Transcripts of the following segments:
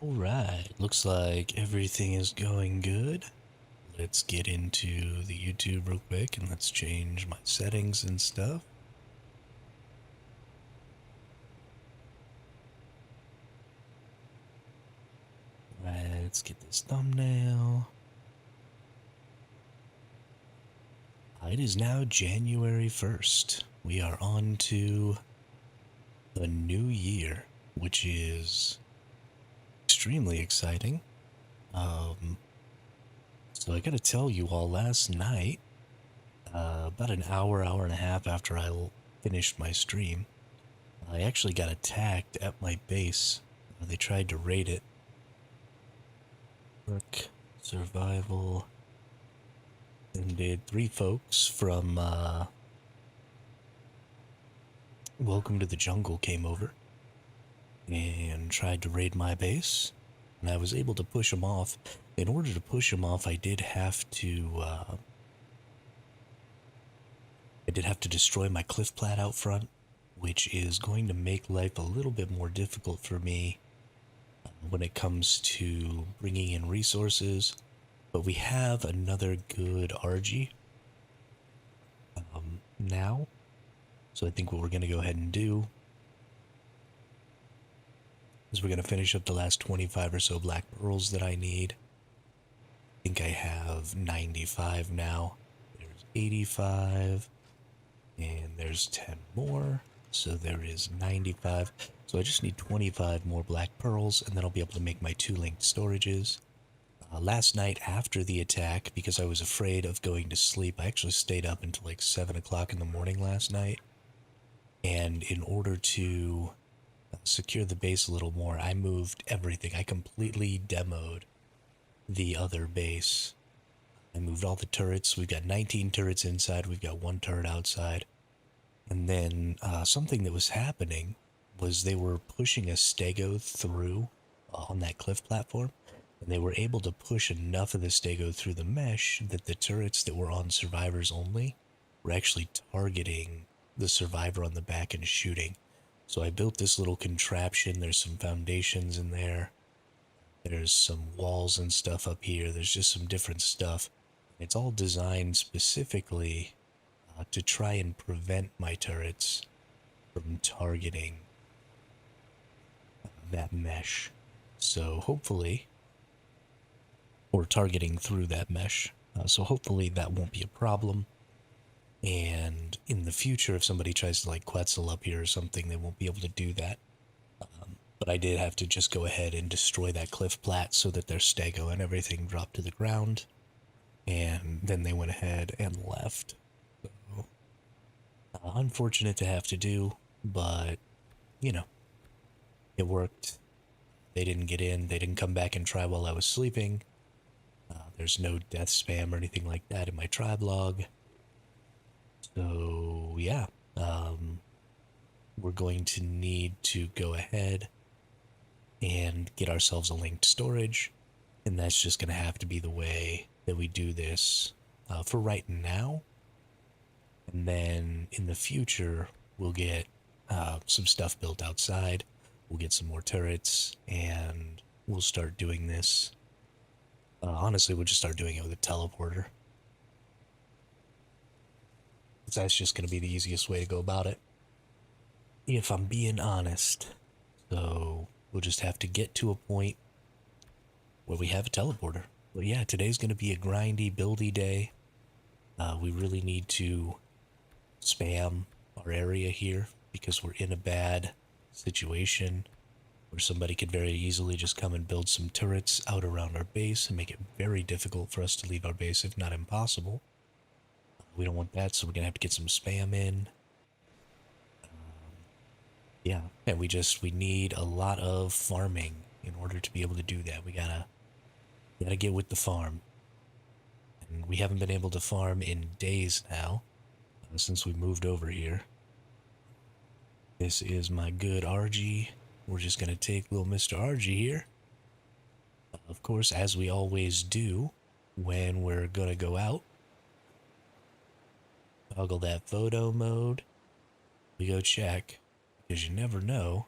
Alright, looks like everything is going good. Let's get into the YouTube real quick and let's change my settings and stuff. Right, let's get this thumbnail. It is now January 1st. We are on to the new year, which is extremely exciting. So I gotta tell you all, last night, about an hour and a half after I finished my stream, I actually got attacked at my base. They tried to raid it. ARK Survival Ascended. 3 folks from Welcome to the Jungle came over and tried to raid my base, and I was able to push them off. In order to push them off, I did have to destroy my cliff plat out front, which is going to make life a little bit more difficult for me when it comes to bringing in resources. But we have another good RG now, so I think what we're going to go ahead and do is we're going to finish up the last 25 or so black pearls that I need. I think I have 95 now. There's 85, and there's 10 more, so there is 95. So I just need 25 more black pearls, and then I'll be able to make my 2 linked storages. Last night after the attack, because I was afraid of going to sleep, I actually stayed up until like 7 o'clock in the morning last night. And in order to secure the base a little more, I moved everything. I completely demoed the other base. I moved all the turrets. We've got 19 turrets inside. We've got 1 turret outside. And then something that was happening was they were pushing a stego through on that cliff platform. And they were able to push enough of the stego through the mesh that the turrets that were on survivors only were actually targeting the survivor on the back and shooting. So I built this little contraption. There's some foundations in there. There's some walls and stuff up here. There's just some different stuff. It's all designed specifically to try and prevent my turrets from targeting that mesh. So hopefully, or targeting through that mesh. So hopefully that won't be a problem. And in the future, if somebody tries to like Quetzal up here or something, they won't be able to do that. But I did have to just go ahead and destroy that cliff plat so that their stego and everything dropped to the ground. And then they went ahead and left. So, unfortunate to have to do, but, you know, it worked. They didn't get in. They didn't come back and try while I was sleeping. There's no death spam or anything like that in my tribe log. So, yeah. We're going to need to go ahead and get ourselves a linked storage. And that's just going to have to be the way that we do this for right now. And then in the future, we'll get some stuff built outside. We'll get some more turrets, and we'll start doing this. Honestly, we'll just start doing it with a teleporter. That's just going to be the easiest way to go about it, if I'm being honest. So we'll just have to get to a point where we have a teleporter. But yeah, today's going to be a grindy, buildy day. We really need to spam our area here because we're in a bad situation where somebody could very easily just come and build some turrets out around our base and make it very difficult for us to leave our base, if not impossible. We don't want that, so we're going to have to get some spam in. Yeah, and we need a lot of farming in order to be able to do that. We gotta get with the farm. And we haven't been able to farm in days now, since we moved over here. This is my good RG. We're just gonna take little Mr. RG here. Of course, as we always do when we're gonna go out. Toggle that photo mode. We go check, because you never know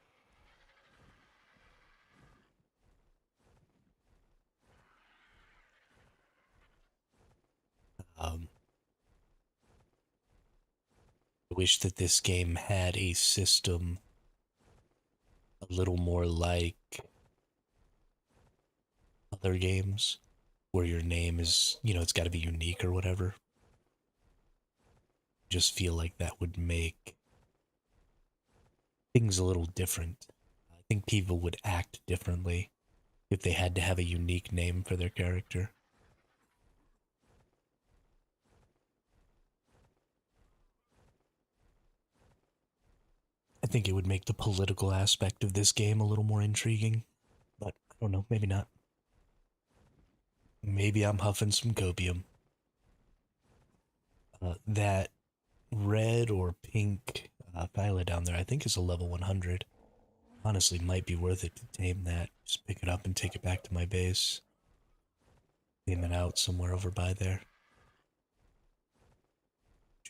I wish that this game had a system a little more like other games where your name is, it's got to be unique or whatever. Just feel like that would make things a little different. I think people would act differently if they had to have a unique name for their character. I think it would make the political aspect of this game a little more intriguing. But I don't know, maybe not. Maybe I'm huffing some copium. That red or pink phyla down there, I think is a level 100. Honestly, might be worth it to tame that. Just pick it up and take it back to my base. Tame it out somewhere over by there.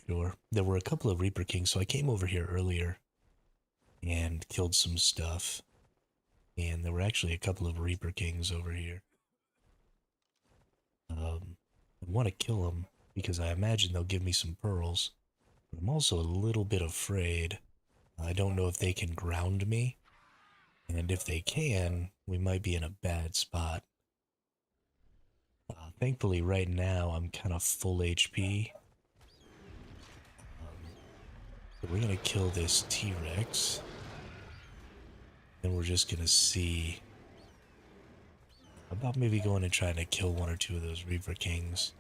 Sure. There were a couple of Reaper Kings, so I came over here earlier and killed some stuff. And there were actually a couple of Reaper Kings over here. I want to kill them because I imagine they'll give me some pearls. But I'm also a little bit afraid. I don't know if they can ground me. And if they can, we might be in a bad spot. Thankfully, right now, I'm kind of full HP. So we're going to kill this T-Rex. Then we're just going to see about maybe going and trying to kill one or two of those Reaper Kings.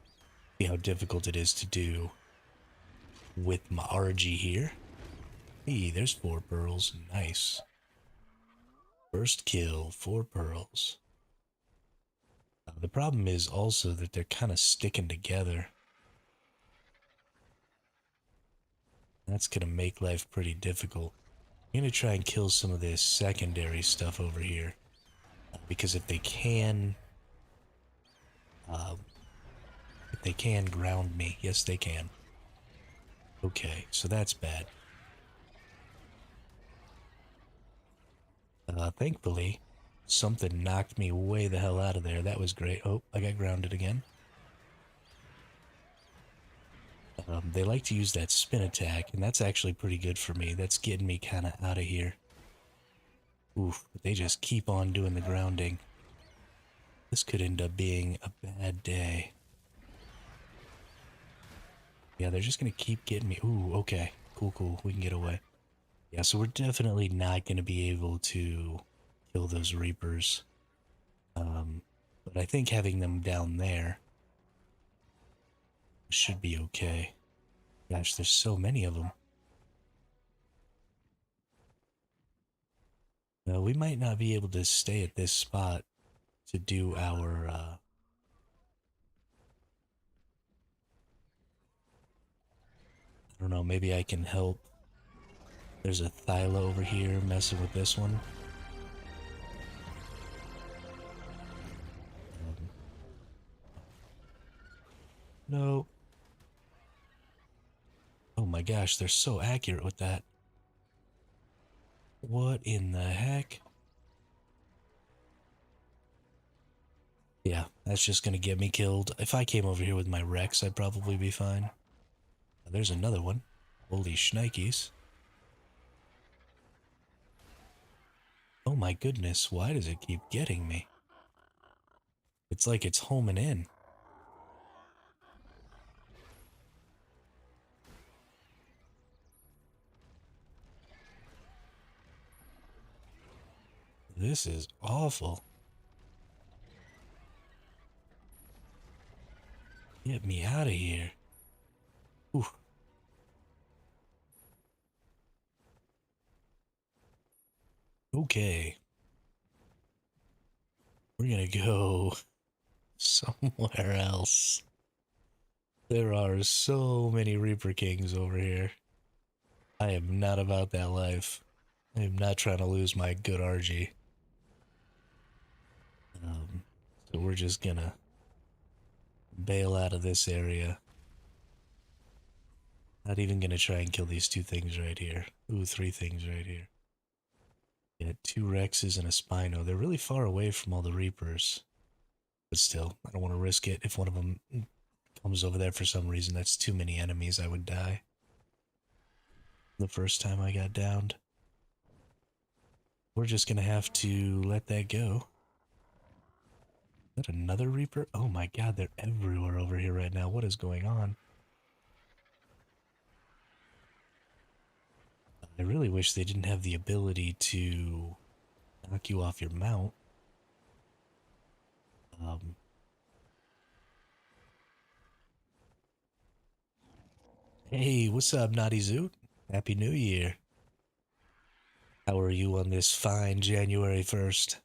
See how difficult it is to do with my RG here. Hey, there's 4 pearls. Nice. First kill, 4 pearls. The problem is also that they're kind of sticking together. That's going to make life pretty difficult. I'm going to try and kill some of this secondary stuff over here. Because if they can ground me, yes they can. Okay, so that's bad. Thankfully, something knocked me way the hell out of there. That was great. Oh, I got grounded again. They like to use that spin attack, and that's actually pretty good for me. That's getting me kind of out of here. Oof, but they just keep on doing the grounding. This could end up being a bad day. Yeah, they're just going to keep getting me. Ooh, okay. Cool. We can get away. Yeah, so we're definitely not going to be able to kill those Reapers. But I think having them down there should be okay. Gosh, there's so many of them. We might not be able to stay at this spot to do our, I don't know, maybe I can help. There's a Thyla over here messing with this one. No. Oh my gosh, they're so accurate with that. What in the heck? Yeah, that's just gonna get me killed. If I came over here with my Rex, I'd probably be fine. There's another one. Holy shnikes. Oh my goodness, why does it keep getting me? It's like it's homing in. This is awful. Get me out of here. Ooh. Okay. We're gonna go somewhere else. There are so many Reaper Kings over here. I am not about that life. I am not trying to lose my good RG. So we're just gonna bail out of this area. Not even gonna try and kill these 2 things right here. Ooh, 3 things right here. Yeah, 2 Rexes and a Spino. They're really far away from all the Reapers. But still, I don't want to risk it if one of them comes over there for some reason. That's too many enemies. I would die the first time I got downed. We're just gonna have to let that go. Is that another Reaper? Oh my god, they're everywhere over here right now. What is going on? I really wish they didn't have the ability to knock you off your mount. Um, hey, what's up, Naughty Zoot? Happy New Year. How are you on this fine January 1st?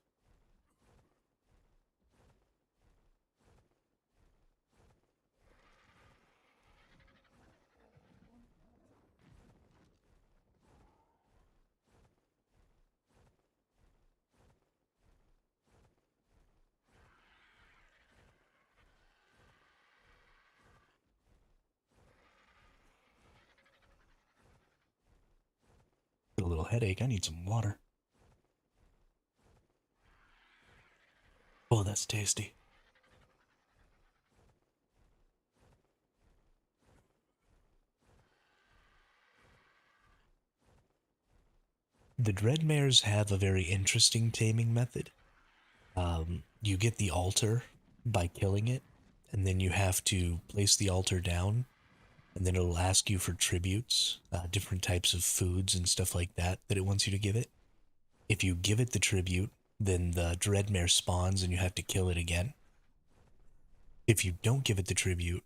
Got a little headache. I need some water. Oh, that's tasty. The Dreadmares have a very interesting taming method. You get the altar by killing it, and then you have to place the altar down, and then it'll ask you for tributes, different types of foods and stuff like that that it wants you to give it. If you give it the tribute, then the Dreadmare spawns and you have to kill it again. If you don't give it the tribute,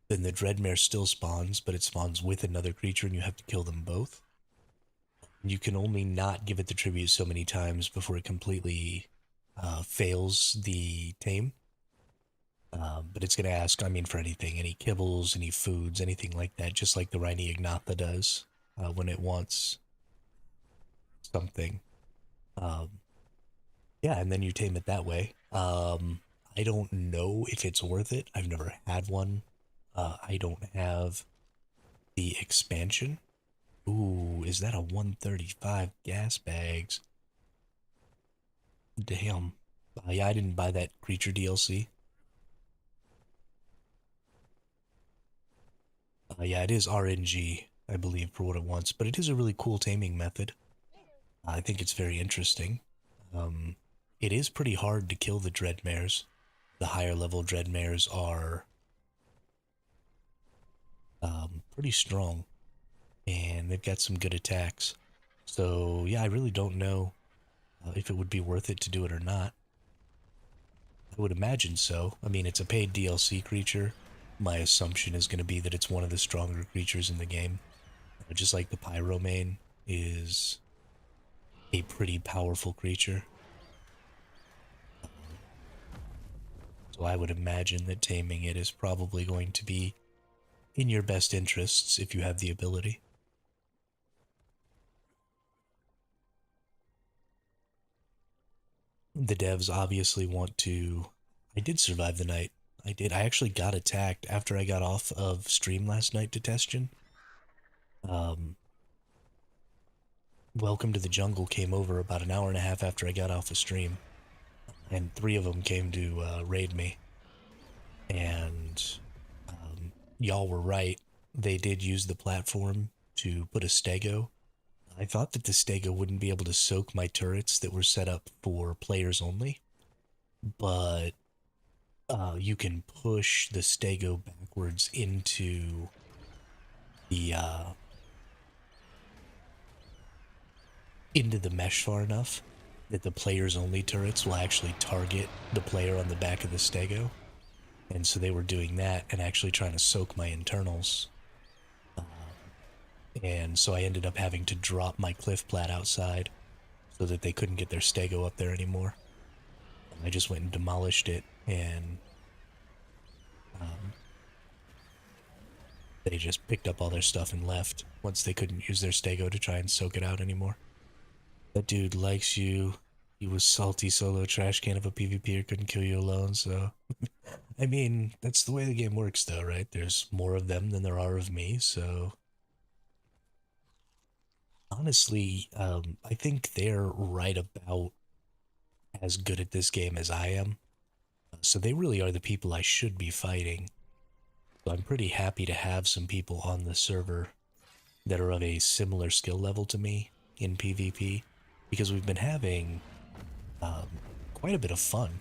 then the Dreadmare still spawns, but it spawns with another creature and you have to kill them both. You can only not give it the tribute so many times before it completely fails the tame. But it's going to ask, I mean, for anything, any kibbles, any foods, anything like that, just like the Rhini Ignatha does when it wants something. Um, yeah, and then you tame it that way. I don't know if it's worth it. I've never had one. I don't have the expansion. Ooh, is that a 135 gas bags? Damn. Yeah, I didn't buy that creature DLC. Yeah, it is RNG, I believe, for what it wants, but it is a really cool taming method. I think it's very interesting. Um, it is pretty hard to kill the Dreadmares. The higher level Dreadmares are pretty strong, and they've got some good attacks. So, yeah, I really don't know if it would be worth it to do it or not. I would imagine so. I mean, it's a paid DLC creature. My assumption is going to be that it's one of the stronger creatures in the game. Just like the Pyromane is a pretty powerful creature. So I would imagine that taming it is probably going to be in your best interests if you have the ability. The devs obviously want to... I did survive the night. I did. I actually got attacked after I got off of stream last night to Testion. Um, Welcome to the Jungle came over about an hour and a half after I got off of stream. And 3 of them came to raid me. And y'all were right. They did use the platform to put a stego. I thought that the stego wouldn't be able to soak my turrets that were set up for players only, but you can push the stego backwards the into the mesh far enough that the players only turrets will actually target the player on the back of the stego. And so they were doing that and actually trying to soak my internals. And so I ended up having to drop my cliff plat outside so that they couldn't get their stego up there anymore. I just went and demolished it, and they just picked up all their stuff and left once they couldn't use their stego to try and soak it out anymore. That dude likes you. He was salty solo trash can of a PvPer, couldn't kill you alone, so... I mean, that's the way the game works though, right? There's more of them than there are of me, so... Honestly, I think they're right about as good at this game as I am. So they really are the people I should be fighting. So I'm pretty happy to have some people on the server that are of a similar skill level to me in PvP, because we've been having quite a bit of fun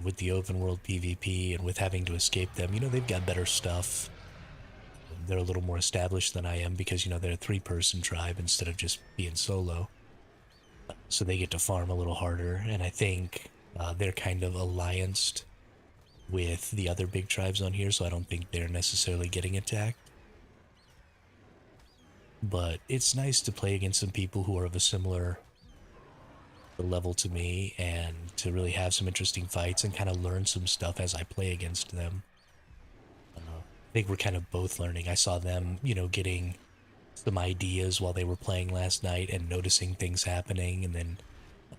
with the open world PvP and with having to escape them. You know, they've got better stuff. They're a little more established than I am because, you know, they're a 3-person tribe instead of just being solo. So they get to farm a little harder, and I think they're kind of allianced with the other big tribes on here, so I don't think they're necessarily getting attacked. But it's nice to play against some people who are of a similar level to me and to really have some interesting fights and kind of learn some stuff as I play against them. I think we're kind of both learning. I saw them, you know, getting some ideas while they were playing last night and noticing things happening, and then,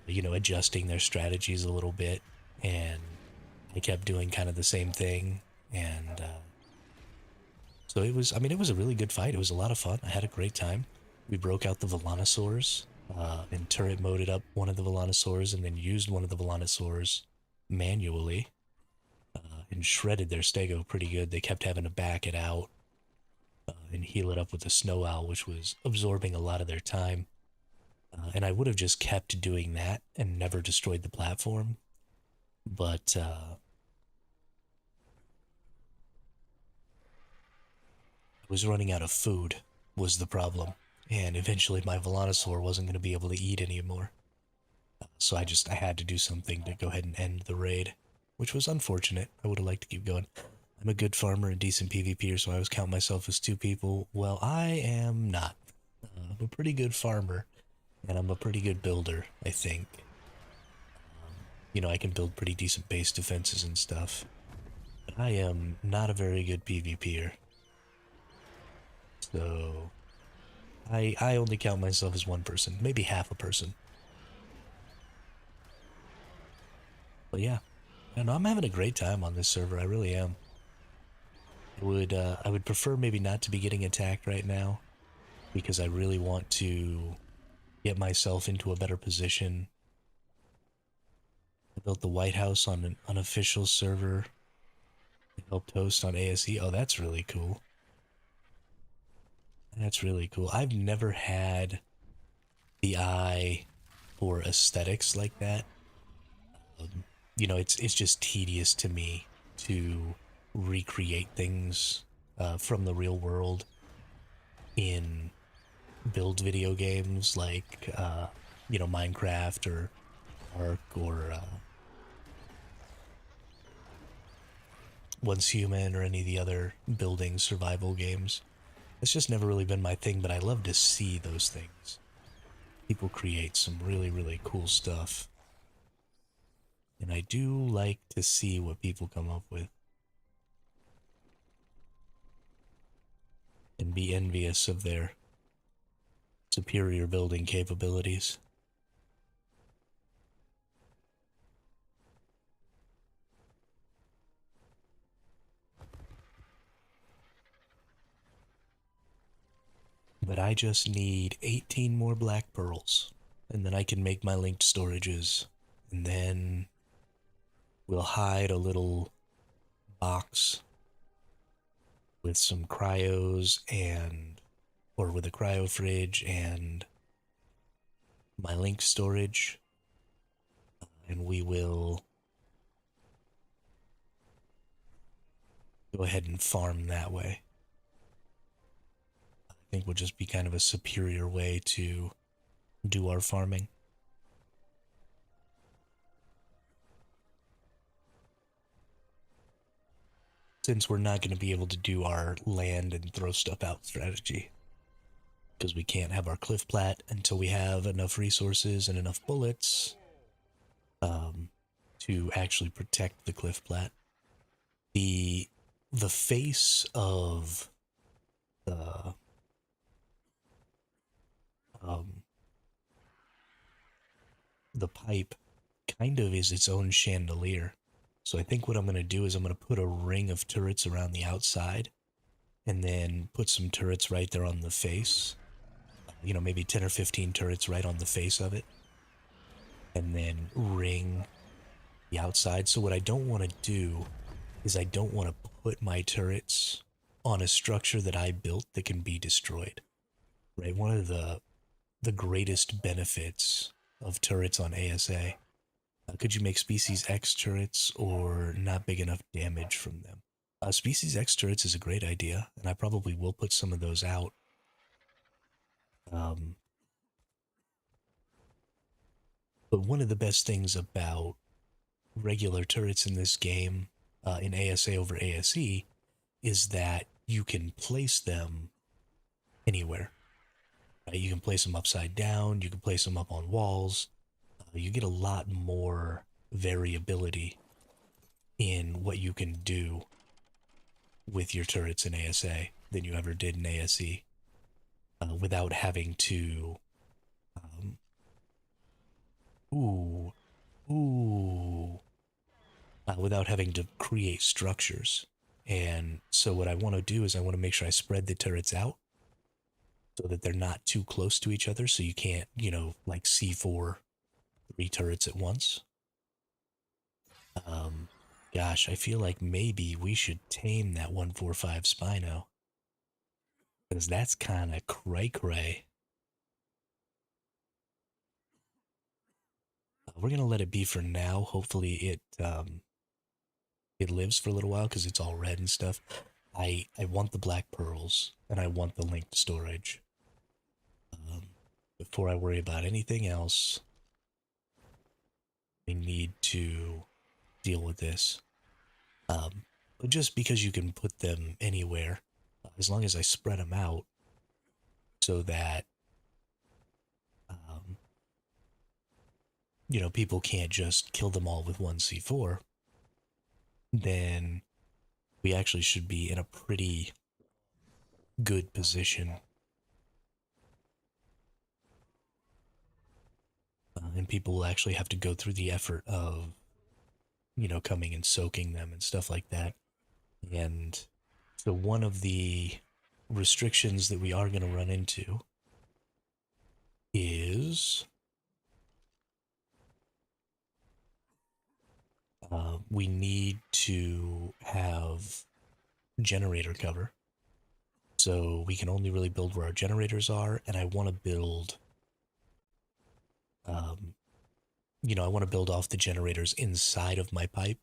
you know, adjusting their strategies a little bit. And I kept doing kind of the same thing. And so it was, I mean, it was a really good fight. It was a lot of fun. I had a great time. We broke out the Volanosaurs and turret moded up one of the Volanosaurs and then used one of the Volanosaurs manually and shredded their stego pretty good. They kept having to back it out and heal it up with the Snow Owl, which was absorbing a lot of their time. And I would have just kept doing that and never destroyed the platform. But I was running out of food was the problem. And eventually my Volanosaur wasn't going to be able to eat anymore. So I had to do something to go ahead and end the raid, which was unfortunate. I would have liked to keep going. I'm a good farmer and decent PvPer, so I always count myself as 2 people. Well, I am not. I'm a pretty good farmer, and I'm a pretty good builder, I think. You know, I can build pretty decent base defenses and stuff. But I am not a very good PvPer. So, I only count myself as 1 person, maybe half a person. But yeah, I don't know, I'm having a great time on this server, I really am. I would prefer maybe not to be getting attacked right now, because I really want to get myself into a better position. I built the White House on an unofficial server. I helped host on ASE. Oh, that's really cool. That's really cool. I've never had the eye for aesthetics like that. You know, it's just tedious to me to recreate things from the real world in build video games like you know, Minecraft or ARK or Once Human or any of the other building survival games. It's just never really been my thing, but I love to see those things. People create some really, really cool stuff. And I do like to see what people come up with. And be envious of their superior building capabilities. But I just need 18 more black pearls, and then I can make my linked storages, and then we'll hide a little box with some cryos or with a cryo fridge and my linked storage, and we will go ahead and farm that way. I think would just be kind of a superior way to do our farming. Since we're not going to be able to do our land and throw stuff out strategy, because we can't have our cliff plat until we have enough resources and enough bullets to actually protect the cliff plat. The face of the pipe kind of is its own chandelier. So I think what I'm going to do is I'm going to put a ring of turrets around the outside and then put some turrets right there on the face. You know, maybe 10 or 15 turrets right on the face of it. And then ring the outside. So what I don't want to do is I don't want to put my turrets on a structure that I built that can be destroyed. Right? One of the greatest benefits of turrets on ASA. Could you make Species X turrets or not big enough damage from them? Species X turrets is a great idea, and I probably will put some of those out. But one of the best things about regular turrets in this game, in ASA over ASE, is that you can place them anywhere. Right? You can place them upside down, you can place them up on walls. You get a lot more variability in what you can do with your turrets in ASA than you ever did in ASE, without having to, um, ooh, ooh, without having to create structures. And so what I want to do is I want to make sure I spread the turrets out so that they're not too close to each other, so you can't, like C4 3 turrets at once. Um, Gosh, I feel like maybe we should tame that 145 Spino. Because that's kind of cray-cray. We're going to let it be for now. Hopefully it lives for a little while because it's all red and stuff. I want the black pearls, and I want the linked storage. Before I worry about anything else, I need to deal with this. But just because you can put them anywhere, as long as I spread them out so that, um, people can't just kill them all with one C4, then we actually should be in a pretty good position. And people will actually have to go through the effort of, coming and soaking them and stuff like that. And so one of the restrictions that we are going to run into is we need to have generator cover. So we can only really build where our generators are, and I want to build, I want to build off the generators inside of my pipe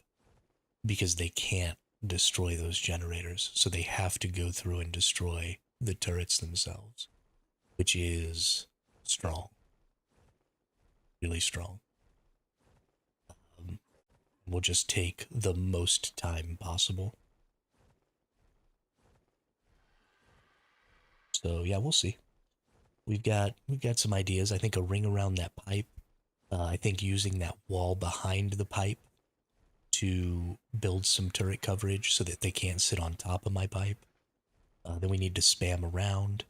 because they can't destroy those generators. So they have to go through and destroy the turrets themselves, which is strong. Really strong. We'll just take the most time possible. So yeah, we'll see. We've got some ideas. I think a ring around that pipe. I think using that wall behind the pipe to build some turret coverage so that they can't sit on top of my pipe. Then we need to spam around.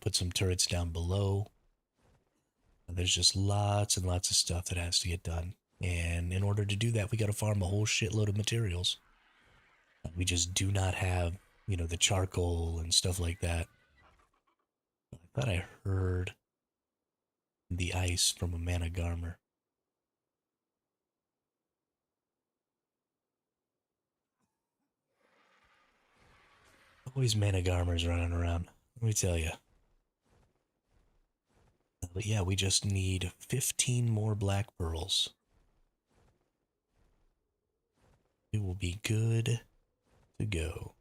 Put some turrets down below. There's just lots and lots of stuff that has to get done. And in order to do that, we got to farm a whole shitload of materials. We just do not have, the charcoal and stuff like that. I thought I heard the ice from a mana garmer. Always mana garmers running around. Let me tell you. But yeah, we just need 15 more black pearls. It will be good to go.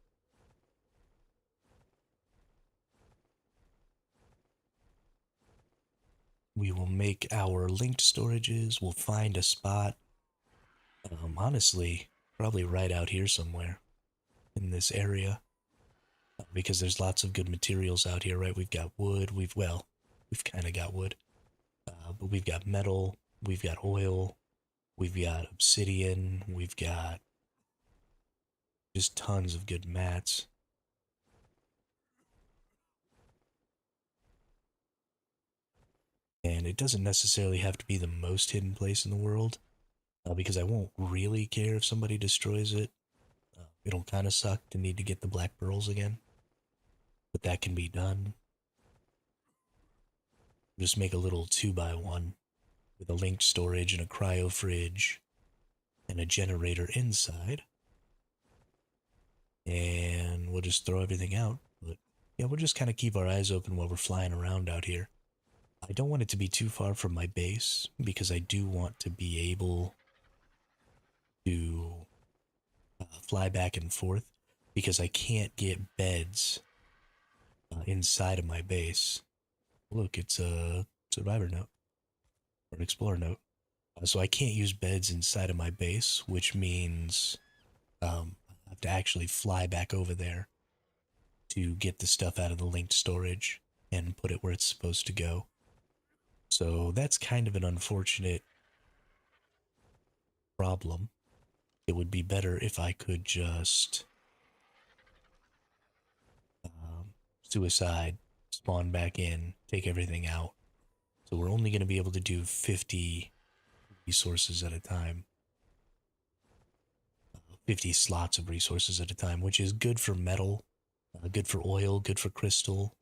We will make our linked storages. We'll find a spot. Honestly, probably right out here somewhere in this area. Because there's lots of good materials out here, right? We've got wood. We've kind of got wood. But we've got metal. We've got oil. We've got obsidian. We've got just tons of good mats. And it doesn't necessarily have to be the most hidden place in the world, because I won't really care if somebody destroys it. It'll kind of suck to need to get the black pearls again, but that can be done. Just make a little 2x1 with a linked storage and a cryo fridge and a generator inside. and we'll just throw everything out. But yeah, we'll just kind of keep our eyes open while we're flying around out here. I don't want it to be too far from my base because I do want to be able to fly back and forth because I can't get beds inside of my base. Look, it's a survivor note or an explorer note. So I can't use beds inside of my base, which means I have to actually fly back over there to get the stuff out of the linked storage and put it where it's supposed to go. So that's kind of an unfortunate problem. It would be better if I could just suicide, spawn back in, take everything out. So we're only going to be able to do 50 resources at a time. 50 slots of resources at a time, which is good for metal, good for oil, good for crystal,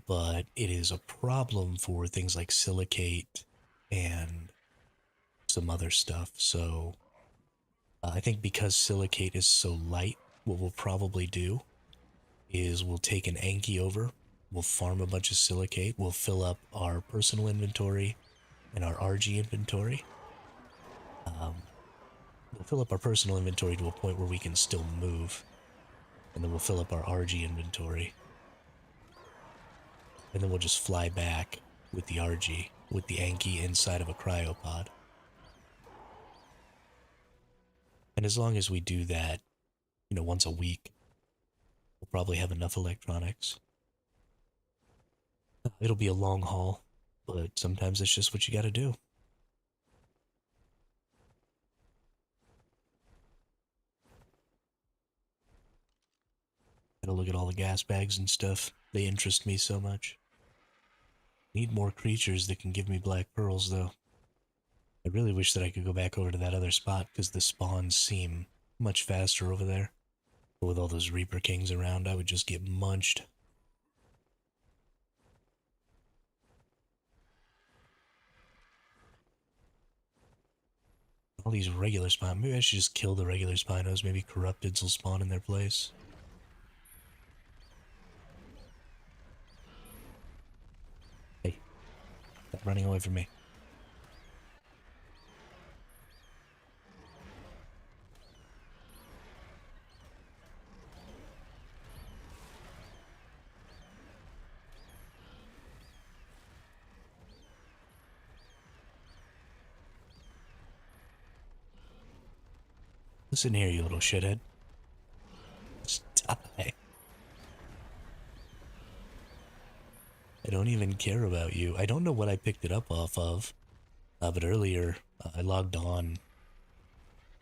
but it is a problem for things like silicate and some other stuff. So I think because silicate is so light, what we'll probably do is we'll take an Anki over, we'll farm a bunch of silicate, we'll fill up our personal inventory and our RG inventory. We'll fill up our personal inventory to a point where we can still move, and then we'll fill up our RG inventory. And then we'll just fly back with the RG, with the Anki inside of a cryopod. And as long as we do that, once a week, we'll probably have enough electronics. It'll be a long haul, but sometimes it's just what you gotta do. Gotta look at all the gas bags and stuff. They interest me so much. Need more creatures that can give me black pearls, though. I really wish that I could go back over to that other spot, because the spawns seem much faster over there. But with all those Reaper Kings around, I would just get munched. All these regular spine. Maybe I should just kill the regular Spinos. Maybe Corrupteds will spawn in their place. Hey, stop running away from me. Listen here, you little shithead. Just die. I don't even care about you. I don't know what I picked it up off of, but earlier I logged on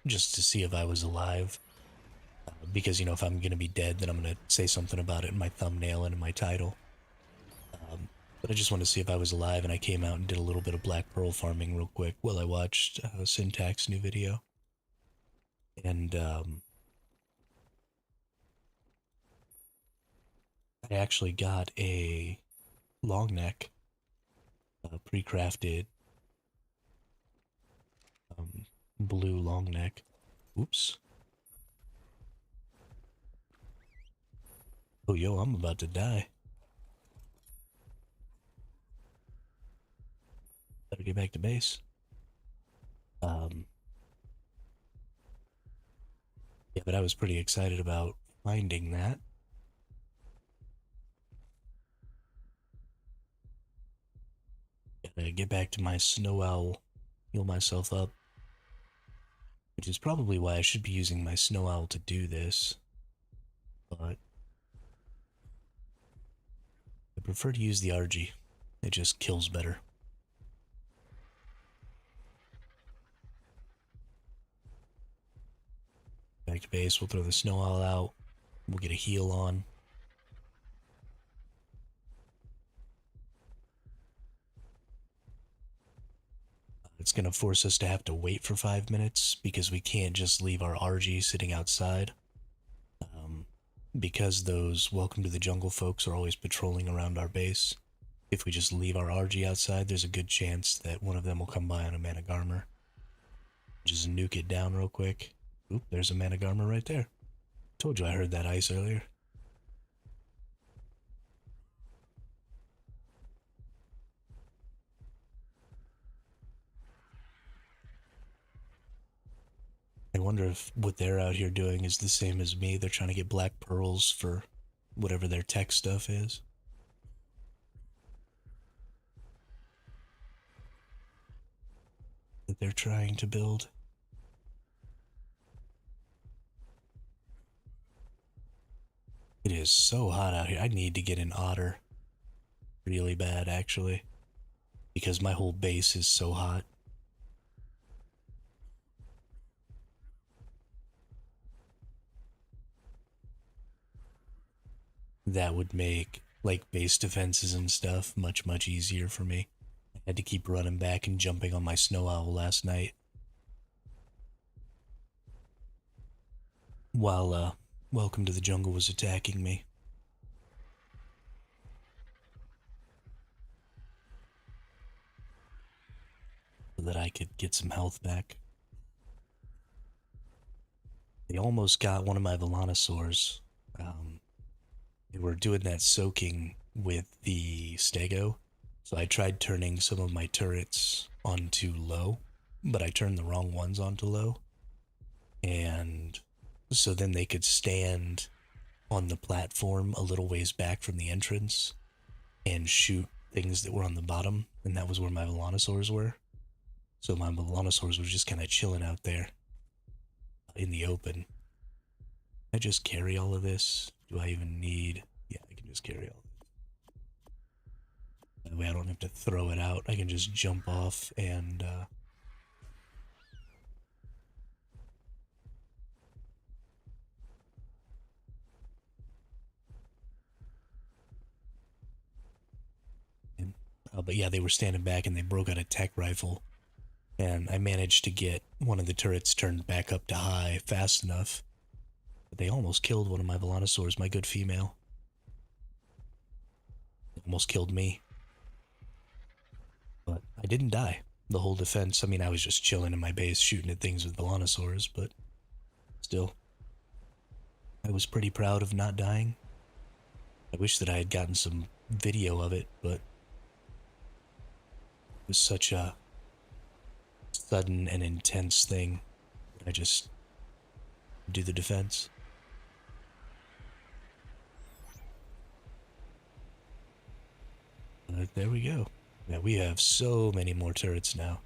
just to see if I was alive. Because, if I'm going to be dead, then I'm going to say something about it in my thumbnail and in my title. But I just wanted to see if I was alive, and I came out and did a little bit of black pearl farming real quick while I watched Syntax's new video. And I actually got a long neck, pre-crafted blue long neck. Oops. Oh, yo, I'm about to die. Better get back to base. Yeah, but I was pretty excited about finding that. Gotta get back to my snow owl, heal myself up. Which is probably why I should be using my snow owl to do this. But I prefer to use the RG. It just kills better. Back to base, we'll throw the snow owl out. We'll get a heal on. It's going to force us to have to wait for 5 minutes because we can't just leave our RG sitting outside. Because those Welcome to the Jungle folks are always patrolling around our base. If we just leave our RG outside, there's a good chance that one of them will come by on a Managarmer. Just nuke it down real quick. Oop, there's a Managarmer right there. Told you I heard that ice earlier. I wonder if what they're out here doing is the same as me. They're trying to get black pearls for whatever their tech stuff is that they're trying to build. It is so hot out here. I need to get an otter really bad, actually, because my whole base is so hot. That would make, like, base defenses and stuff much, much easier for me. I had to keep running back and jumping on my snow owl last night while, Welcome to the Jungle was attacking me. So that I could get some health back. They almost got one of my Volanosaurs. They were doing that soaking with the Stego, so I tried turning some of my turrets onto low, but I turned the wrong ones onto low. And so then they could stand on the platform a little ways back from the entrance and shoot things that were on the bottom, and that was where my Volanosaurs were. So my Volanosaurs were just kind of chilling out there in the open. I just carry all of this? Do I even need... Yeah, I can just carry all of this. That way I don't have to throw it out. I can just jump off and, but yeah, they were standing back and they broke out a tech rifle. And I managed to get one of the turrets turned back up to high fast enough. But they almost killed one of my Volanosaurs, my good female. They almost killed me. But I didn't die. The whole defense, I mean, I was just chilling in my base shooting at things with Volanosaurs, but still. I was pretty proud of not dying. I wish that I had gotten some video of it, but it was such a sudden and intense thing. I just do the defense. There we go. Yeah, we have so many more turrets now.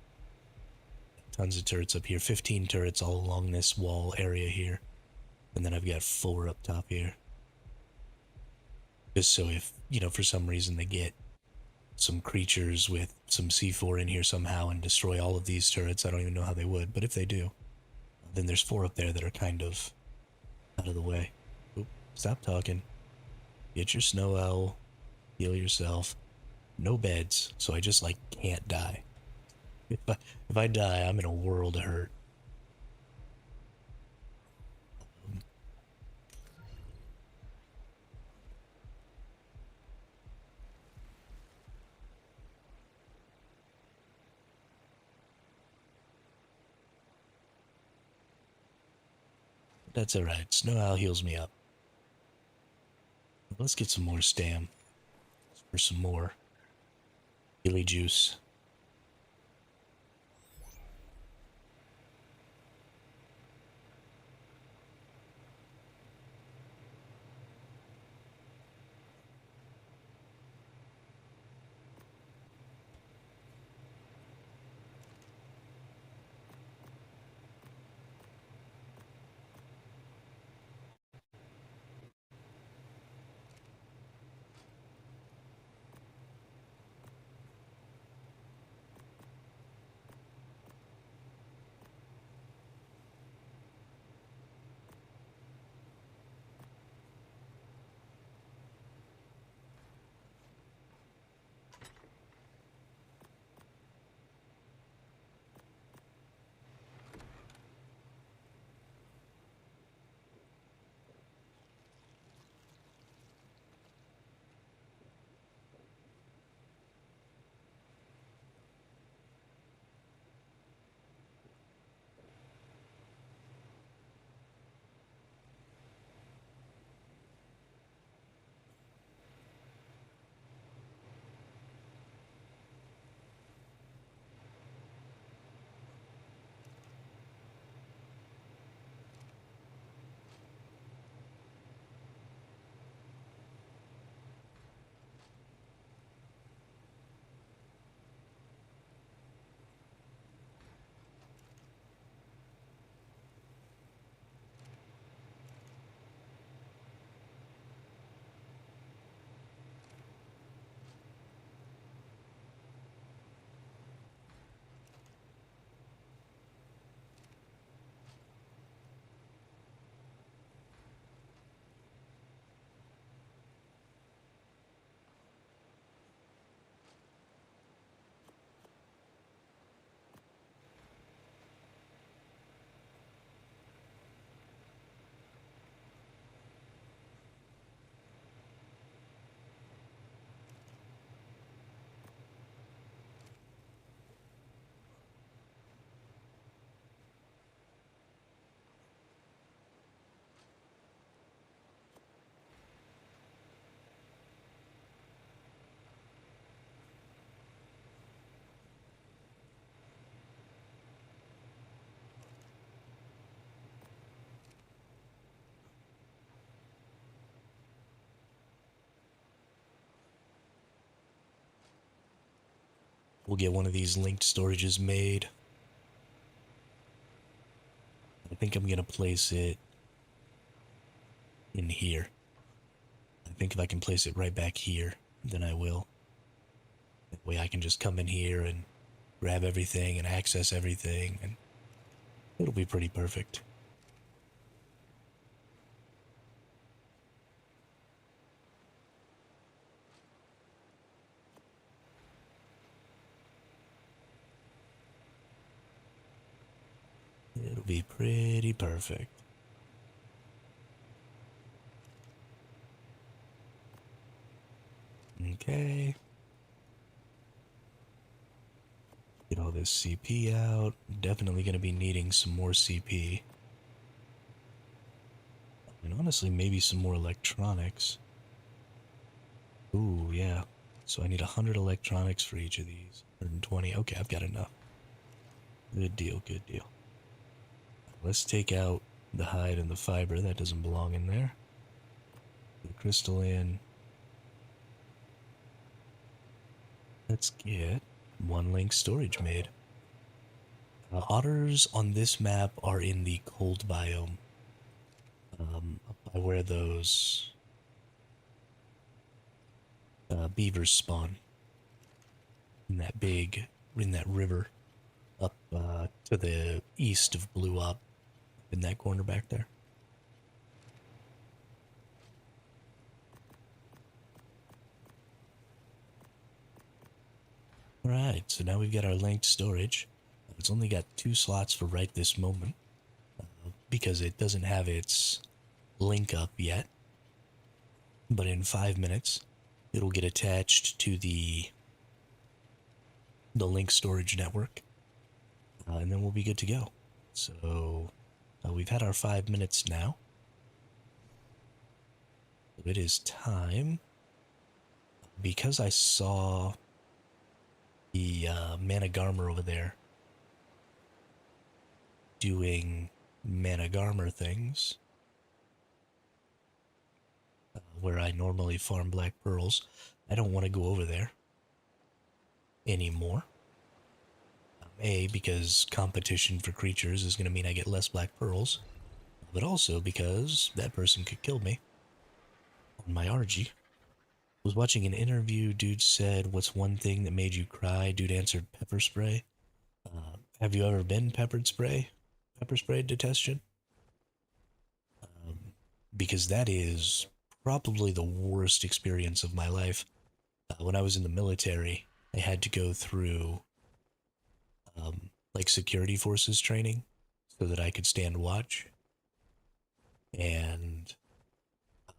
Tons of turrets up here. 15 turrets all along this wall area here. And then I've got 4 up top here. Just so if, for some reason they get some creatures with some C4 in here somehow and destroy all of these turrets, I don't even know how they would, but if they do, then there's 4 up there that are kind of out of the way. Oop, stop talking. Get your snow owl. Heal yourself. No beds, so I just, can't die. If I die, I'm in a world of hurt. That's alright. Snow owl heals me up. Let's get some more stam. For some more Healy juice. We'll get one of these linked storages made. I think I'm gonna place it in here. I think if I can place it right back here, then I will. That way I can just come in here and grab everything and access everything, and it'll be pretty perfect. It'll be pretty perfect. Okay. Get all this CP out. Definitely going to be needing some more CP. And honestly, maybe some more electronics. Ooh, yeah. So I need 100 electronics for each of these. 120. Okay, I've got enough. Good deal, good deal. Let's take out the hide and the fiber. That doesn't belong in there. Put the crystal in. Let's get one link storage made. Otters on this map are in the cold biome. Up by where those beavers spawn. In that river up to the east of Blue Up, in that corner back there. Alright, so now we've got our linked storage. It's only got 2 slots for right this moment, because it doesn't have its link up yet. But in 5 minutes, it'll get attached to the link storage network, and then we'll be good to go. So we've had our 5 minutes now. It is time, because I saw the Managarmer over there doing Managarmer things, where I normally farm black pearls. I don't want to go over there anymore. A, because competition for creatures is going to mean I get less black pearls, but also because that person could kill me on my RG. Was watching an interview, dude said, "What's one thing that made you cry?" Dude answered, "Pepper spray." Have you ever been pepper sprayed to Testion? Because that is probably the worst experience of my life. When I was in the military, I had to go through like security forces training so that I could stand watch. And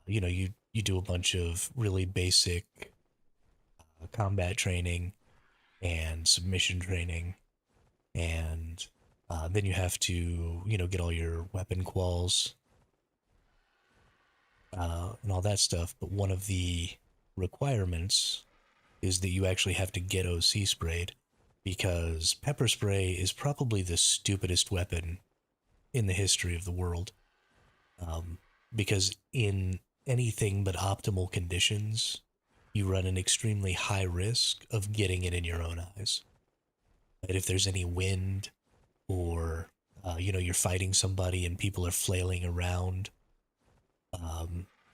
you do a bunch of really basic combat training and submission training, and then you have to get all your weapon quals and all that stuff. But one of the requirements is that you actually have to get OC sprayed, because pepper spray is probably the stupidest weapon in the history of the world. Because in anything but optimal conditions, you run an extremely high risk of getting it in your own eyes. And if there's any wind, or you're fighting somebody and people are flailing around,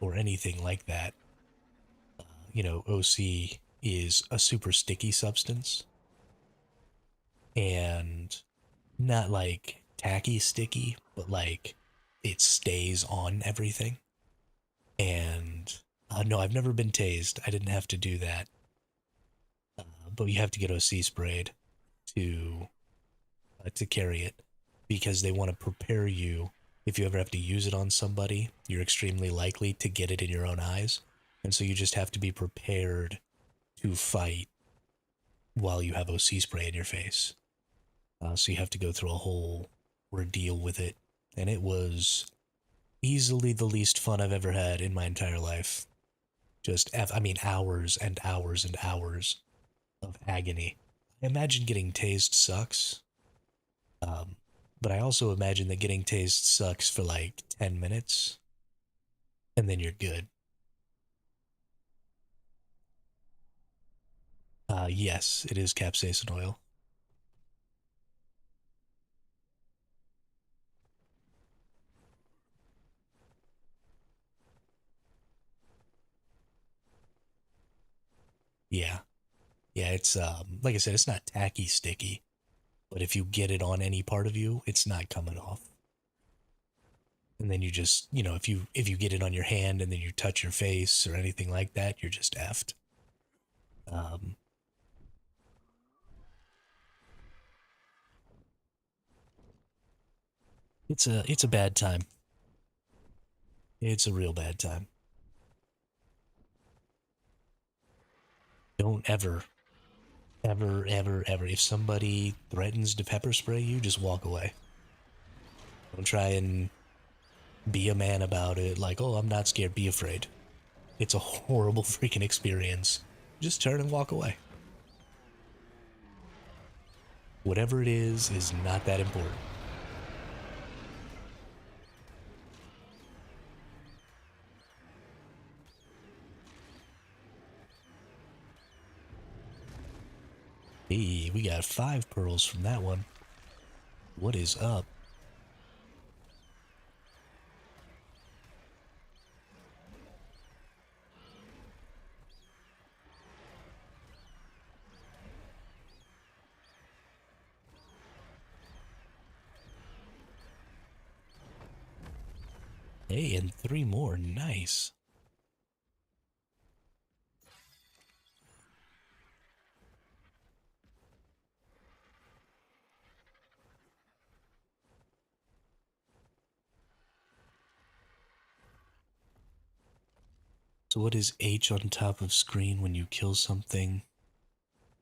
or anything like that, OC is a super sticky substance, and not like tacky sticky, but like it stays on everything. And no, I've never been tased. I didn't have to do that. But you have to get OC sprayed to carry it, because they want to prepare you. If you ever have to use it on somebody, you're extremely likely to get it in your own eyes. And so you just have to be prepared to fight while you have OC spray in your face. So you have to go through a whole ordeal with it. And it was easily the least fun I've ever had in my entire life. Just, hours and hours and hours of agony. I imagine getting tased sucks. But I also imagine that getting tased sucks for like 10 minutes, and then you're good. Yes, it is capsaicin oil. Yeah. Yeah, it's like I said, it's not tacky sticky, but if you get it on any part of you, it's not coming off. And then you just, if you get it on your hand and then you touch your face or anything like that, you're just effed. Um, it's a bad time. It's a real bad time. Don't ever, ever, ever, ever. If somebody threatens to pepper spray you, just walk away. Don't try and be a man about it. Like, oh, I'm not scared. Be afraid. It's a horrible freaking experience. Just turn and walk away. Whatever it is not that important. Hey, we got 5 pearls from that one. What is up? Hey, and 3 more. Nice. So what is H on top of screen when you kill something?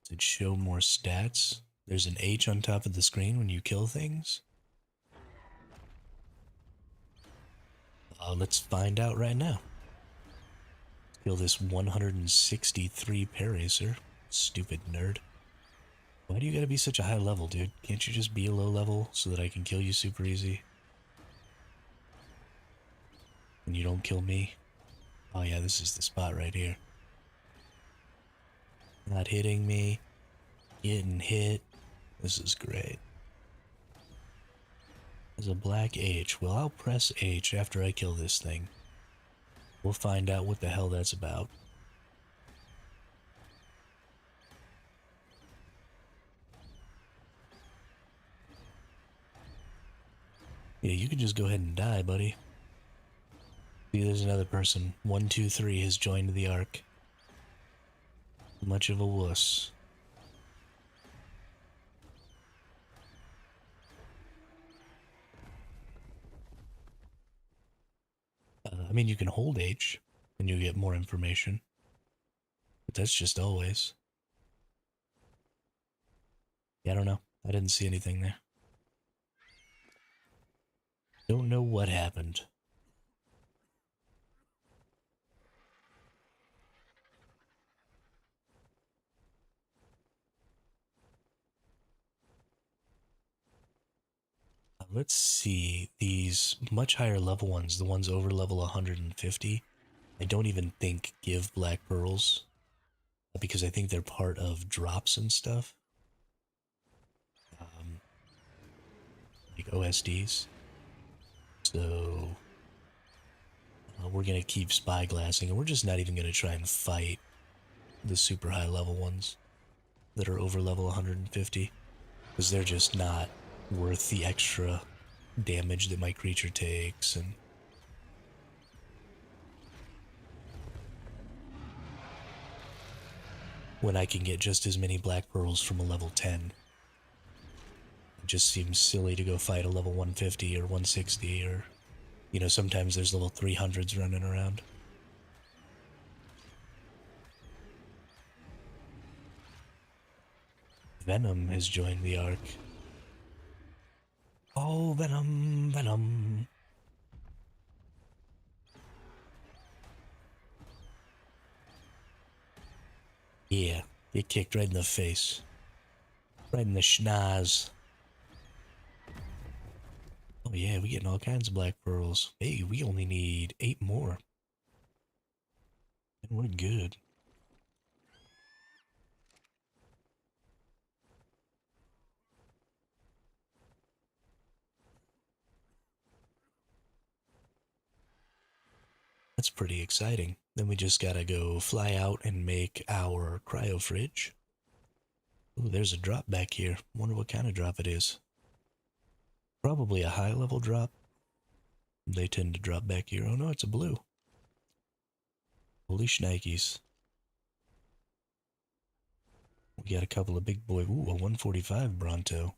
Does it show more stats? There's an H on top of the screen when you kill things? Let's find out right now. Kill this 163 Paracer. Stupid nerd. Why do you gotta be such a high level, dude? Can't you just be a low level so that I can kill you super easy? And you don't kill me? Oh yeah, this is the spot right here. Not hitting me. Getting hit. This is great. There's a black H. Well, I'll press H after I kill this thing. We'll find out what the hell that's about. Yeah, you can just go ahead and die, buddy. See, there's another person. 123 has joined the ARK. Much of a wuss. I mean, you can hold H, and you get more information. But that's just always. Yeah, I don't know. I didn't see anything there. Don't know what happened. Let's see. These much higher level ones, the ones over level 150, I don't even think give black pearls. Because I think they're part of drops and stuff. Like OSDs. So we're going to keep spyglassing, and we're just not even going to try and fight the super high level ones that are over level 150. Because they're just not worth the extra damage that my creature takes. And when I can get just as many black pearls from a level 10. It just seems silly to go fight a level 150 or 160 or, sometimes there's level 300s running around. Venom has joined the ARK. Oh, Venom, Venom. Yeah, get kicked right in the face. Right in the schnoz. Oh yeah, we getting all kinds of black pearls. Hey, we only need 8 more. And we're good. pretty exciting. Then we just gotta go fly out and make our cryo fridge. Ooh, there's a drop back here. Wonder what kind of drop it is. Probably a high level drop. They tend to drop back here. Oh no, it's a blue. Holy shnikes. We got a couple of big boy. Ooh, a 145 Bronto.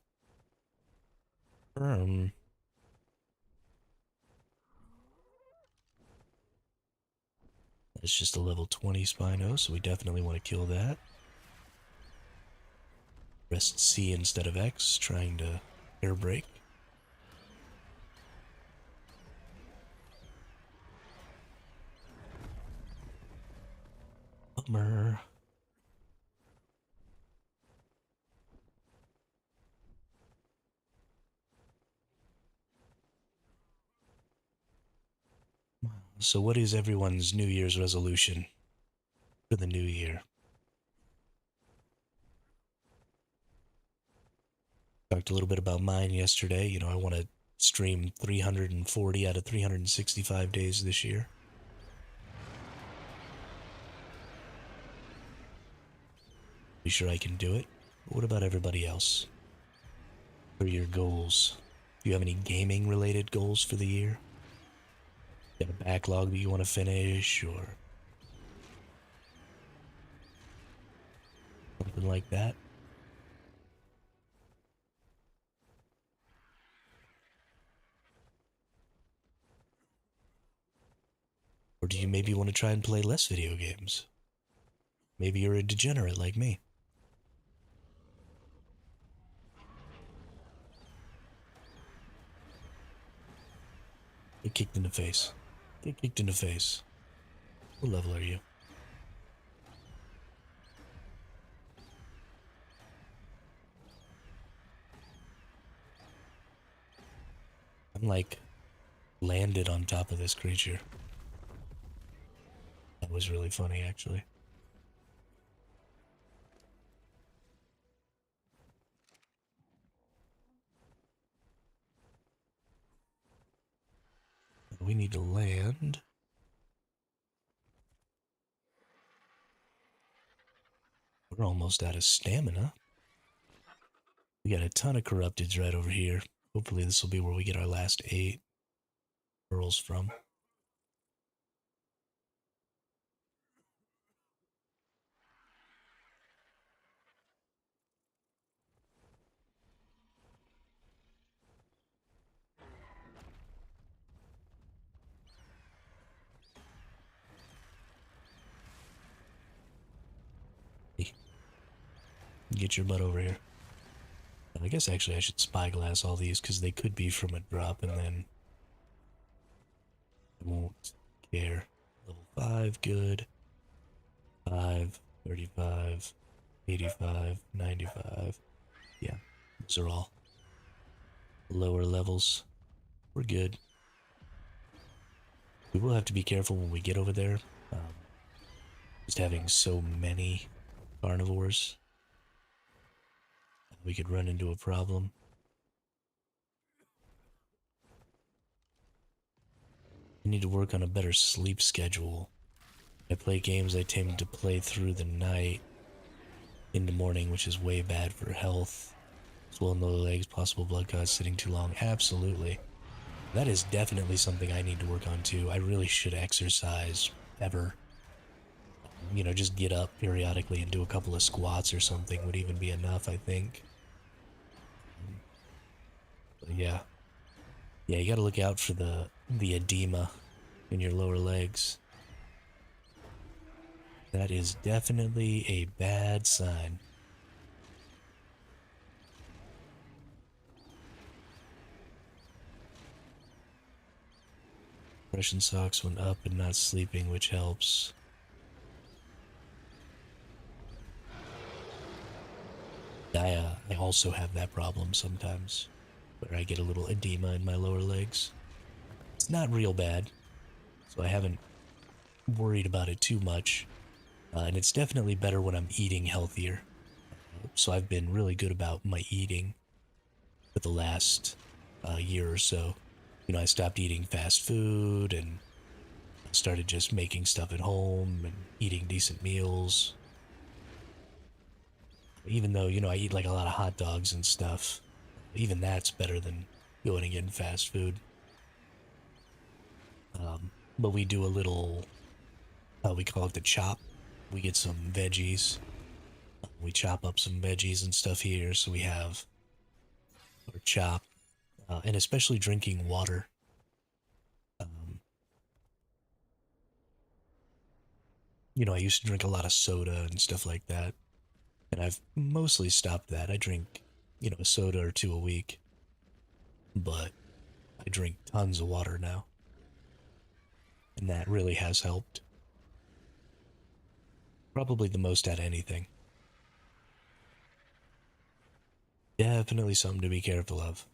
That's just a level 20 Spino, so we definitely want to kill that. Pressed C instead of X, trying to air brake. Bummer. So what is everyone's New Year's resolution for the new year? Talked a little bit about mine yesterday. You know, I want to stream 340 out of 365 days this year. Be sure I can do it. But what about everybody else? What are your goals? Do you have any gaming related goals for the year? Got a backlog that you want to finish or something like that? Or do you maybe want to try and play less video games? Maybe you're a degenerate like me. Get kicked in the face. Get kicked in the face. What level are you? I'm like landed on top of this creature. That was really funny, actually. We need to land. We're almost out of stamina. We got a ton of corrupteds right over here. Hopefully this will be where we get our last 8 pearls from. Hey, get your butt over here. I guess actually I should spyglass all these because they could be from a drop and then I won't care. Level 5, good. 5, 35, 85, 95. Yeah, those are all lower levels. We're good. We will have to be careful when we get over there. Just having so many carnivores, we could run into a problem. I need to work on a better sleep schedule. I play games I tend to play through the night into morning, which is way bad for health. Swollen lower legs, possible blood clots, sitting too long. Absolutely. That is definitely something I need to work on too. I really should exercise ever. You know, just get up periodically and do a couple of squats or something would even be enough, I think. But yeah. Yeah, you gotta look out for the edema in your lower legs. That is definitely a bad sign. Compression socks when up and not sleeping, which helps. I also have that problem sometimes, where I get a little edema in my lower legs. It's not real bad, so I haven't worried about it too much. And it's definitely better when I'm eating healthier. So I've been really good about my eating for the last year or so. You know, I stopped eating fast food and Started just making stuff at home and eating decent meals. Even though, I eat like a lot of hot dogs and stuff, even that's better than going and getting fast food. But we do a little, we call it the chop. We get some veggies. We chop up some veggies and stuff here, so we have our chop, and especially drinking water. Um, I used to drink a lot of soda and stuff like that, and I've mostly stopped that. I drink, a soda or two a week, but I drink tons of water now, and that really has helped. Probably the most at anything. Definitely something to be careful of.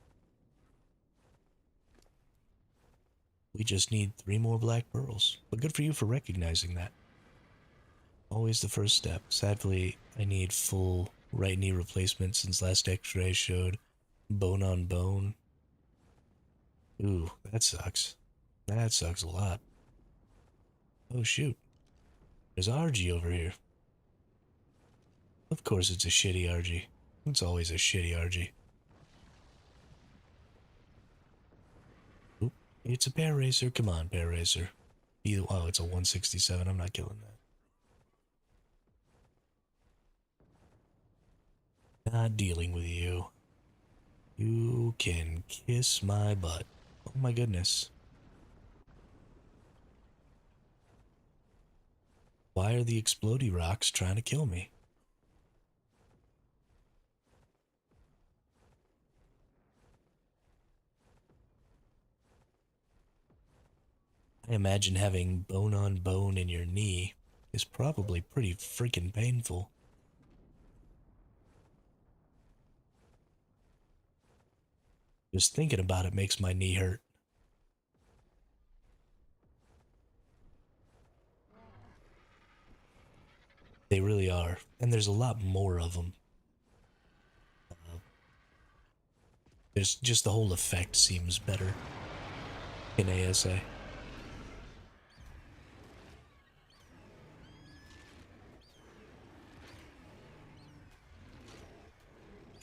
We just need 3 more black pearls, but good for you for recognizing that. Always the first step. Sadly, I need full right knee replacement since last x-ray showed bone on bone. Ooh, that sucks. That sucks a lot. Oh shoot. There's RG over here. Of course it's a shitty RG. It's always a shitty RG. Oop, it's a bear racer. Come on, bear racer. Oh, it's a 167. I'm not killing that. Not dealing with you. You can kiss my butt. Oh my goodness. Why are the explodey rocks trying to kill me? I imagine having bone on bone in your knee is probably pretty freaking painful. Just thinking about it makes my knee hurt. They really are. And there's a lot more of them. There's just the whole effect seems better in ASA.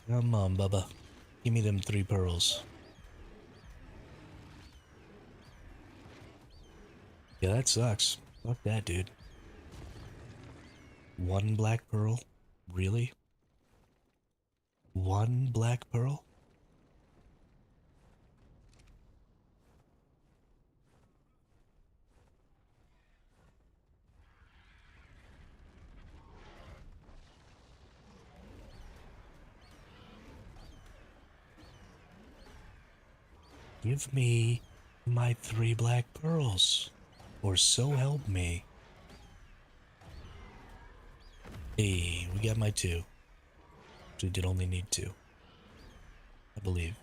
Come on, Bubba. Give me them 3 pearls. Yeah, that sucks. Fuck that, dude. 1 black pearl? Really? 1 black pearl? Give me my 3 black pearls. Or so help me. Hey, we got my 2. We did only need 2. I believe.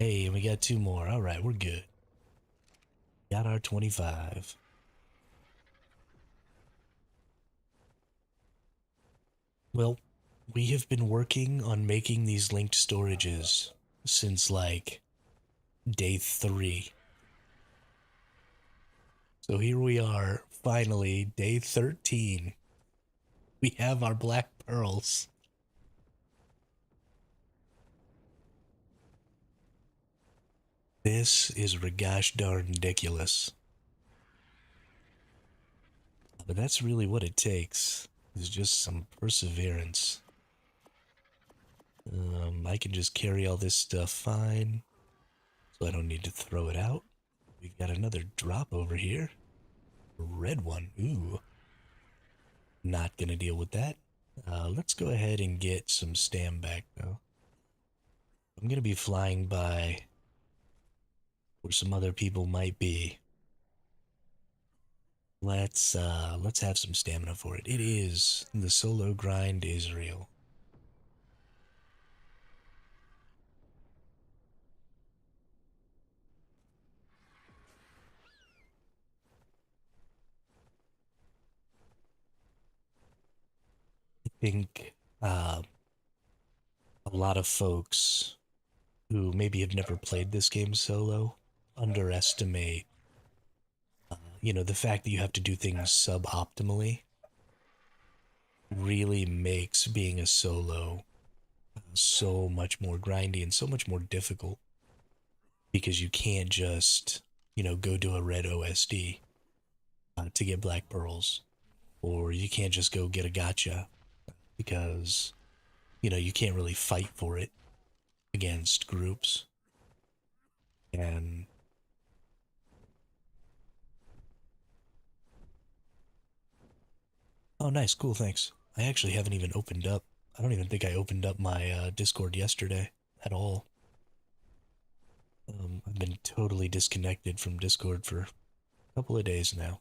Hey, and we got 2 more. Alright, we're good. Got our 25. Well, we have been working on making these linked storages since like day 3. So here we are, finally, day 13. We have our black pearls. This is gosh darn ridiculous. But that's really what it takes, is just some perseverance. I can just carry all this stuff fine, so I don't need to throw it out. We've got another drop over here. A red one, ooh. Not gonna deal with that. Let's go ahead and get some stam back, though. I'm gonna be flying by where some other people might be. Let's have some stamina for it. It is the solo grind is real. I think a lot of folks who maybe have never played this game solo underestimate you know, the fact that you have to do things suboptimally really makes being a solo so much more grindy and so much more difficult because you can't just, you know, go to a red OSD to get black pearls, or you can't just go get a gotcha because, you know, you can't really fight for it against groups. And oh, nice, cool, thanks. I actually haven't even opened up. I don't even think I opened up my Discord yesterday at all. I've been totally disconnected from Discord for a couple of days now,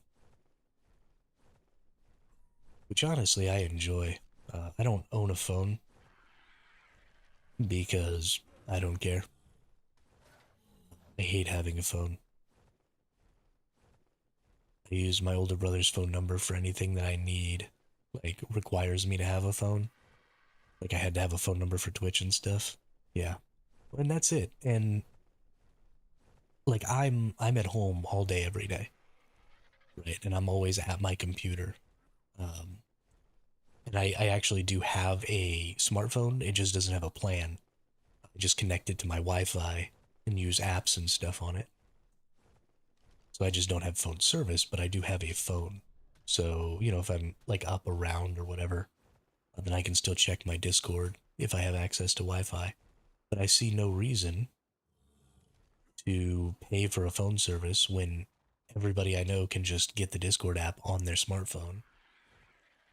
which honestly I enjoy. I don't own a phone because I don't care. I hate having a phone. I use my older brother's phone number for anything that I need, like requires me to have a phone. Like I had to have a phone number for Twitch and stuff. Yeah. And that's it. And like I'm at home all day every day, right? And I'm always at my computer. Um and I actually do have a smartphone. It just doesn't have a plan. I just connect it to my Wi-Fi and use apps and stuff on it. So I just don't have phone service, but I do have a phone. So, you know, if I'm like up around or whatever, then I can still check my Discord if I have access to Wi-Fi. But I see no reason to pay for a phone service when everybody I know can just get the Discord app on their smartphone.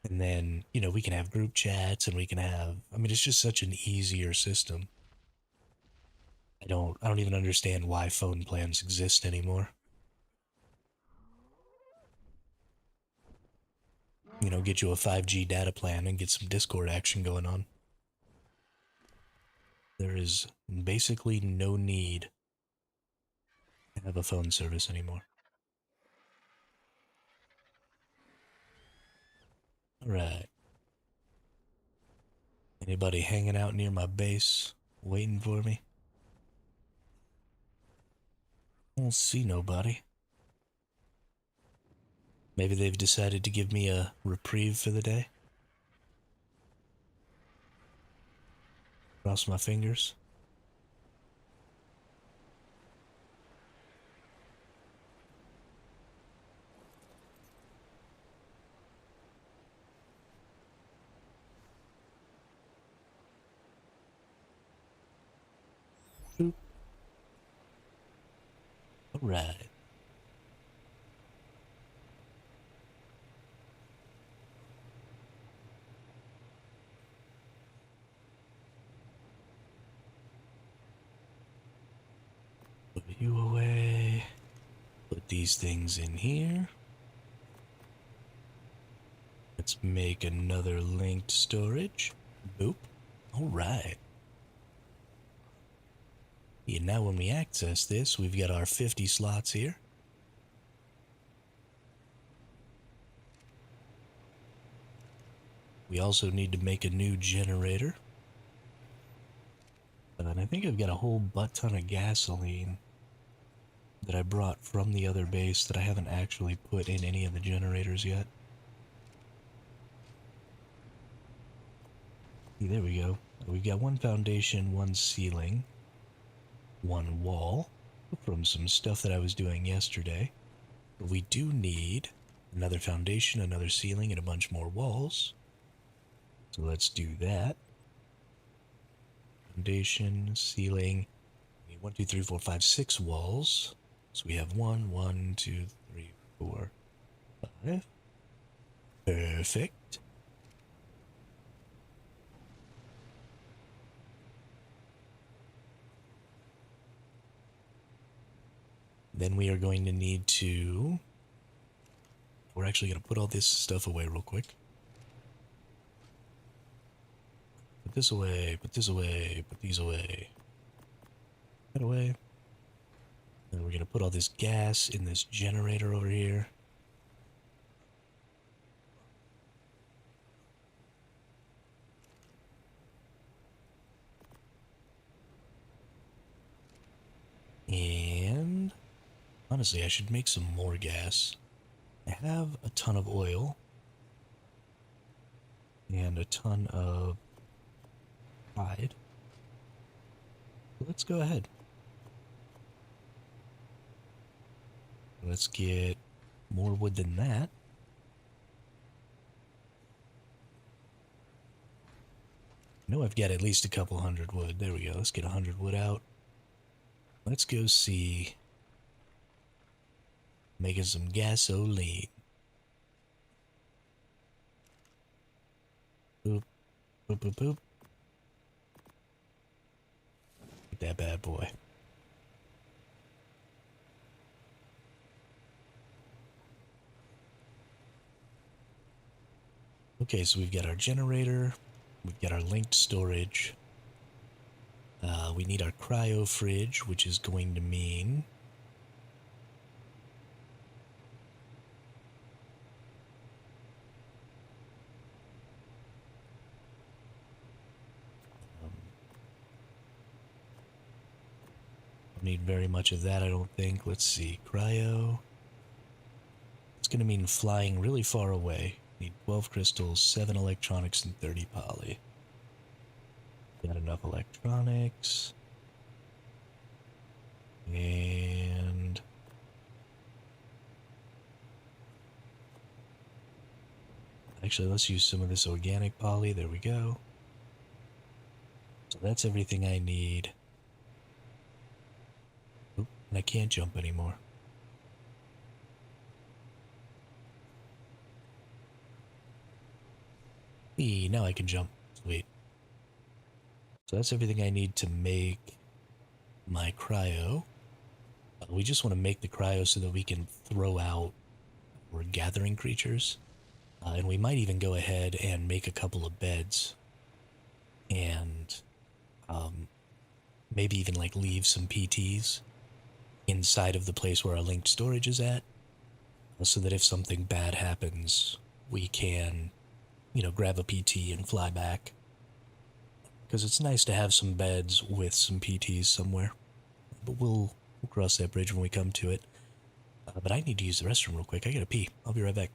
And then, you know, we can have group chats and we can have, I mean, it's just such an easier system. I don't even understand why phone plans exist anymore. You know, get you a 5G data plan and get some Discord action going on. There is basically no need to have a phone service anymore. Alright. Anybody hanging out near my base waiting for me? I don't see nobody. Maybe they've decided to give me a reprieve for the day. Cross my fingers. Boop. Alright. Put you away. Put these things in here. Let's make another linked storage. Boop. Alright. Yeah, now when we access this, we've got our 50 slots here. We also need to make a new generator. And I think I've got a whole butt ton of gasoline that I brought from the other base that I haven't actually put in any of the generators yet. There we go. We've got one foundation, one ceiling, one wall from some stuff that I was doing yesterday. But we do need another foundation, another ceiling, and a bunch more walls. So let's do that. Foundation, ceiling. We need 1, 2, 3, 4, 5, 6 walls. So we have 1, 2, 3, 4, 5. Perfect. Then we are going to need to... We're actually going to put all this stuff away real quick. Put this away, put this away, put these away. That away. Then we're going to put all this gas in this generator over here. And honestly, I should make some more gas. I have a ton of oil and a ton of hide. Let's go ahead. Let's get more wood than that. I know I've got at least a couple hundred wood. There we go. Let's get 100 wood out. Let's go see. Making some gasoline. Boop, boop, boop, boop. Get that bad boy. Okay, so we've got our generator. We've got our linked storage. We need our cryo fridge, which is going to mean don't need very much of that, I don't think. Let's see, cryo. It's going to mean flying really far away. Need 12 crystals, 7 electronics, and 30 poly. Got enough electronics. And actually, let's use some of this organic poly. There we go. So that's everything I need. Oop, and I can't jump anymore. Now I can jump. Sweet. So that's everything I need to make my cryo. We just want to make the cryo so that we can throw out our gathering creatures. And we might even go ahead and make a couple of beds. And maybe even like leave some PTs inside of the place where our linked storage is at. So that if something bad happens, we can, grab a PT and fly back. Because it's nice to have some beds with some PTs somewhere. But we'll cross that bridge when we come to it. But I need to use the restroom real quick. I gotta pee. I'll be right back.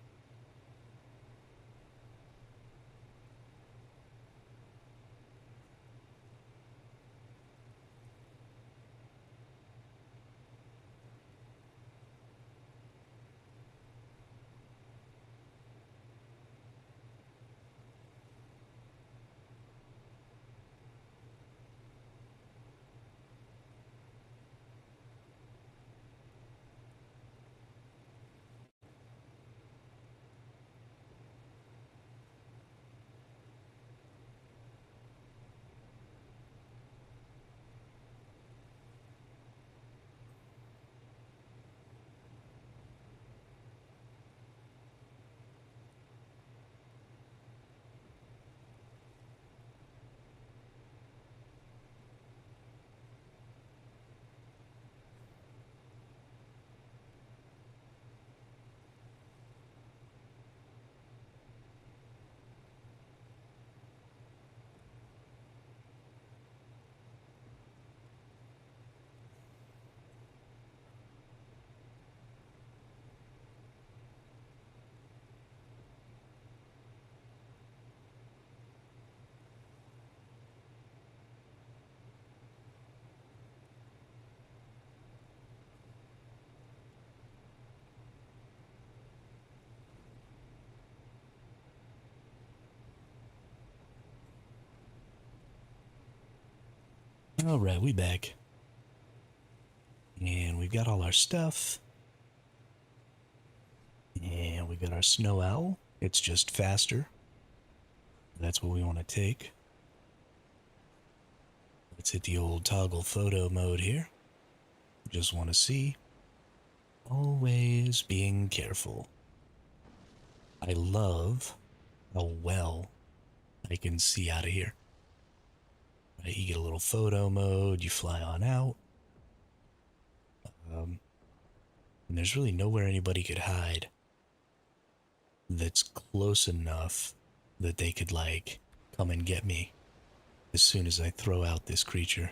Alright, we back. And we've got all our stuff. And we got our snow owl. It's just faster. That's what we want to take. Let's hit the old toggle photo mode here. Just want to see. Always being careful. I love how well I can see out of here. Right, you get a little photo mode, you fly on out. And there's really nowhere anybody could hide that's close enough that they could, like, come and get me as soon as I throw out this creature.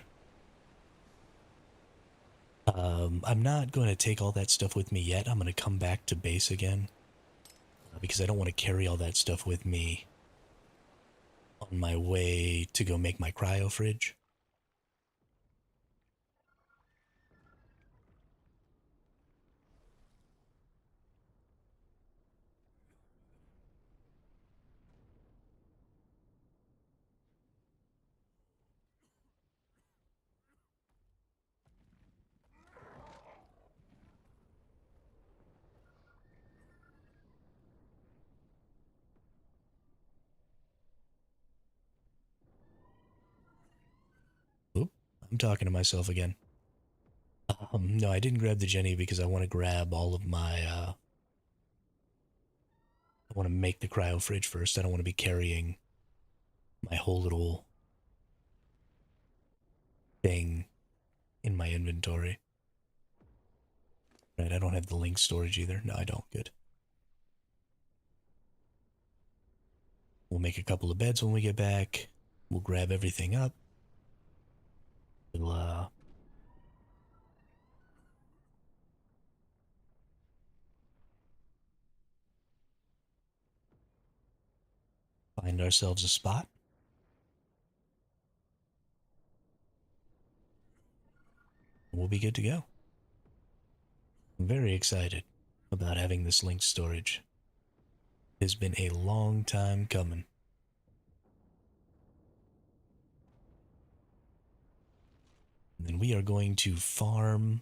I'm not going to take all that stuff with me yet. I'm going to come back to base again because I don't want to carry all that stuff with me on my way to go make my cryo fridge. Oop, I'm talking to myself again. No, I didn't grab the Jenny because I want to grab all of my, I want to make the cryo fridge first. I don't want to be carrying my whole little thing in my inventory. Right, I don't have the link storage either. No, I don't. Good. We'll make a couple of beds when we get back. We'll grab everything up. We'll, find ourselves a spot. We'll be good to go. I'm very excited about having this linked storage. It has been a long time coming. And then we are going to farm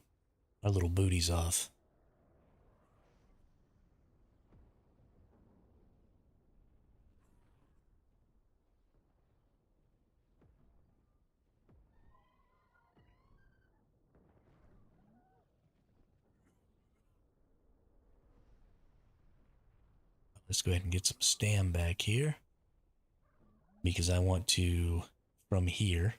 our little booties off. Let's go ahead and get some stam back here. Because I want to, from here,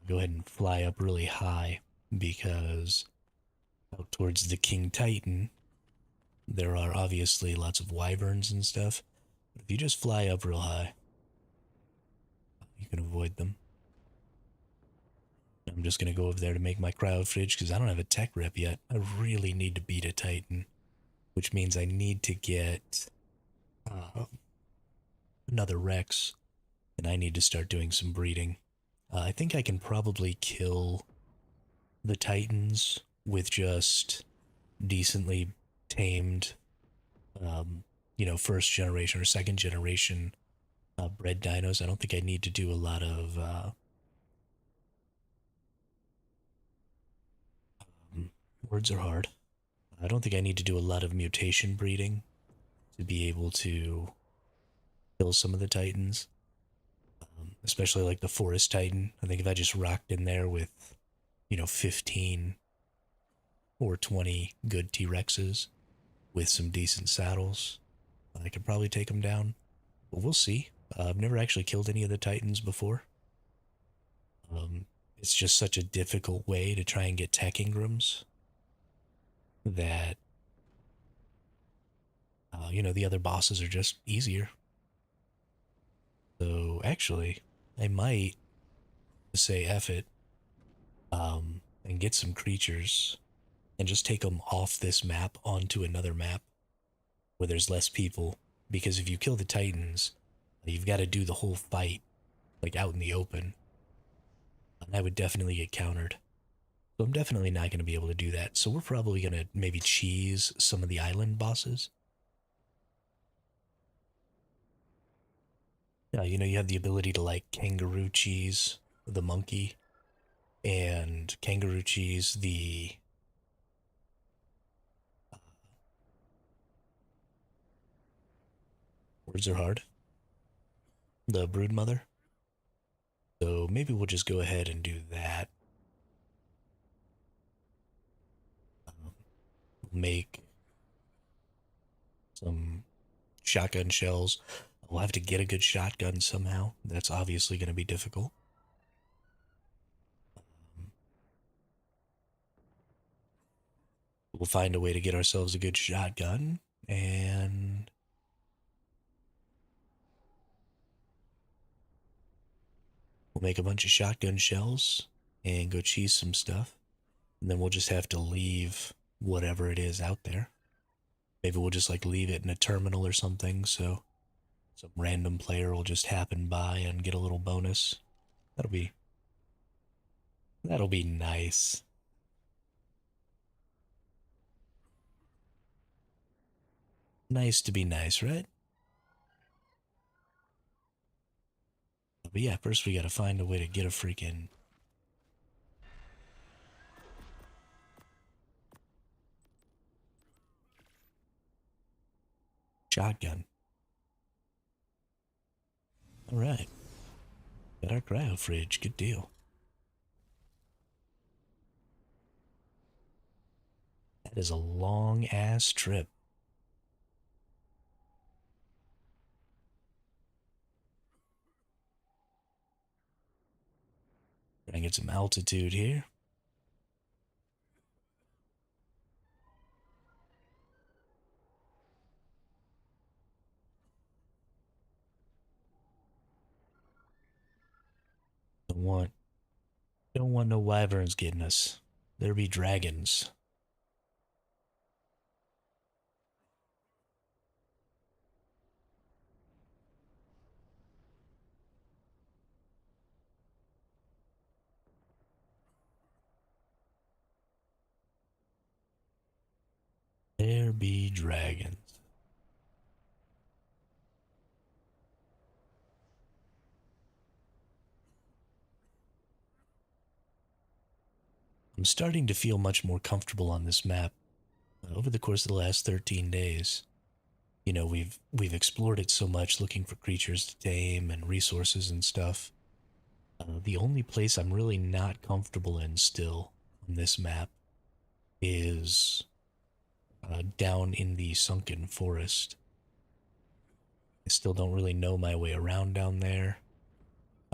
go ahead and fly up really high. Because out towards the King Titan, there are obviously lots of wyverns and stuff. But if you just fly up real high, you can avoid them. I'm just going to go over there to make my cryo fridge because I don't have a tech rep yet. I really need to beat a Titan, which means I need to get another Rex, and I need to start doing some breeding. I think I can probably kill the Titans with just decently tamed, first generation or second generation bred dinos. I don't think I need to do a lot of words are hard. I don't think I need to do a lot of mutation breeding to be able to kill some of the Titans, especially like the Forest Titan. I think if I just rocked in there with, 15 or 20 good T-Rexes with some decent saddles, I could probably take them down. But we'll see. I've never actually killed any of the Titans before. It's just such a difficult way to try and get tech Ingrams that, the other bosses are just easier. So actually, I might say F it, and get some creatures and just take them off this map onto another map where there's less people. Because if you kill the Titans, you've got to do the whole fight like out in the open. And I would definitely get countered. So I'm definitely not going to be able to do that. So we're probably going to maybe cheese some of the island bosses. Yeah, you have the ability to like kangaroo cheese the monkey and kangaroo cheese the words are hard. The brood mother. So maybe we'll just go ahead and do that. Make some shotgun shells. We'll have to get a good shotgun somehow. That's obviously going to be difficult. We'll find a way to get ourselves a good shotgun, and we'll make a bunch of shotgun shells and go cheese some stuff. And then we'll just have to leave whatever it is out there. Maybe we'll just like leave it in a terminal or something, so some random player will just happen by and get a little bonus. That'll be that'll be nice. Nice to be nice, right? But yeah, first we gotta find a way to get a freaking shotgun. Alright. Got our cryo fridge. Good deal. That is a long ass trip. Trying to get some altitude here. Don't want don't want no wyverns getting us. There be dragons. There be dragons. I'm starting to feel much more comfortable on this map. Over the course of the last 13 days, you know, we've explored it so much looking for creatures to tame and resources and stuff. The only place I'm really not comfortable in still on this map is down in the sunken forest. I still don't really know my way around down there.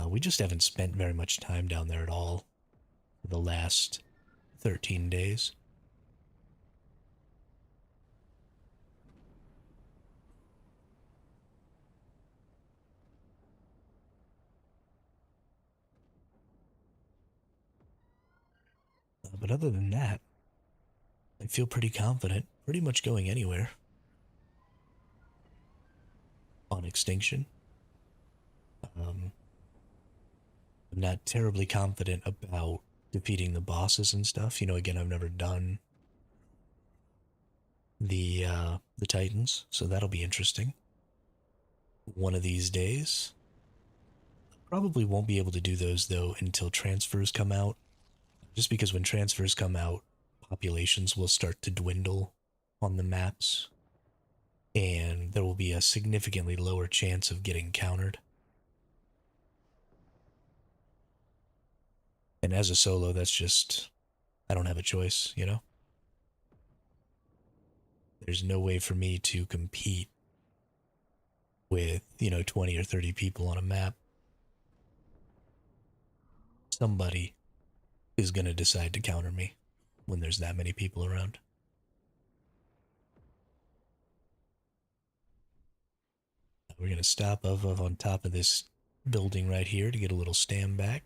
We just haven't spent very much time down there at all for the last 13 days. But other than that, I feel pretty confident, pretty much going anywhere on Extinction. Um, I'm not terribly confident about defeating the bosses and stuff. You know, again, I've never done the Titans, so that'll be interesting. One of these days, probably won't be able to do those though until transfers come out. Just because when transfers come out, populations will start to dwindle on the maps, and there will be a significantly lower chance of getting countered. And as a solo, that's just, I don't have a choice, you know? There's no way for me to compete with, 20 or 30 people on a map. Somebody is going to decide to counter me when there's that many people around. We're going to stop up on top of this building right here to get a little stam back.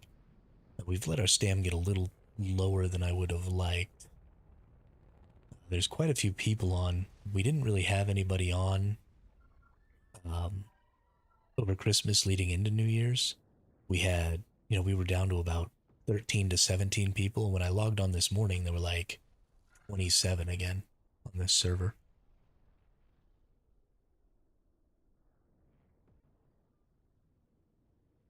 We've let our stam get a little lower than I would have liked. There's quite a few people on. We didn't really have anybody on um, over Christmas leading into New Year's. We had, we were down to about 13 to 17 people. When I logged on this morning, there were like 27 again on this server.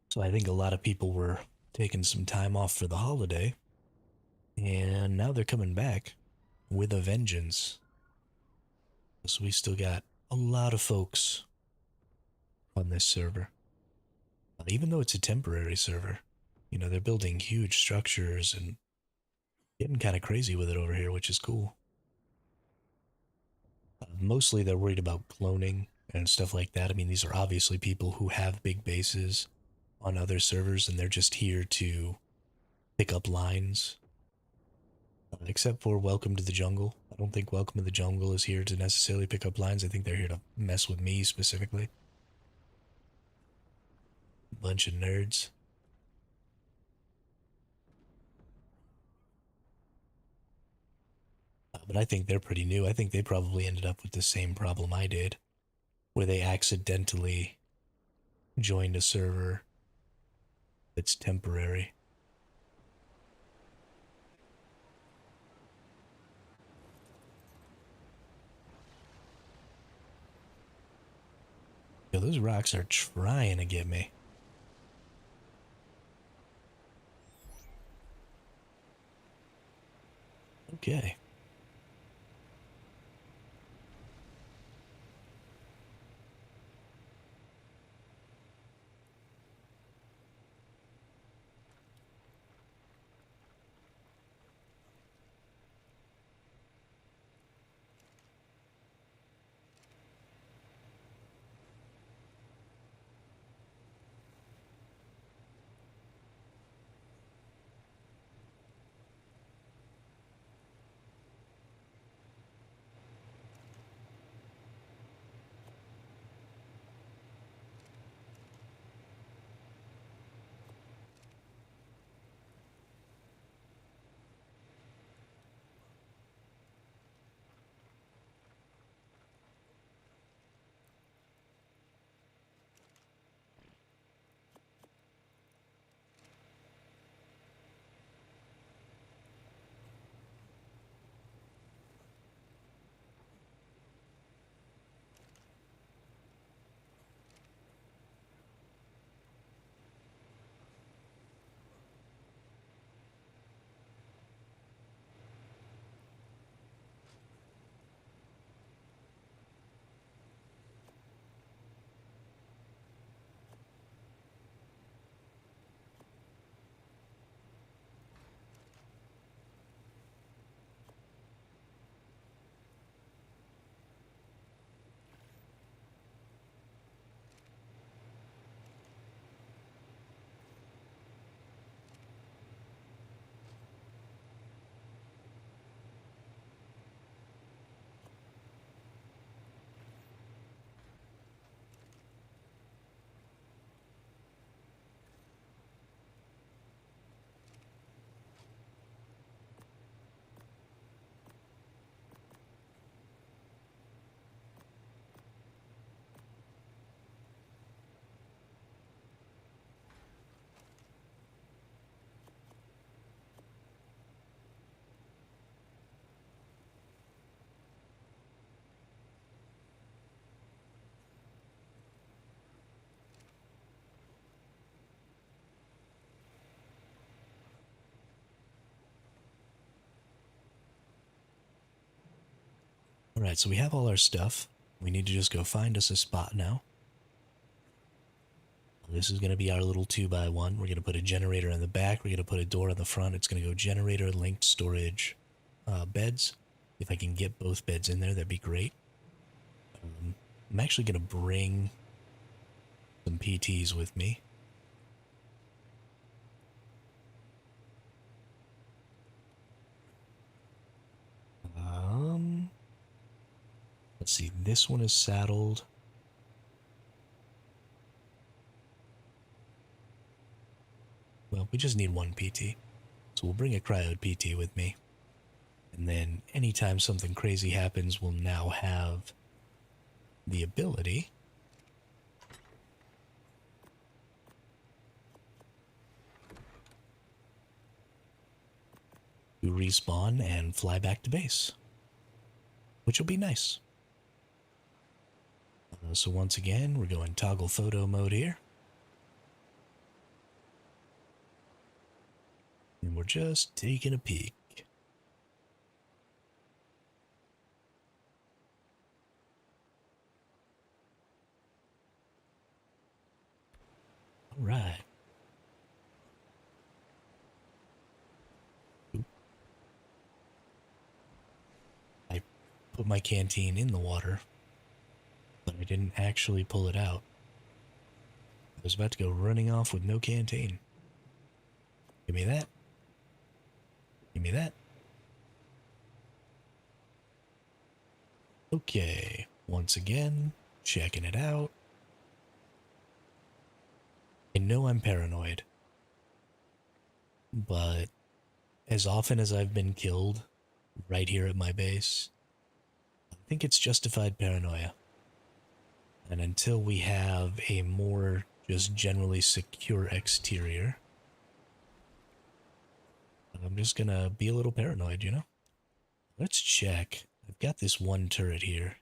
So I think a lot of people were taking some time off for the holiday, and now they're coming back with a vengeance. So we still got a lot of folks on this server. Even though it's a temporary server, they're building huge structures and getting kind of crazy with it over here, which is cool. Mostly they're worried about cloning and stuff like that. I mean, these are obviously people who have big bases on other servers and they're just here to pick up lines. Except for Welcome to the Jungle. I don't think Welcome to the Jungle is here to necessarily pick up lines. I think they're here to mess with me specifically. Bunch of nerds. But I think they're pretty new. I think they probably ended up with the same problem I did, where they accidentally joined a server that's temporary. Yo, those rocks are trying to get me. Okay. Alright, so we have all our stuff. We need to just go find us a spot now. This is going to be our little 2x1. We're going to put a generator in the back. We're going to put a door in the front. It's going to go generator, linked storage, beds. If I can get both beds in there, that'd be great. I'm actually going to bring some PTs with me. Let's see. This one is saddled. Well, we just need one PT. So we'll bring a cryo PT with me. And then anytime something crazy happens, we'll now have the ability to respawn and fly back to base, which will be nice. So once again, we're going toggle photo mode here. And we're just taking a peek. All right. I put my canteen in the water, but I didn't actually pull it out. I was about to go running off with no canteen. Give me that. Give me that. Okay, once again, checking it out. I know I'm paranoid, but as often as I've been killed right here at my base. I think it's justified paranoia. And until we have a more just generally secure exterior, I'm just gonna be a little paranoid, you know? Let's check. I've got this one turret here.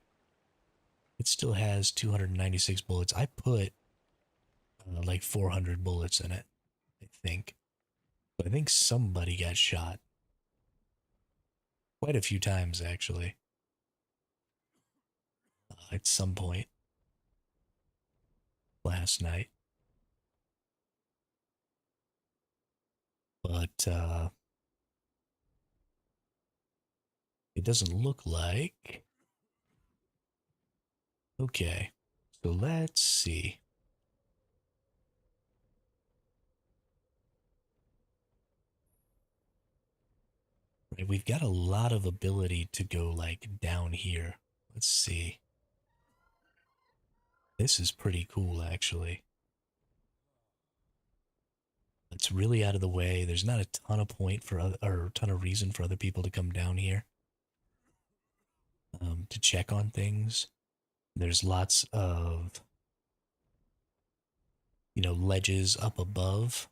It still has 296 bullets. I put like 400 bullets in it, I think. But I think somebody got shot. Quite a few times, actually. At some point last night. But it doesn't look like. Okay. So let's see. Right, we've got a lot of ability to go like down here. Let's see. This is pretty cool, actually. It's really out of the way. There's not a ton of point for other, or a ton of reason for other people to come down here to check on things. There's lots of, ledges up above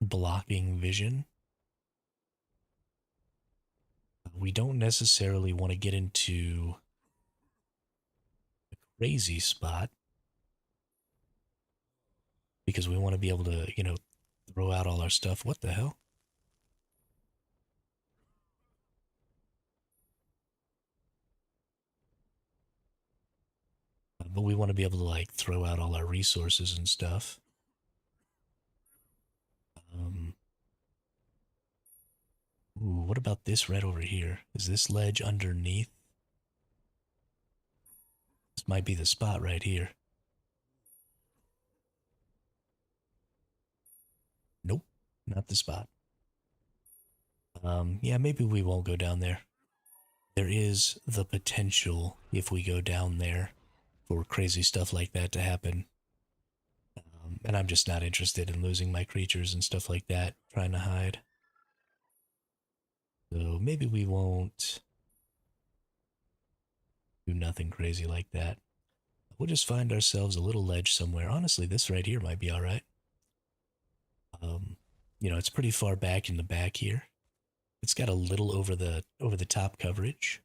blocking vision. We don't necessarily want to get into a crazy spot because we want to be able to, throw out all our stuff. What the hell? But we want to be able to like throw out all our resources and stuff. Um, Ooh, what about this right over here? Is this ledge underneath? This might be the spot right here. Nope, not the spot. Yeah, maybe we won't go down there. There is the potential, if we go down there, for crazy stuff like that to happen. And I'm just not interested in losing my creatures and stuff like that, trying to hide. So maybe we won't do nothing crazy like that. We'll just find ourselves a little ledge somewhere. Honestly, this right here might be alright. Um, it's pretty far back in the back here. It's got a little over the top coverage.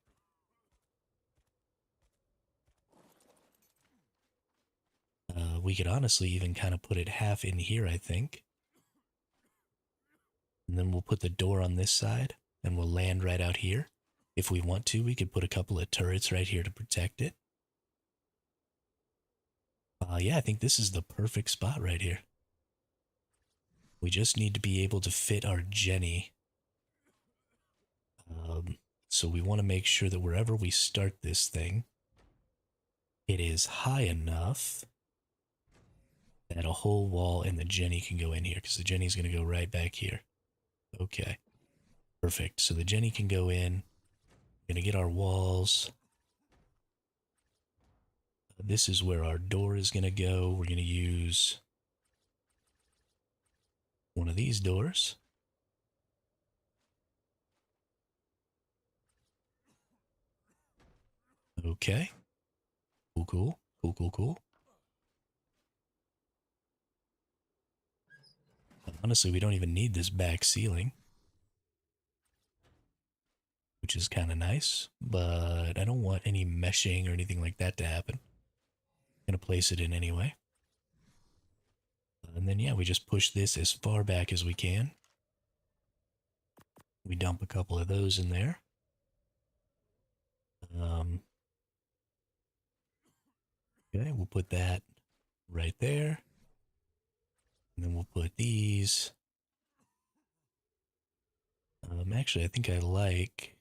We could honestly even kind of put it half in here, I think. And then we'll put the door on this side and we'll land right out here. If we want to, we could put a couple of turrets right here to protect it. Yeah, I think this is the perfect spot right here. We just need to be able to fit our Jenny. So we want to make sure that wherever we start this thing, it is high enough that a whole wall and the Jenny can go in here, because the Jenny's going to go right back here. Okay. Perfect. So the Jenny can go in. We're going to get our walls. This is where our door is going to go. We're going to use one of these doors. Okay. Cool, cool. Cool, cool, cool. Honestly, we don't even need this back ceiling, which is kind of nice, but I don't want any meshing or anything like that to happen. I'm going to place it in anyway. And then, yeah, we just push this as far back as we can. We dump a couple of those in there. Okay, we'll put that right there. And then we'll put these. Actually, I think I like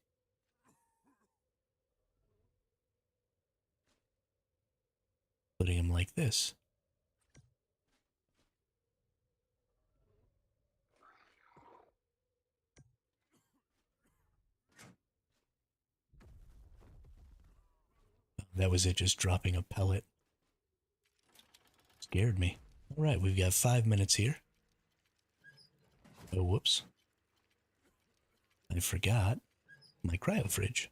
putting them like this. That was it, just dropping a pellet. Scared me. All right, we've got 5 minutes here. Oh, whoops. I forgot my cryo fridge.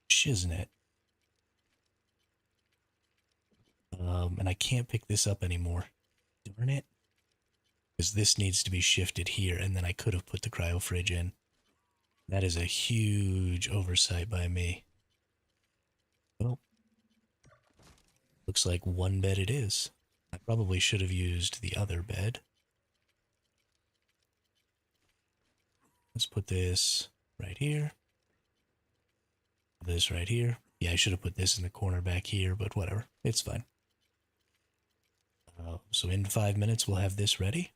Shiznit. And I can't pick this up anymore. Darn it. Because this needs to be shifted here, and then I could have put the cryo fridge in. That is a huge oversight by me. Well, looks like one bed it is. I probably should have used the other bed. Let's put this right here. This right here. Yeah, I should have put this in the corner back here, but whatever. It's fine. So in 5 minutes, we'll have this ready.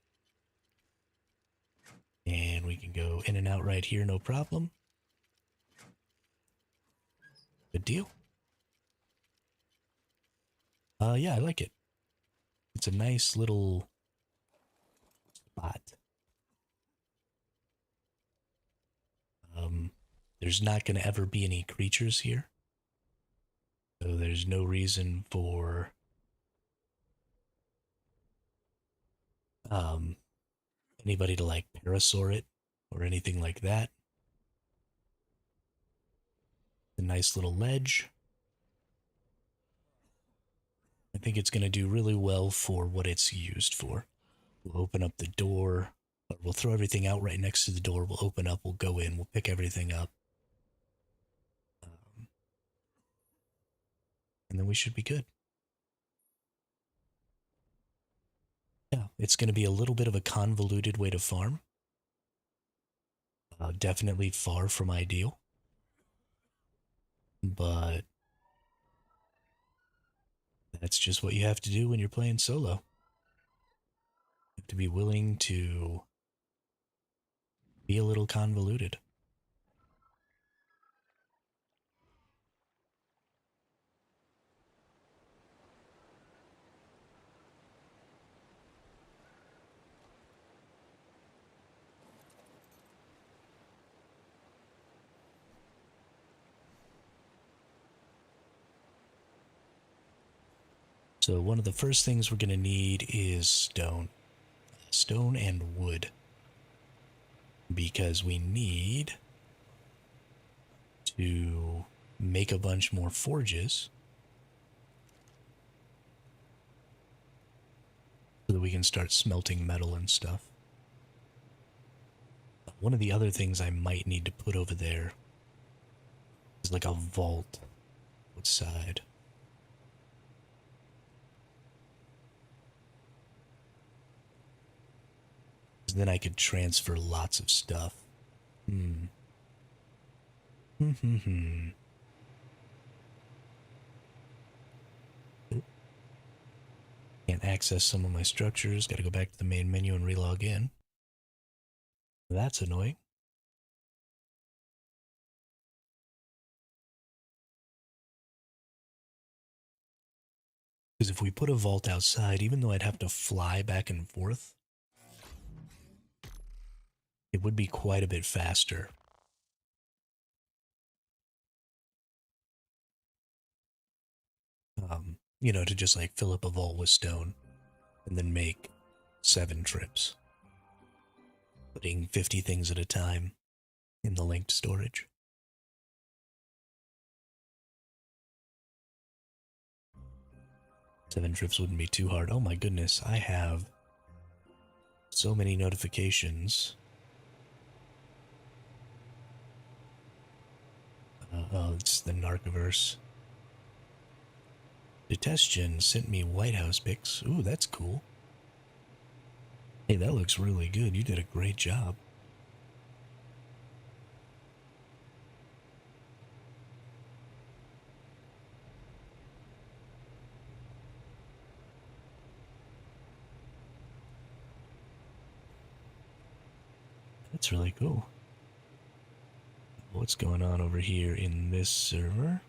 And we can go in and out right here, no problem. Good deal. Yeah, I like it. It's a nice little spot. There's not going to ever be any creatures here. So there's no reason for anybody to like parasaur it or anything like that. A nice little ledge. I think it's going to do really well for what it's used for. We'll open up the door, or we'll throw everything out right next to the door. We'll open up, we'll go in, we'll pick everything up. And then we should be good. Yeah, it's going to be a little bit of a convoluted way to farm. Definitely far from ideal. But that's just what you have to do when you're playing solo. You have to be willing to be a little convoluted. So one of the first things we're going to need is stone. Stone and wood. Because we need to make a bunch more forges so that we can start smelting metal and stuff. One of the other things I might need to put over there is like a vault outside. Then I could transfer lots of stuff. Hmm. Can't access some of my structures. Gotta go back to the main menu and relog in. That's annoying. Because if we put a vault outside, even though I'd have to fly back and forth, it would be quite a bit faster. You know, to just like fill up a vault with stone and then make 7 trips. Putting 50 things at a time in the linked storage. Seven trips wouldn't be too hard. Oh my goodness, I have so many notifications. Oh, it's the Narcoverse. Detestion sent me White House pics. Ooh, that's cool. Hey, that looks really good. You did a great job. That's really cool. What's going on over here in this server?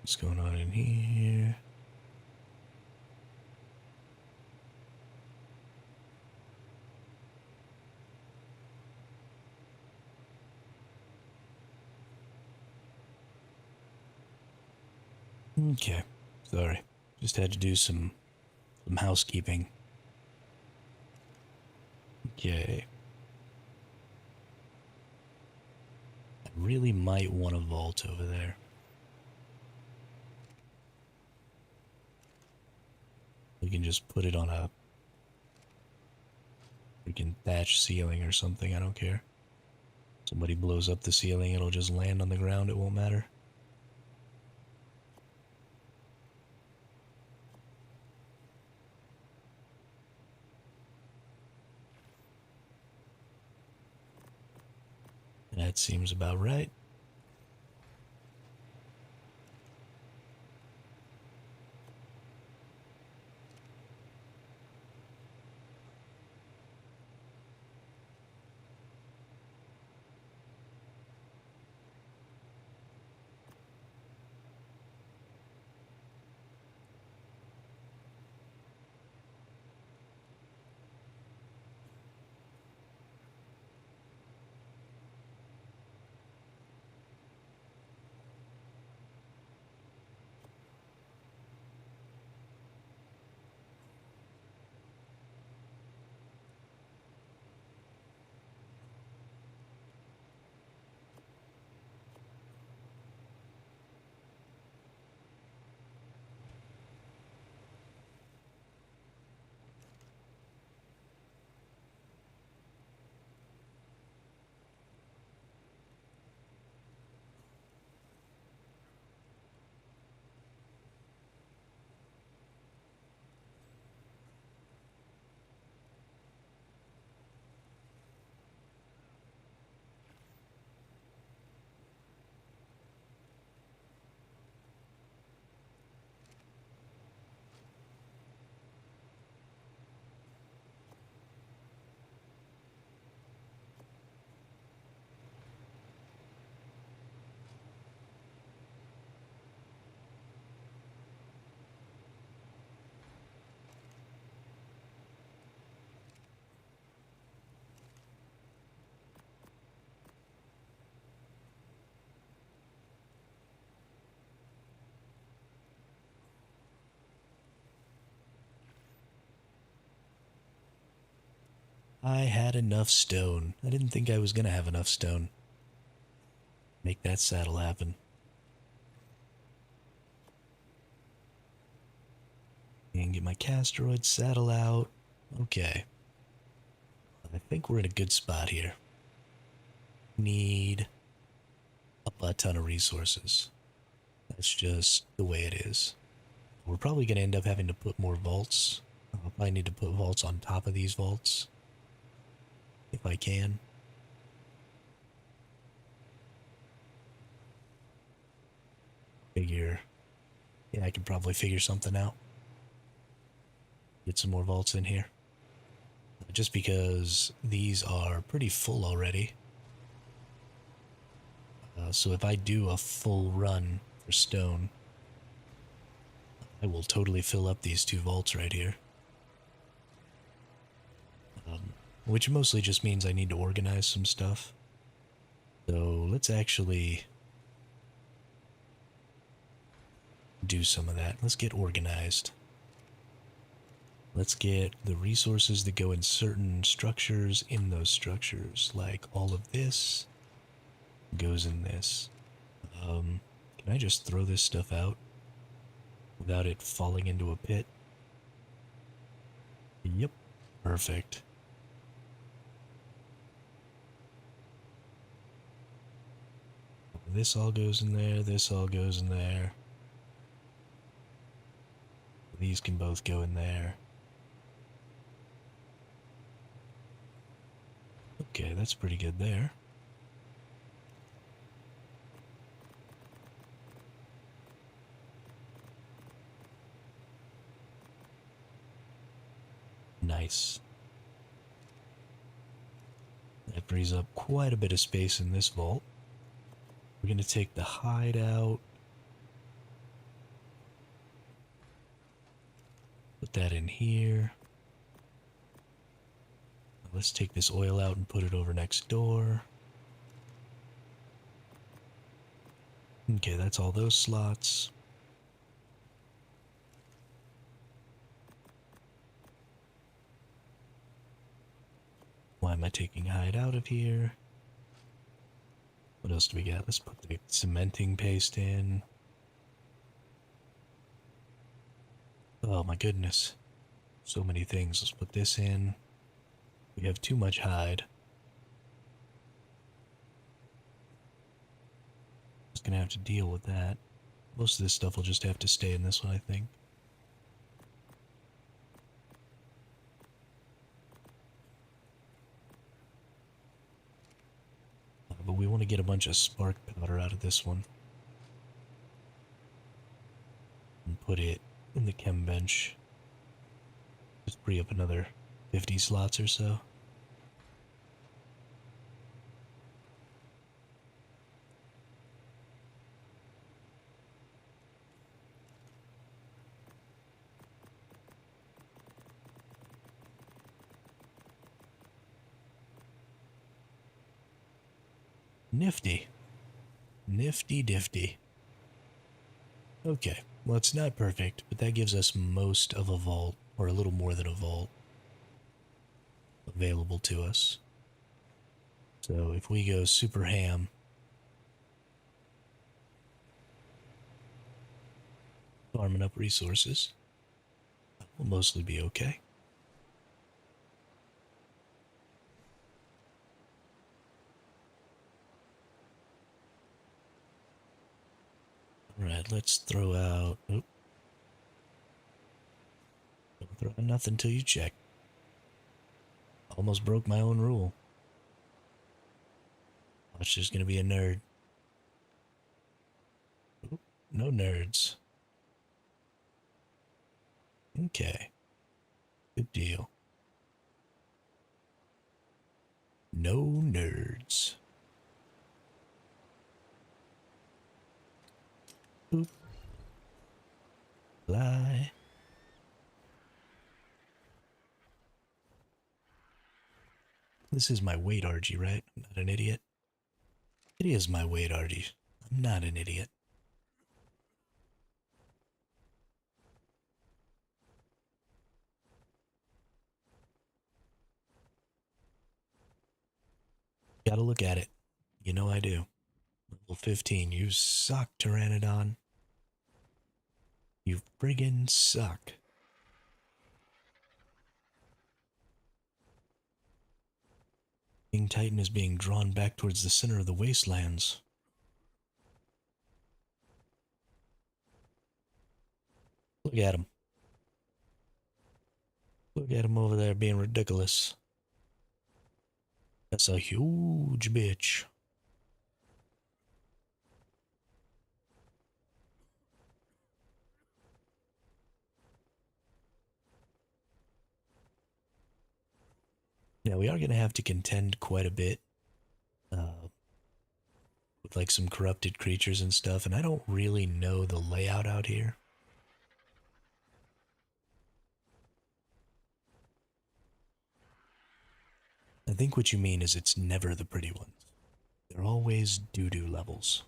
What's going on in here? Okay, sorry. Just had to do some housekeeping. Okay. I really might want a vault over there. We can just put it on a freaking thatch ceiling or something, I don't care. Somebody blows up the ceiling, it'll just land on the ground, it won't matter. That seems about right. I had enough stone. I didn't think I was gonna have enough stone. Make that saddle happen. And get my Castroid saddle out. Okay. I think we're in a good spot here. Need a butt ton of resources. That's just the way it is. We're probably going to end up having to put more vaults. I'll probably need to put vaults on top of these vaults. If I can. Figure. Yeah, I can probably figure something out. Get some more vaults in here. Just because these are pretty full already. So if I do a full run for stone, I will totally fill up these two vaults right here. Which mostly just means I need to organize some stuff. So let's actually do some of that. Let's get organized. Let's get the resources that go in certain structures in those structures. Like all of this goes in this. Can I just throw this stuff out without it falling into a pit? Yep. Perfect. This all goes in there, this all goes in there. These can both go in there. Okay, that's pretty good there. Nice. That frees up quite a bit of space in this vault. We're going to take the hide out. Put that in here. Let's take this oil out and put it over next door. Okay, that's all those slots. Why am I taking hide out of here? What else do we got? Let's put the cementing paste in. Oh my goodness. So many things. Let's put this in. We have too much hide. Just gonna have to deal with that. Most of this stuff will just have to stay in this one, I think. But we want to get a bunch of spark powder out of this one. And put it in the chem bench. Just free up another 50 slots or so. Nifty. Nifty difty. Okay, well it's not perfect, but that gives us most of a vault, or a little more than a vault, available to us. So if we go super ham, farming up resources, we'll mostly be okay. Alright, let's throw out... Oop. Don't throw out nothing till you check. Almost broke my own rule. Watch, there's gonna be a nerd. Oop, no nerds. Okay. Good deal. No nerds. Oop. Lie. This is my weight, RG, right? I'm not an idiot. It is my weight, RG. I'm not an idiot. Gotta look at it. You know I do. Level 15. You suck, Pteranodon. You friggin' suck. King Titan is being drawn back towards the center of the wastelands. Look at him. Look at him over there being ridiculous. That's a huge bitch. Yeah, we are going to have to contend quite a bit with like some corrupted creatures and stuff, and I don't really know the layout out here. I think what you mean is it's never the pretty ones. They're always doo-doo levels.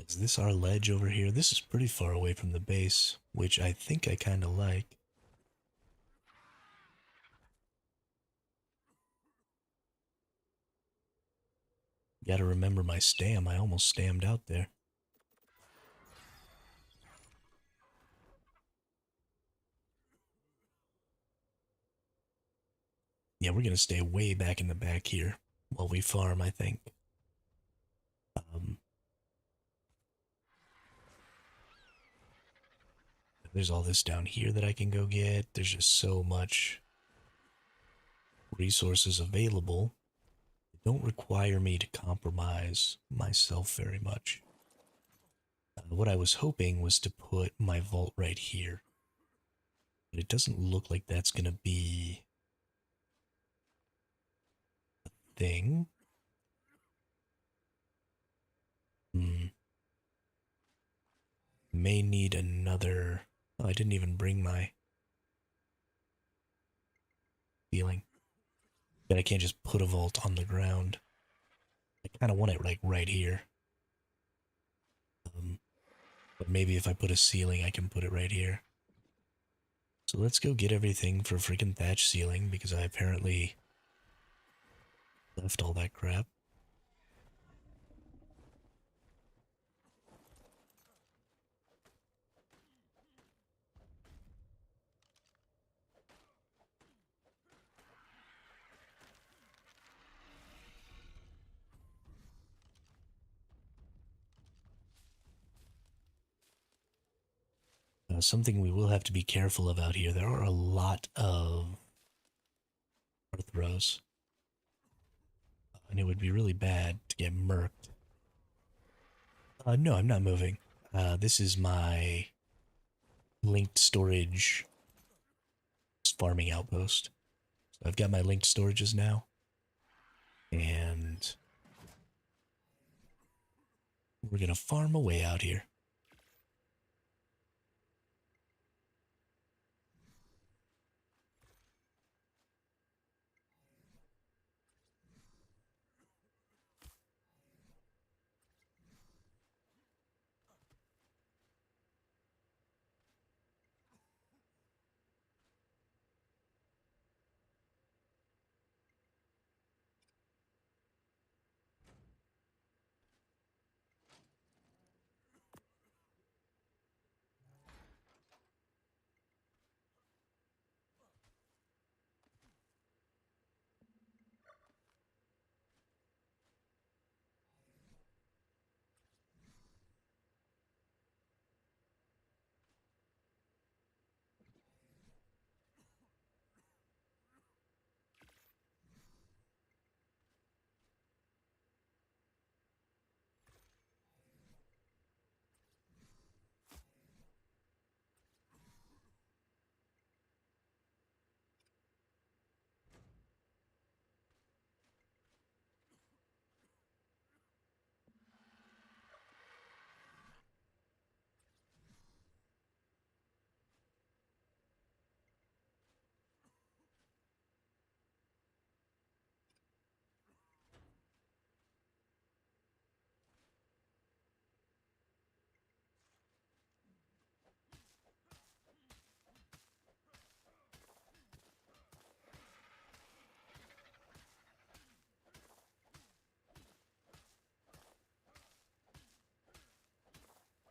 Is this our ledge over here? This is pretty far away from the base, which I think I kind of like. Gotta remember my stam. I almost stammed out there. Yeah, we're gonna stay way back in the back here while we farm, I think. There's all this down here that I can go get. There's just so much resources available. They don't require me to compromise myself very much. What I was hoping was to put my vault right here. But it doesn't look like that's going to be a thing. May need another... Oh, I didn't even bring my ceiling. But I can't just put a vault on the ground. I kind of want it like right here. But maybe if I put a ceiling, I can put it right here. So let's go get everything for freaking thatch ceiling, because I apparently left all that crap. Something we will have to be careful of out here. There are a lot of earth rows. And it would be really bad to get murked. No, I'm not moving. This is my linked storage farming outpost. So I've got my linked storages now. And we're going to farm away out here.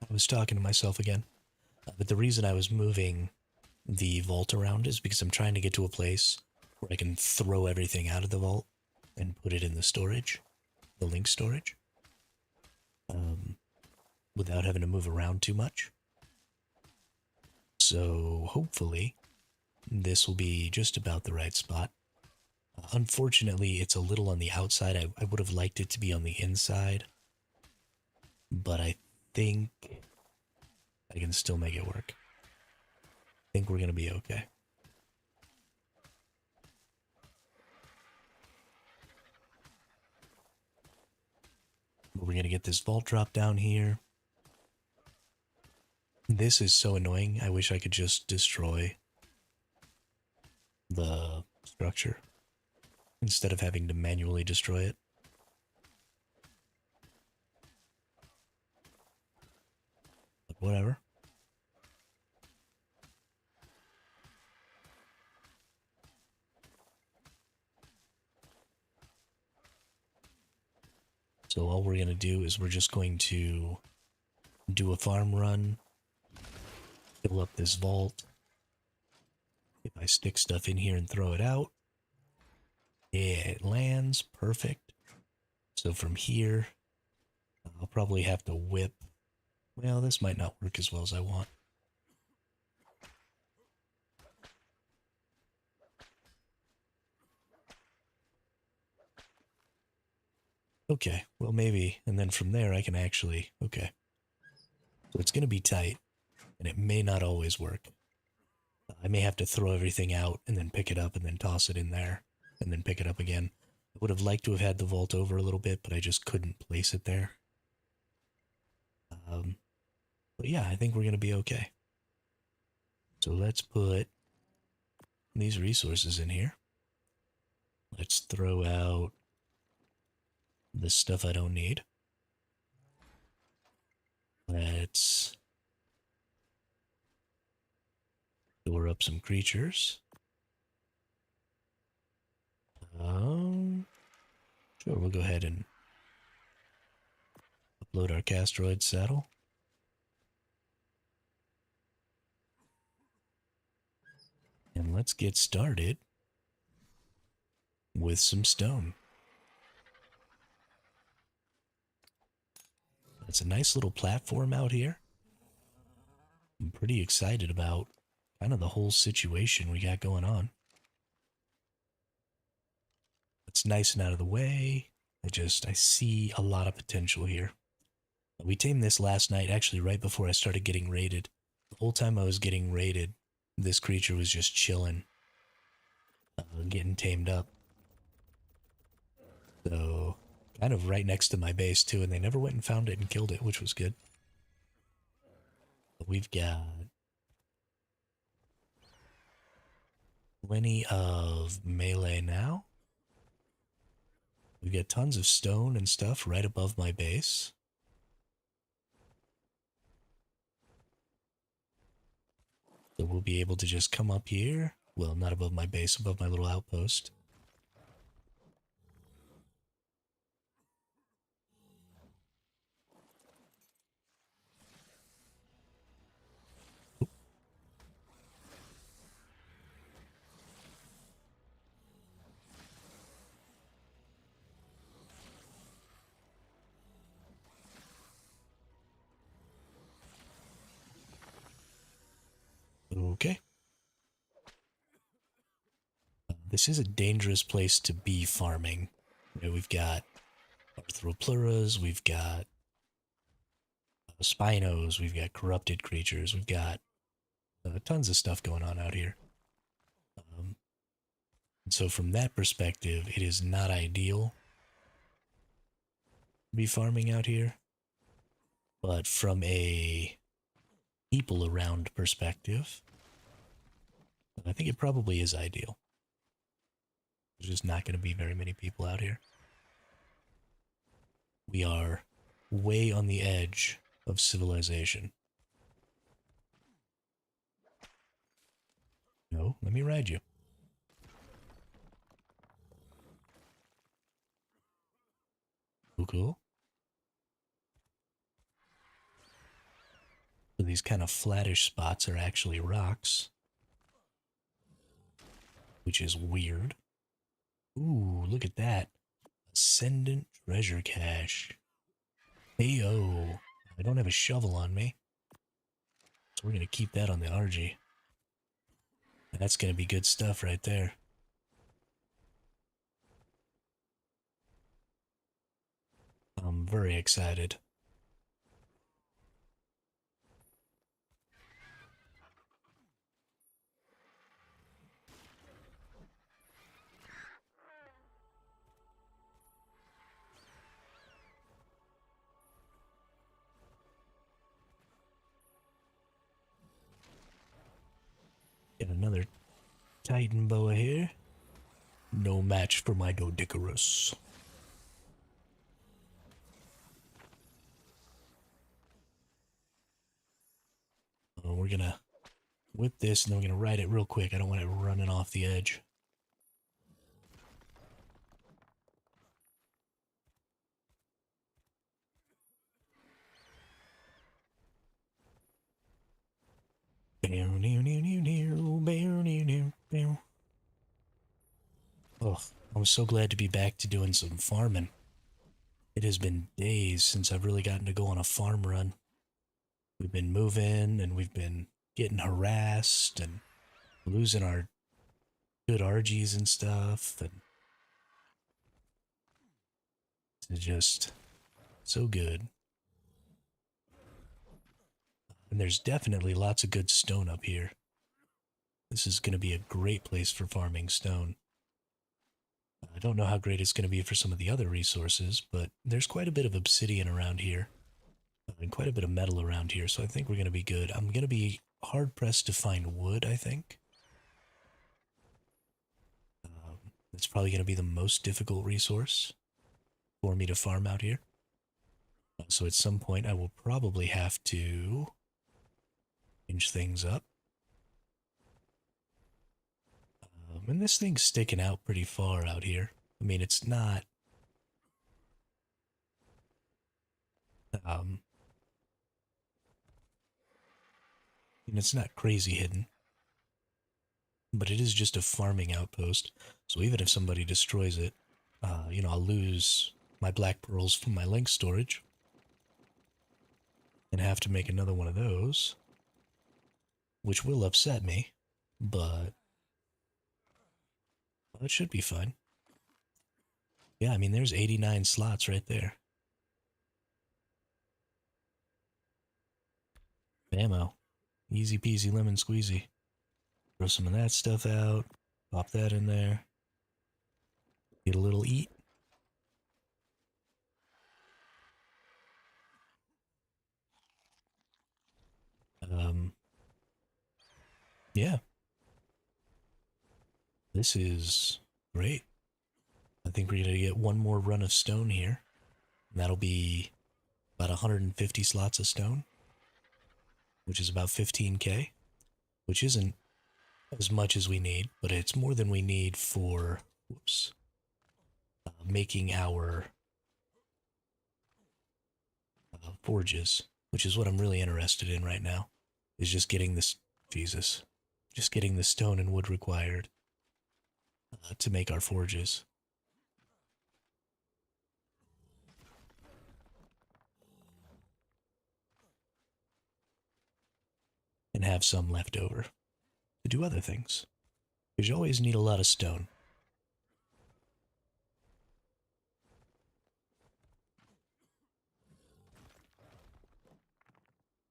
I was talking to myself again. But the reason I was moving the vault around is because I'm trying to get to a place where I can throw everything out of the vault and put it in the storage, the link storage, without having to move around too much. So hopefully this will be just about the right spot. Unfortunately, it's a little on the outside. I would have liked it to be on the inside, but I think I can still make it work. I think we're going to be okay. But we're going to get this vault drop down here. This is so annoying. I wish I could just destroy the structure instead of having to manually destroy it. But whatever. So all we're going to do is we're just going to do a farm run, fill up this vault. If I stick stuff in here and throw it out, yeah, it lands perfect. So from here, I'll probably have to whip. Well, this might not work as well as I want. Okay, well maybe, and then from there I can actually, okay. So it's going to be tight, and it may not always work. I may have to throw everything out and then pick it up and then toss it in there and then pick it up again. I would have liked to have had the vault over a little bit, but I just couldn't place it there. But yeah, I think we're going to be okay. So let's put these resources in here. Let's throw out the stuff I don't need. Let's store up some creatures. Sure, we'll go ahead and upload our Castroid saddle. And let's get started with some stone. It's a nice little platform out here. I'm pretty excited about kind of the whole situation we got going on. It's nice and out of the way. I see a lot of potential here. We tamed this last night, actually right before I started getting raided. The whole time I was getting raided, this creature was just chilling, getting tamed up. So, kind of right next to my base too, and they never went and found it and killed it, which was good. But we've got plenty of melee now. We've got tons of stone and stuff right above my base. So we'll be able to just come up here. Well, not above my base, above my little outpost. Okay. This is a dangerous place to be farming. We've got Arthropluras, we've got Spinos, we've got corrupted creatures, we've got tons of stuff going on out here. And so from that perspective, it is not ideal to be farming out here. But from a people around perspective, I think it probably is ideal. There's just not going to be very many people out here. We are way on the edge of civilization. No, let me ride you. Cool, cool. So these kind of flattish spots are actually rocks, which is weird. Ooh, look at that. Ascendant treasure cache. Heyo. I don't have a shovel on me, so we're going to keep that on the RG. That's going to be good stuff right there. I'm very excited. Get another Titan boa here. No match for my Dodicarus. We're gonna whip this and then we're gonna ride it real quick. I don't want it running off the edge. Oh, I'm so glad to be back to doing some farming. It has been days since I've really gotten to go on a farm run. We've been moving and we've been getting harassed and losing our good RGs and stuff. And it's just so good. And there's definitely lots of good stone up here. This is going to be a great place for farming stone. I don't know how great it's going to be for some of the other resources, but there's quite a bit of obsidian around here. And quite a bit of metal around here, so I think we're going to be good. I'm going to be hard-pressed to find wood, I think. It's probably going to be the most difficult resource for me to farm out here. So at some point, I will probably have to change things up. And this thing's sticking out pretty far out here. I mean, it's not... it's not crazy hidden. But it is just a farming outpost. So even if somebody destroys it, I'll lose my black pearls from my link storage. And have to make another one of those. Which will upset me, but well, it should be fine. Yeah, I mean, there's 89 slots right there. Bammo. Easy peasy lemon squeezy. Throw some of that stuff out. Pop that in there. Get a little eat. Yeah. This is great. I think we're going to get one more run of stone here. And that'll be about 150 slots of stone, which is about 15k, which isn't as much as we need, but it's more than we need for, making our forges, which is what I'm really interested in right now, is just getting this, just getting the stone and wood required to make our forges. And have some left over to do other things. Because you always need a lot of stone.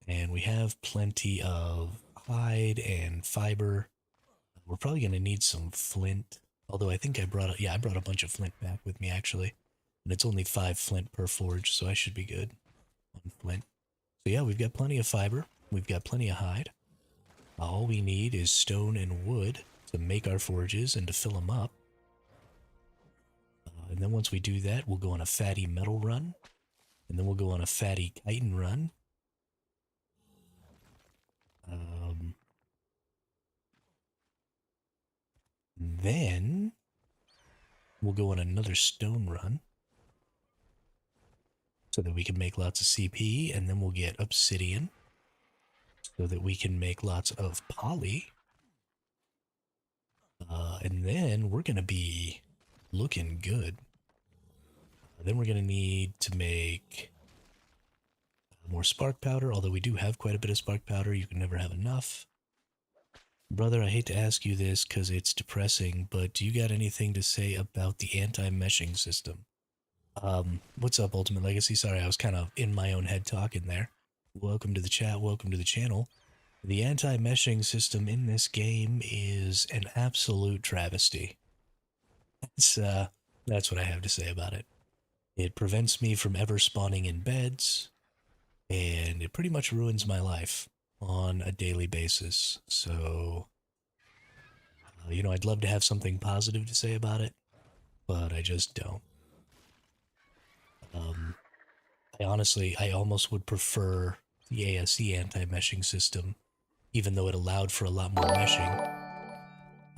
And we have plenty of hide and fiber. We're probably going to need some flint. Although I think I brought a bunch of flint back with me actually. And it's only 5 flint per forge, so I should be good on flint. So yeah, we've got plenty of fiber. We've got plenty of hide. All we need is stone and wood to make our forges and to fill them up. And then once we do that, we'll go on a fatty metal run. And then we'll go on a fatty chitin run. Then we'll go on another stone run so that we can make lots of CP, and then we'll get obsidian so that we can make lots of poly. And then we're going to be looking good. Then we're going to need to make more spark powder, although we do have quite a bit of spark powder. You can never have enough. Brother, I hate to ask you this because it's depressing, but do you got anything to say about the anti-meshing system? What's up, Ultimate Legacy? Sorry, I was kind of in my own head talking there. Welcome to the chat, welcome to the channel. The anti-meshing system in this game is an absolute travesty. That's what I have to say about it. It prevents me from ever spawning in beds, and it pretty much ruins my life on a daily basis. So, I'd love to have something positive to say about it, but I just don't. I almost would prefer the ASE anti-meshing system, even though it allowed for a lot more meshing.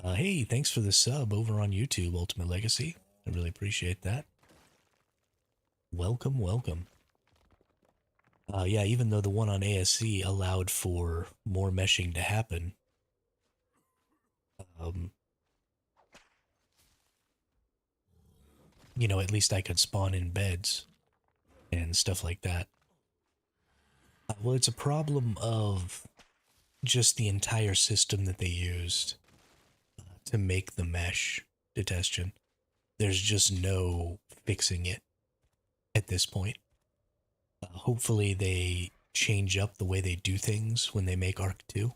Hey, thanks for the sub over on YouTube, Ultimate Legacy. I really appreciate that. Welcome, welcome. Yeah, even though the one on ASC allowed for more meshing to happen, at least I could spawn in beds and stuff like that. Well, it's a problem of just the entire system that they used to make the mesh digestion. There's just no fixing it at this point. Hopefully they change up the way they do things when they make ARK 2,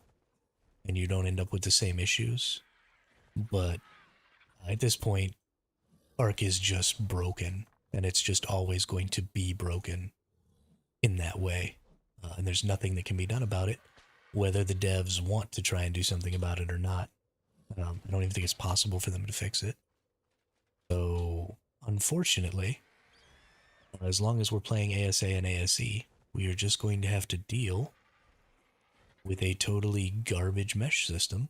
and you don't end up with the same issues. But at this point, ARK is just broken, and it's just always going to be broken in that way. And there's nothing that can be done about it, whether the devs want to try and do something about it or not. I don't even think it's possible for them to fix it. So, unfortunately, as long as we're playing ASA and ASE, we are just going to have to deal with a totally garbage mesh system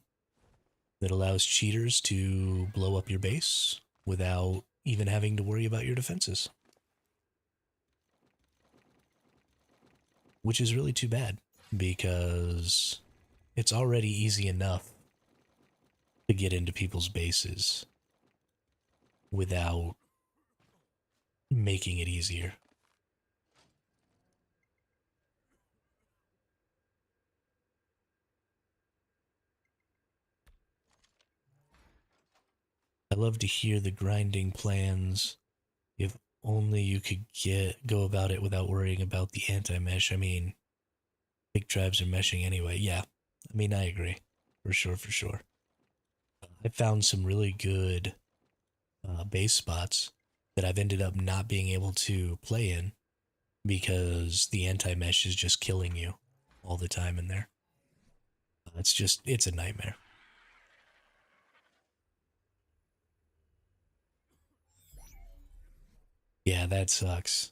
that allows cheaters to blow up your base without even having to worry about your defenses. Which is really too bad, because it's already easy enough to get into people's bases without making it easier. I love to hear the grinding plans. If only you could go about it without worrying about the anti-mesh. I mean, big tribes are meshing anyway. Yeah, I mean, I agree. For sure, for sure. I found some really good base spots that I've ended up not being able to play in because the anti-mesh is just killing you all the time in there. It's a nightmare. Yeah, that sucks.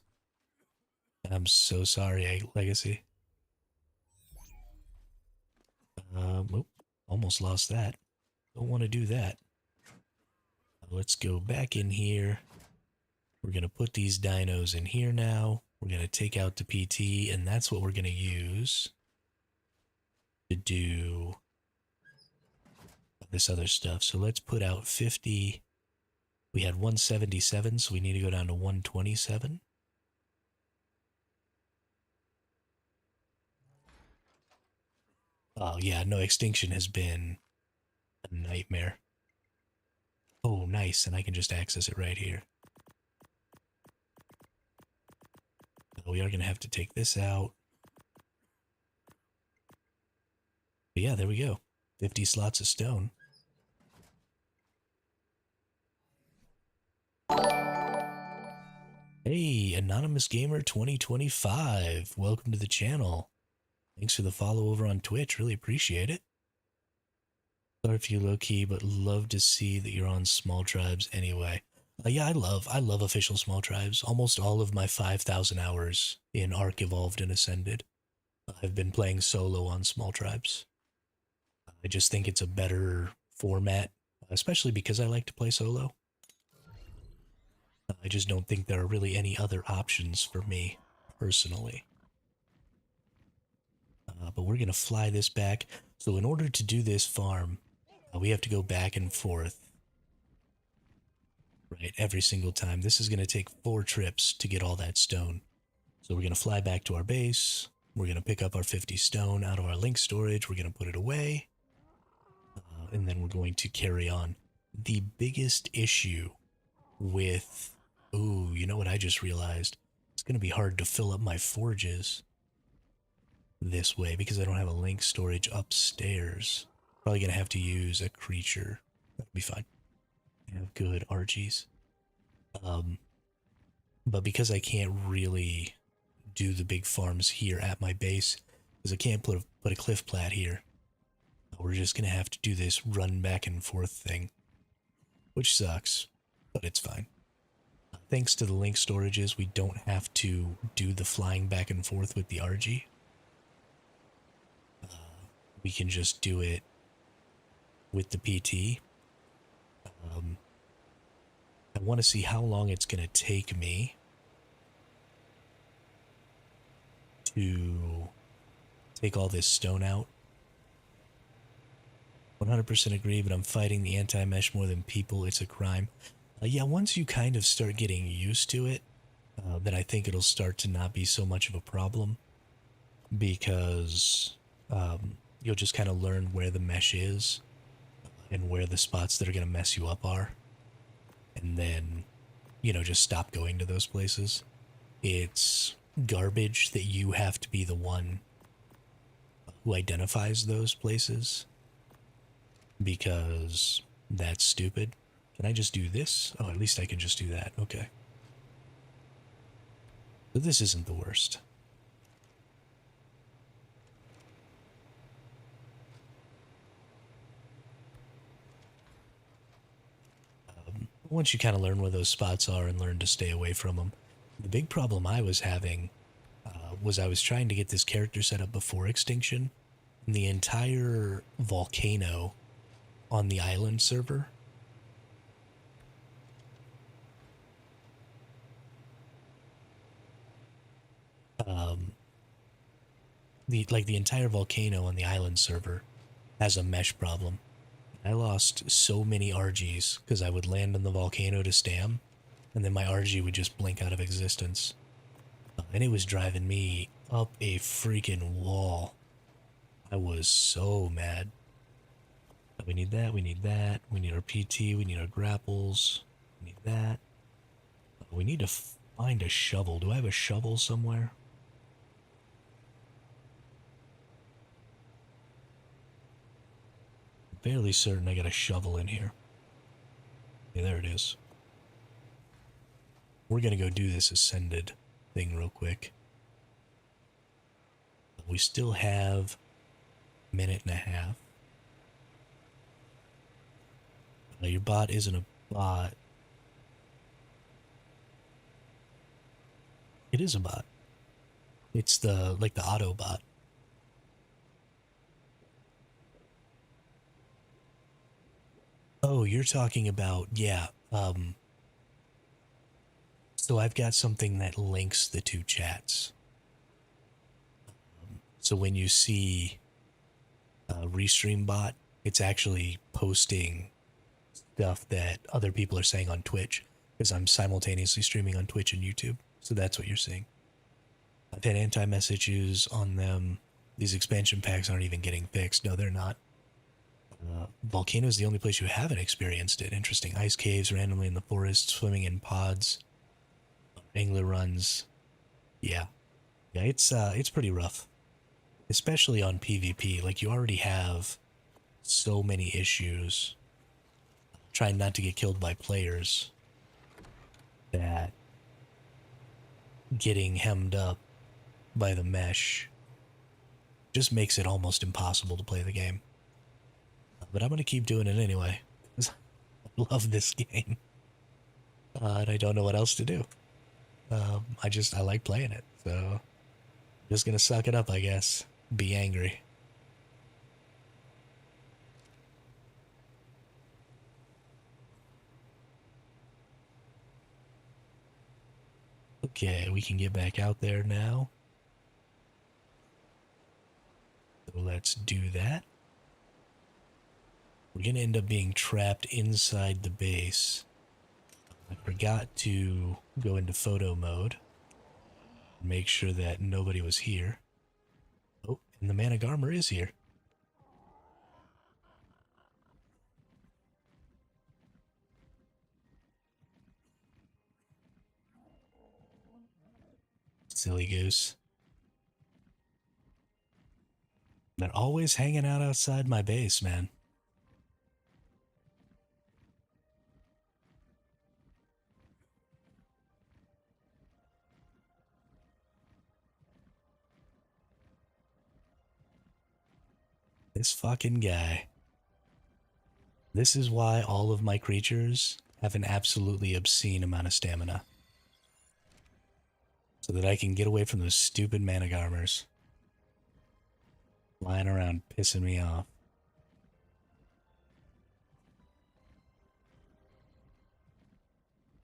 I'm so sorry, Legacy. Oop, almost lost that. Don't want to do that. Let's go back in here. We're going to put these dinos in here now. We're going to take out the PT, and that's what we're going to use to do this other stuff. So let's put out 50. We had 177, so we need to go down to 127. Oh, yeah, no, extinction has been a nightmare. Oh, nice, and I can just access it right here. We are going to have to take this out. But yeah, there we go. 50 slots of stone. Hey, Anonymous Gamer 2025. Welcome to the channel. Thanks for the follow over on Twitch. Really appreciate it. Sorry if you low-key, but love to see that you're on small tribes anyway. Yeah, I love official small tribes. Almost all of my 5,000 hours in ARK Evolved and Ascended, I've been playing solo on small tribes. I just think it's a better format, especially because I like to play solo. I just don't think there are really any other options for me, personally. But we're going to fly this back. So in order to do this farm, we have to go back and forth, right, every single time. This is going to take 4 trips to get all that stone. So we're going to fly back to our base. We're going to pick up our 50 stone out of our link storage. We're going to put it away. And then we're going to carry on. The biggest issue with... Ooh, you know what I just realized? It's going to be hard to fill up my forges this way because I don't have a link storage upstairs. Probably going to have to use a creature. That'll be fine. I have good RGs. But because I can't really do the big farms here at my base, because I can't put a cliff plat here, we're just going to have to do this run back and forth thing, which sucks, but it's fine. Thanks to the link storages, we don't have to do the flying back and forth with the RG. We can just do it with the PT. I want to see how long it's going to take me to take all this stone out. 100% agree, but I'm fighting the anti-mesh more than people. It's a crime. Yeah, once you kind of start getting used to it, then I think it'll start to not be so much of a problem, because you'll just kind of learn where the mesh is and where the spots that are going to mess you up are, and then, you know, just stop going to those places. It's garbage that you have to be the one who identifies those places, because that's stupid. Can I just do this? Oh, at least I can just do that. Okay. So this isn't the worst. once you kind of learn where those spots are and learn to stay away from them. The big problem I was having was I was trying to get this character set up before extinction, and the entire volcano on the island server the entire volcano on the island server has a mesh problem. I lost so many RGs because I would land on the volcano to stam, and then my RG would just blink out of existence. And it was driving me up a freaking wall. I was so mad. We need that, we need that, we need our PT, we need our grapples, we need that. We need to find a shovel. Do I have a shovel somewhere? Fairly certain I got a shovel in here. Yeah, there it is. We're gonna go do this Ascended thing real quick. We still have a minute and a half. Your bot isn't a bot. It is a bot. It's the auto bot. Oh, you're talking about, yeah. So I've got something that links the two chats. So when you see Restream bot, it's actually posting stuff that other people are saying on Twitch because I'm simultaneously streaming on Twitch and YouTube. So that's what you're seeing. I've had anti-messages on them. These expansion packs aren't even getting fixed. No, they're not. Volcano is the only place you haven't experienced it. Interesting. Ice caves randomly in the forest, swimming in pods, angler runs. Yeah, yeah, it's pretty rough, especially on PvP. Like you already have so many issues trying not to get killed by players that getting hemmed up by the mesh just makes it almost impossible to play the game. But I'm going to keep doing it anyway. I love this game. And I don't know what else to do. I like playing it. So I'm just going to suck it up, I guess. Be angry. Okay, we can get back out there now. So let's do that. We're going to end up being trapped inside the base. I forgot to go into photo mode. Make sure that nobody was here. Oh, and the Man of Garmer is here. Silly goose. They're always hanging out outside my base, man. This fucking guy. This is why all of my creatures have an absolutely obscene amount of stamina. So that I can get away from those stupid Mana Garmers. Lying around pissing me off.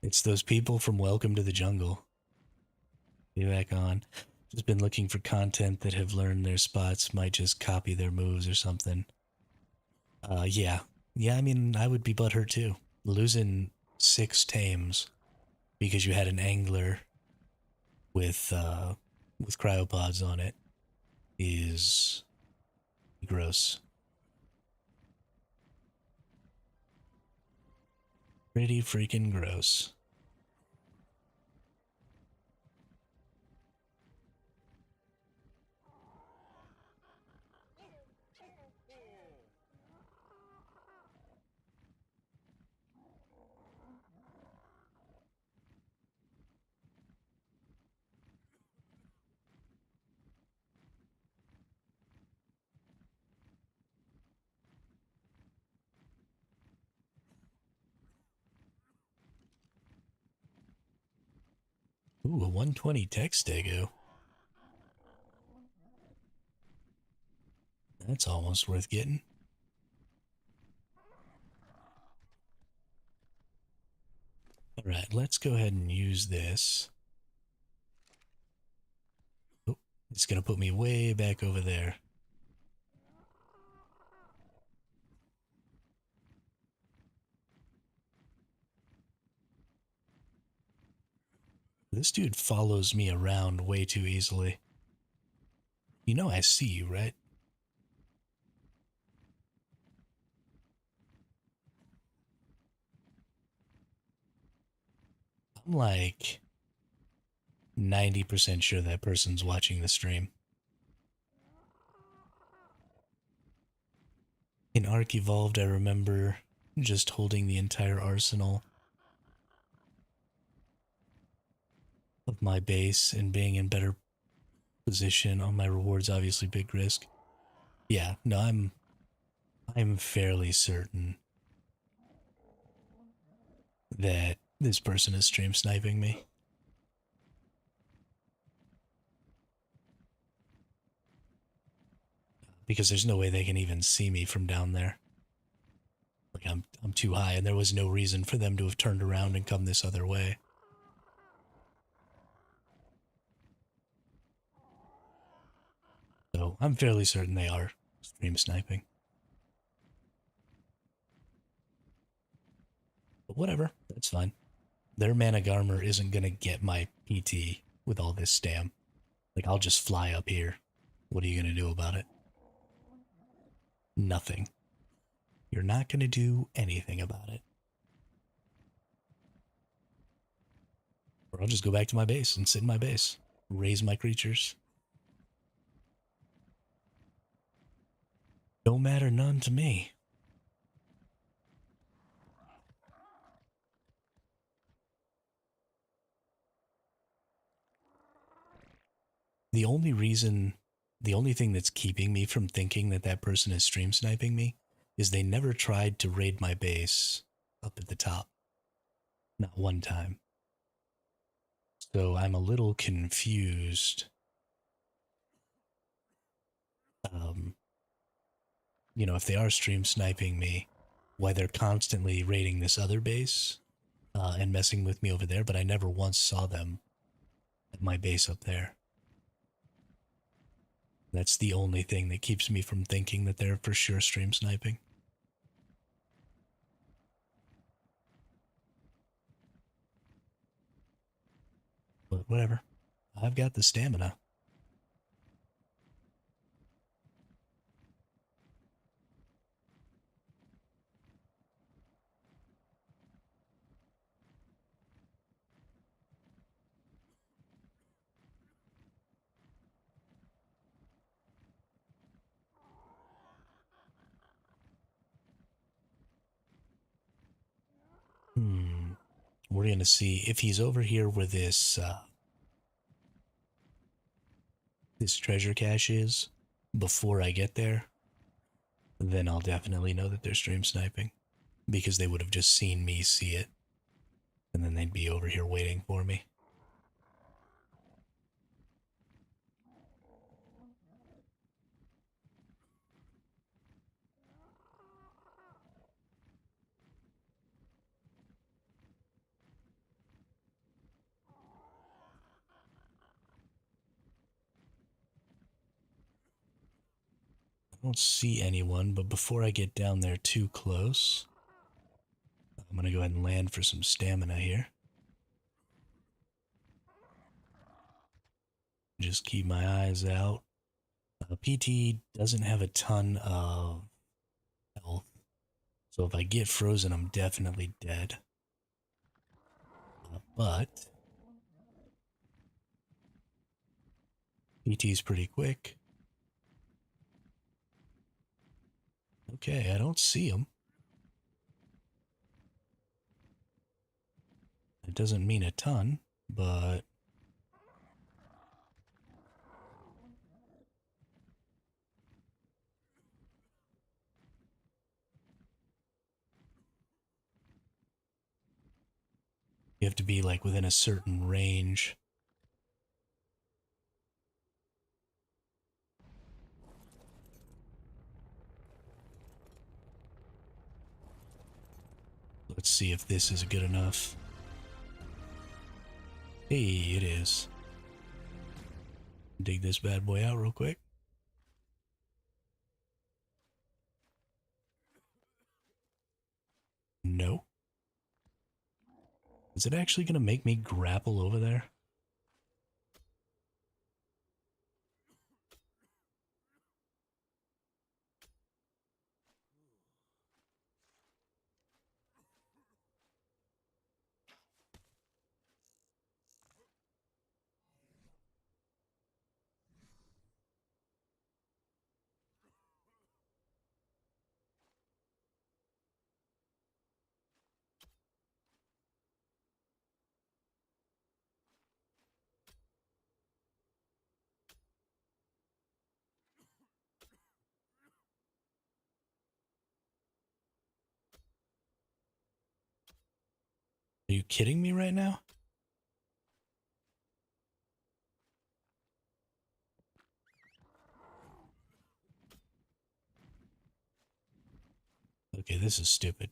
It's those people from Welcome to the Jungle. Be back on. Just been looking for content that have learned their spots, might just copy their moves or something. Yeah. Yeah, I mean, I would be butthurt too. Losing 6 tames because you had an angler with cryopods on it is gross. Pretty freaking gross. Ooh, a 120 tech stego. That's almost worth getting. All right, let's go ahead and use this. Oh, it's going to put me way back over there. This dude follows me around way too easily. You know I see you, right? I'm like 90% sure that person's watching the stream. In ARK Evolved, I remember just holding the entire arsenal of my base and being in better position on my rewards. Obviously, big risk. Yeah, no, I'm fairly certain that this person is stream sniping me because there's no way they can even see me from down there. Like I'm too high, and there was no reason for them to have turned around and come this other way. So I'm fairly certain they are stream sniping. But whatever, that's fine. Their mana garmer isn't gonna get my PT with all this stam. Like I'll just fly up here. What are you gonna do about it? Nothing. You're not gonna do anything about it. Or I'll just go back to my base and sit in my base. Raise my creatures. Don't matter none to me. The only reason, the only thing that's keeping me from thinking that that person is stream sniping me is they never tried to raid my base up at the top. Not one time. So I'm a little confused. Um, if they are stream sniping me, why they're constantly raiding this other base and messing with me over there, but I never once saw them at my base up there. That's the only thing that keeps me from thinking that they're for sure stream sniping. But whatever. I've got the stamina. We're going to see if he's over here where this treasure cache is before I get there. Then I'll definitely know that they're stream sniping because they would have just seen me see it and then they'd be over here waiting for me. I don't see anyone, but before I get down there too close, I'm going to go ahead and land for some stamina here. Just keep my eyes out. PT doesn't have a ton of health, so if I get frozen, I'm definitely dead. But PT's pretty quick. Okay, I don't see him. It doesn't mean a ton, but you have to be like within a certain range Let's see if this is good enough. Hey, it is. Dig this bad boy out real quick. No. Is it actually going to make me grapple over there? Are you kidding me right now? Okay, this is stupid.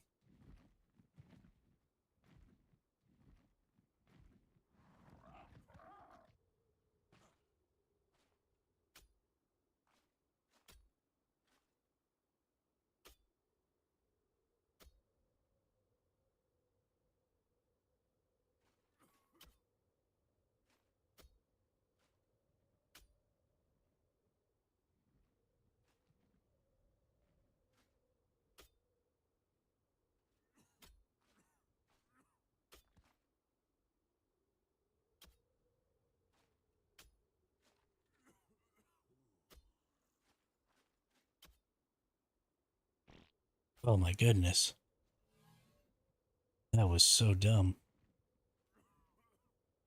Oh my goodness. That was so dumb.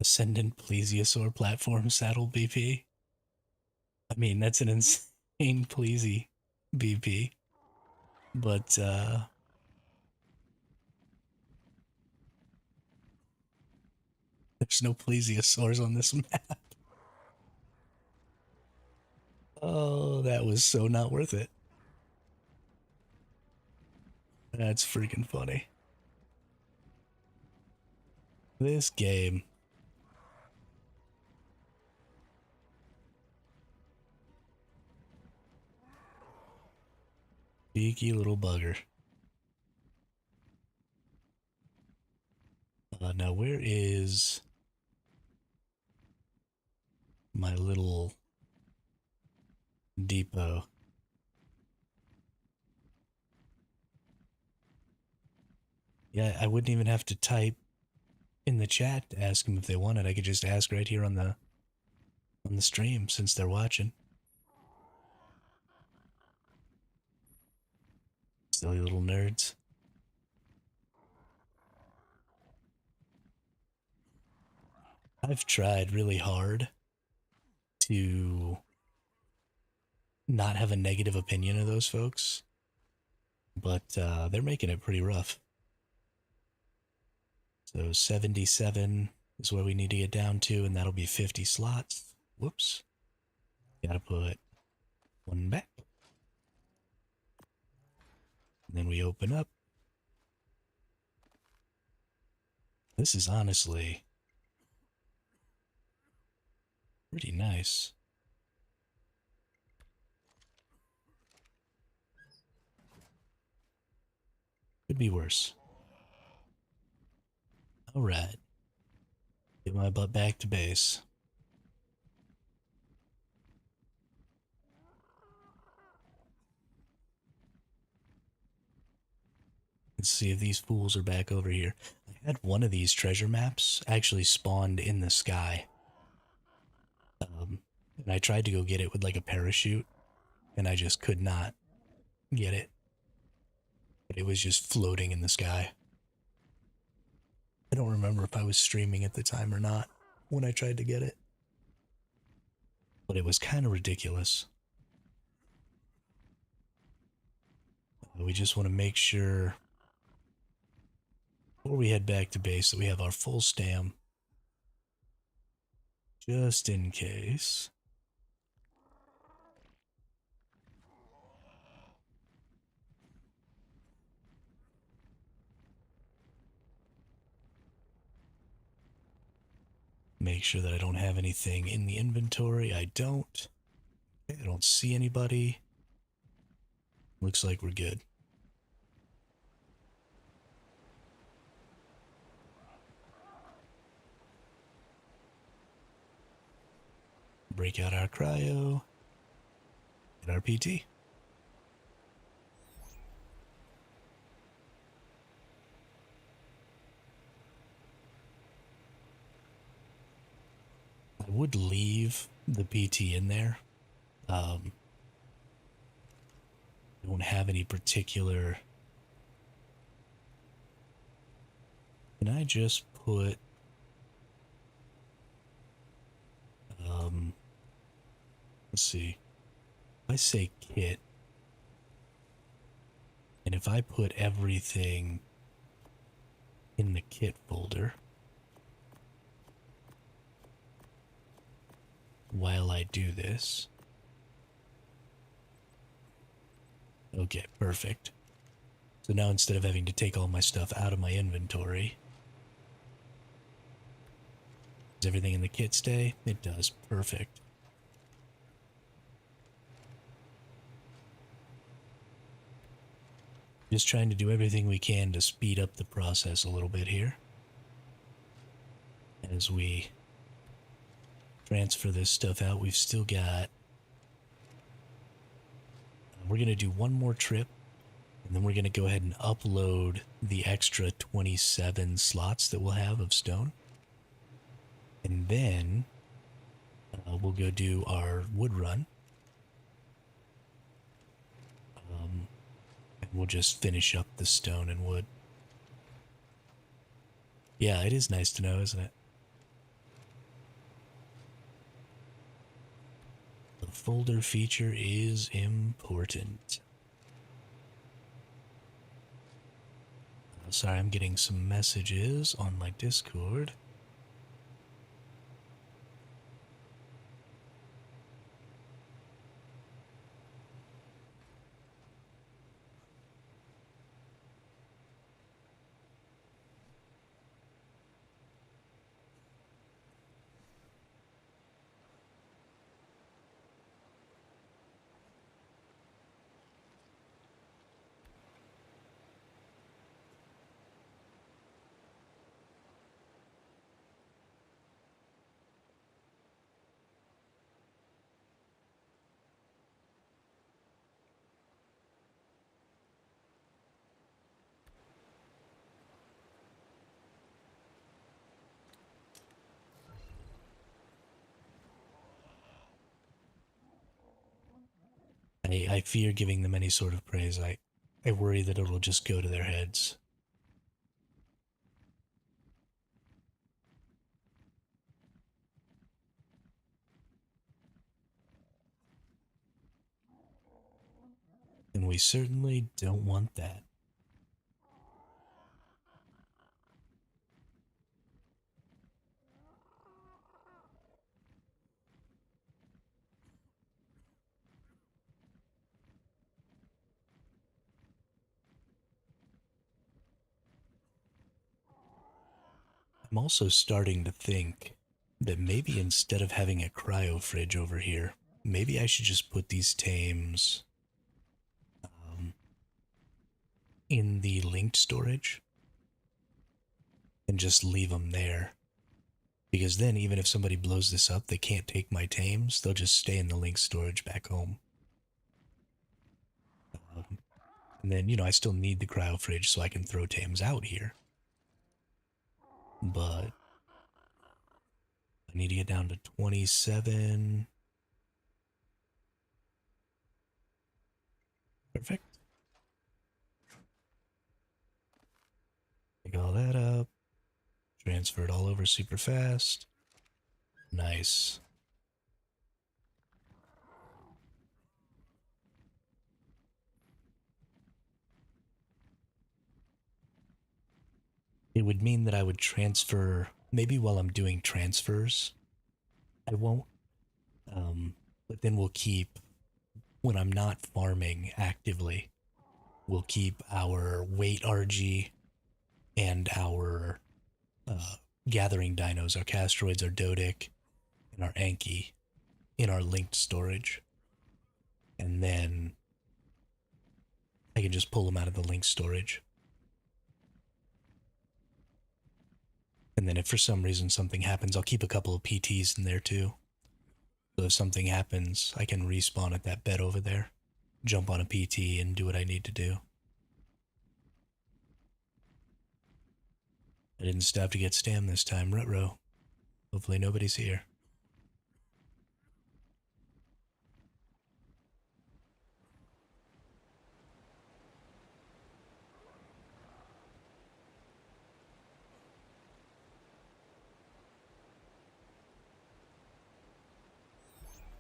Ascendant plesiosaur platform saddle BP. I mean, that's an insane pleasy BP. But, there's no plesiosaurs on this map. Oh, that was so not worth it. That's freaking funny. This game. Cheeky little bugger. Now, where is my little depot? Yeah, I wouldn't even have to type in the chat to ask them if they wanted. I could just ask right here on the stream since they're watching. Silly little nerds. I've tried really hard to not have a negative opinion of those folks, but they're making it pretty rough. So 77 is where we need to get down to, and that'll be 50 slots. Whoops. Gotta put one back. And then we open up. This is honestly pretty nice. Could be worse. Alright. Get my butt back to base. Let's see if these fools are back over here. I had one of these treasure maps actually spawned in the sky. And I tried to go get it with like a parachute, and I just could not get it. But it was just floating in the sky. I don't remember if I was streaming at the time or not when I tried to get it. But it was kind of ridiculous. We just want to make sure before we head back to base that we have our full stam. Just in case. make sure that I don't have anything in the inventory. I don't. I don't see anybody. Looks like we're good. Break out our cryo. Get our PT. I would leave the PT in there. I don't have any particular... Can I just put... let's see. If I say kit, and if I put everything in the kit folder, while I do this... Okay, perfect. So now instead of having to take all my stuff out of my inventory, does everything in the kit stay? It does. Perfect. Just trying to do everything we can to speed up the process a little bit here as we transfer this stuff out. We've still got... we're going to do one more trip, and then we're going to go ahead and upload the extra 27 slots that we'll have of stone. And then we'll go do our wood run. And we'll just finish up the stone and wood. Yeah, it is nice to know, isn't it? The folder feature is important. Sorry, I'm getting some messages on my Discord. I fear giving them any sort of praise. I worry that it'll just go to their heads. And we certainly don't want that. I'm also starting to think that maybe instead of having a cryo fridge over here, maybe I should just put these tames in the linked storage and just leave them there. Because then even if somebody blows this up, they can't take my tames. They'll just stay in the linked storage back home. And then, you know, I still need the cryo fridge so I can throw tames out here. But I need to get down to 27. Perfect. Pick all that up. Transfer it all over super fast. Nice. It would mean that I would transfer, maybe while I'm doing transfers, I won't. But then we'll keep, when I'm not farming actively, we'll keep our weight RG and our gathering dinos, our Castroids, our Dodic, and our Anki in our linked storage. And then I can just pull them out of the linked storage. And then if for some reason something happens, I'll keep a couple of PTs in there too. So if something happens, I can respawn at that bed over there, jump on a PT, and do what I need to do. I didn't stop to get stam this time, Rutro. Hopefully nobody's here.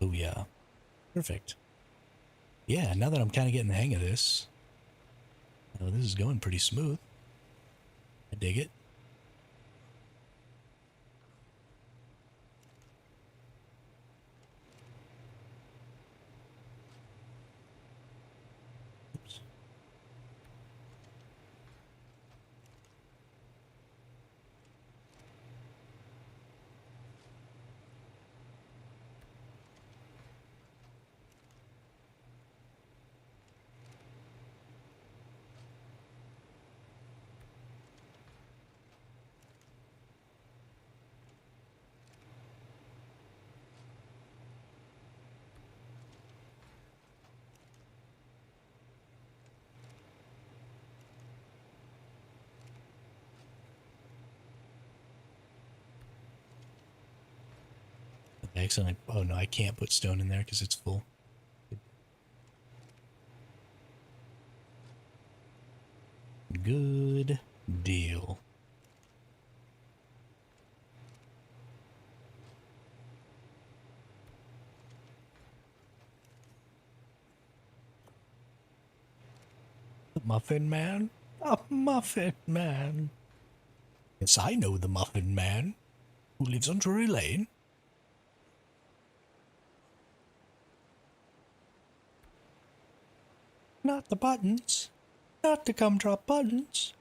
Oh yeah. Perfect. Yeah, now that I'm kind of getting the hang of this, this is going pretty smooth. I dig it. Oops. Excellent. Oh no, I can't put stone in there because it's full. Good deal. The Muffin Man? A Muffin Man. Yes, I know the Muffin Man, who lives on Drury Lane. Not the buttons. Not the gumdrop buttons.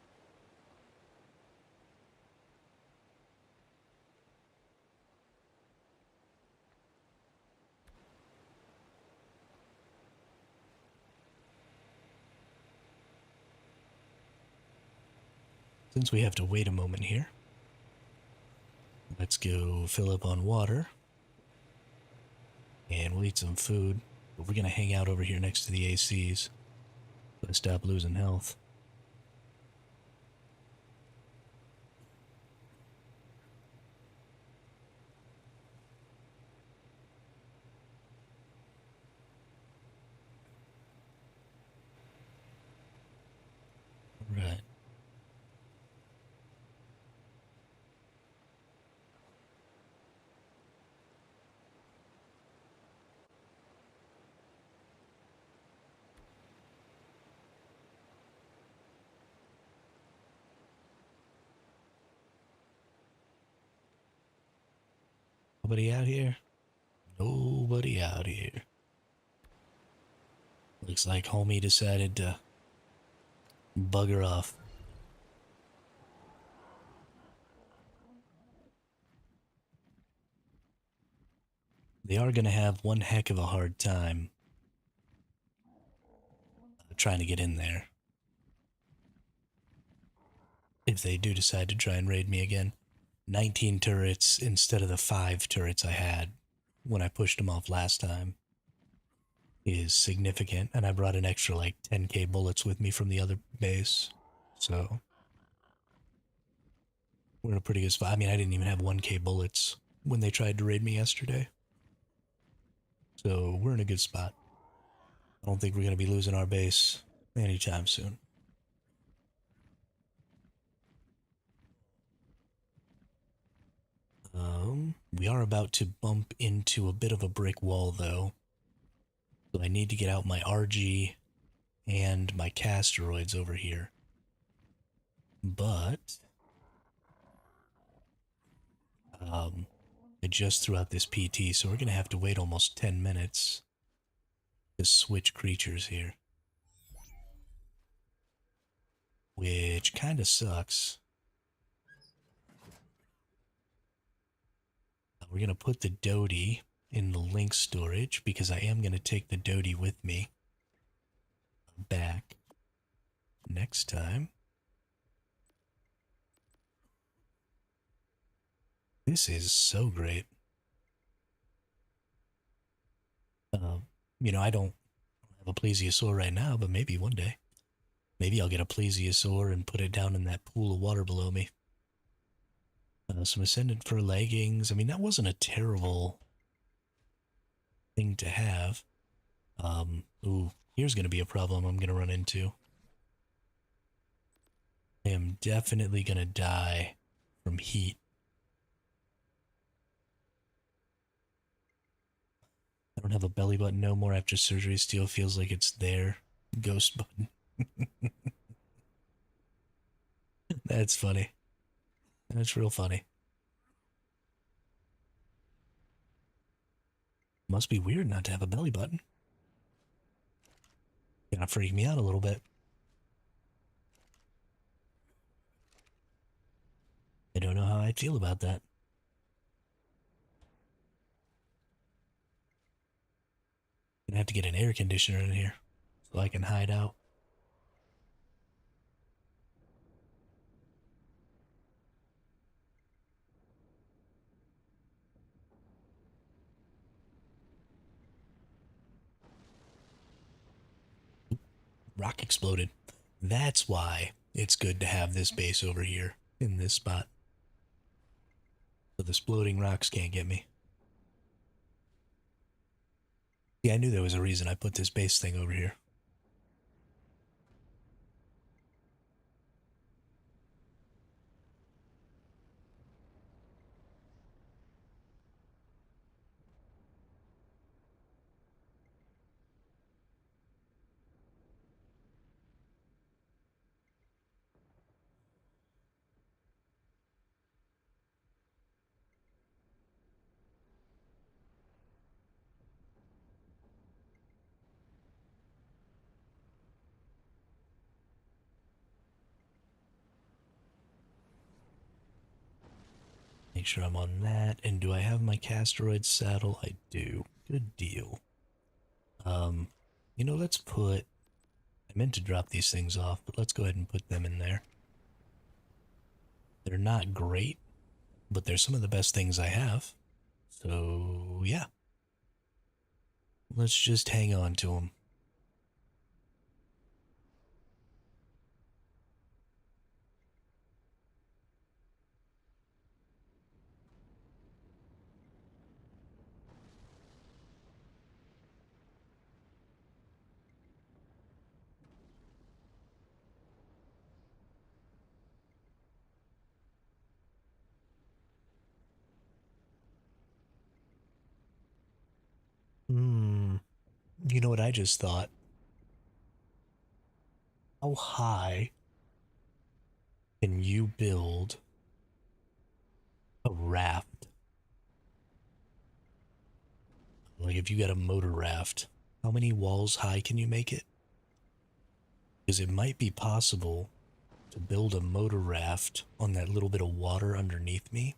Since we have to wait a moment here, let's go fill up on water. And we'll eat some food. But we're going to hang out over here next to the ACs. Let's stop losing health. Right. Nobody out here? Nobody out here. Looks like homie decided to bugger off. They are going to have one heck of a hard time trying to get in there. If they do decide to try and raid me again. 19 turrets instead of the 5 turrets I had when I pushed them off last time is significant, and I brought an extra like 10k bullets with me from the other base, so we're in a pretty good spot. I mean, I didn't even have 1k bullets when they tried to raid me yesterday, so we're in a good spot. I don't think we're going to be losing our base anytime soon. We are about to bump into a bit of a brick wall, though. So I need to get out my RG and my Casteroids over here. But I just threw out this PT, so we're going to have to wait almost 10 minutes to switch creatures here. Which kind of sucks. We're going to put the Dodie in the link storage because I am going to take the Dodie with me back next time. This is so great. I don't have a plesiosaur right now, but maybe one day. Maybe I'll get a plesiosaur and put it down in that pool of water below me. Some Ascended Fur leggings. I mean, that wasn't a terrible thing to have. Ooh, here's going to be a problem I'm going to run into. I am definitely going to die from heat. I don't have a belly button no more after surgery. Still feels like it's there. Ghost button. That's funny. That's real funny. Must be weird not to have a belly button. Gonna freak me out a little bit. I don't know how I'd feel about that. Gonna have to get an air conditioner in here so I can hide out. Rock exploded. That's why it's good to have this base over here in this spot. So the exploding rocks can't get me. Yeah, I knew there was a reason I put this base thing over here. Make sure I'm on that. And do I have my Casteroid saddle? I do. Good deal. Let's put... I meant to drop these things off, but let's go ahead and put them in there. They're not great, but they're some of the best things I have. So, yeah. Let's just hang on to them. You know what I just thought? How high can you build a raft? Like if you got a motor raft, how many walls high can you make it? Because it might be possible to build a motor raft on that little bit of water underneath me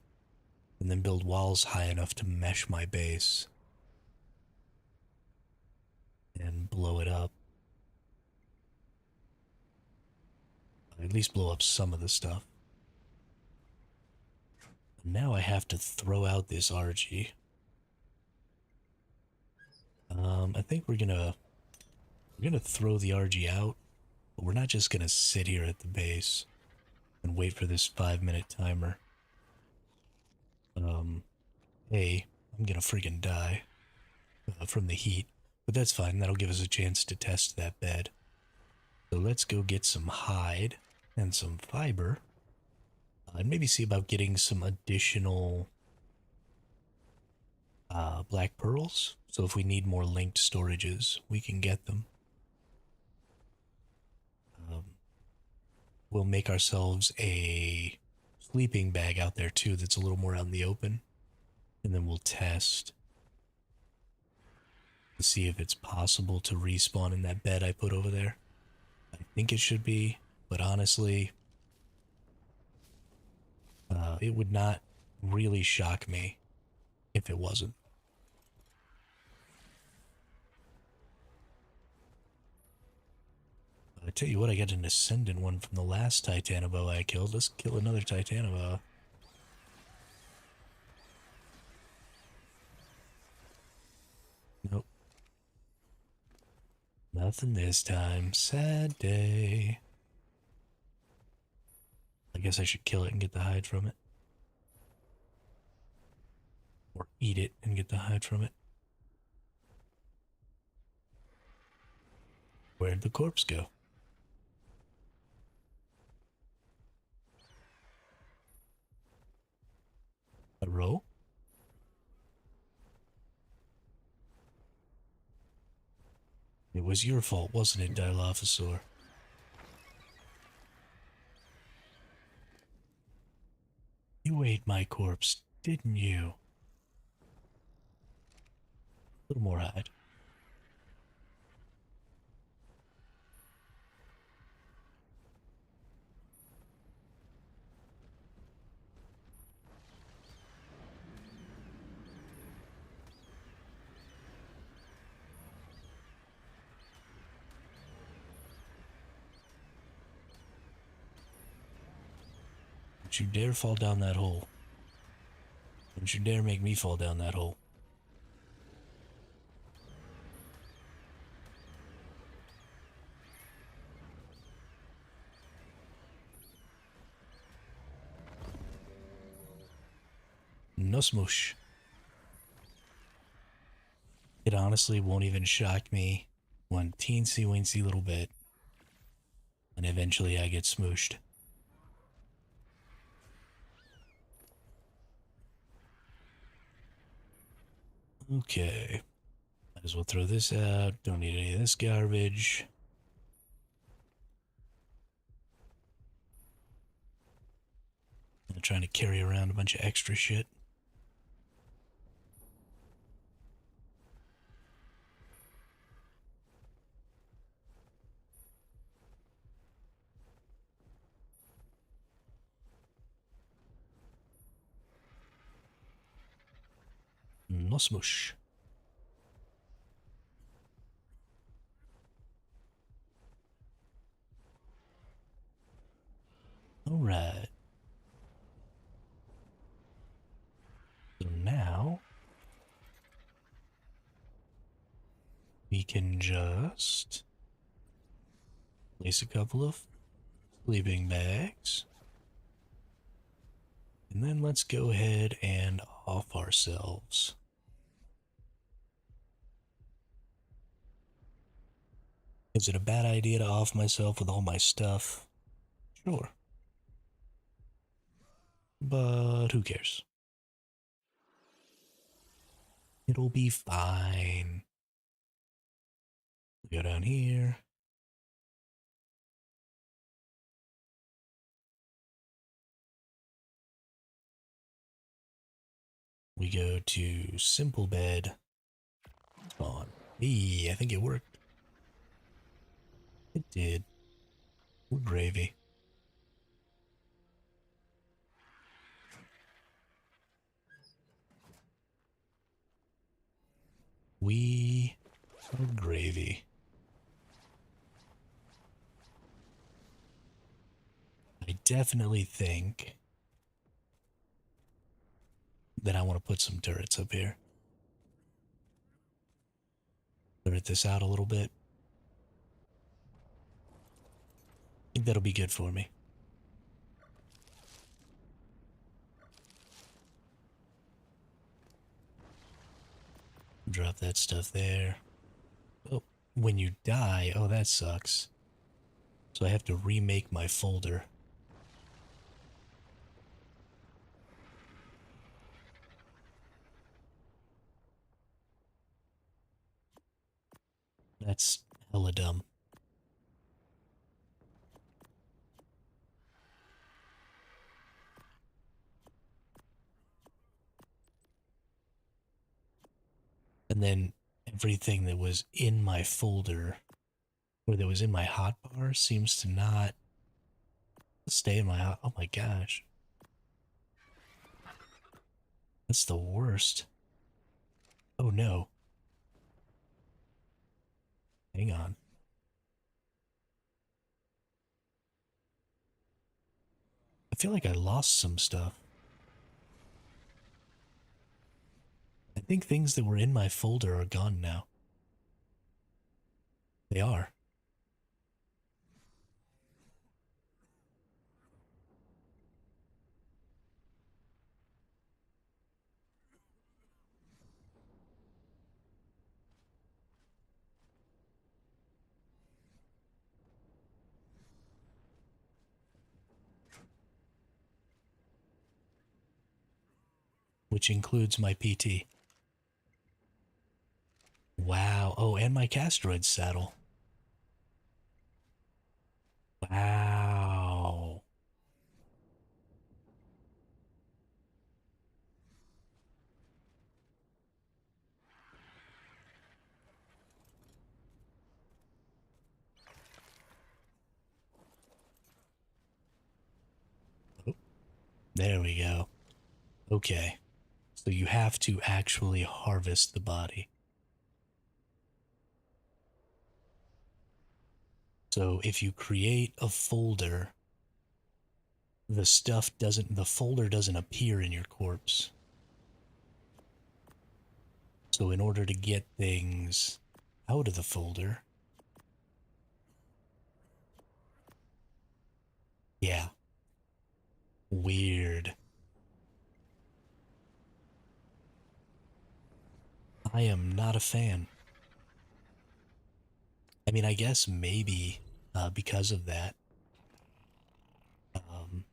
and then build walls high enough to mesh my base and blow it up. At least blow up some of the stuff. Now I have to throw out this RG. I think we're gonna throw the RG out, but we're not just gonna sit here at the base and wait for this 5-minute timer. Hey, I'm gonna freaking die from the heat, but that's fine. That'll give us a chance to test that bed. So let's go get some hide and some fiber, and maybe see about getting some additional black pearls. So if we need more linked storages, we can get them. We'll make ourselves a sleeping bag out there too that's a little more out in the open. And then we'll test to see if it's possible to respawn in that bed I put over there. I think it should be, but honestly, it would not really shock me if it wasn't. I tell you what, I got an Ascendant one from the last Titanoboa I killed. Let's kill another Titanoboa. Nope. Nothing this time. Sad day. I guess I should kill it and get the hide from it. Or eat it and get the hide from it. Where'd the corpse go? A roll? It was your fault, wasn't it, Dilophosaur? You ate my corpse, didn't you? A little more hide. Don't you dare fall down that hole. Don't you dare make me fall down that hole. No smoosh. It honestly won't even shock me one teensy weensy little bit. And eventually I get smooshed. Okay. Might as well throw this out. Don't need any of this garbage. I'm trying to carry around a bunch of extra shit. No smoosh. Alright. So now we can just place a couple of sleeping bags. And then let's go ahead and off ourselves. Is it a bad idea to off myself with all my stuff? Sure. But who cares? It'll be fine. Go down here. We go to simple bed. On. Hey, I think it worked. It did. We're gravy. We are gravy. I definitely think that I want to put some turrets up here. Turret this out a little bit. I think that'll be good for me. Drop that stuff there. Oh, when you die, oh, that sucks. So I have to remake my folder. That's hella dumb. And then everything that was in my folder, or that was in my hotbar, seems to not stay in my oh my gosh. That's the worst. Oh no. Hang on. I feel like I lost some stuff. I think things that were in my folder are gone now. They are. Which includes my PT. Wow. Oh, and my Castroid saddle. Wow. Oh, there we go. Okay. So you have to actually harvest the body. So if you create a folder, the folder doesn't appear in your corpse. So in order to get things out of the folder, yeah, weird. I am not a fan. I mean, I guess maybe because of that, um,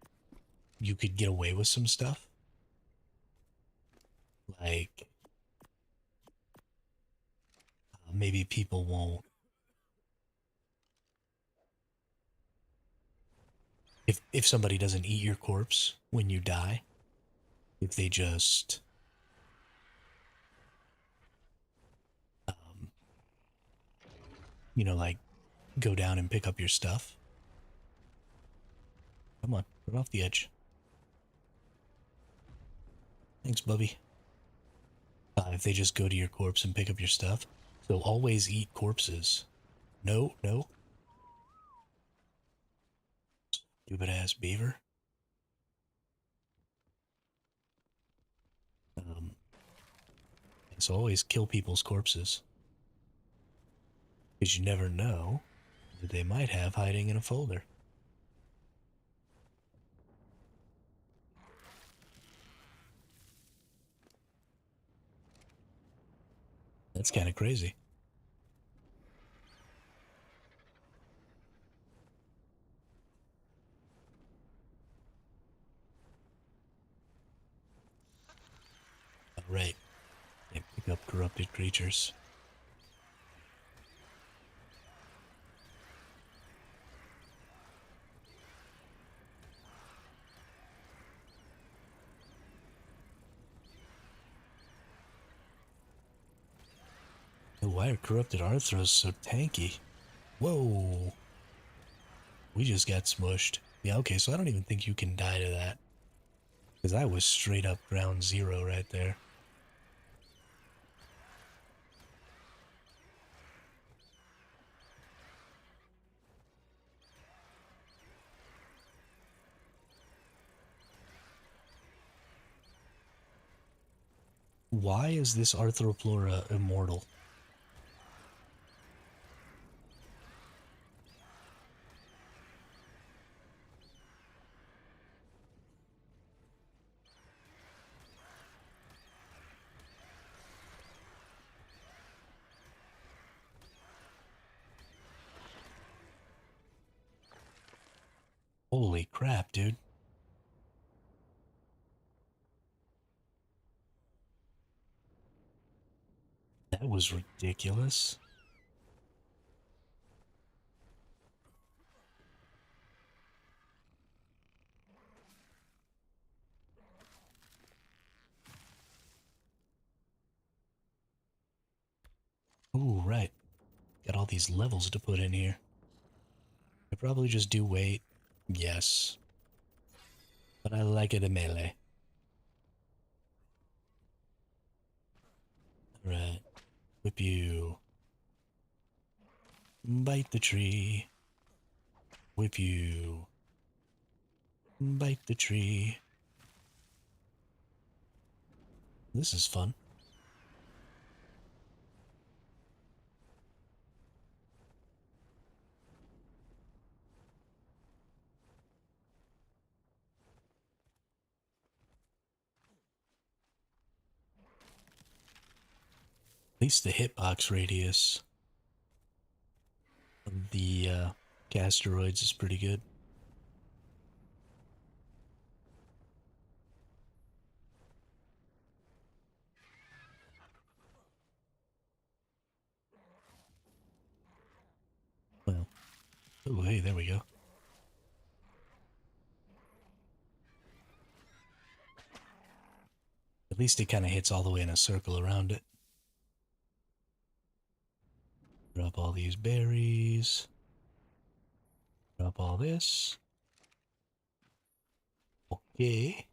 you could get away with some stuff. Like, maybe people won't. If somebody doesn't eat your corpse when you die, if they just, um, like go down and pick up your stuff. Come on, run off the edge. Thanks, Bubby. If they just go to your corpse and pick up your stuff. So always eat corpses. No, no. Stupid ass beaver. Um, so always kill people's corpses. Because you never know that they might have hiding in a folder. That's kind of crazy. Alright. And pick up corrupted creatures. Why are corrupted Arthros so tanky? Whoa. We just got smushed. Yeah, okay, so I don't even think you can die to that. Because I was straight up ground zero right there. Why is this Arthropleura immortal? Holy crap, dude. That was ridiculous. Ooh, right. Got all these levels to put in here. I probably just do wait. Yes. But I like it a melee. Right. Whip you. Bite the tree. Whip you. Bite the tree. This is fun. At least the hitbox radius of the asteroids is pretty good. Well, oh hey, there we go. At least it kind of hits all the way in a circle around it. Drop all these berries. Drop all this. Okay.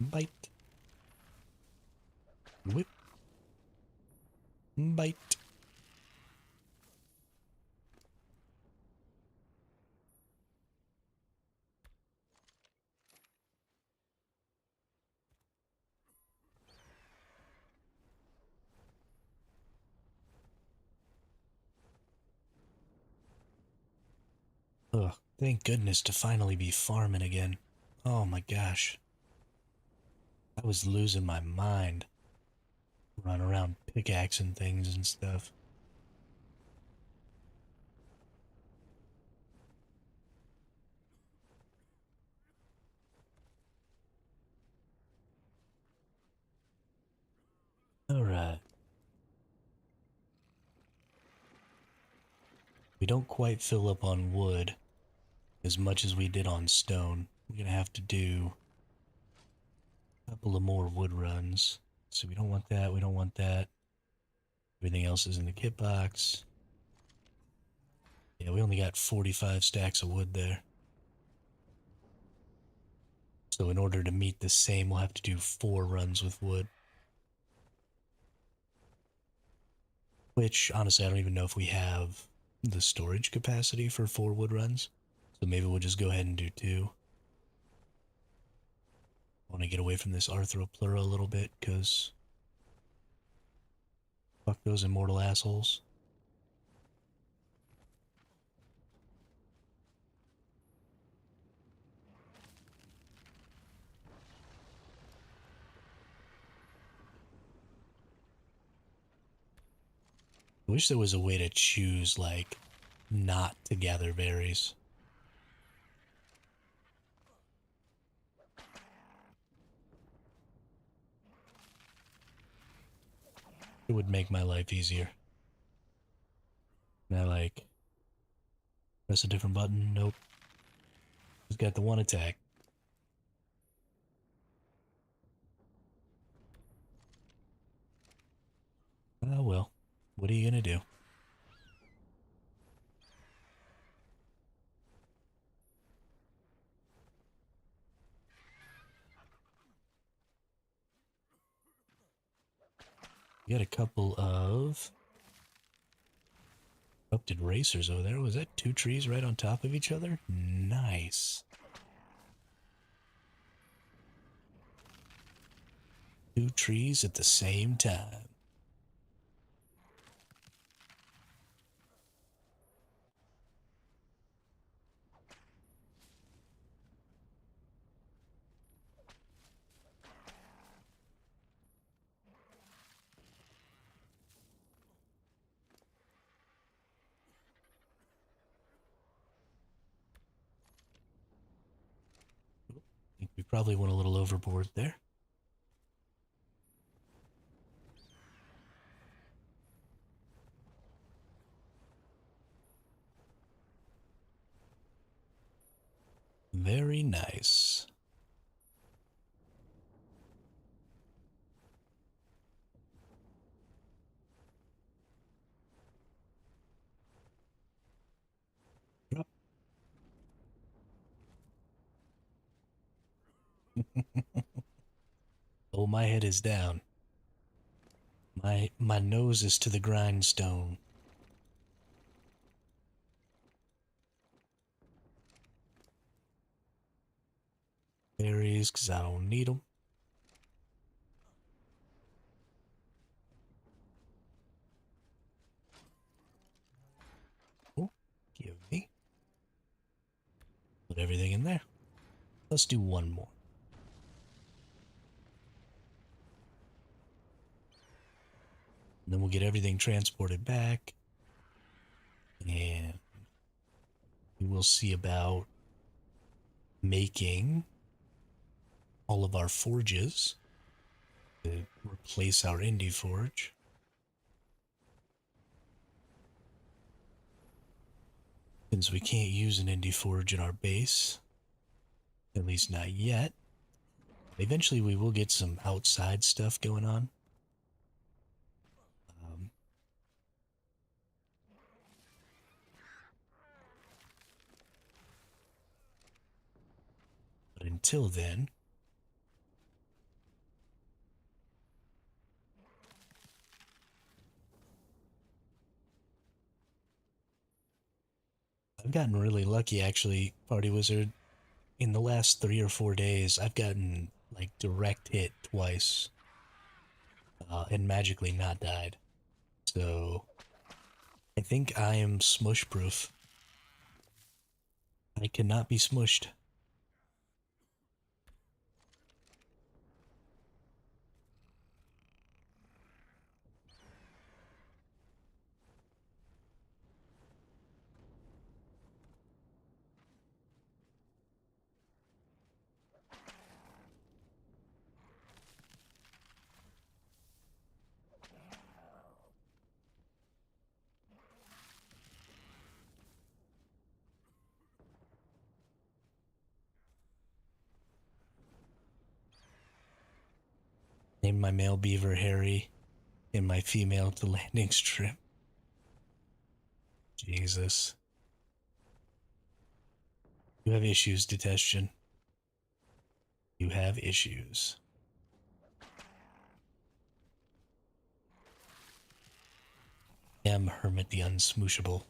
Bite. Whip. Bite. Ugh, thank goodness to finally be farming again. Oh my gosh. I was losing my mind. Run around pickaxing things and stuff. Alright. We don't quite fill up on wood as much as we did on stone. We're gonna have to do a couple of more wood runs. So we don't want that, we don't want that. Everything else is in the kit box. Yeah, we only got 45 stacks of wood there. So in order to meet the same, we'll have to do 4 runs with wood. Which, honestly, I don't even know if we have the storage capacity for 4 wood runs. So maybe we'll just go ahead and do 2. I want to get away from this Arthropleura a little bit, because fuck those immortal assholes. I wish there was a way to choose, like, not to gather berries. It would make my life easier. Now, like, press a different button. Nope. Just got the one attack. Oh well. What are you gonna do? We got a couple of corrupted racers over there. Was that 2 trees right on top of each other? Nice. 2 trees at the same time. I think we probably went a little overboard there. Very nice. Oh, my head is down. My nose is to the grindstone. Berries, because I don't need them. Oh, give me. Put everything in there. Let's do one more. And then we'll get everything transported back. And we will see about making all of our forges to replace our indie forge. Since we can't use an indie forge in our base, at least not yet. Eventually we will get some outside stuff going on. Um, but until then, I've gotten really lucky actually, Party Wizard. In the last 3 or 4 days, I've gotten like direct hit twice and magically not died. So I think I am smush proof. I cannot be smushed. Name my male beaver Harry and my female the landing strip. Jesus. You have issues, Detection. You have issues. Am Hermit the Unsmooshable.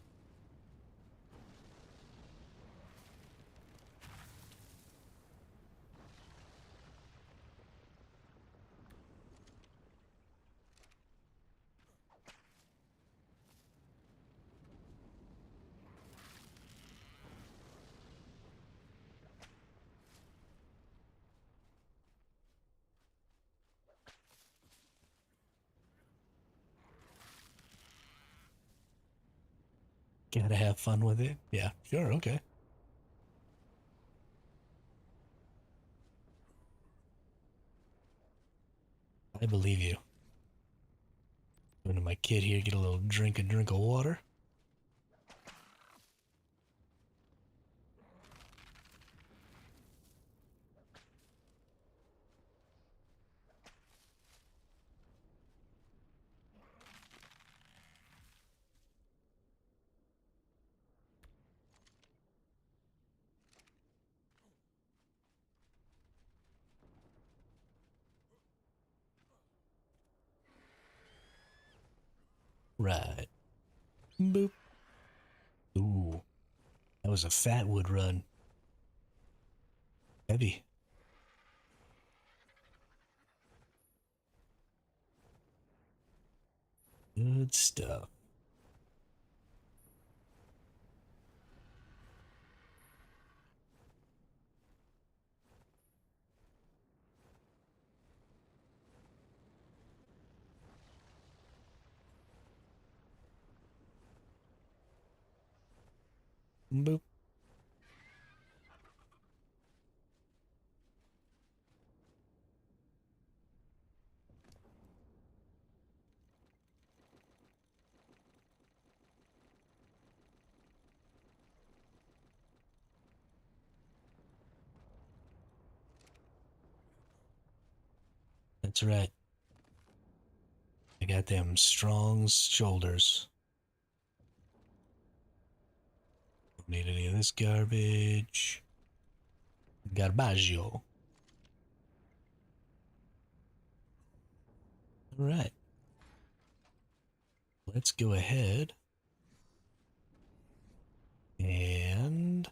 Gotta have fun with it. Yeah, sure, okay. I believe you. Going to my kid here, get a little drink of water. Right. Boop. Ooh, that was a fat wood run. Heavy. Good stuff. Boop. That's right. I got them strong shoulders. Don't need any of this garbage. Garbaggio. All right. Let's go ahead and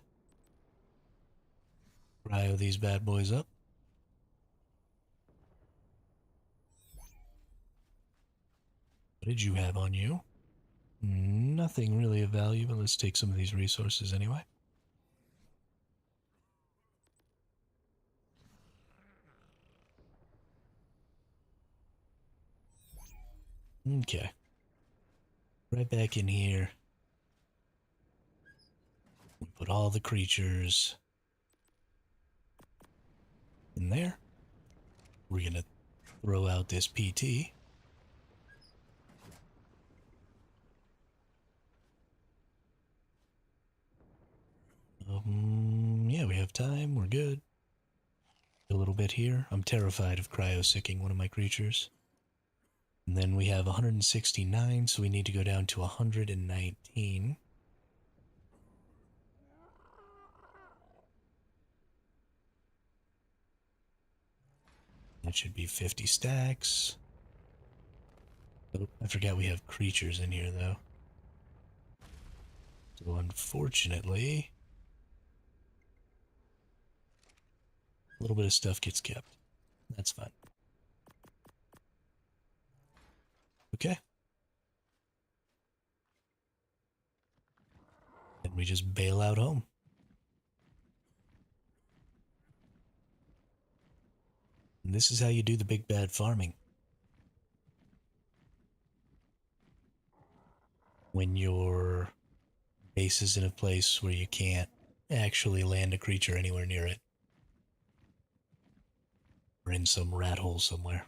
cryo these bad boys up. What did you have on you? Nothing really of value, but let's take some of these resources anyway. Okay. Right back in here. We put all the creatures in there. We're gonna throw out this PT. Yeah, we have time. We're good. A little bit here. I'm terrified of cryo-sicking one of my creatures. And then we have 169, so we need to go down to 119. That should be 50 stacks. Oh, I forgot we have creatures in here, though. So unfortunately, a little bit of stuff gets kept. That's fine. Okay. And we just bail out home. And this is how you do the big bad farming. When your base is in a place where you can't actually land a creature anywhere near it. Or in some rat hole somewhere.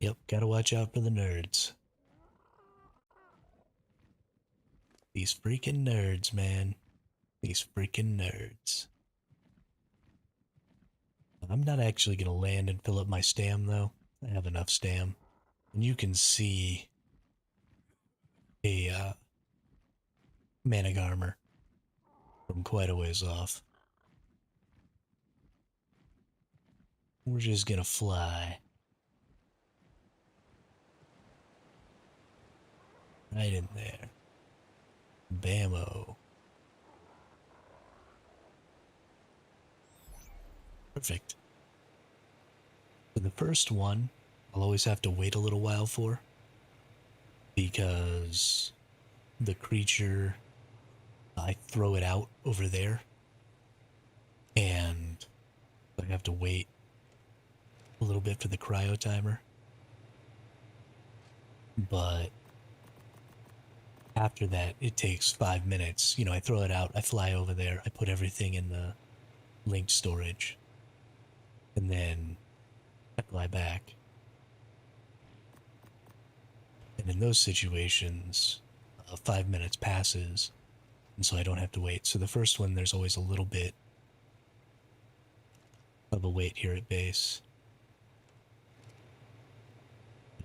Yep, gotta watch out for the nerds. These freaking nerds, man. These freaking nerds. I'm not actually gonna land and fill up my stam, though. I have enough stam. And you can see a Manic armor from quite a ways off. We're just gonna fly. Right in there. Bammo. Perfect. For the first one, I'll always have to wait a little while for. Because the creature, I throw it out over there. And I have to wait a little bit for the cryo timer. But after that, it takes 5 minutes. You know, I throw it out, I fly over there, I put everything in the linked storage. And then I fly back. And in those situations, 5 minutes passes, and so I don't have to wait. So the first one, there's always a little bit of a wait here at base.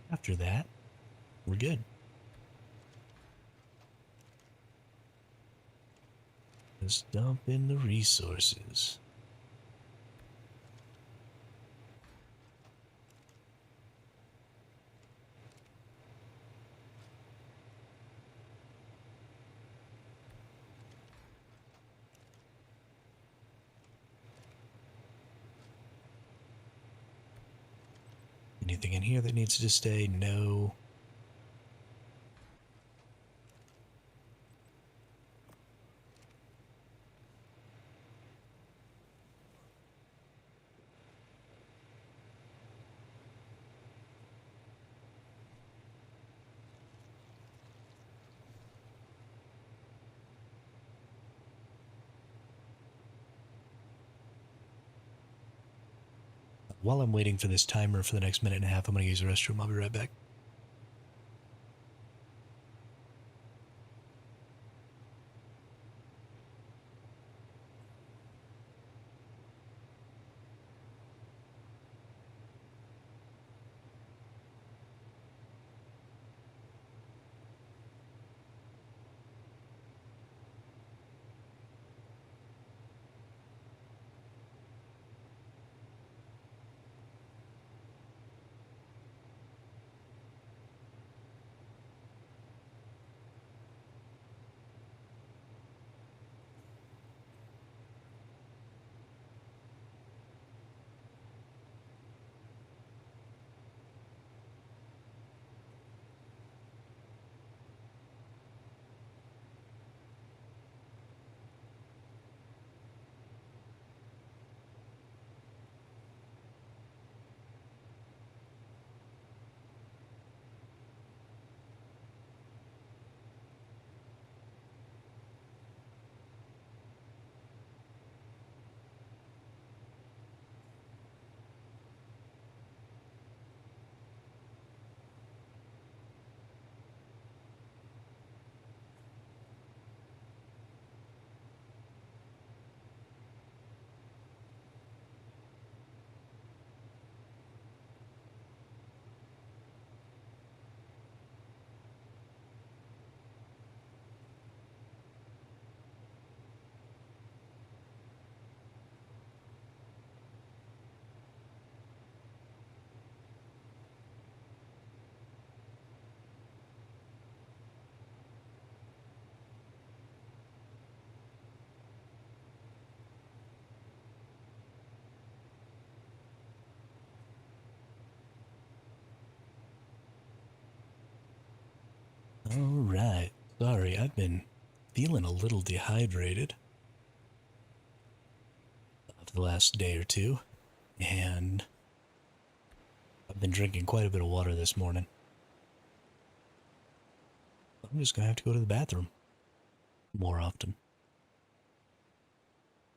After that, we're good. Just dump in the resources. Anything in here that needs to stay? No. While I'm waiting for this timer for the next minute and a half, I'm going to use the restroom. I'll be right back. Alright. Sorry, I've been feeling a little dehydrated for the last day or two, and I've been drinking quite a bit of water this morning. I'm just gonna have to go to the bathroom more often.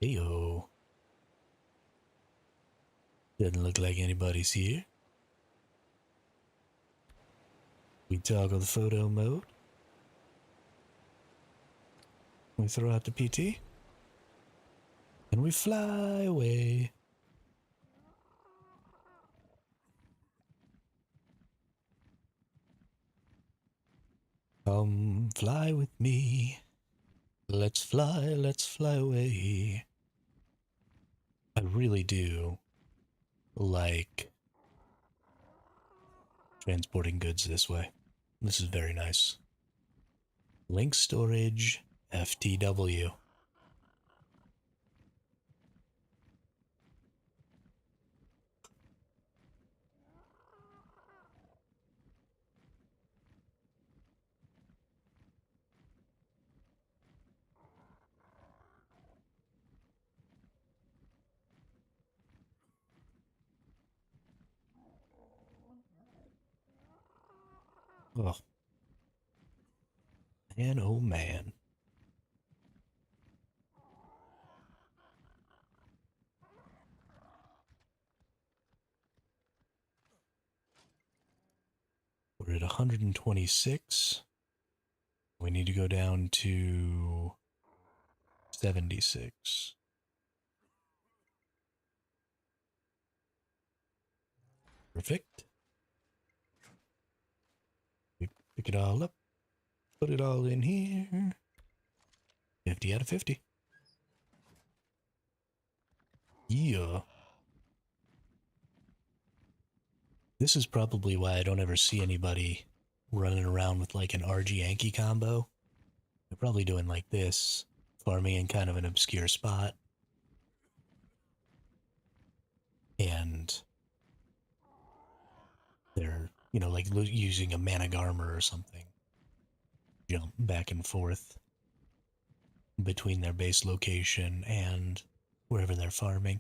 Heyo. Doesn't look like anybody's here. We toggle the photo mode. We throw out the PT. And we fly away. Come fly with me. Let's fly away. I really do like transporting goods this way. This is very nice. Link storage, FTW. Oh. Man, oh man. We're at 126. We need to go down to 76. Perfect. We pick it all up, put it all in here. 50 out of 50. Yeah. This is probably why I don't ever see anybody running around with like an RG Yankee combo. They're probably doing like this, farming in kind of an obscure spot. And they're, you know, like using a Manic Armor or something. Jump back and forth between their base location and wherever they're farming.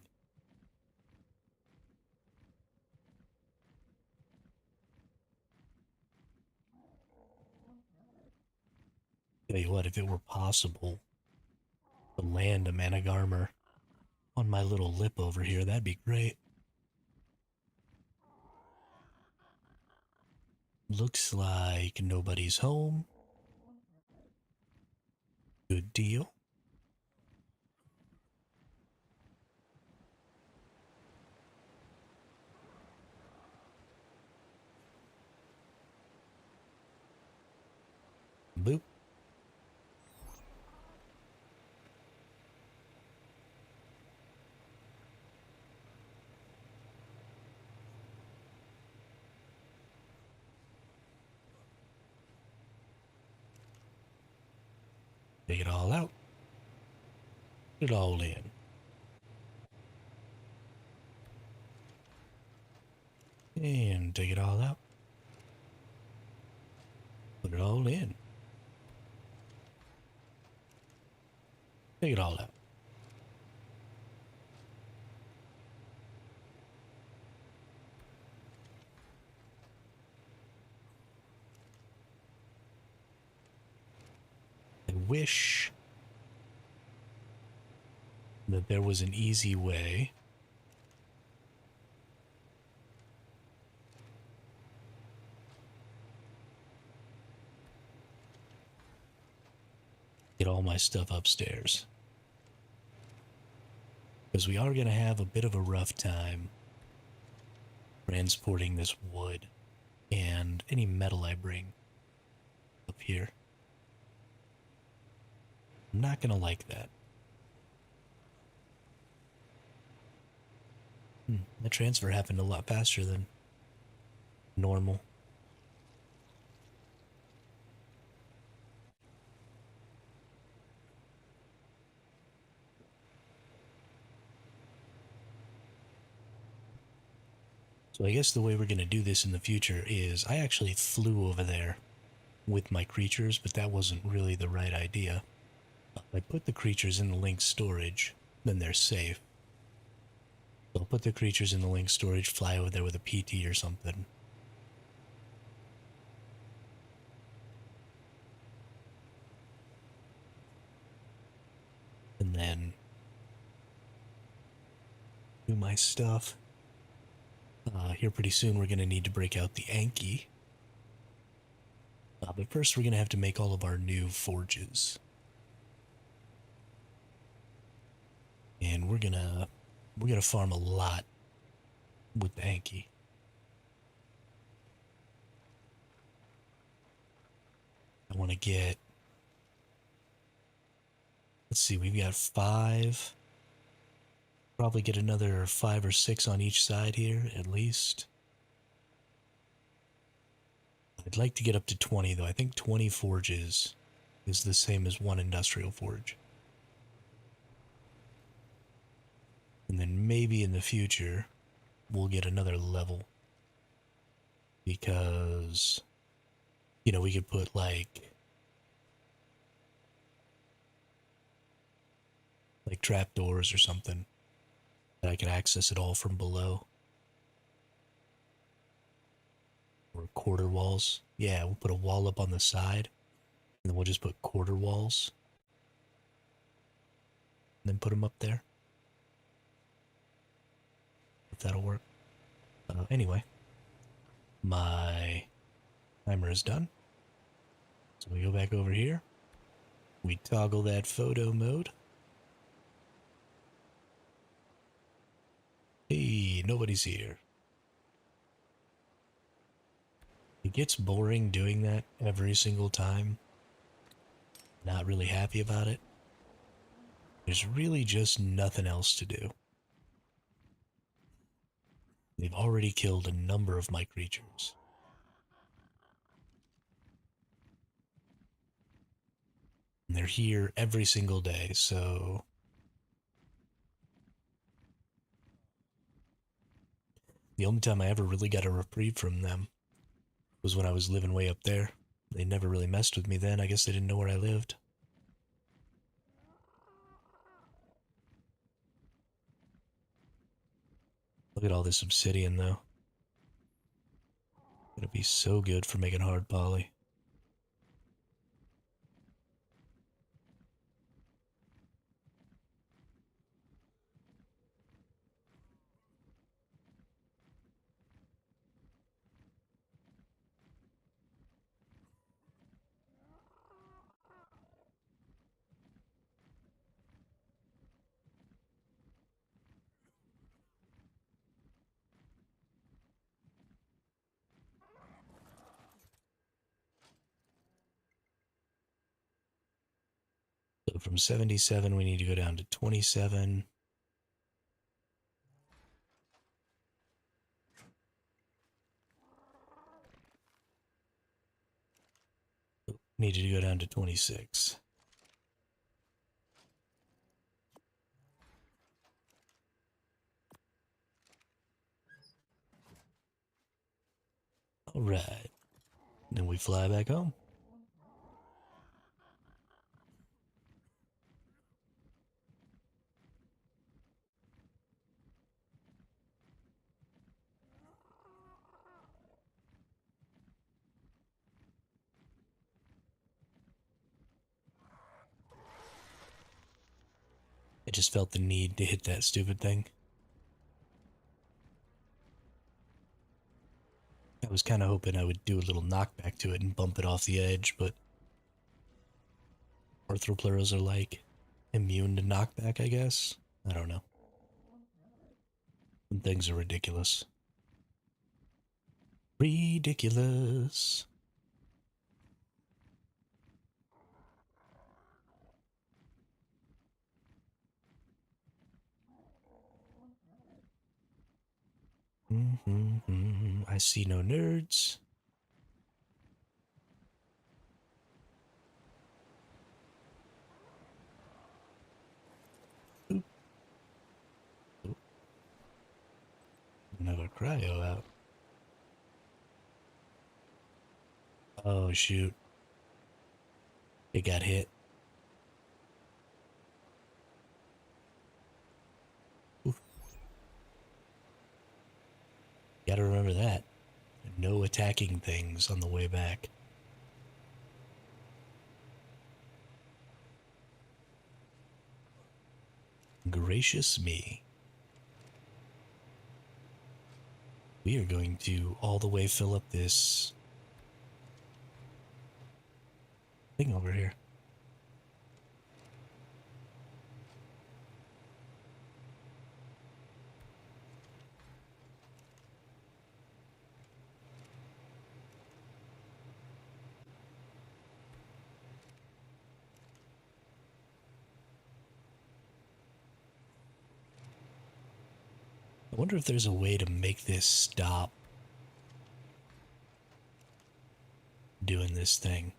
Tell you what, if it were possible to land a Manic Armor on my little lip over here, that'd be great. Looks like nobody's home. Good deal. Boop. Take it all out. Put it all in. And take it all out. Put it all in. Take it all out. I wish that there was an easy way to get all my stuff upstairs. Because we are going to have a bit of a rough time transporting this wood and any metal I bring up here. I'm not going to like that. The transfer happened a lot faster than normal. So I guess the way we're going to do this in the future is I actually flew over there with my creatures, but that wasn't really the right idea. If I put the creatures in the link storage, then they're safe. So I'll put the creatures in the link storage, fly over there with a PT or something. And then do my stuff. Here pretty soon we're going to need to break out the Anki. But first we're going to have to make all of our new forges. And we're gonna farm a lot with the Anki. I want to get, let's see, we've got 5. Probably get another 5 or 6 on each side here, at least. I'd like to get up to 20, though. I think 20 forges is the same as 1 industrial forge. And then maybe in the future, we'll get another level. Because, you know, we could put like trapdoors or something that I can access it all from below. Or quarter walls. Yeah, we'll put a wall up on the side, and then we'll just put quarter walls. And then put them up there. If that'll work. Anyway, my timer is done. So we go back over here. We toggle that photo mode. Hey, nobody's here. It gets boring doing that every single time. Not really happy about it. There's really just nothing else to do. They've already killed a number of my creatures. And they're here every single day, so the only time I ever really got a reprieve from them was when I was living way up there. They never really messed with me then. I guess they didn't know where I lived. Look at all this obsidian, though. It'll be so good for making hard poly. So from 77, we need to go down to 27. Needed to go down to 26. Alright. Then we fly back home. I just felt the need to hit that stupid thing. I was kind of hoping I would do a little knockback to it and bump it off the edge, but orthopleuros are like immune to knockback, I guess? I don't know. Some things are ridiculous. Ridiculous. I see no nerds. Oop. Oop. Another cryo out. Oh, shoot. It got hit. Oof. Gotta remember that. No attacking things on the way back. Gracious me. We are going to all the way fill up this thing over here. I wonder if there's a way to make this stop doing this thing.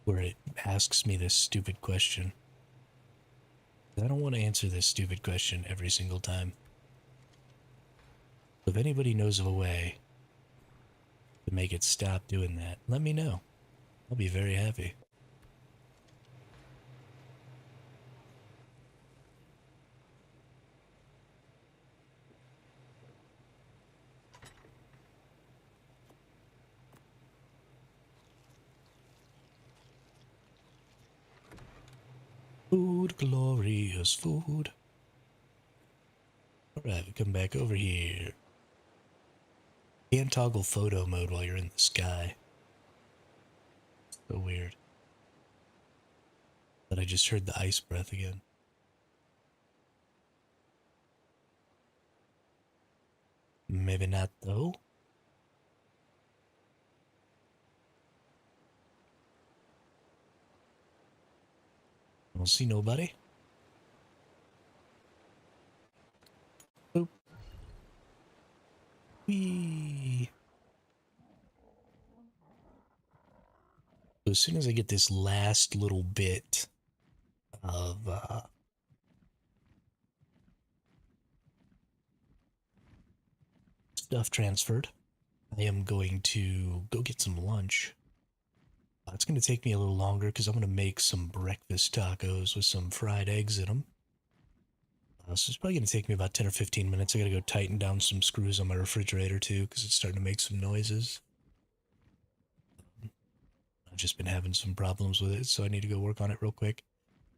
Where it asks me this stupid question. I don't want to answer this stupid question every single time. If anybody knows of a way to make it stop doing that, let me know. I'll be very happy. Food, glorious food. Alright, we come back over here. Can't toggle photo mode while you're in the sky. So weird. But I just heard the ice breath again. Maybe not though. I don't see nobody. Boop. Whee. So as soon as I get this last little bit of stuff transferred, I am going to go get some lunch. It's going to take me a little longer because I'm going to make some breakfast tacos with some fried eggs in them. So it's probably going to take me about 10 or 15 minutes. I got to go tighten down some screws on my refrigerator too because it's starting to make some noises. I've just been having some problems with it, so I need to go work on it real quick.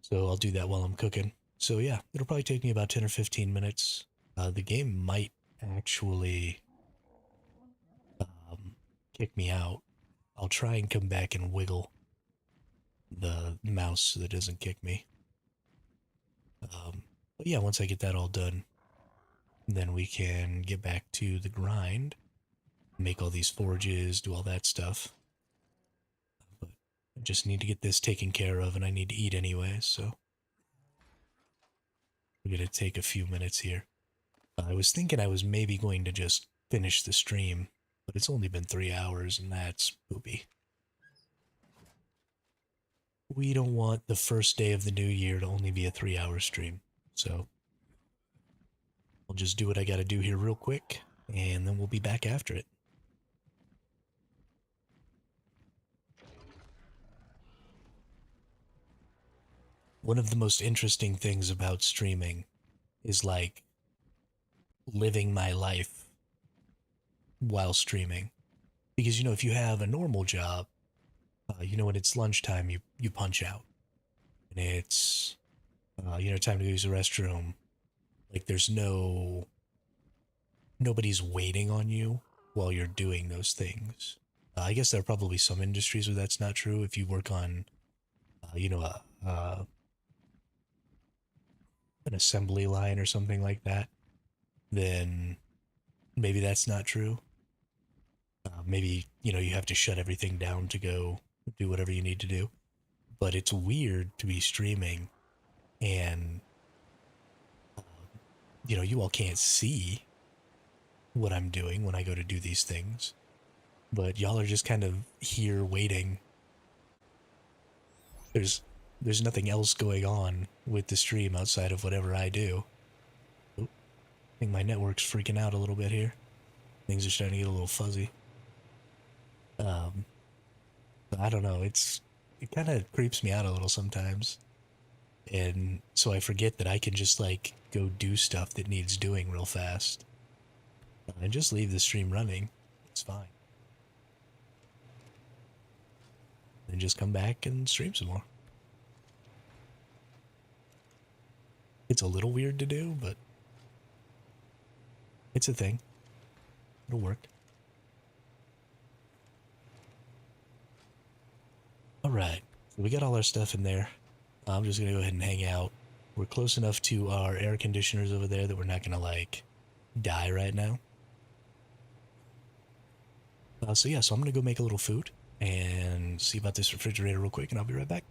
So I'll do that while I'm cooking. So yeah, it'll probably take me about 10 or 15 minutes. The game might actually kick me out. I'll try and come back and wiggle the mouse so that it doesn't kick me. But yeah, once I get that all done, then we can get back to the grind, make all these forges, do all that stuff. But I just need to get this taken care of, and I need to eat anyway, so we're going to take a few minutes here. I was thinking I was maybe going to just finish the stream, but it's only been 3 hours, and that's poopy. We don't want the first day of the new year to only be a 3-hour stream, so I'll just do what I gotta do here real quick, and then we'll be back after it. One of the most interesting things about streaming is like living my life while streaming. Because, you know, if you have a normal job, you know, when it's lunchtime, you punch out. And it's, you know, time to use the restroom. Like, there's nobody's waiting on you while you're doing those things. I guess there are probably some industries where that's not true. If you work on, you know, an assembly line or something like that, then maybe that's not true. Maybe, you know, you have to shut everything down to go do whatever you need to do. But it's weird to be streaming and, you know, you all can't see what I'm doing when I go to do these things. But y'all are just kind of here waiting There's there's nothing else going on with the stream outside of whatever I do. Oh, I think my network's freaking out a little bit here. Things are starting to get a little fuzzy. Um, I don't know. It kind of creeps me out a little sometimes, and so I forget that I can just like go do stuff that needs doing real fast, and just leave the stream running. It's fine. Then just come back and stream some more. It's a little weird to do, but it's a thing. It'll work. Alright, so we got all our stuff in there. I'm just gonna go ahead and hang out. We're close enough to our air conditioners over there that we're not gonna, like, die right now. So yeah, so I'm gonna go make a little food and see about this refrigerator real quick, and I'll be right back.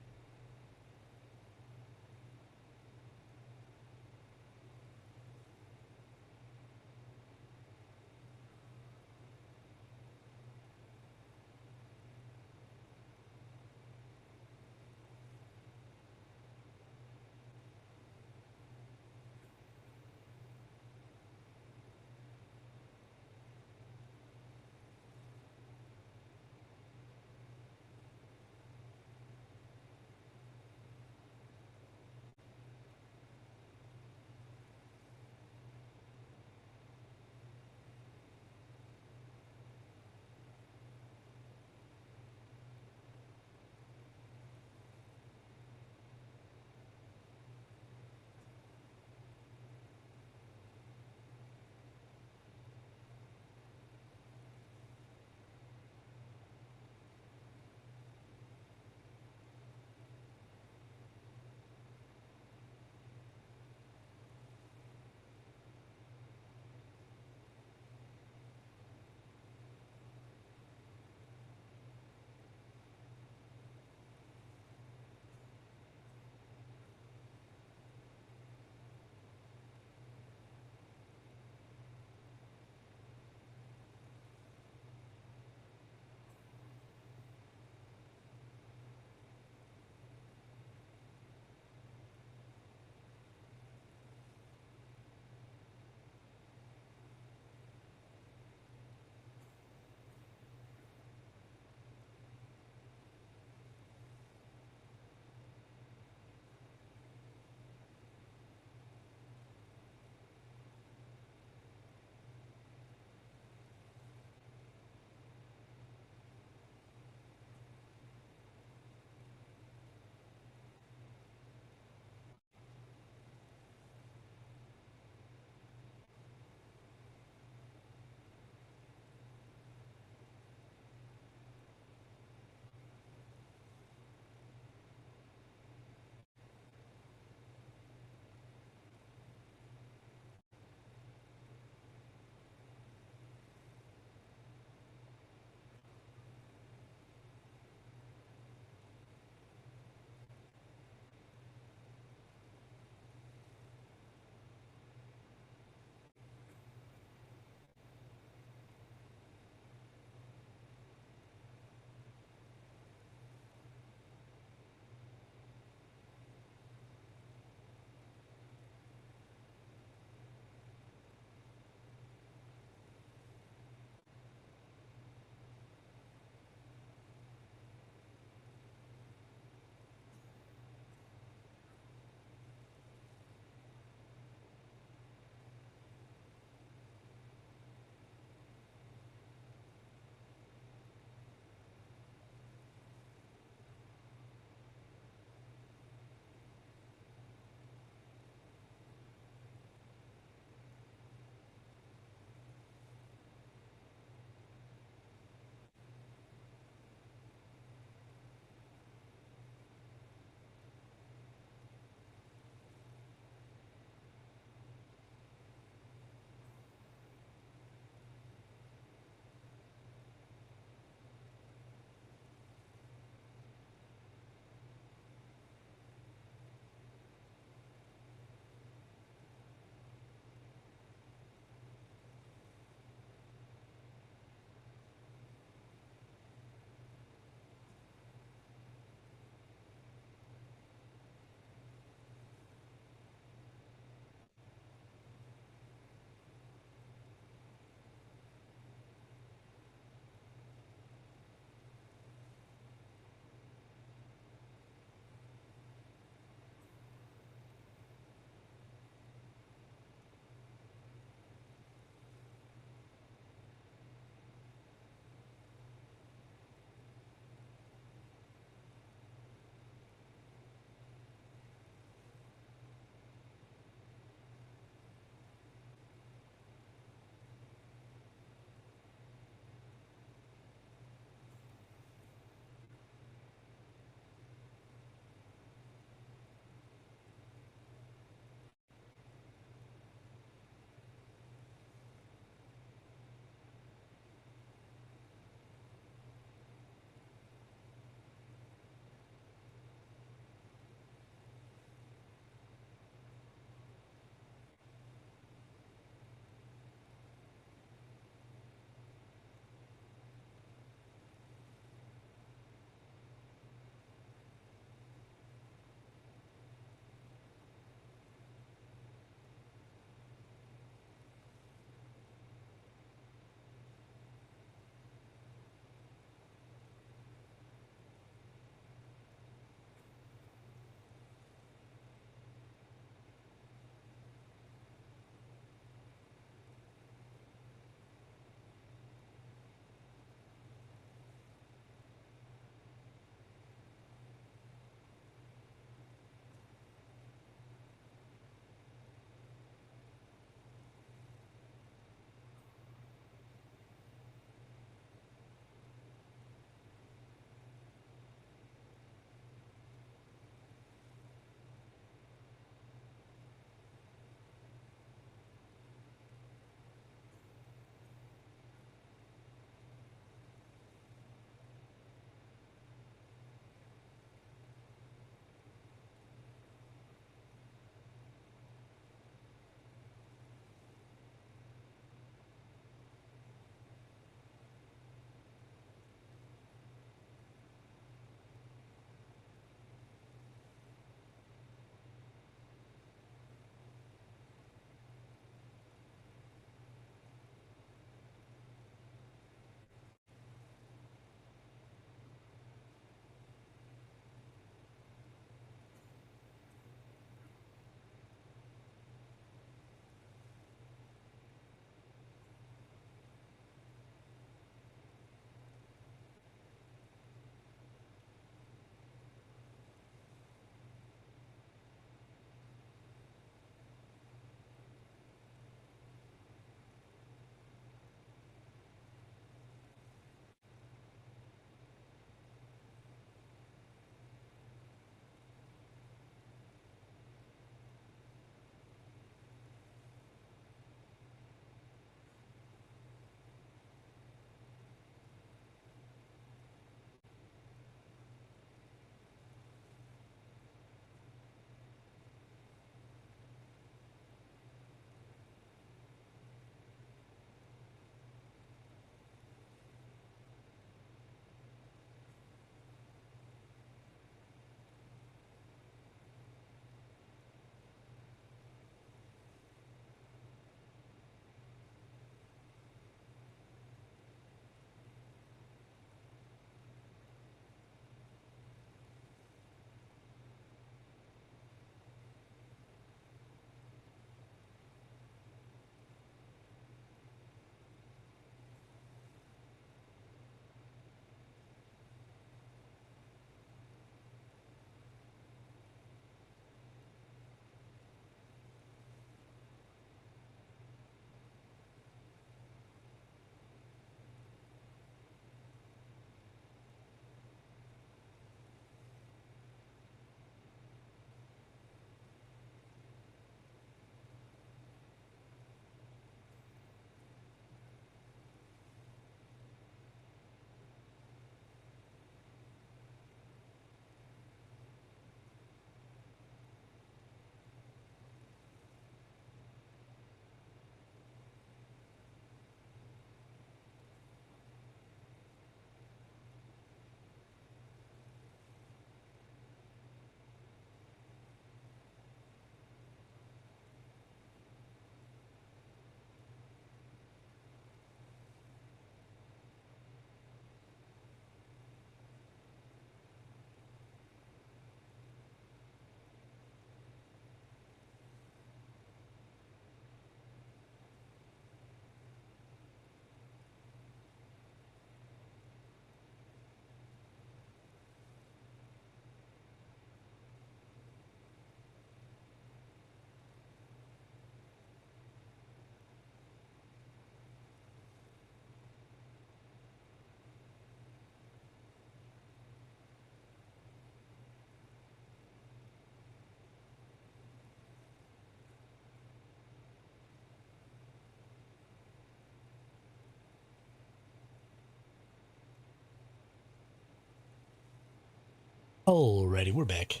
Alrighty, we're back.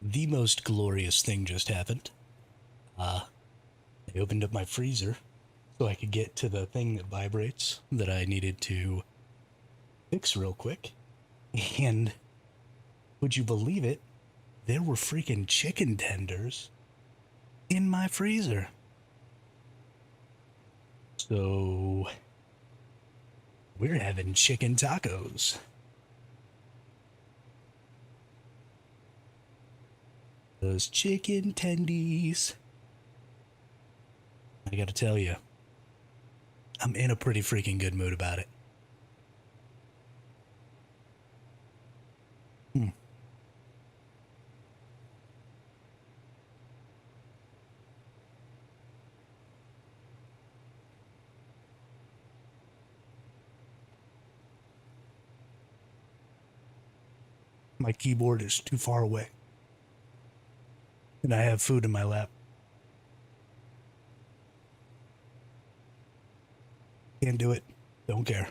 The most glorious thing just happened. I opened up my freezer so I could get to the thing that vibrates that I needed to fix real quick. And would you believe it? There were freaking chicken tenders in my freezer. So we're having chicken tacos. Those chicken tendies. I gotta tell you, I'm in a pretty freaking good mood about it. My keyboard is too far away. And I have food in my lap. Can't do it. Don't care.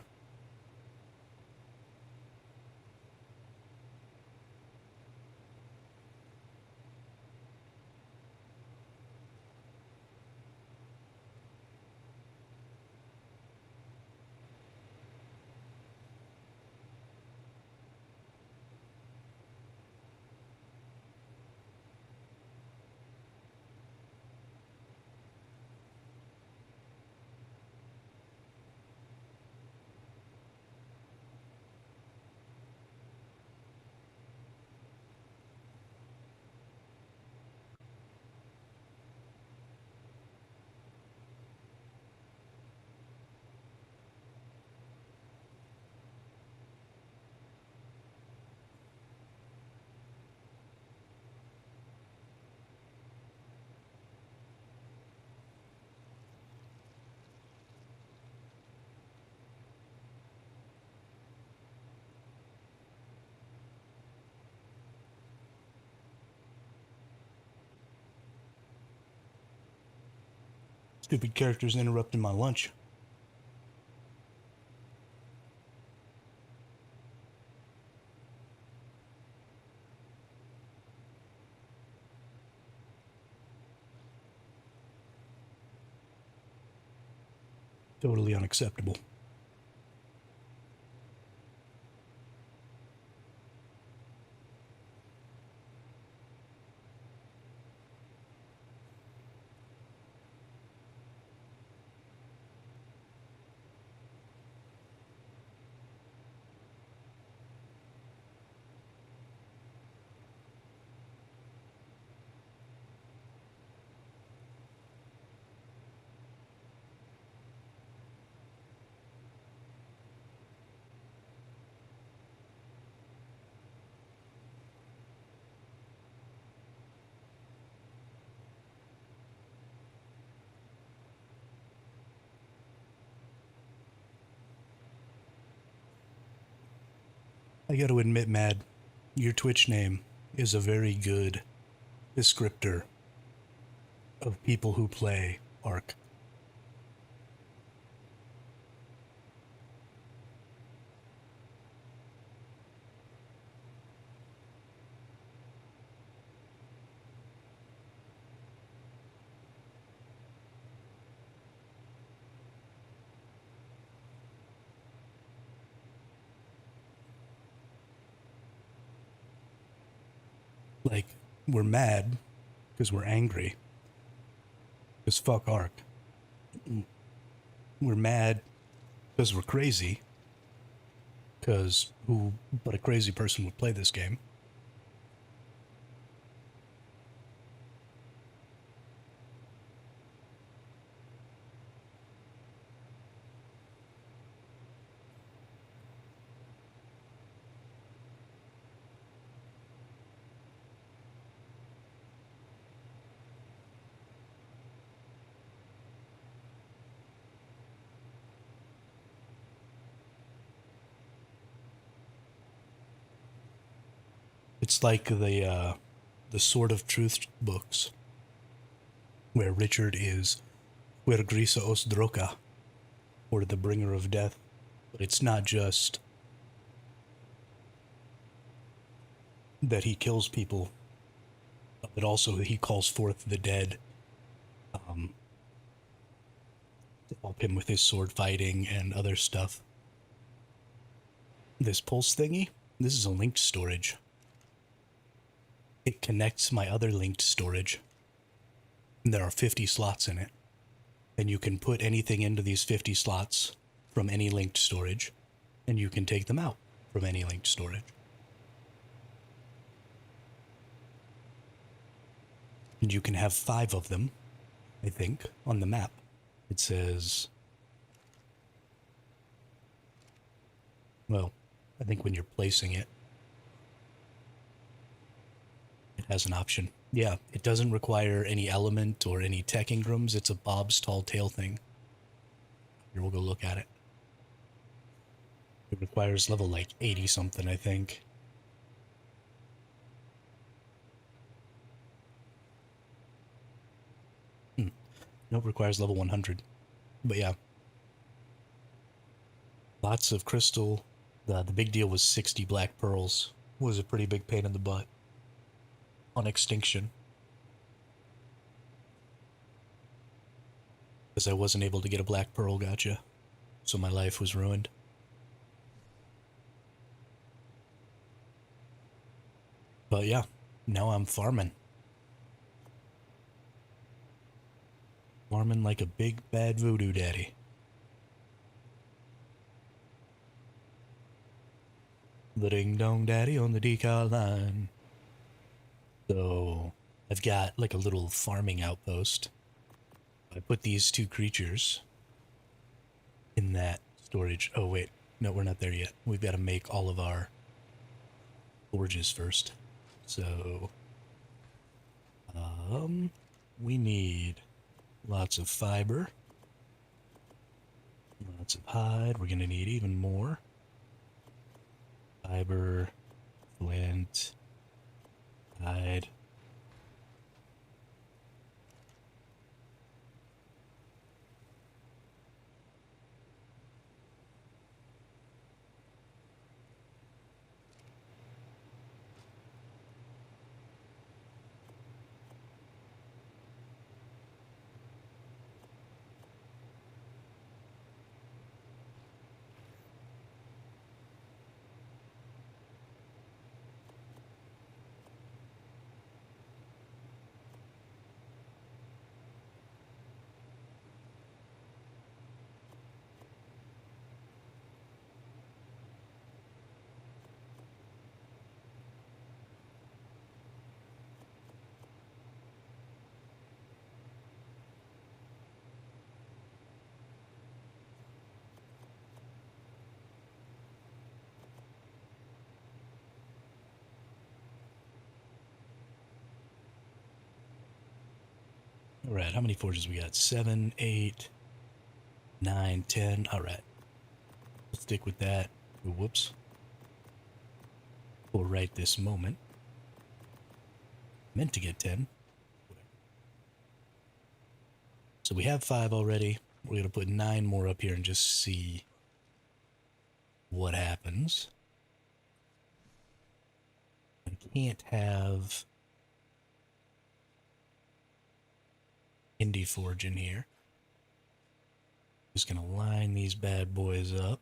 Stupid characters interrupting my lunch. Totally unacceptable. I gotta admit, Mad, your Twitch name is a very good descriptor of people who play ARK. Like, we're mad because we're angry. Because fuck ARK. We're mad because we're crazy. Because who but a crazy person would play this game? It's like the Sword of Truth books, where Richard is Huergrisa os Droka, or the Bringer of Death. But it's not just that he kills people, but also he calls forth the dead to help him with his sword fighting and other stuff. This pulse thingy, this is a linked storage. It connects my other linked storage. There are 50 slots in it. And you can put anything into these 50 slots from any linked storage, and you can take them out from any linked storage. And you can have 5 of them, I think, on the map. It says, well, I think when you're placing it, it has an option. Yeah, it doesn't require any element or any tech engrams. It's a Bob's Tall Tale thing. Here, we'll go look at it. It requires level like 80 something, I think. Nope, requires level 100. But yeah. Lots of crystal. The big deal was 60 black pearls. Was a pretty big pain in the butt. On extinction. Because I wasn't able to get a black pearl gotcha. So my life was ruined. But yeah, now I'm farming. Farming like a big bad voodoo daddy. The ding dong daddy on the decal line. So I've got like a little farming outpost. I put these 2 creatures in that storage. Oh wait, no, we're not there yet. We've got to make all of our forges first. So we need lots of fiber, lots of hide. We're gonna need even more fiber, flint, hide. All right, how many forges we got? 7, 8, 9, 10. All right, we'll stick with that. Ooh, whoops. For right this moment. Meant to get 10. So we have 5 already. We're going to put 9 more up here and just see what happens. I can't have Indie Forge in here. Just going to line these bad boys up.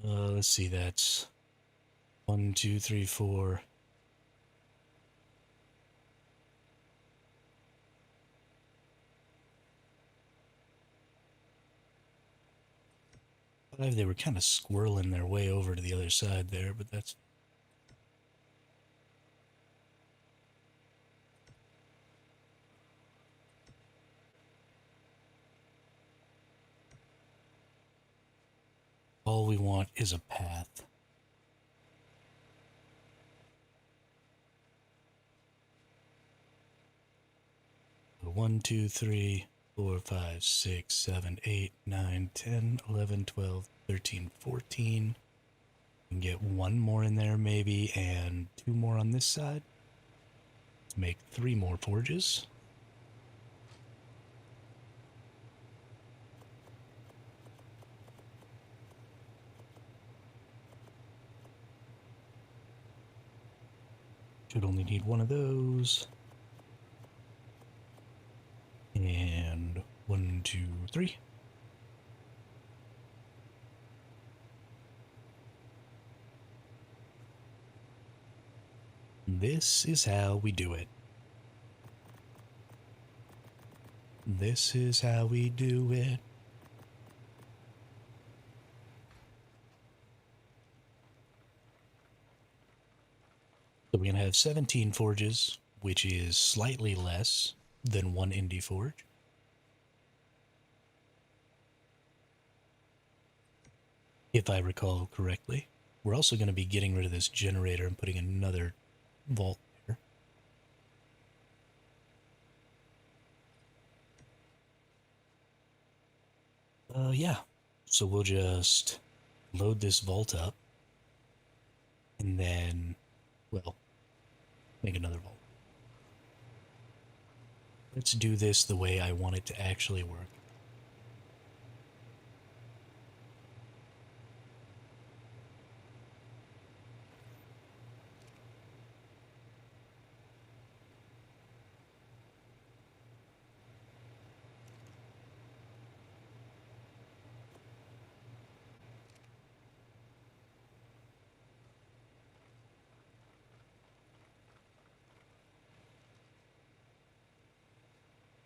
Let's see, that's 1, 2, 3, 4. They were kind of squirreling their way over to the other side there, but that's... All we want is a path. So 1, 2, 3, 4, 5, 6, 7, 8, 9, 10, 11, 12, 13, 14, And get one more in there maybe, and two more on this side. Let's make 3 more forges. Should only need one of those. And 1, 2, 3. This is how we do it. This is how we do it. So we're going to have 17 forges, which is slightly less than 1 indie forge. If I recall correctly. We're also going to be getting rid of this generator and putting another vault there. Yeah. So we'll just load this vault up. And then, well, make another vault. Let's do this the way I want it to actually work.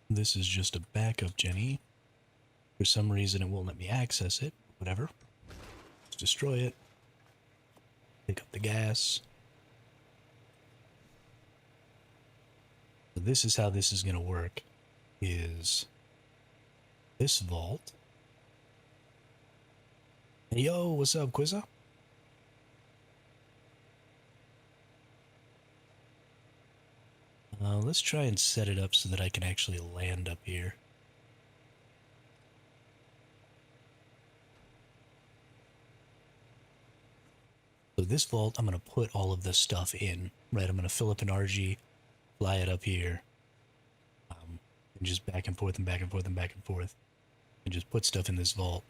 This is just a backup Jenny. For some reason it won't let me access it. Whatever. Let's destroy it. Pick up the gas. So this is how this is going to work. Is this vault. Hey, yo, what's up, Quizza? Let's try and set it up so that I can actually land up here. So this vault, I'm going to put all of this stuff in, right? I'm going to fill up an RG, fly it up here, and just back and forth and back and forth and back and forth, and just put stuff in this vault.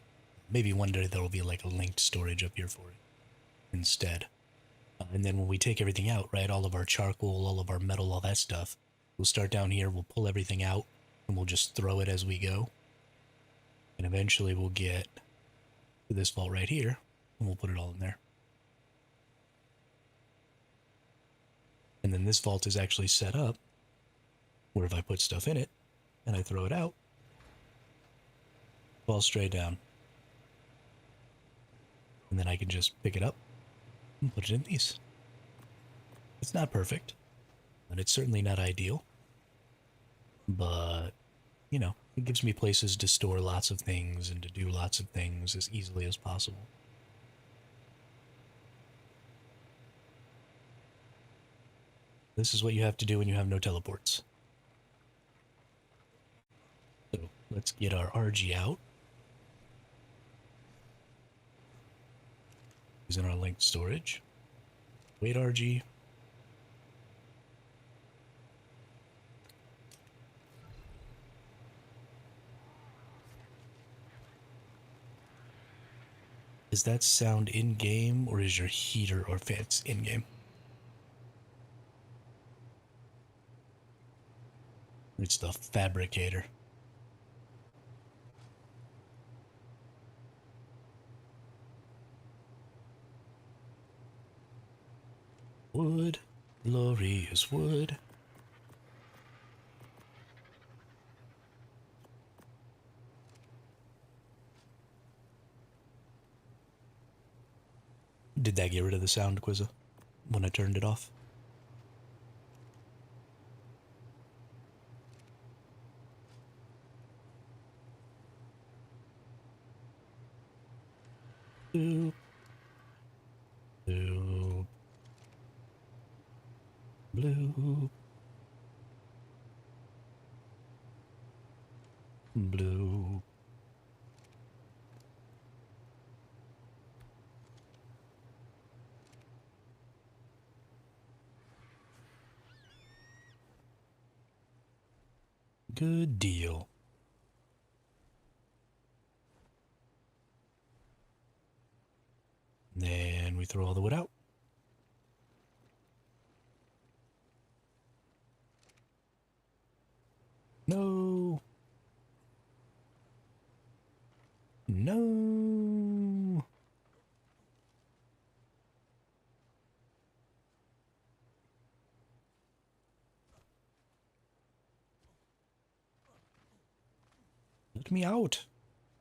Maybe one day there will be like a linked storage up here for it instead. And then when we take everything out, right, all of our charcoal, all of our metal, all that stuff, we'll start down here, we'll pull everything out, and we'll just throw it as we go. And eventually we'll get to this vault right here, and we'll put it all in there. And then this vault is actually set up where if I put stuff in it, and I throw it out, it falls straight down. And then I can just pick it up and put it in these. It's not perfect, and it's certainly not ideal, but, you know, it gives me places to store lots of things and to do lots of things as easily as possible. This is what you have to do when you have no teleports. So let's get our RG out. Using our linked storage. Wait, RG. Is that sound in-game, or is your heater or fans in-game? It's the fabricator. Wood, glorious wood. Did that get rid of the sound, Quizza, when I turned it off? Boop. Boop. Blue. Blue. Good deal. Then we throw all the wood out. No. No. Let me out.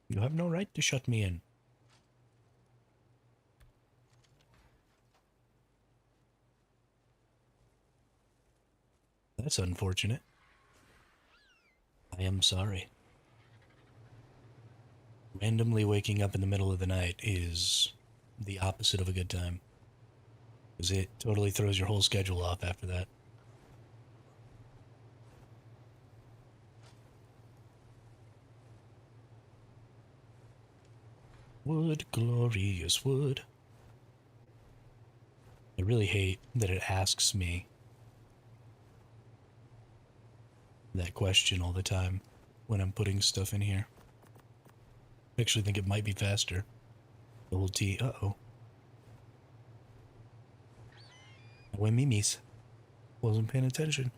You have no right to shut me in. That's unfortunate. I am sorry. Randomly waking up in the middle of the night is the opposite of a good time. Because it totally throws your whole schedule off after that. Wood, glorious wood. I really hate that it asks me that question all the time when I'm putting stuff in here. I actually think it might be faster. The whole T. Uh-oh. I went mimes. Wasn't paying attention.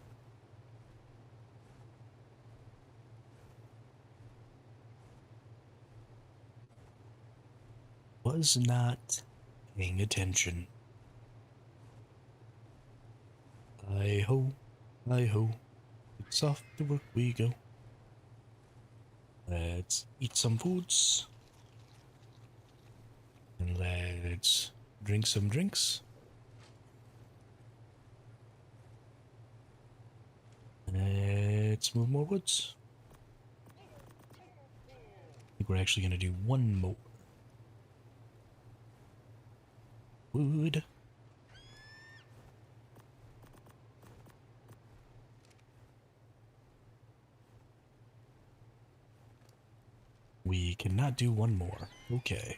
Was not paying attention. Hi-ho, hi-ho. It's off to work we go. Let's eat some foods. And let's drink some drinks. Let's move more woods. I think we're actually going to do one more. Wood. We cannot do one more. Okay.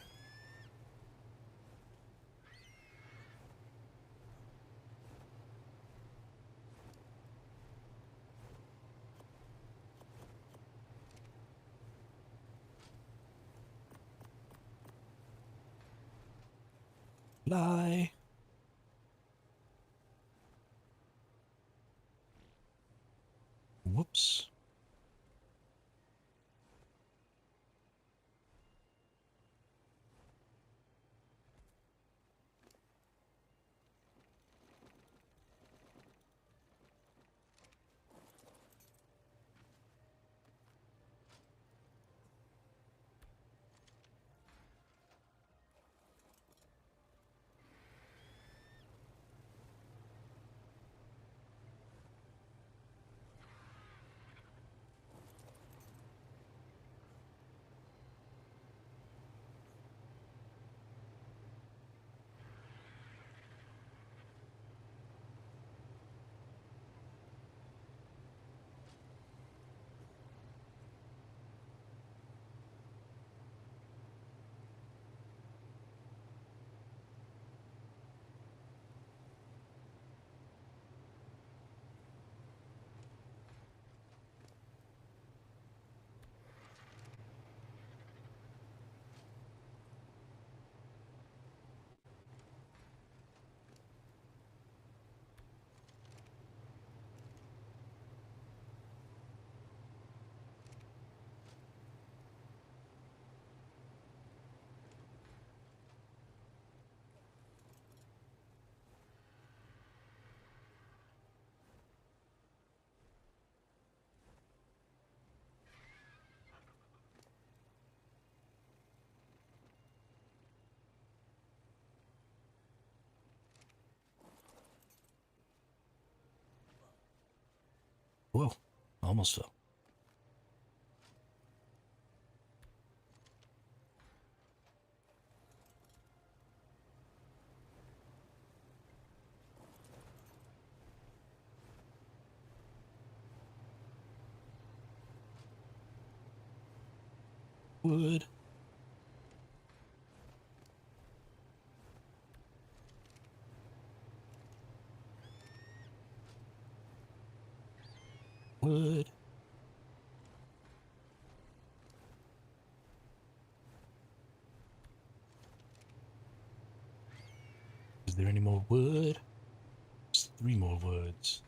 Fly. Whoops. Whoa. Almost fell. Wood. Wood. Is there any more wood? There's 3 more woods.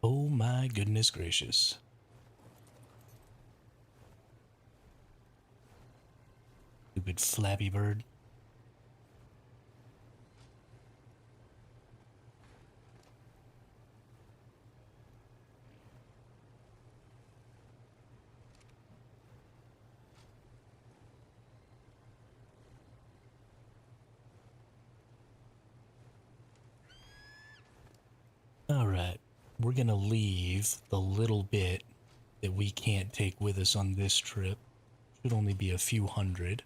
Oh my goodness gracious. Stupid Flappy Bird. Alright, we're gonna leave the little bit that we can't take with us on this trip. Should only be a few hundred.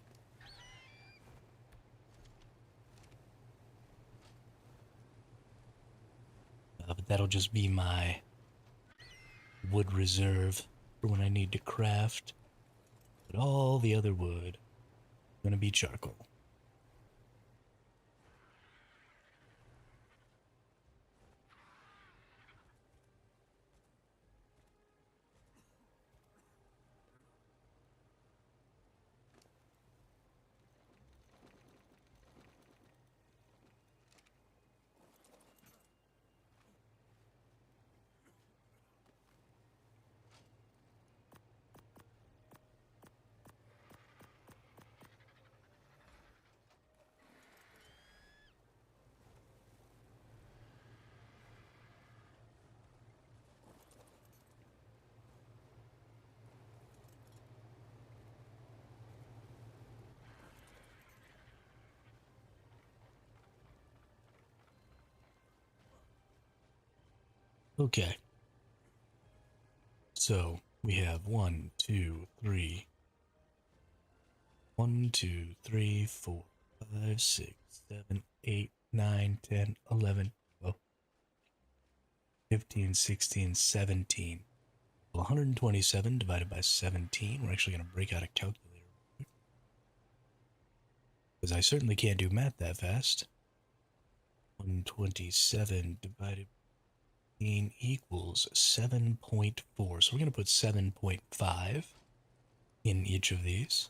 But that'll just be my wood reserve for when I need to craft. But all the other wood is gonna be charcoal. Okay. So we have 1, 2, 3, 1, 2, 3, 4, 5, 6, 7, 8, 9, 10, 11, 12, 15, 16, 17. 127 divided by 17. We're actually going to break out a calculator. Because I certainly can't do math that fast. 127 divided by 18 equals 7.4. So we're going to put 7.5 in each of these.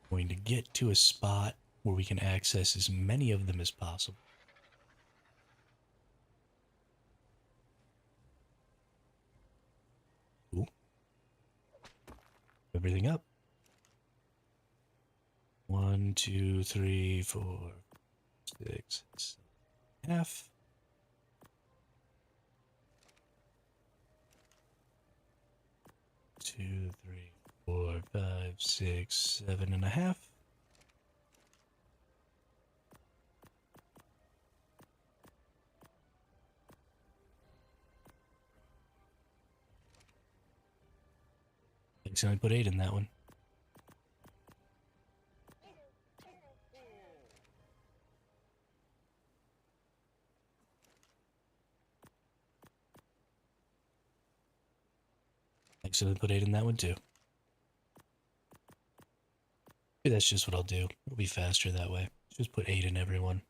Going to get to a spot where we can access as many of them as possible. Ooh. Everything up. 1, 2, 3, 4, 6, 7, half. 2, 3, 4, 5, 6, 7.5. Accidentally put 8 in that one. Accidentally put 8 in that one too. Maybe that's just what I'll do. It'll be faster that way. Just put 8 in everyone.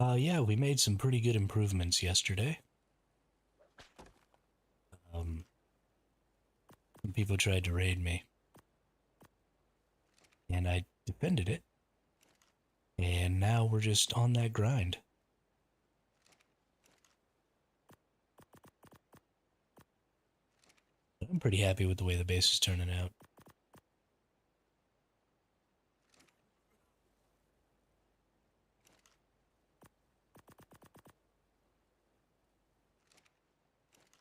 Yeah, we made some pretty good improvements yesterday. Some people tried to raid me. And I defended it. And now we're just on that grind. I'm pretty happy with the way the base is turning out.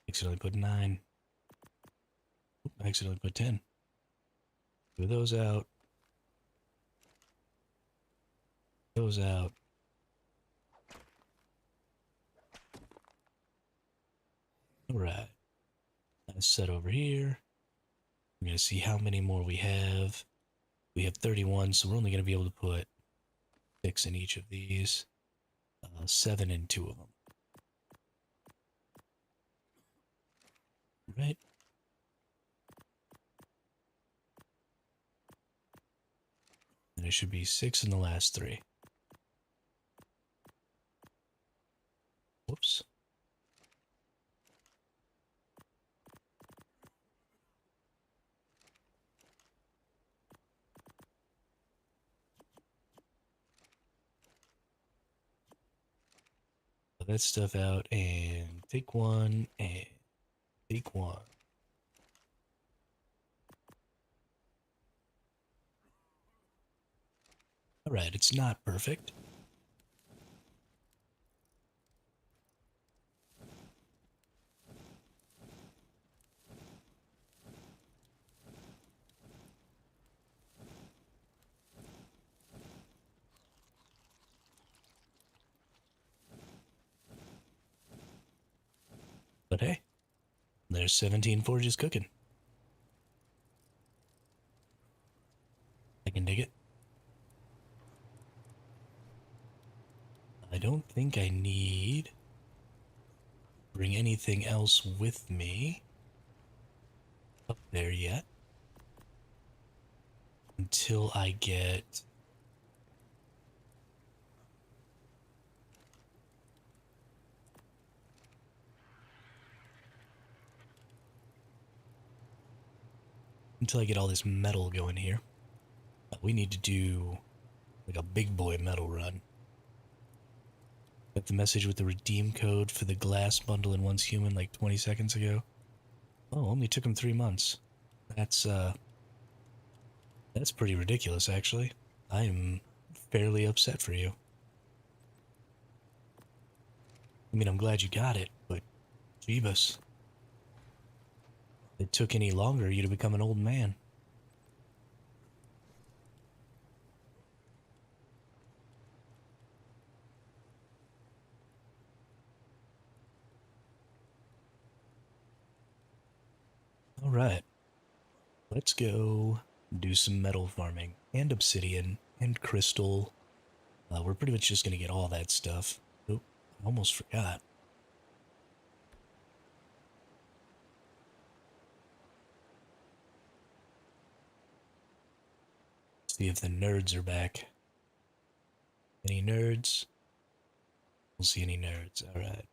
Accidentally put 9. I accidentally put 10. Move those out. Those out. Alright. Let's set over here. We're going to see how many more we have. We have 31, so we're only going to be able to put 6 in each of these. 7 in 2 of them. Right? And it should be 6 in the last 3. Whoops. Put that stuff out and take 1 and take 1. Alright, it's not perfect. But hey, there's 17 forges cooking. I can dig it. I don't think I need bring anything else with me up there yet until I get all this metal going here. We need to do like a big boy metal run. Got the message with the redeem code for the glass bundle in Once Human like 20 seconds ago. Oh, only took him 3 months. That's pretty ridiculous, actually. I am fairly upset for you. I mean, I'm glad you got it, but Jeebus. If it took any longer, you'd have become an old man. Alright. Let's go do some metal farming, and obsidian, and crystal. We're pretty much just gonna get all that stuff. Oh, I almost forgot. See if the nerds are back. Any nerds? We'll see any nerds. Alright.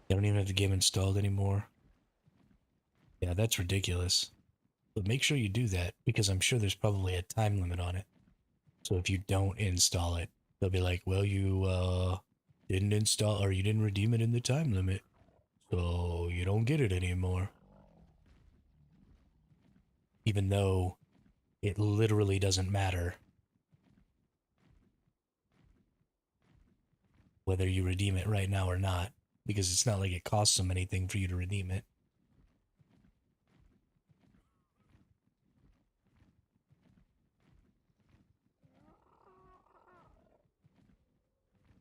I don't even have the game installed anymore. Yeah, that's ridiculous. But make sure you do that, because I'm sure there's probably a time limit on it. So if you don't install it, they'll be like, well, you didn't install, or you didn't redeem it in the time limit, so you don't get it anymore. Even though it literally doesn't matter whether you redeem it right now or not, because it's not like it costs them anything for you to redeem it.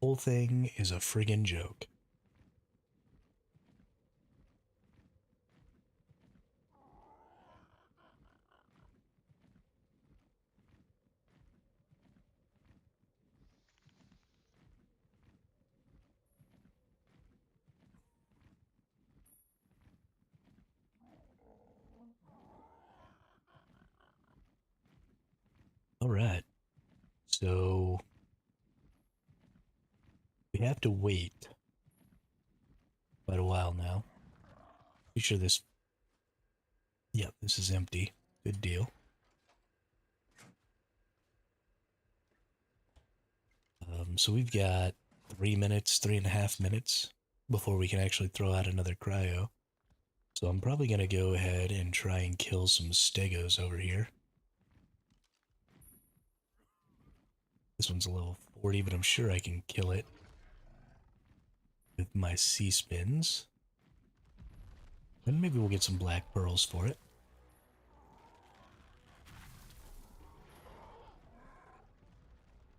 Whole thing is a friggin' joke. Alright, so we have to wait quite a while now. Be sure this... Yep, this is empty. Good deal. So we've got 3 minutes, 3.5 minutes before we can actually throw out another cryo. So I'm probably going to go ahead and try and kill some stegos over here. This one's a level 40, but I'm sure I can kill it with my sea spins. And maybe we'll get some black pearls for it.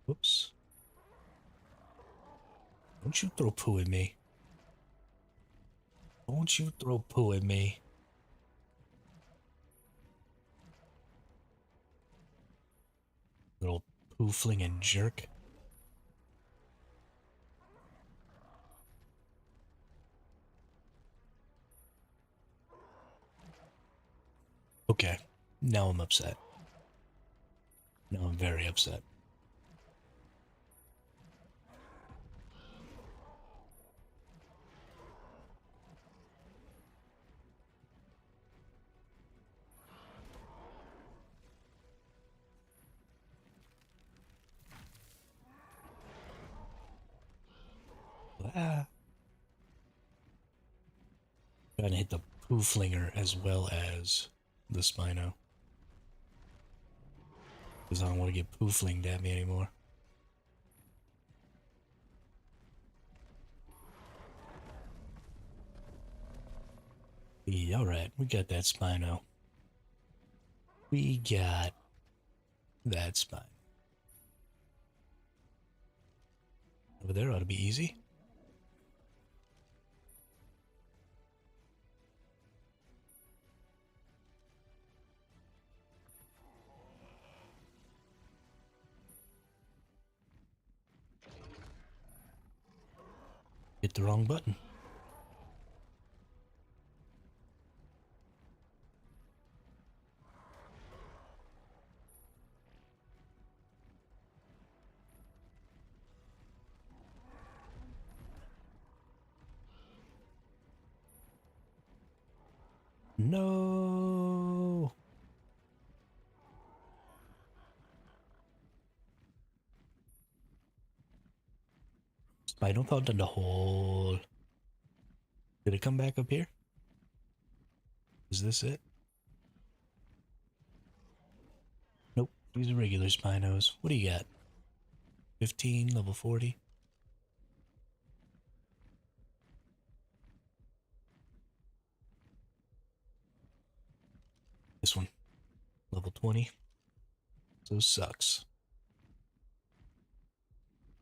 Whoops. Don't you throw poo at me. Don't you throw poo at me. Little poo flinging jerk. Okay, now I'm upset. Now I'm very upset. Ah. Trying to hit the poo flinger as well as the Spino. Because I don't want to get poo flinged at me anymore. Yeah, alright, we got that Spino. We got that Spino. Over there ought to be easy. Hit the wrong button. No. Spino found in the hole. Did it come back up here? Is this it? Nope. These are regular Spinos. What do you got? 15, level 40? This one, level 20. So sucks.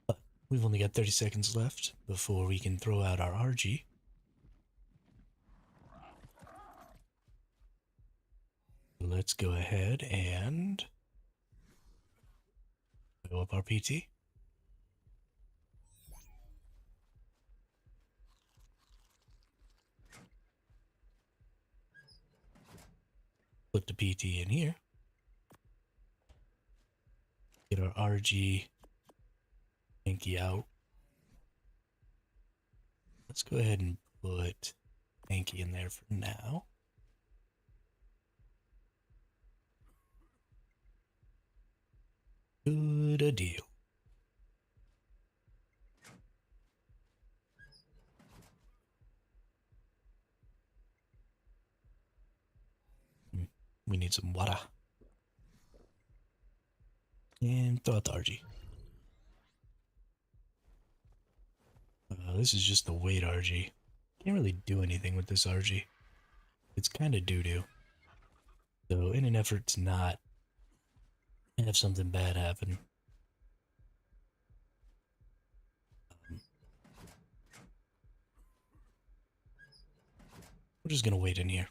But we've only got 30 seconds left before we can throw out our RG. Let's go ahead and go up our PT. Put the PT in here. Get our RG Hanky out. Let's go ahead and put Hanky in there for now. Good a deal. We need some water. And throw out the RG. This is just the weight RG. Can't really do anything with this RG. It's kind of doo-doo. So in an effort to not have something bad happen, we're just gonna wait in here.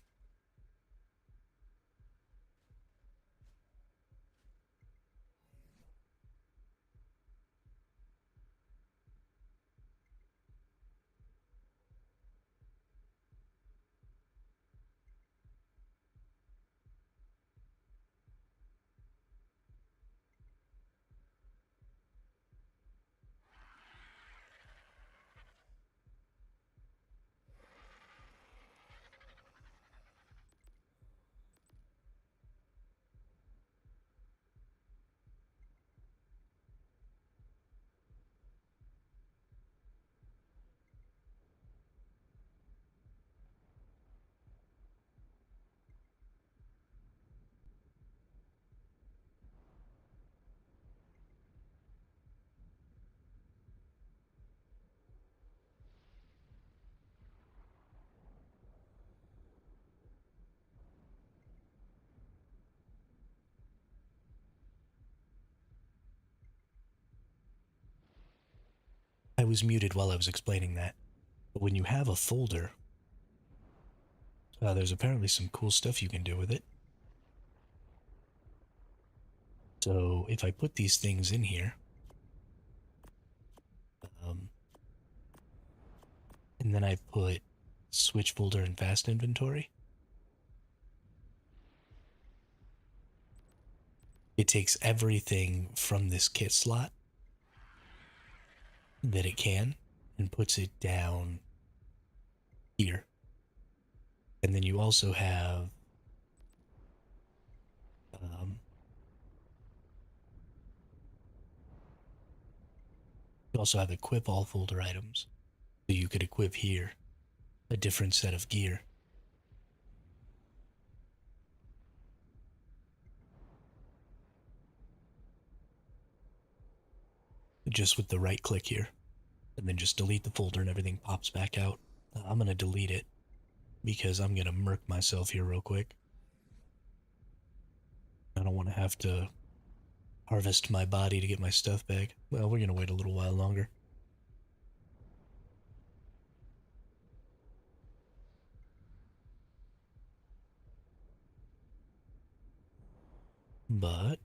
I was muted while I was explaining that. But when you have a folder, there's apparently some cool stuff you can do with it. So if I put these things in here, um, and then I put switch folder and fast inventory, it takes everything from this kit slot that it can and puts it down here. And then you also have um, equip all folder items. So you could equip here a different set of gear. Just with the right click here. And then just delete the folder and everything pops back out. I'm going to delete it because I'm going to murk myself here real quick. I don't want to have to harvest my body to get my stuff back. Well, we're going to wait a little while longer. But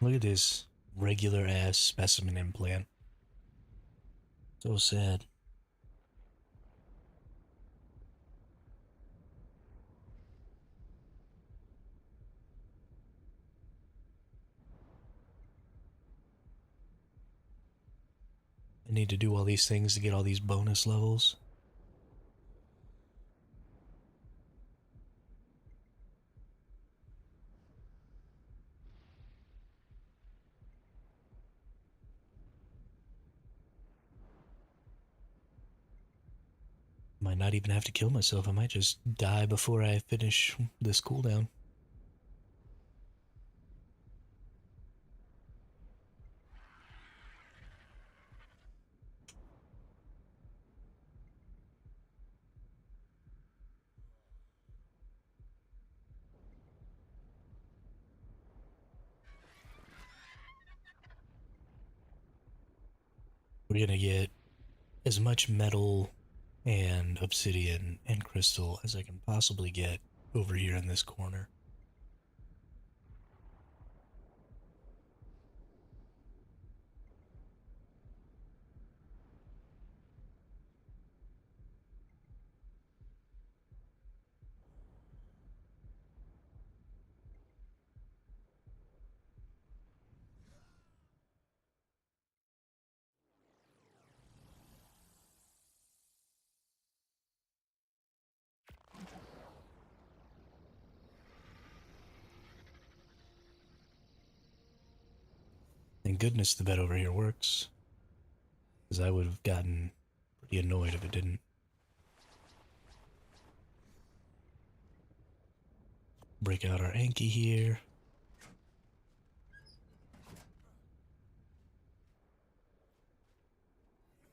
look at this regular ass specimen implant. So sad. I need to do all these things to get all these bonus levels. Might not even have to kill myself. I might just die before I finish this cooldown. We're gonna get as much metal and obsidian and crystal as I can possibly get over here in this corner. Thank goodness the bed over here works, because I would have gotten pretty annoyed if it didn't. Break out our Anki here.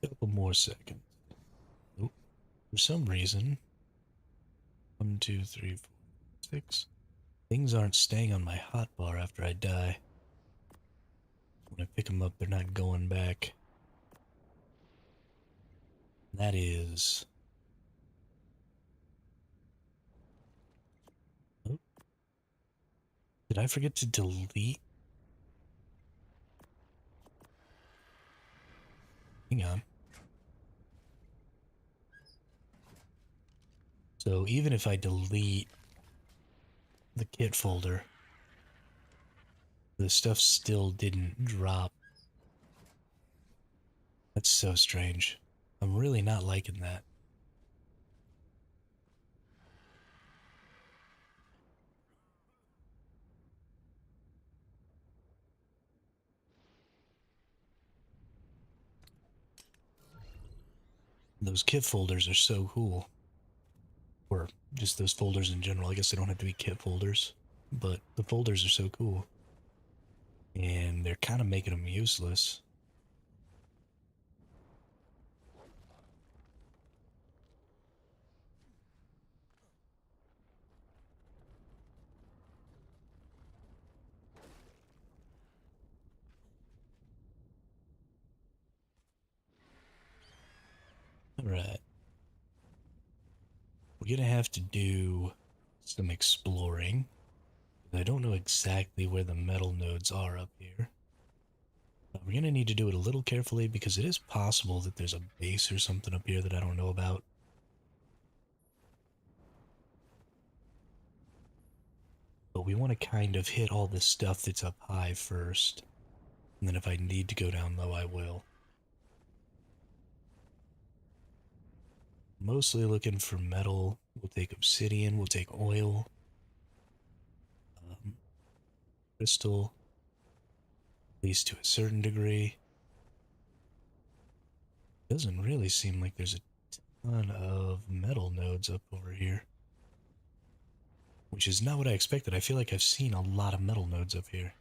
A couple more seconds. Nope. For some reason, 1, 2, 3, 4, 6. Things aren't staying on my hotbar after I die. When I pick them up, they're not going back. That is... Oh, did I forget to delete? Hang on. So even if I delete the kit folder, the stuff still didn't drop. That's so strange. I'm really not liking that. Those kit folders are so cool. Or just those folders in general. I guess they don't have to be kit folders. But the folders are so cool. And they're kind of making them useless. we're gonna have to do some exploring. I don't know exactly where the metal nodes are up here. We're going to need to do it a little carefully because it is possible that there's a base or something up here that I don't know about. But we want to kind of hit all this stuff that's up high first. And then if I need to go down low, I will. Mostly looking for metal. We'll take obsidian, we'll take oil, crystal, at least to a certain degree. Doesn't really seem like there's a ton of metal nodes up over here. Which is not what I expected. I feel like I've seen a lot of metal nodes up here.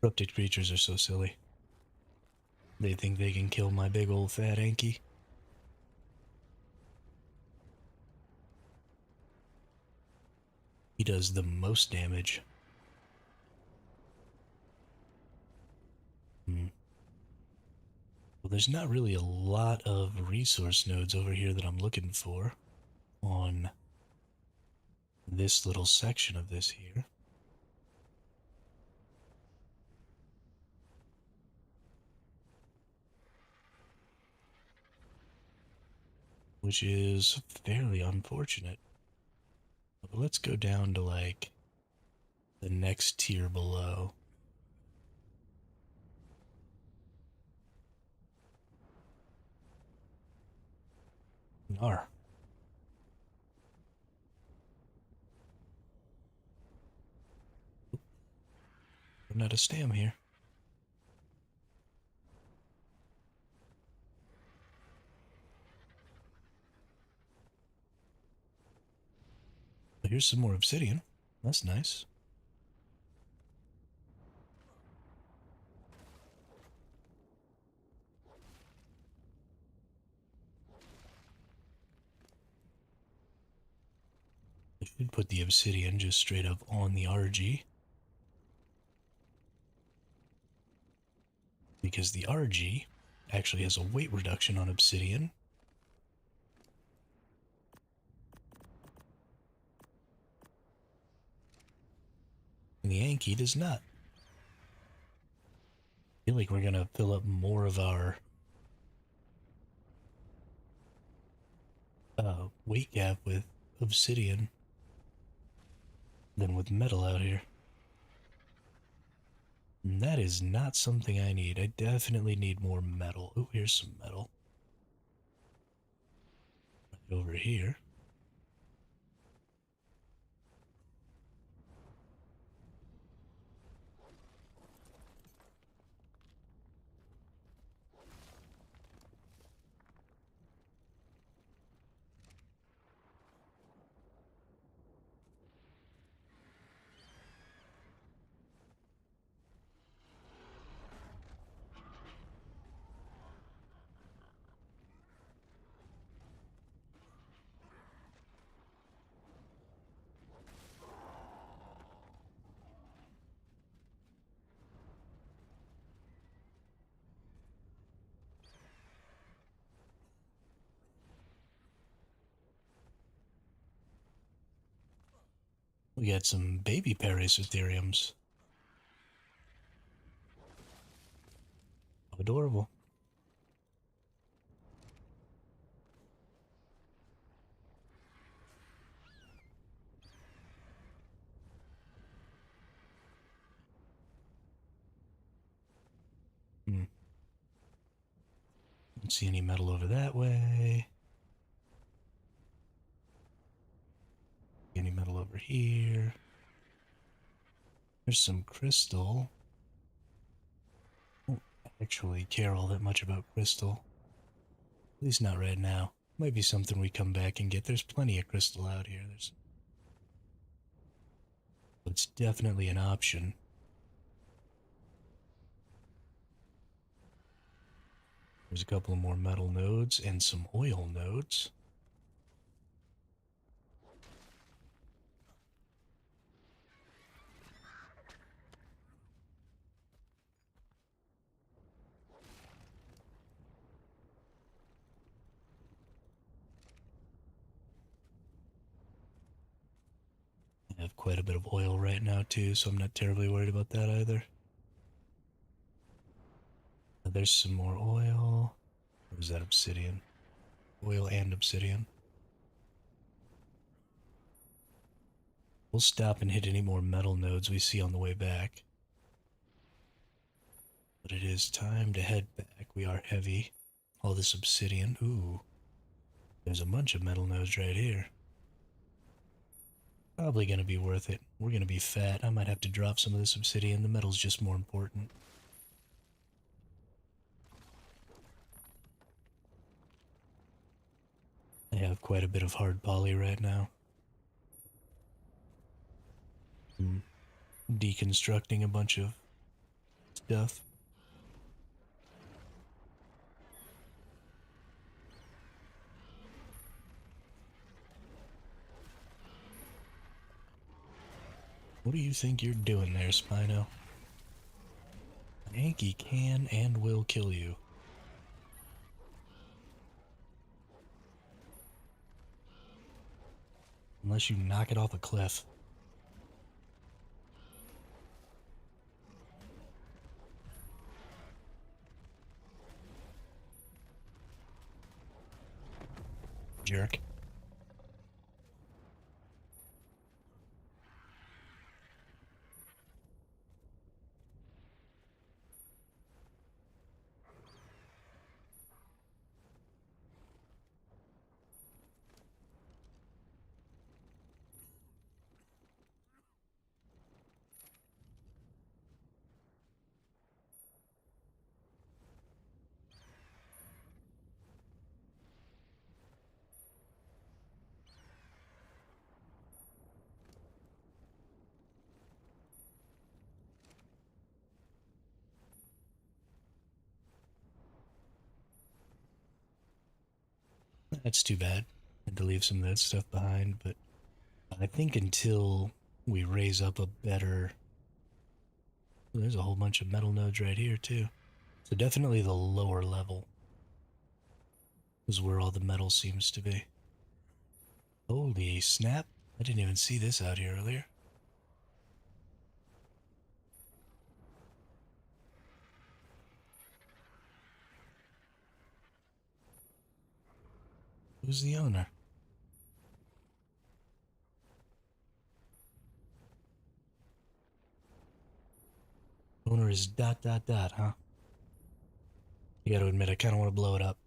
Corrupted creatures are so silly. They think they can kill my big old fat Anki. He does the most damage. Well, there's not really a lot of resource nodes over here that I'm looking for on this little section of this here. Which is fairly unfortunate. But let's go down to like the next tier below. R. Run out of stam here. Here's some more obsidian. That's nice. I should put the obsidian just straight up on the RG. Because the RG actually has a weight reduction on obsidian. And the Anki does not. I feel like we're gonna fill up more of our weight gap with obsidian. than with metal out here. And that is not something I need. I definitely need more metal. Oh, here's some metal. Right over here. We got some baby Parasitheriums. How adorable. Hmm. Don't see any metal over that way. Any metal over here. There's some crystal. I don't actually care all that much about crystal. At least not right now. Might be something we come back and get. There's plenty of crystal out here. It's definitely an option. There's a couple of more metal nodes and some oil nodes. I have quite a bit of oil right now too, so I'm not terribly worried about that either. There's some more oil. Or is that obsidian? Oil and obsidian. We'll stop and hit any more metal nodes we see on the way back. But it is time to head back. We are heavy. All this obsidian. Ooh. There's a bunch of metal nodes right here. Probably gonna be worth it. We're gonna be fat. I might have to drop some of this obsidian. The metal's just more important. I have quite a bit of hard poly right now. I'm deconstructing a bunch of stuff. What do you think you're doing there, Spino? An Anki can and will kill you. Unless you knock it off a cliff. Jerk. That's too bad. I had to leave some of that stuff behind, but I think until we raise up a better... There's a whole bunch of metal nodes right here, too. So definitely the lower level is where all the metal seems to be. Holy snap. I didn't even see this out here earlier. Who's the owner? is dot dot dot, huh? You gotta admit, I kind of want to blow it up.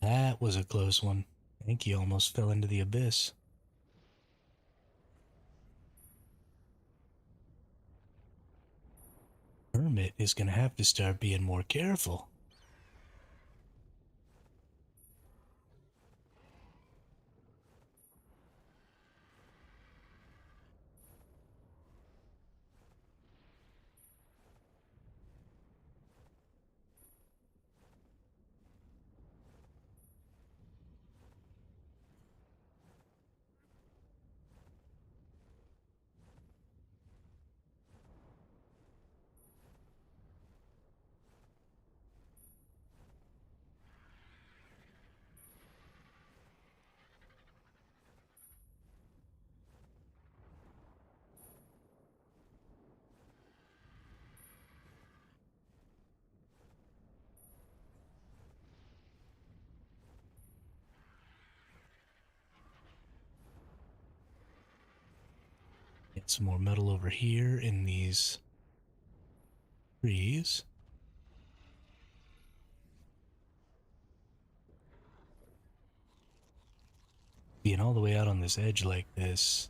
That was a close one. I think he almost fell into the abyss. Hermit is gonna have to start being more careful. Get some more metal over here in these trees. Being all the way out on this edge like this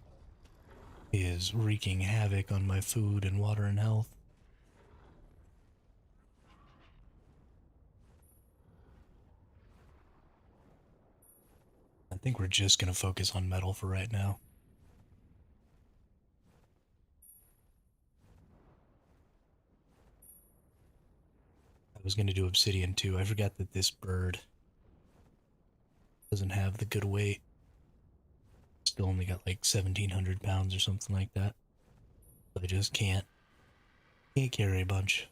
is wreaking havoc on my food and water and health. I think we're just gonna focus on metal for right now. I was gonna do obsidian too. I forgot that this bird doesn't have the good weight. Still only got like 1,700 pounds or something like that. I just can't carry a bunch.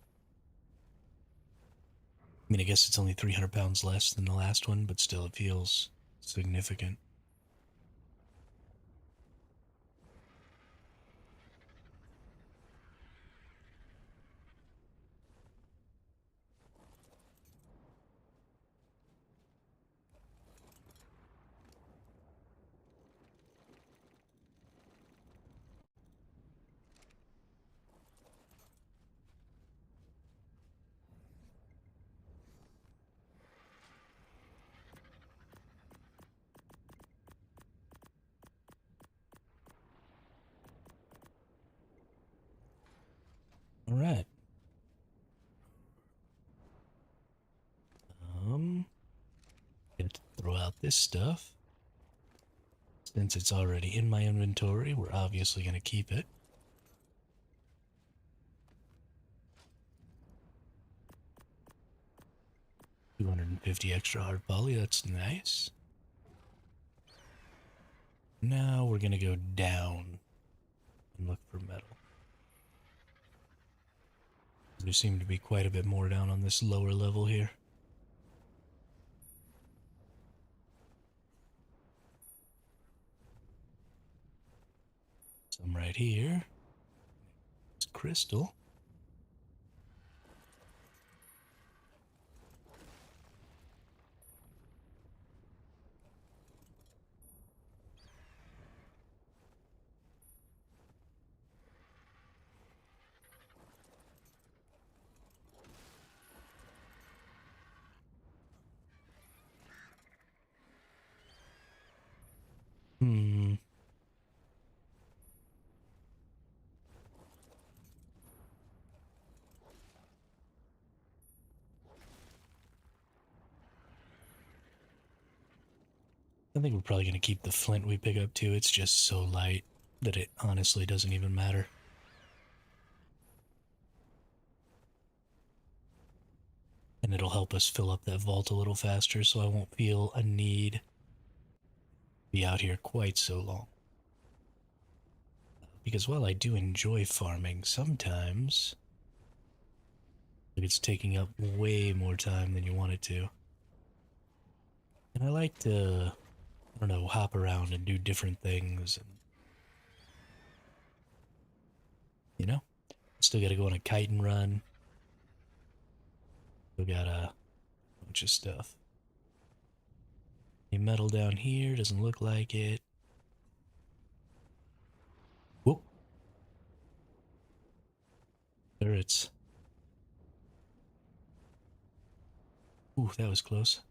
I mean, I guess it's only 300 pounds less than the last one, but still it feels significant. All right. Get to throw out this stuff. Since it's already in my inventory, we're obviously going to keep it. $250 extra hard poly, that's nice. Now we're going to go down and look for metal. There seem to be quite a bit more down on this lower level here. Some right here. It's crystal. I think we're probably going to keep the flint we pick up too. It's just so light that it honestly doesn't even matter. And it'll help us fill up that vault a little faster, so I won't feel a need to be out here quite so long. Because while I do enjoy farming, sometimes it's taking up way more time than you want it to. And I like to, I don't know, hop around and do different things. And, you know, still got to go on a kite and run. Still got a bunch of stuff. Any metal down here? Doesn't look like it. Whoop. Turrets. Ooh, that was close.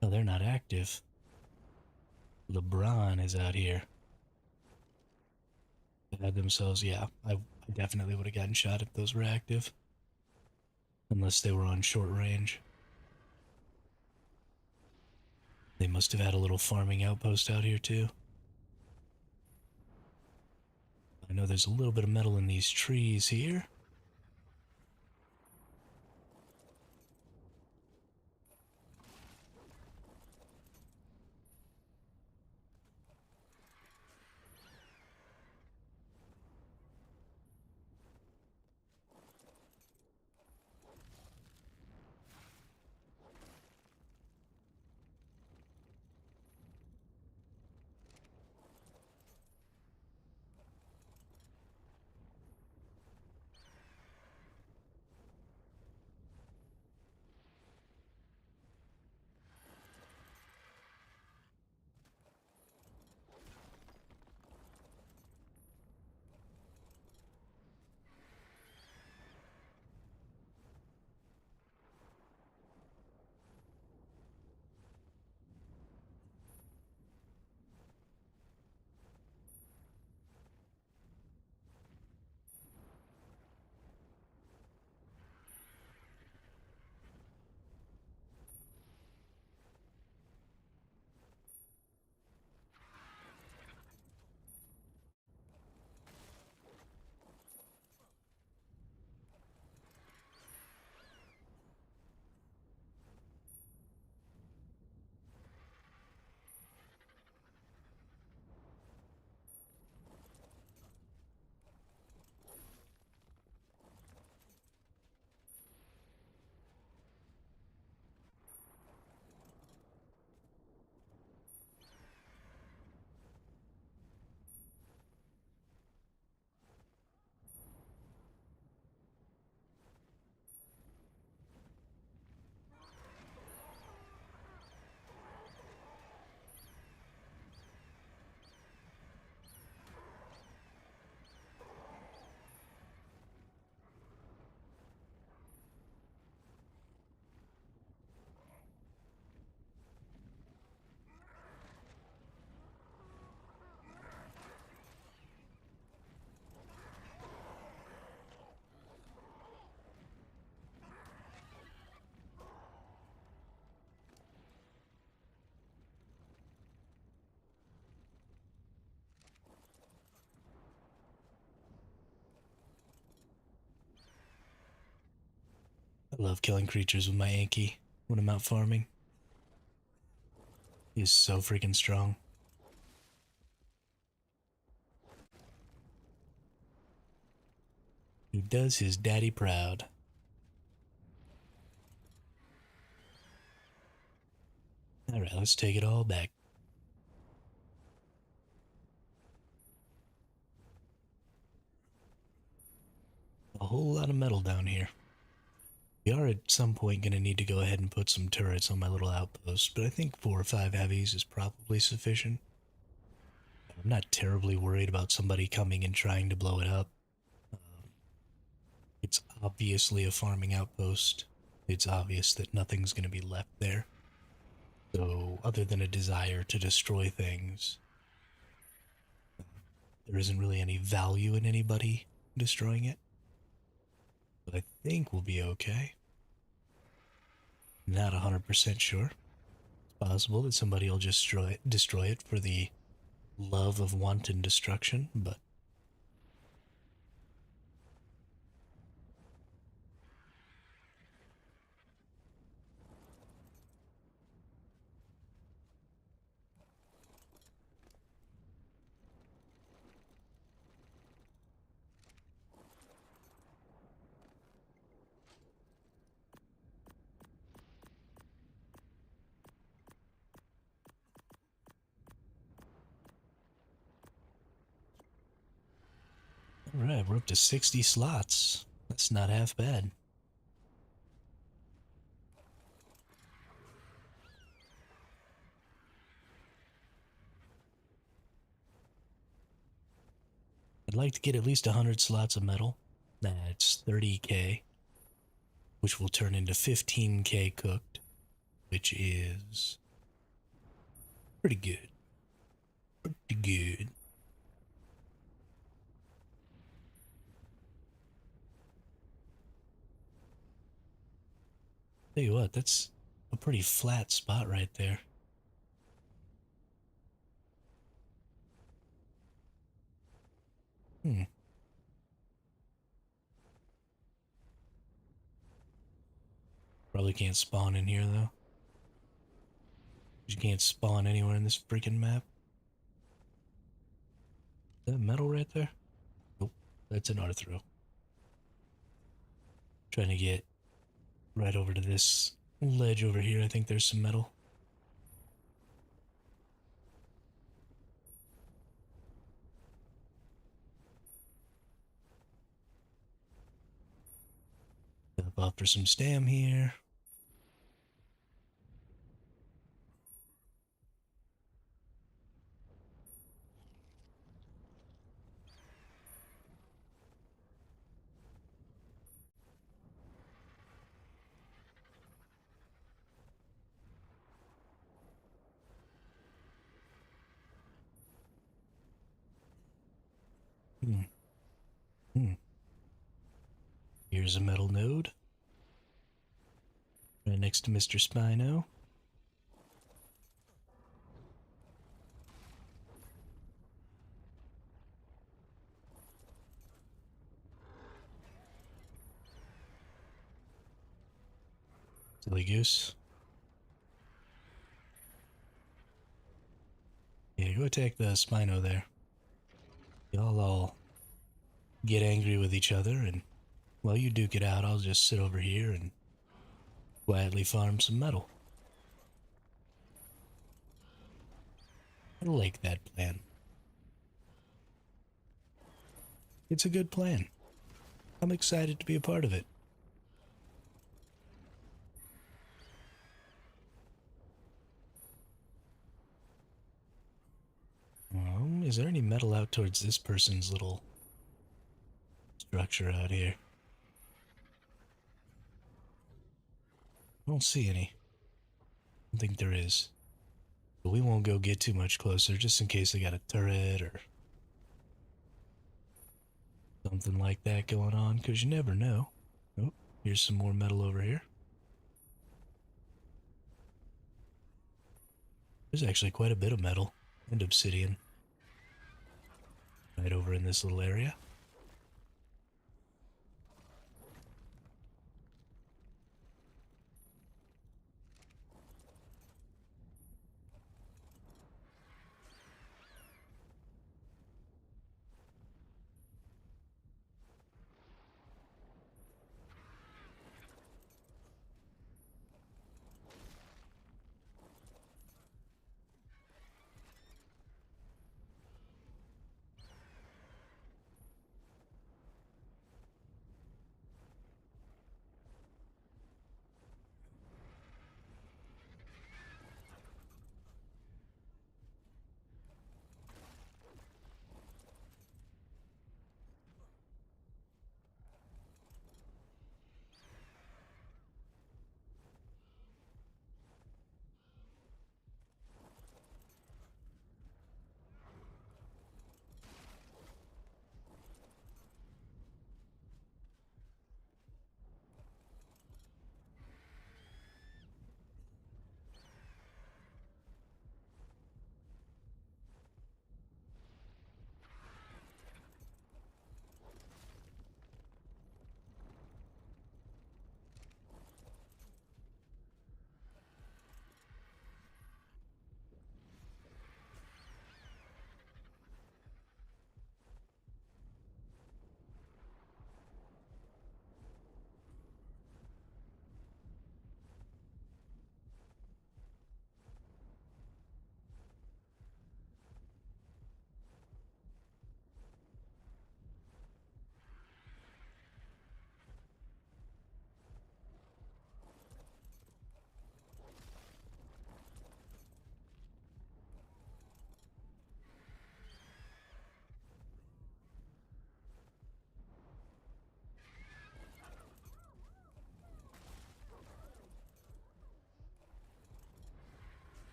No, they're not active. LeBron is out here. They had themselves, yeah, I definitely would have gotten shot if those were active. Unless they were on short range. They must have had a little farming outpost out here too. I know there's a little bit of metal in these trees here. I love killing creatures with my Anki when I'm out farming. He is so freaking strong. He does his daddy proud. Alright, let's take it all back. A whole lot of metal down here. We are at some point going to need to go ahead and put some turrets on my little outpost, but I think 4 or 5 heavies is probably sufficient. I'm not terribly worried about somebody coming and trying to blow it up. It's obviously a farming outpost. It's obvious that nothing's going to be left there. So, other than a desire to destroy things, there isn't really any value in anybody destroying it. But I think we'll be okay. Not 100% sure. It's possible that somebody will just destroy it for the love of wanton destruction, but Alright, we're up to 60 slots. That's not half bad. I'd like to get at least 100 slots of metal. That's 30k, which will turn into 15k cooked, which is pretty good. Pretty good. Tell you what, that's a pretty flat spot right there. Hmm. Probably can't spawn in here though. You can't spawn anywhere in this freaking map. Is that metal right there? Nope, that's an Arthro. Trying to get right over to this ledge over here. I think there's some metal. Up off for some stam here. Hmm. Hmm. Here's a metal node. Right next to Mr. Spino. Silly goose. Yeah, go attack the Spino there. Y'all all get angry with each other, and while you duke it out, I'll just sit over here and quietly farm some metal. I like that plan. It's a good plan. I'm excited to be a part of it. Is there any metal out towards this person's little structure out here? I don't see any. I don't think there is. But we won't go get too much closer just in case they got a turret or something like that going on, because you never know. Oh, here's some more metal over here. There's actually quite a bit of metal and obsidian right over in this little area.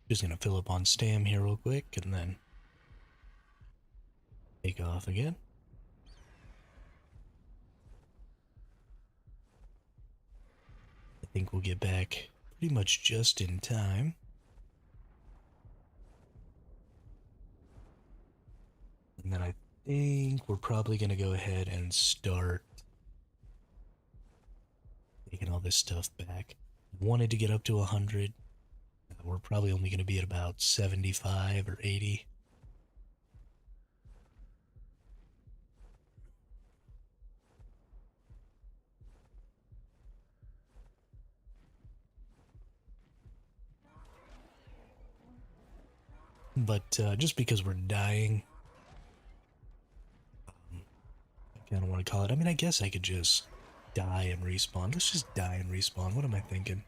Just gonna fill up on stam here real quick and then take off again. I think we'll get back pretty much just in time. And then I think we're probably gonna go ahead and start taking all this stuff back. Wanted to get up to 100. We're probably only going to be at about 75 or 80. But just because we're dying, I kind of want to call it. I mean, I guess I could just die and respawn. Let's just die and respawn. What am I thinking?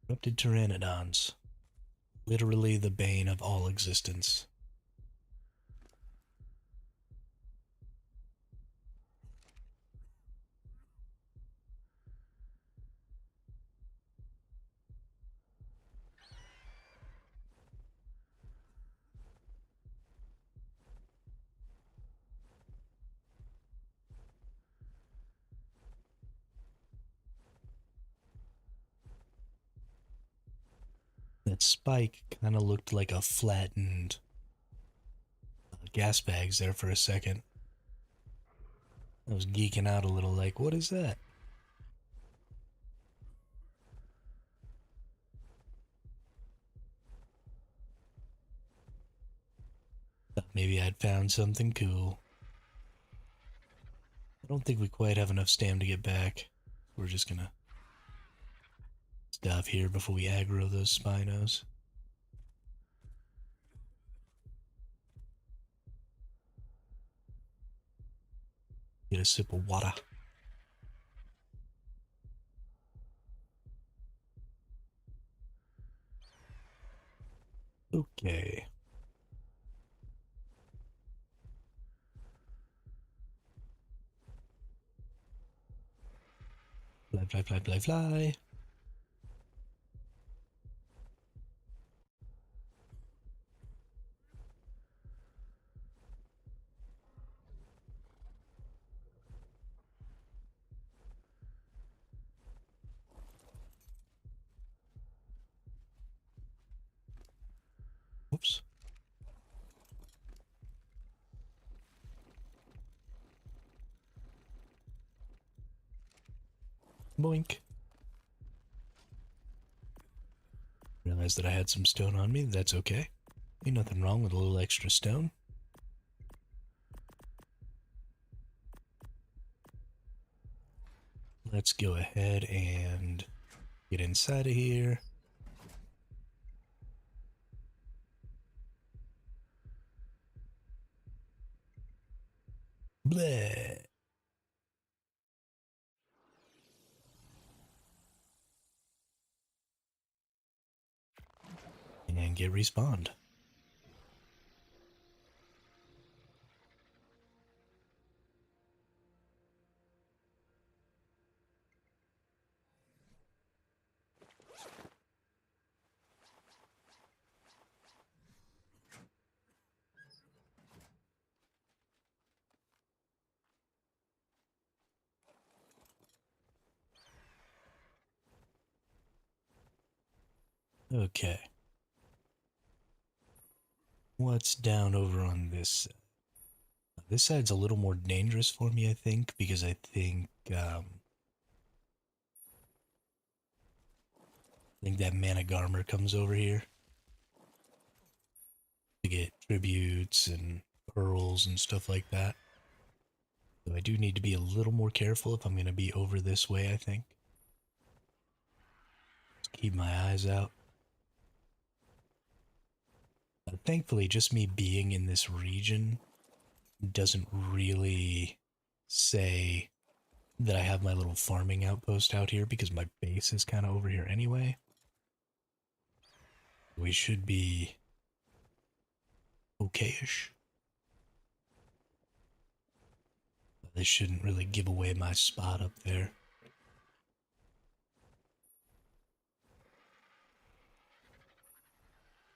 Corrupted pteranodons. Literally the bane of all existence. That spike kind of looked like a flattened gas bags there for a second. I was geeking out a little like, what is that? Thought maybe I'd found something cool. I don't think we quite have enough stam to get back. We're just gonna stop here before we aggro those Spinos. Get a sip of water. Okay. Fly, fly, fly, fly, fly. Oops. Boink. Realized that I had some stone on me. That's okay. Ain't nothing wrong with a little extra stone. Let's go ahead and get inside of here. Bleh. And get respawned. Okay. What's down over on this side? This side's a little more dangerous for me, I think, because I think that Managarmer comes over here to get tributes and pearls and stuff like that. So I do need to be a little more careful if I'm going to be over this way, I think. Just keep my eyes out. Thankfully, just me being in this region doesn't really say that I have my little farming outpost out here because my base is kind of over here anyway. We should be okay-ish. They shouldn't really give away my spot up there.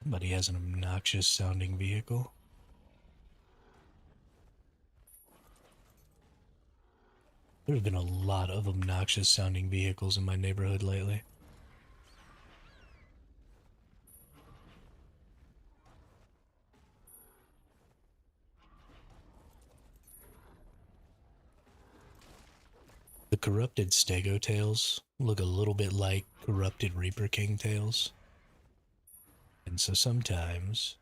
Somebody has an obnoxious sounding vehicle. There have been a lot of obnoxious sounding vehicles in my neighborhood lately. The corrupted Stego tails look a little bit like corrupted Reaper King tails. And so sometimes,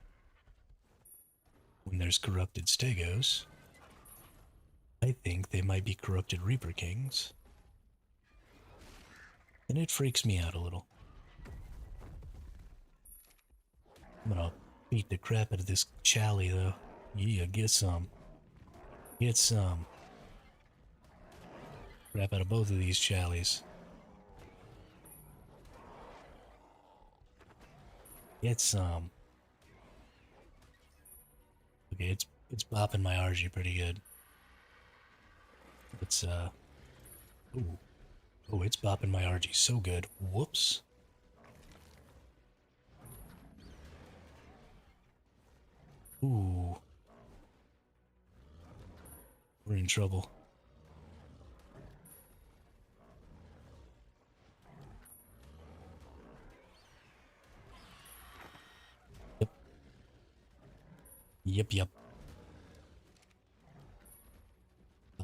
when there's corrupted Stegos, I think they might be corrupted Reaper Kings. And it freaks me out a little. I'm gonna beat the crap out of this Chally though. Yeah, get some. Get some. Crap out of both of these Challys. Get some. Okay, it's bopping my RG pretty good. It's ooh. Oh, it's bopping my RG so good. Whoops. Ooh. We're in trouble. Yep. Yep, yep.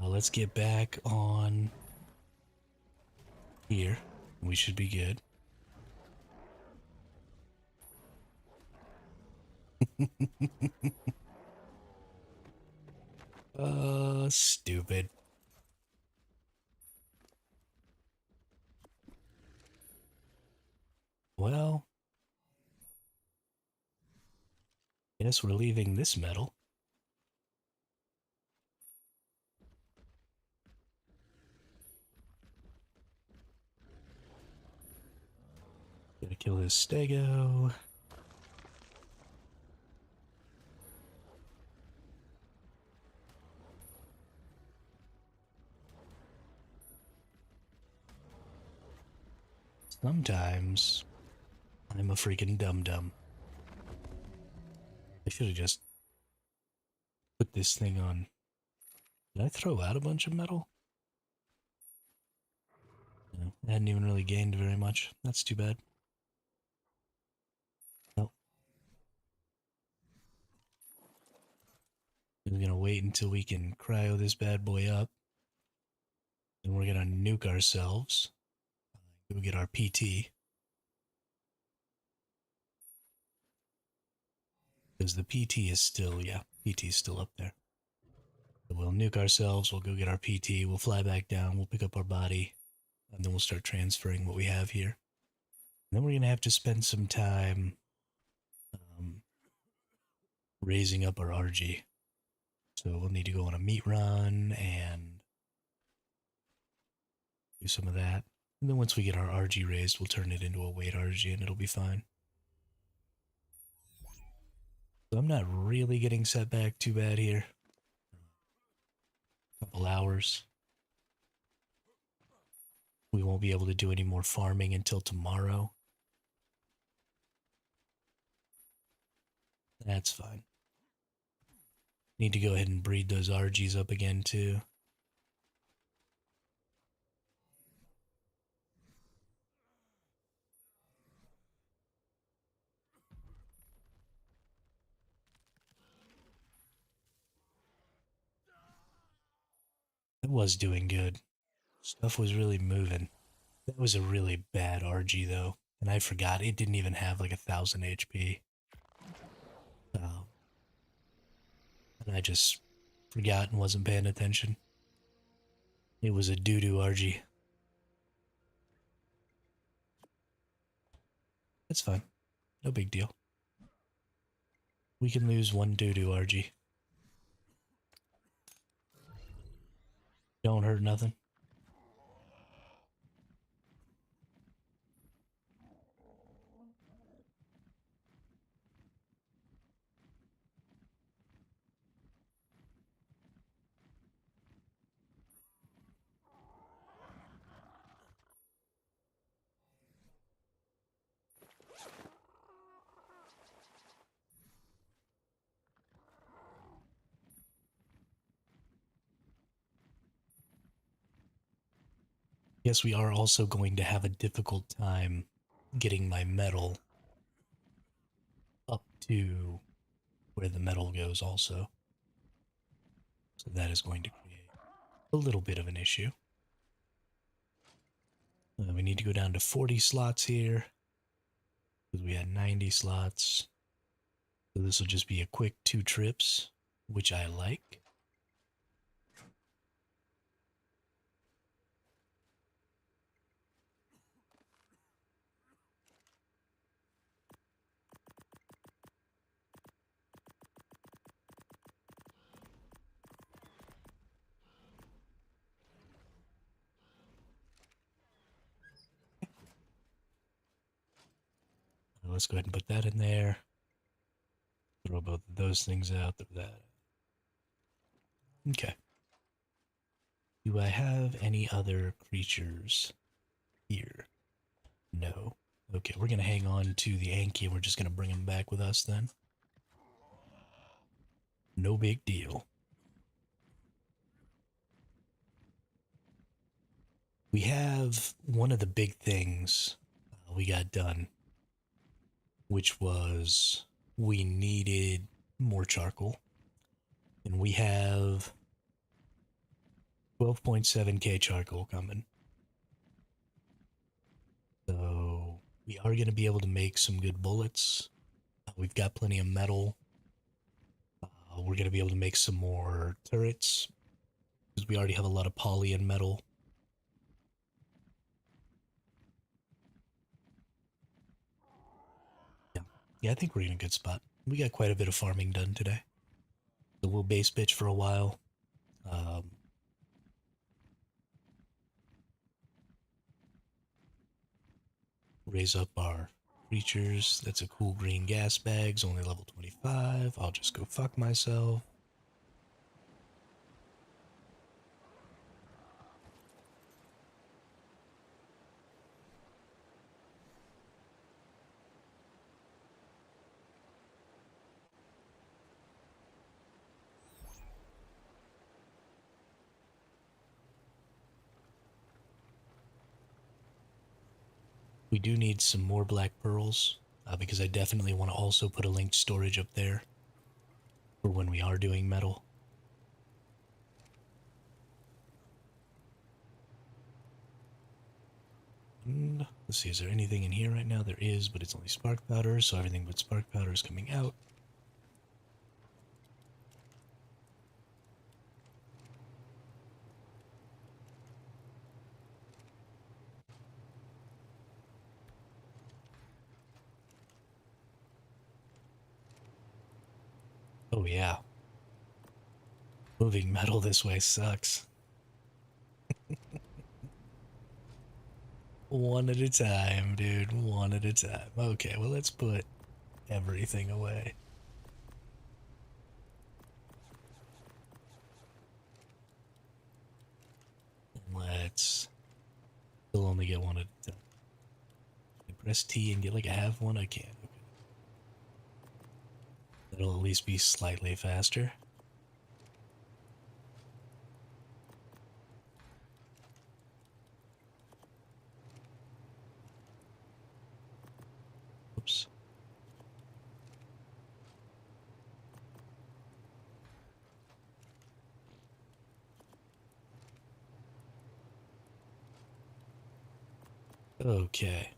Let's get back on here. We should be good. Stupid. Well, guess we're leaving this metal. Gotta kill this Stego. Sometimes I'm a freaking dum-dum. I should have just put this thing on. Did I throw out a bunch of metal? No, I hadn't even really gained very much. That's too bad. Nope. I'm gonna wait until we can cryo this bad boy up. Then we're gonna nuke ourselves. Go get our PT. Because the PT is still, yeah, PT is still up there. So we'll nuke ourselves, we'll go get our PT, we'll fly back down, we'll pick up our body, and then we'll start transferring what we have here. And then we're going to have to spend some time raising up our RG. So we'll need to go on a meat run and do some of that. And then once we get our RG raised, we'll turn it into a weight RG and it'll be fine. So I'm not really getting set back too bad here. Couple hours. We won't be able to do any more farming until tomorrow. That's fine. Need to go ahead and breed those RGs up again too. I was doing good. Stuff was really moving. That was a really bad RG though, and I forgot it didn't even have like 1,000 HP. And I just forgot and wasn't paying attention. It was a doo-doo RG. That's fine. No big deal. We can lose one doo-doo RG. Don't hurt nothing. Guess we are also going to have a difficult time getting my metal up to where the metal goes also. So that is going to create a little bit of an issue. We need to go down to 40 slots here because we had 90 slots. So this will just be a quick 2 trips, which I like. Let's go ahead and put that in there. Throw both of those things out. Throw that. Okay. Do I have any other creatures here? No. Okay, we're going to hang on to the Anki and we're just going to bring them back with us then. No big deal. We have one of the big things we got done, which was we needed more charcoal. And we have 12.7k charcoal coming. So we are going to be able to make some good bullets. We've got plenty of metal. We're going to be able to make some more turrets because we already have a lot of poly and metal. Yeah, I think we're in a good spot. We got quite a bit of farming done today. So we'll base pitch for a while. Raise up our creatures. That's a cool green gas bags, only level 25. I'll just go fuck myself. We do need some more black pearls, because I definitely want to also put a linked storage up there for when we are doing metal. And let's see, is there anything in here right now? There is, but it's only spark powder, so everything but spark powder is coming out. Oh yeah. Moving metal this way sucks. One at a time, dude. One at a time. Okay, well, let's put everything away. Let's still only get one at a time. Can I press T and get like a half one? I can't. Okay. That'll at least be slightly faster. Oops. Okay.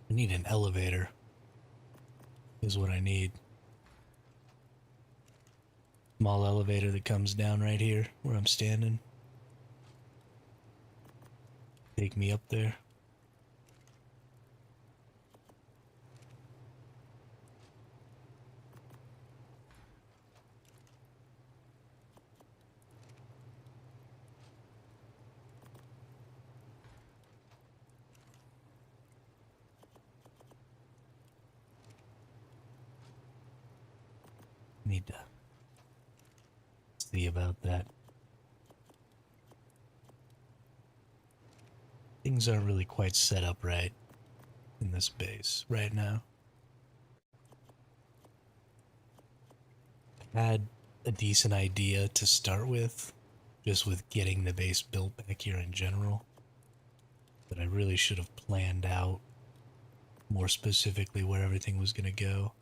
I need an elevator, is what I need. Small elevator that comes down right here where I'm standing. Take me up there. need to see about that. Things aren't really quite set up right in this base right now. I had a decent idea to start with, just with getting the base built back here in general. But I really should have planned out more specifically where everything was going to go.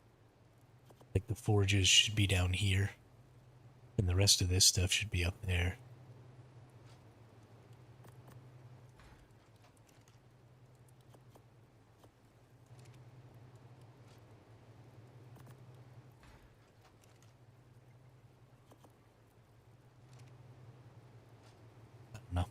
Like the forges should be down here, and the rest of this stuff should be up there. I don't know.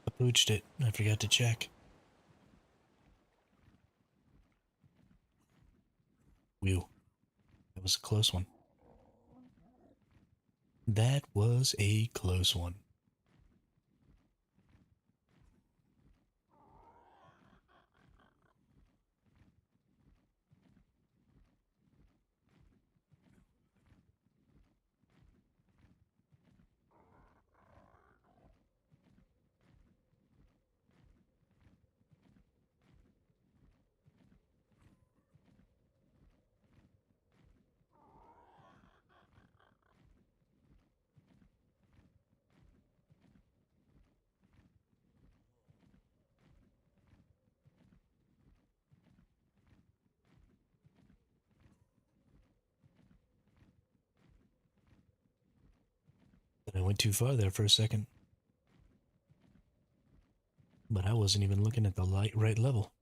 I pooched it. I forgot to check. Whew. That was a close one. That was a close one. I went too far there for a second. But I wasn't even looking at the right level.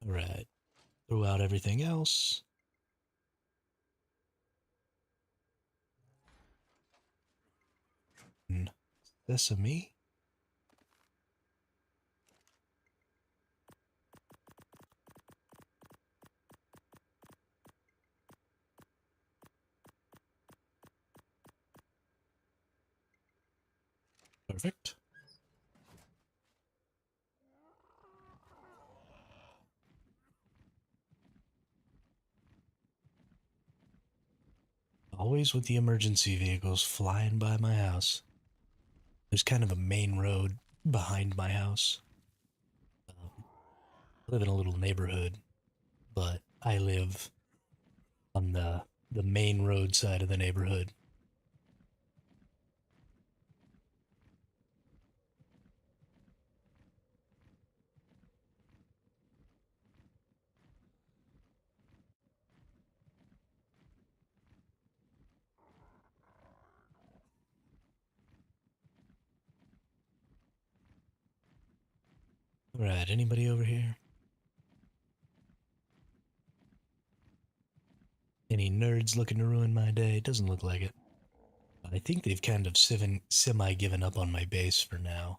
Alright. Throw out everything else. Sesame. Perfect. Always with the emergency vehicles flying by my house. There's kind of a main road behind my house. I live in a little neighborhood, but I live on the main road side of the neighborhood. Alright, anybody over here? Any nerds looking to ruin my day? Doesn't look like it. I think they've kind of semi-given up on my base for now.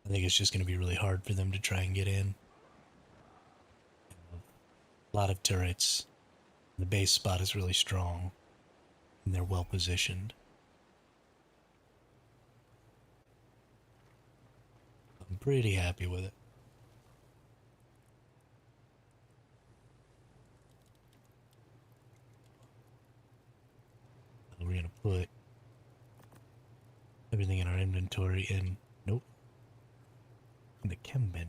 I think it's just going to be really hard for them to try and get in. A lot of turrets. The base spot is really strong, and they're well positioned. I'm pretty happy with it. We're going to put everything in our inventory in, nope, in the chem bench.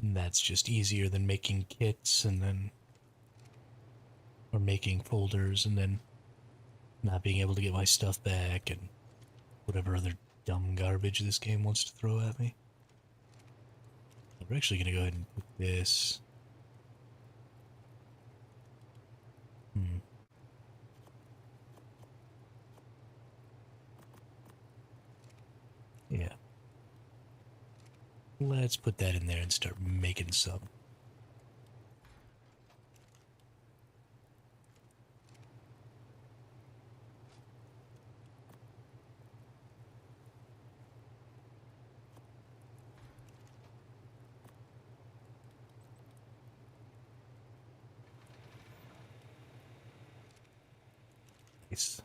And that's just easier than making kits and then, or making folders and then not being able to get my stuff back and whatever other dumb garbage this game wants to throw at me. We're actually going to go ahead and put this. Yeah. Let's put that in there and start making some. Nice.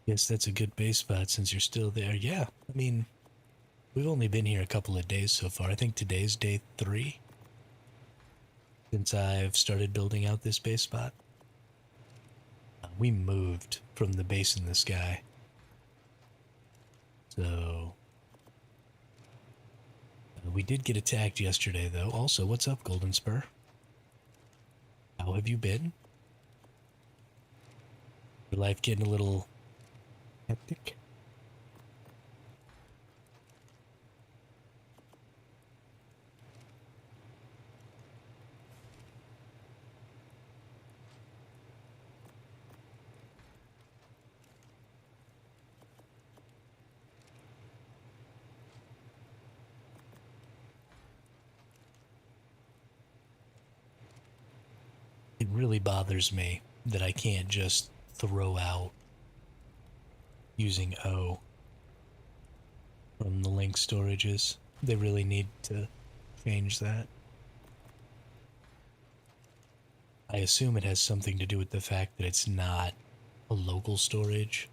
Guess that's a good base spot since you're still there. Yeah, I mean, we've only been here a couple of days so far. I think today's day 3 since I've started building out this base spot. We moved from the base in the sky. So, we did get attacked yesterday though. Also, what's up, Golden Spur? How have you been? Your life getting a little hectic? It really bothers me that I can't just throw out using O from the link storages. They really need to change that. I assume it has something to do with the fact that it's not a local storage.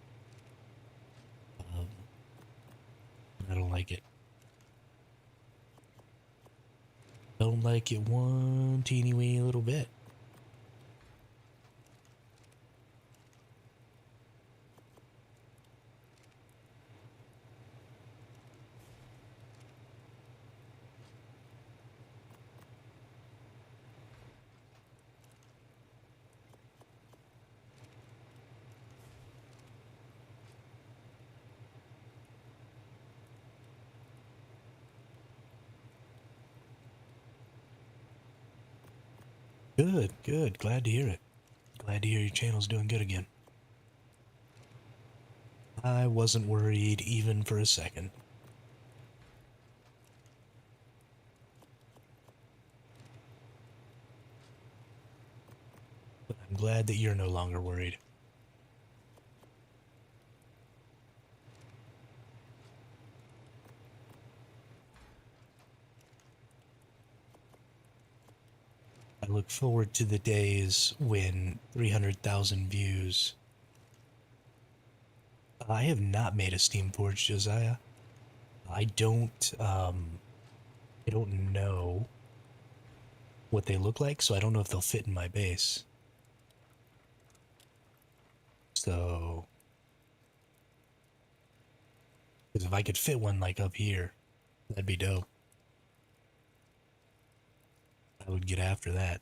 I don't like it. Don't like it one teeny weeny little bit. Good, good. Glad to hear it. Glad to hear your channel's doing good again. I wasn't worried even for a second. But I'm glad that you're no longer worried. I look forward to the days when 300,000 views. I have not made a Steam Forge, Josiah. I don't know what they look like, so I don't know if they'll fit in my base. So, because if I could fit one like up here, that'd be dope. I would get after that.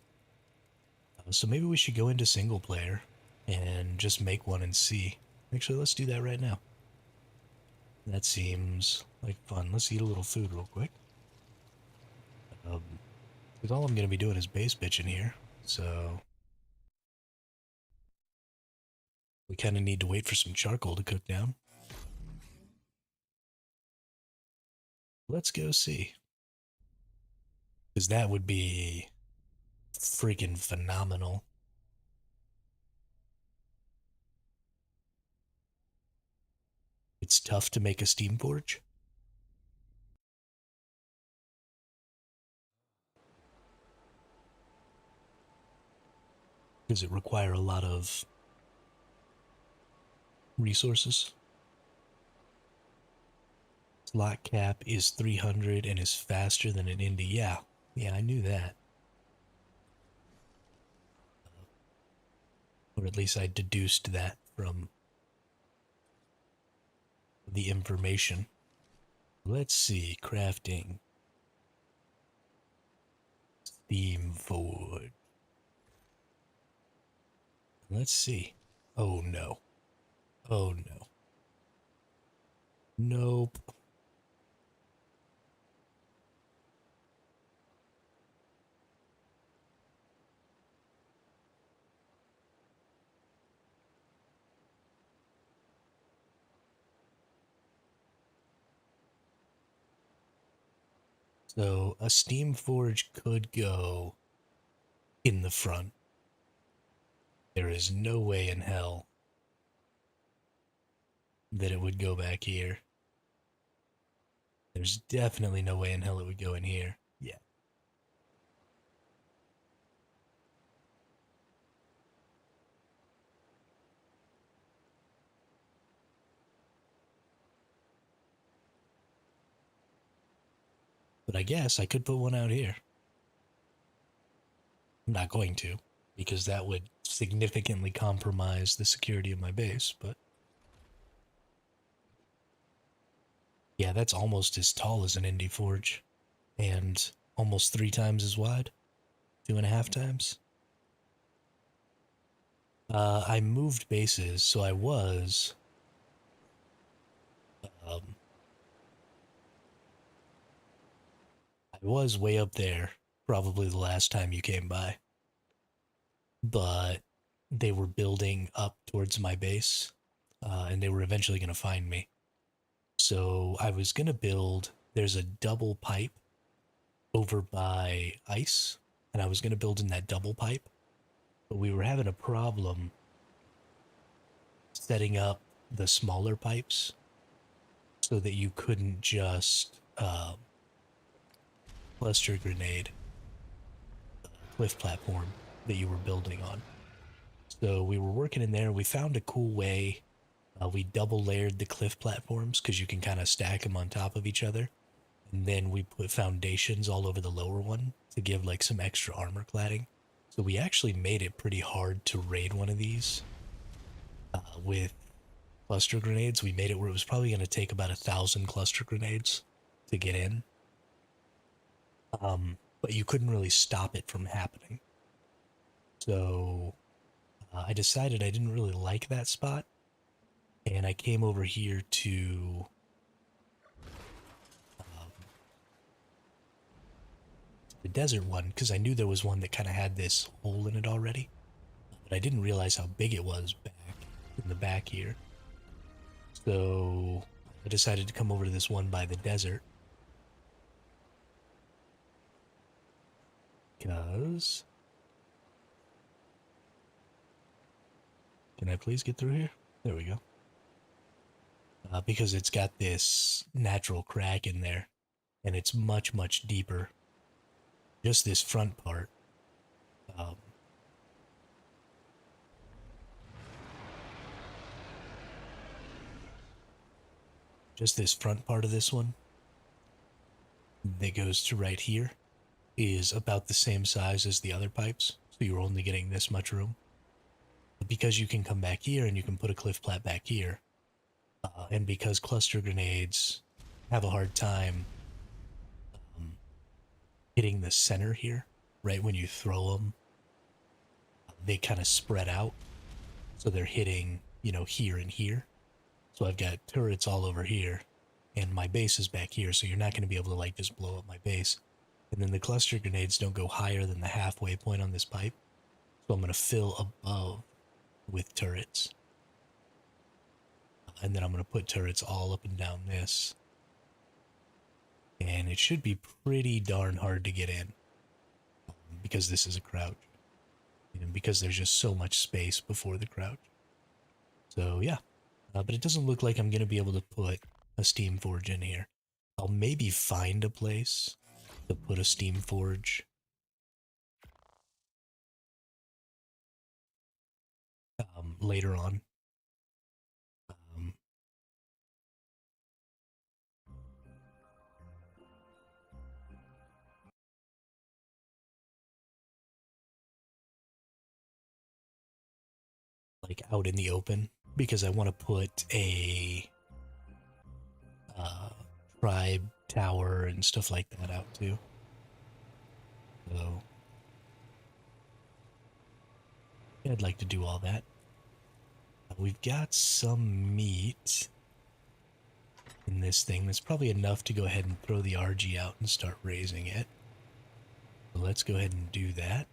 So maybe we should go into single player and just make one and see. Actually, let's do that right now. That seems like fun. Let's eat a little food real quick. Because all I'm going to be doing is base bitching here. So we kind of need to wait for some charcoal to cook down. Let's go see. Because that would be freaking phenomenal. It's tough to make a steam forge. Does it require a lot of resources? Slot cap is 300 and is faster than an indie. Yeah, I knew that. Or at least I deduced that from the information. Let's see, crafting. Steam forge. Let's see. Oh no. Oh no. Nope. So a steam forge could go in the front. There is no way in hell that it would go back here. There's definitely no way in hell it would go in here. Yeah. But I guess I could put one out here. I'm not going to, because that would significantly compromise the security of my base, but yeah, that's almost as tall as an indie forge. And almost 3 times as wide. 2.5 times. I moved bases, so I um, was way up there, probably the last time you came by. But they were building up towards my base, and they were eventually going to find me. So I was going to build, there's a double pipe over by ice, and I was going to build in that double pipe, but we were having a problem setting up the smaller pipes so that you couldn't just cluster grenade the cliff platform that you were building on. So we were working in there. We found a cool way. We double layered the cliff platforms because you can kind of stack them on top of each other. And then we put foundations all over the lower one to give like some extra armor cladding. So we actually made it pretty hard to raid one of these with cluster grenades. We made it where it was probably going to take about 1,000 cluster grenades to get in. But you couldn't really stop it from happening. So I decided I didn't really like that spot. And I came over here to the desert one because I knew there was one that kind of had this hole in it already. But I didn't realize how big it was back in the back here. So I decided to come over to this one by the desert. Because... Can I please get through here? There we go. Because it's got this natural crack in there. And it's much, much deeper. Just this front part. Just this front part of this one that goes to right here is about the same size as the other pipes. So you're only getting this much room. But because you can come back here and you can put a cliff plat back here, and because cluster grenades have a hard time hitting the center here, right when you throw them, they kind of spread out. So they're hitting, you know, here and here. So I've got turrets all over here, and my base is back here, so you're not going to be able to, like, just blow up my base. And then the cluster grenades don't go higher than the halfway point on this pipe, so I'm going to fill above with turrets. And then I'm going to put turrets all up and down this. And it should be pretty darn hard to get in, because this is a crouch. And because there's just so much space before the crouch. So yeah, but it doesn't look like I'm going to be able to put a steam forge in here. I'll maybe find a place to put a steam forge. Later on. Um, like out in the open, because I want to put a uh, tribe tower and stuff like that out too. So yeah, I'd like to do all that. We've got some meat in this thing. That's probably enough to go ahead and throw the RG out and start raising it. So let's go ahead and do that.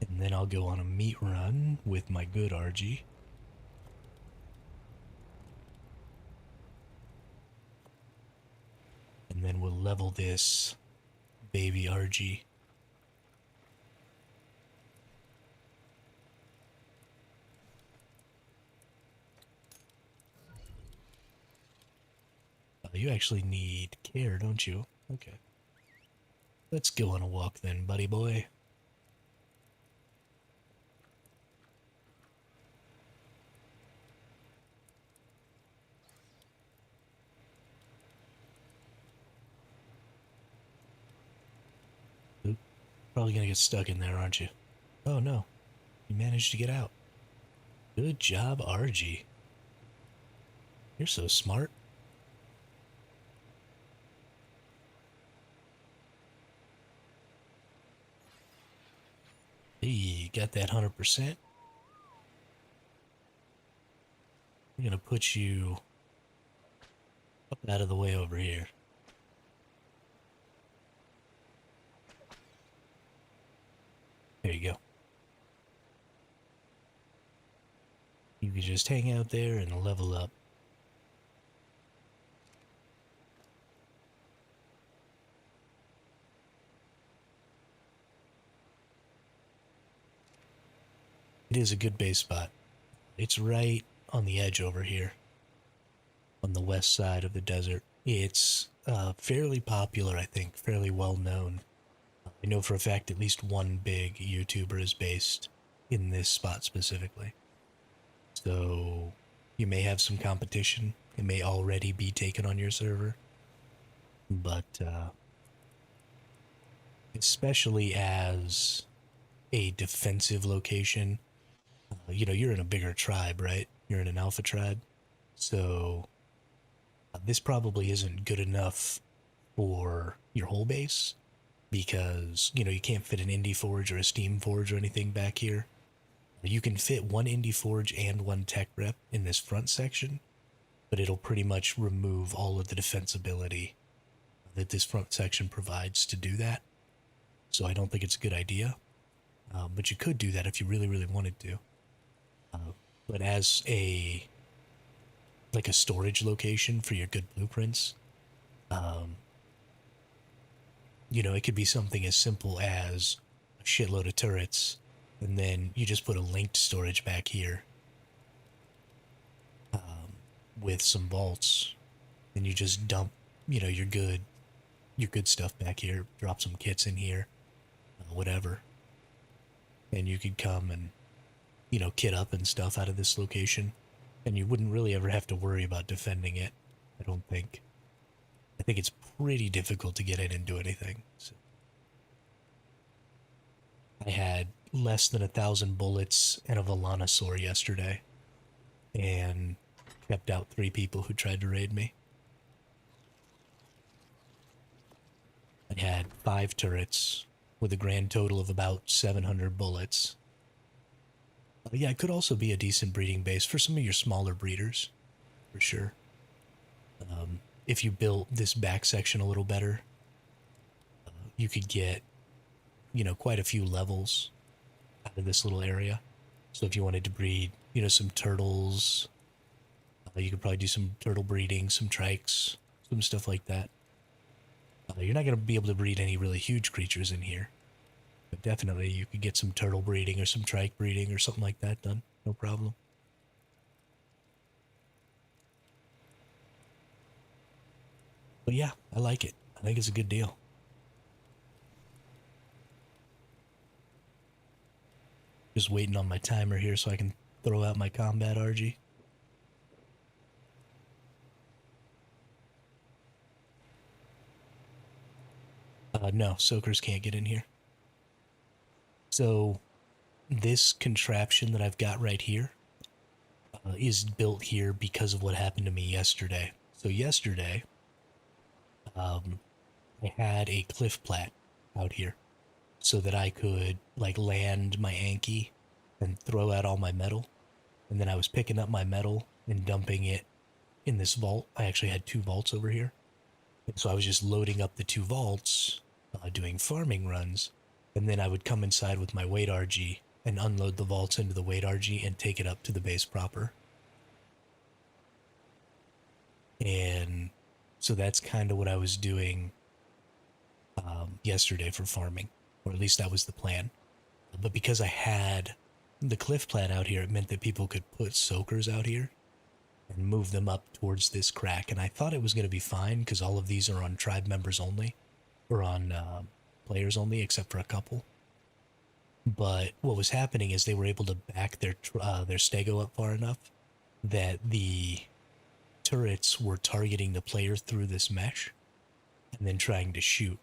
And then I'll go on a meat run with my good RG. And then we'll level this baby RG. You actually need care, don't you? Okay. Let's go on a walk then, buddy boy. Oop. Probably gonna get stuck in there, aren't you? Oh no. You managed to get out. Good job, RG. You're so smart. Hey, you got that 100%? I'm gonna put you up out of the way over here. There you go. You can just hang out there and level up. It is a good base spot. It's right on the edge over here, on the west side of the desert. It's fairly popular, I think, fairly well known. I know for a fact at least one big YouTuber is based in this spot specifically. So you may have some competition. It may already be taken on your server. But especially as a defensive location, you know, you're in a bigger tribe, right? You're in an alpha tribe. So this probably isn't good enough for your whole base because, you know, you can't fit an indie forge or a steam forge or anything back here. You can fit one indie forge and one tech rep in this front section, but it'll pretty much remove all of the defensibility that this front section provides to do that. So I don't think it's a good idea. But you could do that if you really, really wanted to. But as a like a storage location for your good blueprints, you know, it could be something as simple as a shitload of turrets, and then you just put a linked storage back here with some vaults, and you just dump, you know, your good stuff back here, drop some kits in here, whatever, and you could come and, you know, kit up and stuff out of this location, and you wouldn't really ever have to worry about defending it, I don't think. I think it's pretty difficult to get in and do anything. So I had less than 1,000 bullets and a Volanosaur yesterday, and kept out 3 people who tried to raid me. I had 5 turrets with a grand total of about 700 bullets. Yeah, it could also be a decent breeding base for some of your smaller breeders, for sure. If you built this back section a little better, you could get, quite a few levels out of this little area. So if you wanted to breed, some turtles, you could probably do some turtle breeding, some trikes, some stuff like that. You're not going to be able to breed any really huge creatures in here, but definitely you could get some turtle breeding or some trike breeding or something like that done. No problem. But yeah, I like it. I think it's a good deal. Just waiting on my timer here so I can throw out my combat RG. No, soakers can't get in here. So this contraption that I've got right here is built here because of what happened to me yesterday. So yesterday, I had a cliff plat out here so that I could like land my Anki and throw out all my metal. And then I was picking up my metal and dumping it in this vault. I actually had two vaults over here. And so I was just loading up the two vaults, doing farming runs. And then I would come inside with my weight RG and unload the vaults into the weight RG and take it up to the base proper. And so that's kind of what I was doing yesterday for farming, or at least that was the plan. But because I had the cliff plat out here, it meant that people could put soakers out here and move them up towards this crack. And I thought it was going to be fine because all of these are on tribe members only, or on players only, except for a couple. But what was happening is they were able to back their stego up far enough that the turrets were targeting the player through this mesh and then trying to shoot.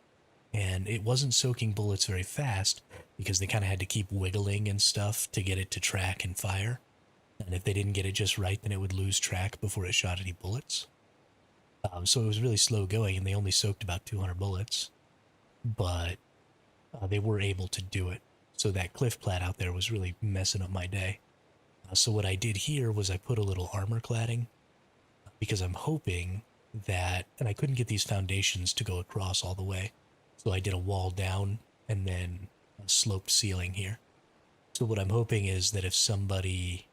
And it wasn't soaking bullets very fast because they kind of had to keep wiggling and stuff to get it to track and fire. And if they didn't get it just right, then it would lose track before it shot any bullets. So it was really slow going, and they only soaked about 200 bullets. But they were able to do it. So that cliff plat out there was really messing up my day. So what I did here was I put a little armor cladding because I'm hoping that, and I couldn't get these foundations to go across all the way. So I did a wall down and then a sloped ceiling here. So what I'm hoping is that if somebody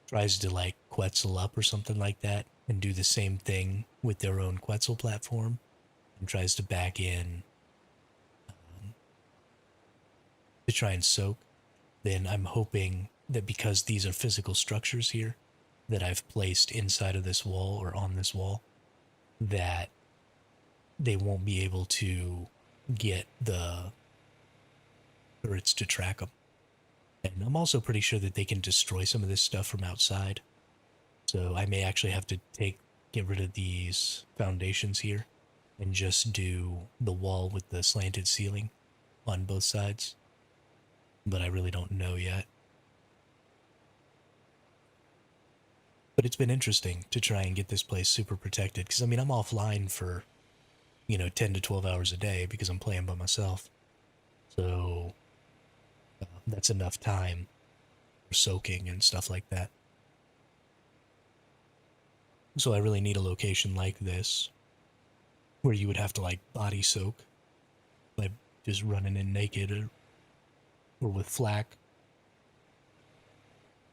tries to like Quetzal up or something like that and do the same thing with their own Quetzal platform and tries to back in to try and soak, then I'm hoping that because these are physical structures here that I've placed inside of this wall or on this wall, that they won't be able to get the turrets to track them. And I'm also pretty sure that they can destroy some of this stuff from outside. So I may actually have to get rid of these foundations here and just do the wall with the slanted ceiling on both sides. But I really don't know yet. But it's been interesting to try and get this place super protected. Because, I mean, I'm offline for, 10 to 12 hours a day because I'm playing by myself. So that's enough time for soaking and stuff like that. So I really need a location like this where you would have to, like, body soak. Like, just running in naked or with flak.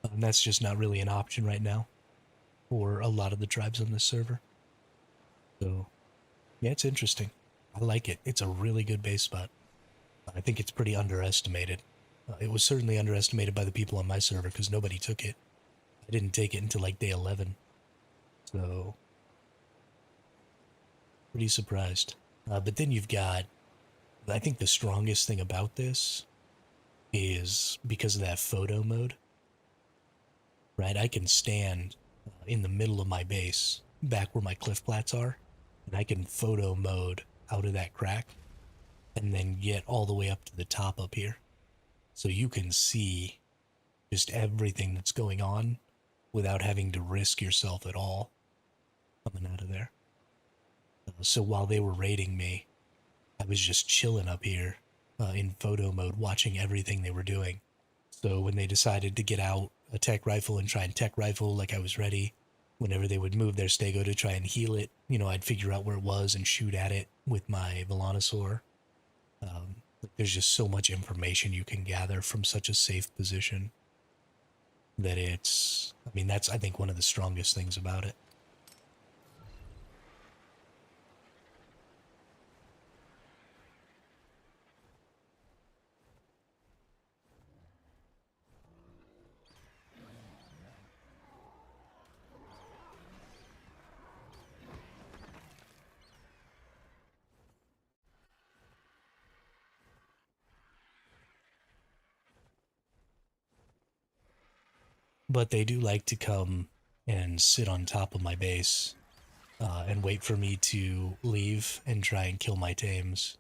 And that's just not really an option right now for a lot of the tribes on this server. So, yeah, it's interesting. I like it. It's a really good base spot. I think it's pretty underestimated. It was certainly underestimated by the people on my server because nobody took it. I didn't take it until like day 11. So, pretty surprised. But then you've got, I think the strongest thing about this is because of that photo mode. Right, I can stand in the middle of my base, back where my cliff plats are, and I can photo mode out of that crack and then get all the way up to the top up here. So you can see just everything that's going on without having to risk yourself at all coming out of there. So while they were raiding me, I was just chilling up here in photo mode, watching everything they were doing. So when they decided to get out a tech rifle and try and tech rifle like I was ready, whenever they would move their stego to try and heal it, I'd figure out where it was and shoot at it with my Velonosaur. There's just so much information you can gather from such a safe position that that's, I think, one of the strongest things about it. But they do like to come and sit on top of my base and wait for me to leave and try and kill my tames.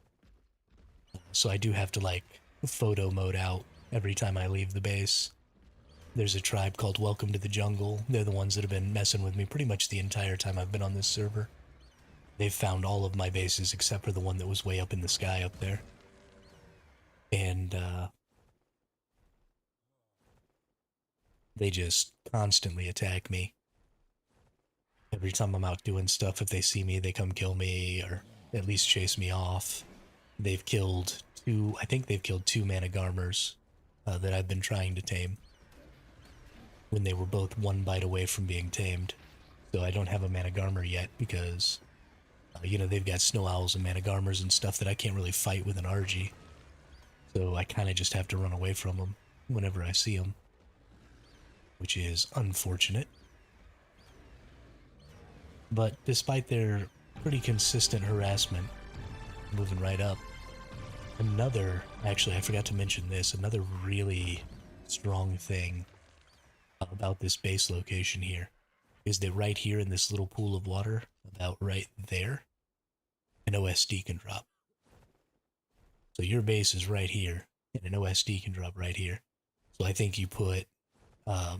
So I do have to like photo mode out every time I leave the base. There's a tribe called Welcome to the Jungle. They're the ones that have been messing with me pretty much the entire time I've been on this server. They've found all of my bases except for the one that was way up in the sky up there. And they just constantly attack me. Every time I'm out doing stuff, if they see me, they come kill me or at least chase me off. They've killed I think they've killed two Managarmers that I've been trying to tame when they were both one bite away from being tamed. So I don't have a Managarmer yet because, they've got Snow Owls and Managarmers and stuff that I can't really fight with an RG. So I kind of just have to run away from them whenever I see them, which is unfortunate. But despite their pretty consistent harassment, moving right up, actually I forgot to mention this, another really strong thing about this base location here is that right here in this little pool of water, about right there, an OSD can drop. So your base is right here, and an OSD can drop right here. So I think you put, a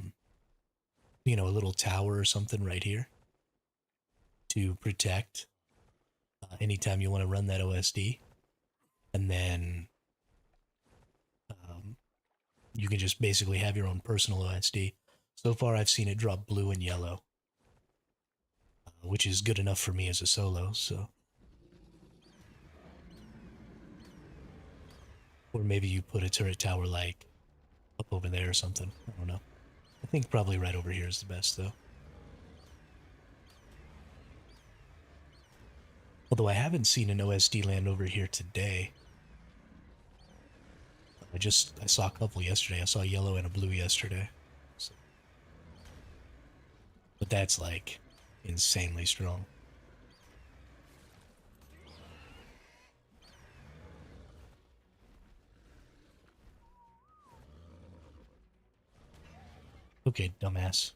little tower or something right here to protect anytime you want to run that OSD. And then you can just basically have your own personal OSD. So far, I've seen it drop blue and yellow, which is good enough for me as a solo, so. Or maybe you put a turret tower, like, up over there or something. I don't know. I think probably right over here is the best, though. Although I haven't seen an OSD land over here today. I saw a couple yesterday. I saw a yellow and a blue yesterday. So. But that's, like, insanely strong. Okay, dumbass.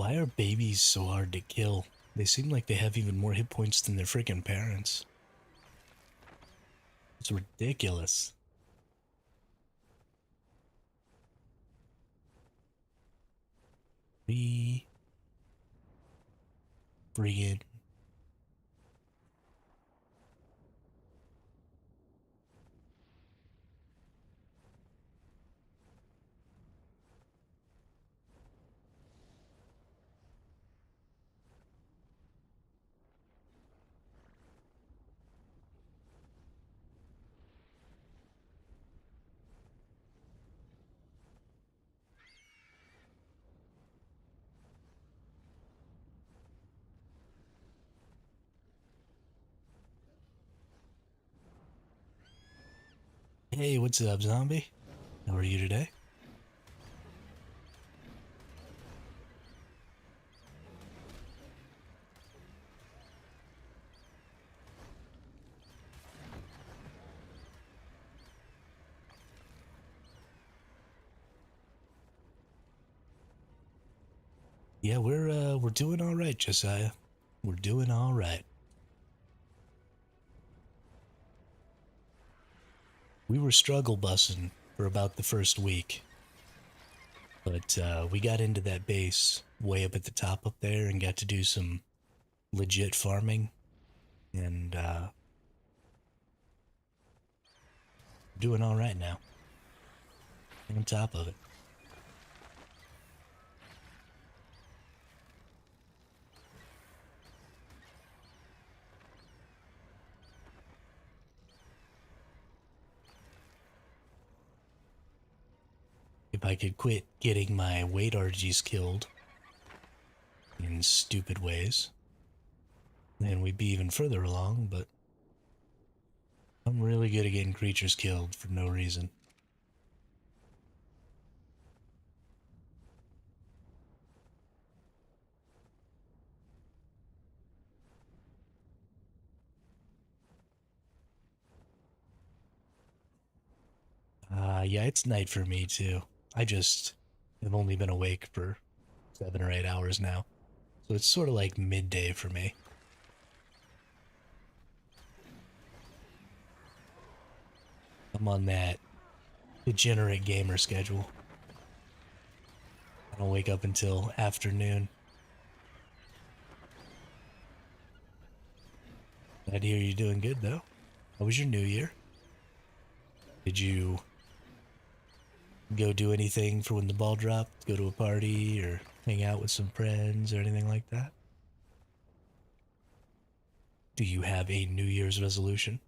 Why are babies so hard to kill? They seem like they have even more hit points than their freaking parents. It's ridiculous. Friggin'. Hey, what's up, zombie? How are you today? Yeah, we're doing all right, Josiah. We're doing all right. We were struggle bussing for about the first week, but we got into that base way up at the top up there and got to do some legit farming, and doing all right now. On top of it. If I could quit getting my weight RGs killed in stupid ways, then we'd be even further along, but I'm really good at getting creatures killed for no reason. Yeah, it's night for me too. I just have only been awake for 7 or 8 hours now, so it's sort of like midday for me. I'm on that degenerate gamer schedule. I don't wake up until afternoon. Glad to hear you're doing good though. How was your New Year? Did you go do anything for when the ball dropped? Go to a party or hang out with some friends or anything like that? Do you have a New Year's resolution?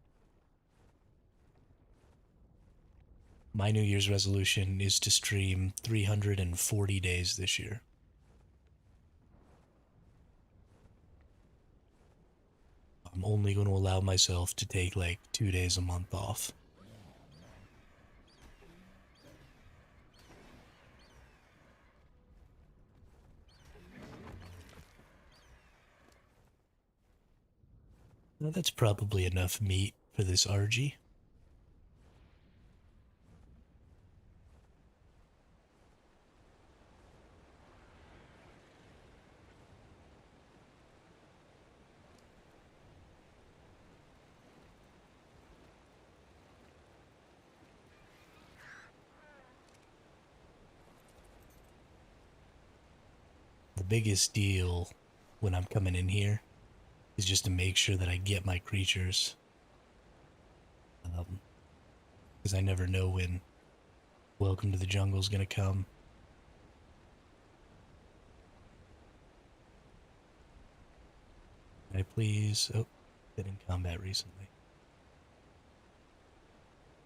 My New Year's resolution is to stream 340 days this year. I'm only going to allow myself to take like 2 days a month off. Now that's probably enough meat for this RG. The biggest deal when I'm coming in here is just to make sure that I get my creatures. Because I never know when Welcome to the Jungle is going to come. Can I please? Oh, been in combat recently.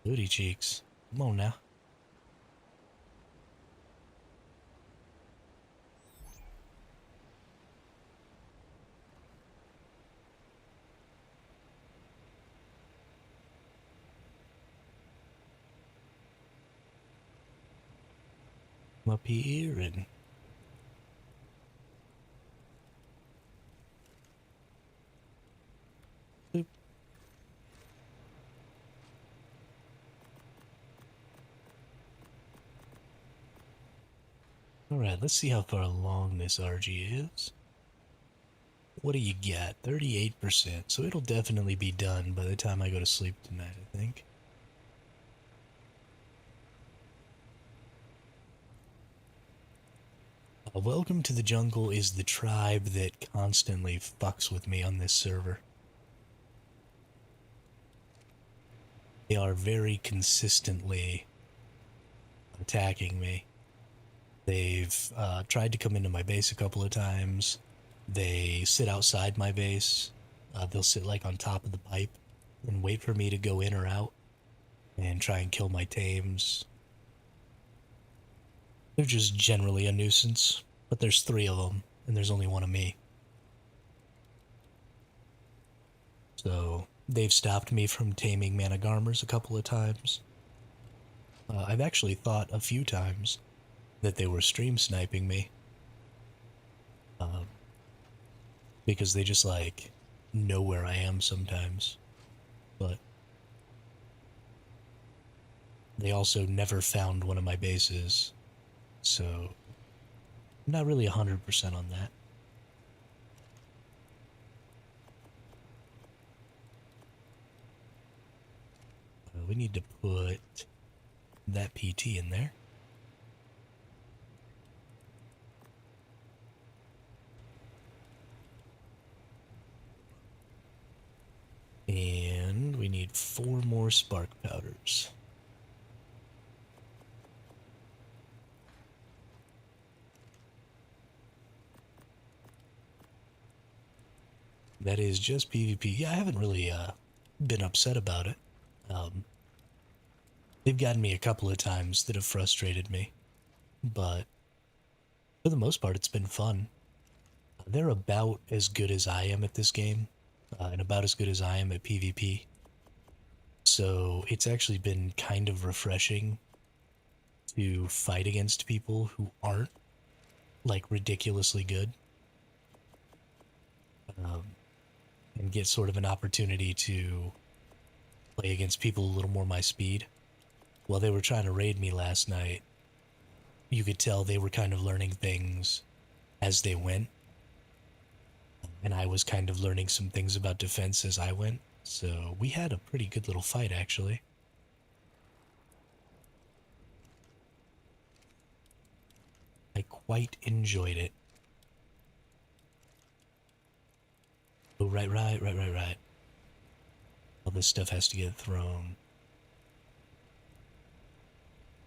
Booty cheeks. Come on now. Come up here and boop. Alright, let's see how far along this RG is. What do you get? 38%, so it'll definitely be done by the time I go to sleep tonight, I think. Welcome to the Jungle is the tribe that constantly fucks with me on this server. They are very consistently attacking me. They've tried to come into my base a couple of times. They sit outside my base. They'll sit like on top of the pipe and wait for me to go in or out and try and kill my tames. They're just generally a nuisance, but there's 3 of them and there's only 1 of me. So they've stopped me from taming Managarmers a couple of times. I've actually thought a few times that they were stream sniping me. Because they just like know where I am sometimes. But they also never found one of my bases. So I'm not really 100% on that. We need to put that PT in there. And we need 4 more spark powders. That is just PvP. Yeah, I haven't really been upset about it. They've gotten me a couple of times that have frustrated me. But for the most part, it's been fun. They're about as good as I am at this game. And about as good as I am at PvP. So it's actually been kind of refreshing to fight against people who aren't, like, ridiculously good. And get sort of an opportunity to play against people a little more my speed. While they were trying to raid me last night, you could tell they were kind of learning things as they went. And I was kind of learning some things about defense as I went. So we had a pretty good little fight, actually. I quite enjoyed it. Oh, right. All this stuff has to get thrown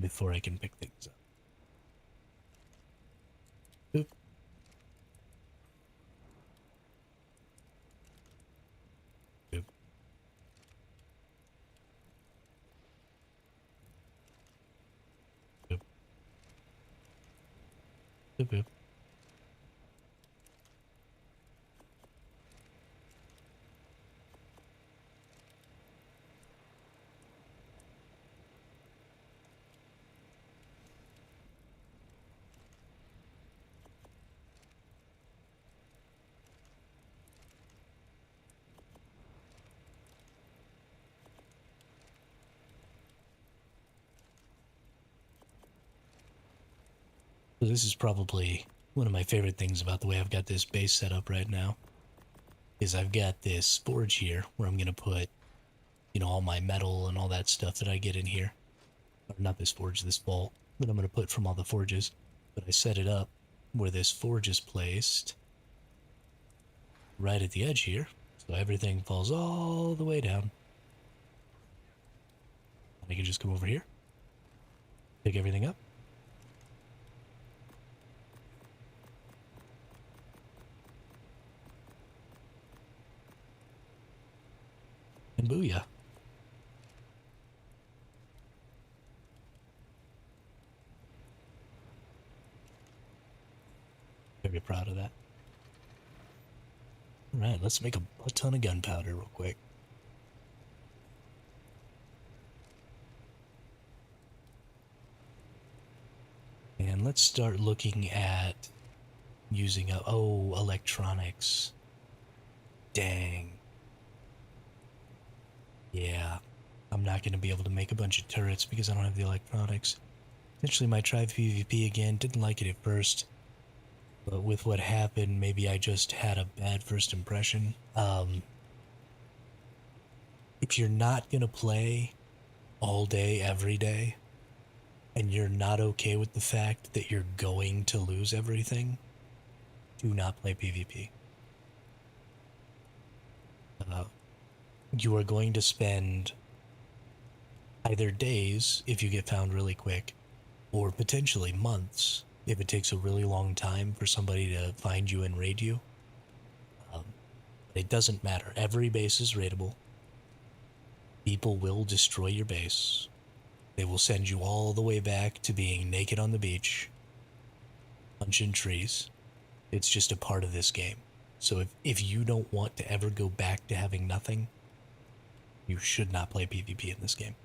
before I can pick things up. Oop. Oop. Oop. Oop, oop. So this is probably one of my favorite things about the way I've got this base set up right now. Is I've got this forge here where I'm going to put, you know, all my metal and all that stuff that I get in here. Or not this forge, this vault that I'm going to put from all the forges. But I set it up where this forge is placed right at the edge here. So everything falls all the way down. I can just come over here, pick everything up. And booyah. Very proud of that. Alright, let's make a ton of gunpowder real quick. And let's start looking at using electronics. Dang. Yeah, I'm not going to be able to make a bunch of turrets because I don't have the electronics. Eventually might try PvP again. Didn't like it at first, but with what happened, maybe I just had a bad first impression. If you're not gonna play all day, every day, and you're not okay with the fact that you're going to lose everything, do not play PvP. Uh, you are going to spend either days if you get found really quick, or potentially months if it takes a really long time for somebody to find you and raid you. It doesn't matter. Every base is raidable. People will destroy your base. They will send you all the way back to being naked on the beach, punching trees. It's just a part of this game. So if you don't want to ever go back to having nothing, you should not play PvP in this game.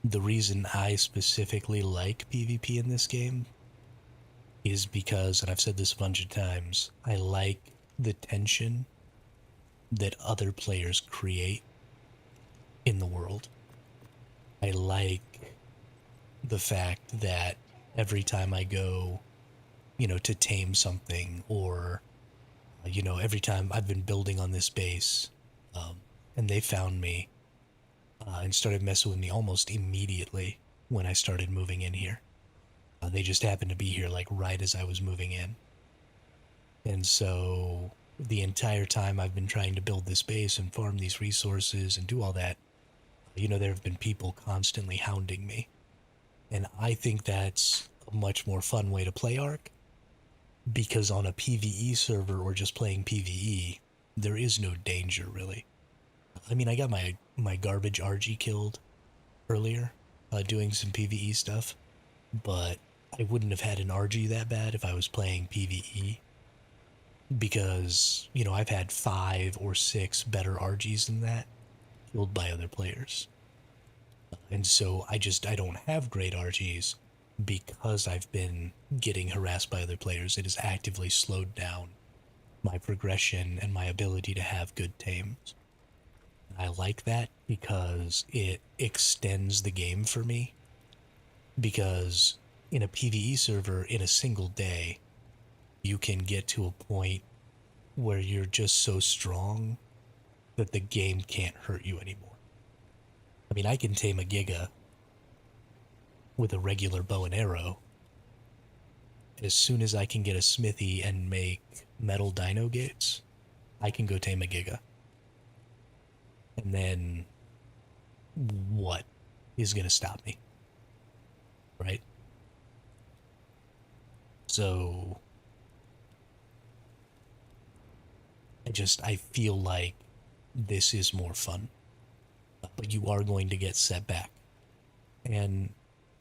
The reason I specifically like PvP in this game is because, and I've said this a bunch of times, I like the tension that other players create in the world. I like the fact that every time I go, to tame something, or, every time I've been building on this base, and they found me and started messing with me almost immediately when I started moving in here. They just happened to be here like right as I was moving in. And so the entire time I've been trying to build this base and farm these resources and do all that, there have been people constantly hounding me. And I think that's a much more fun way to play ARK, because on a PvE server or just playing PvE, there is no danger really. I mean, I got my garbage RG killed earlier doing some PvE stuff, but I wouldn't have had an RG that bad if I was playing PvE, because, I've had 5 or 6 better RGs than that killed by other players. And so I don't have great RGs because I've been getting harassed by other players. It has actively slowed down my progression and my ability to have good tames. I like that because it extends the game for me. Because in a PvE server, in a single day, you can get to a point where you're just so strong that the game can't hurt you anymore. I mean, I can tame a Giga with a regular bow and arrow. As soon as I can get a smithy and make metal dino gates, I can go tame a Giga. And then what is going to stop me? Right? So I feel like this is more fun. But you are going to get set back. And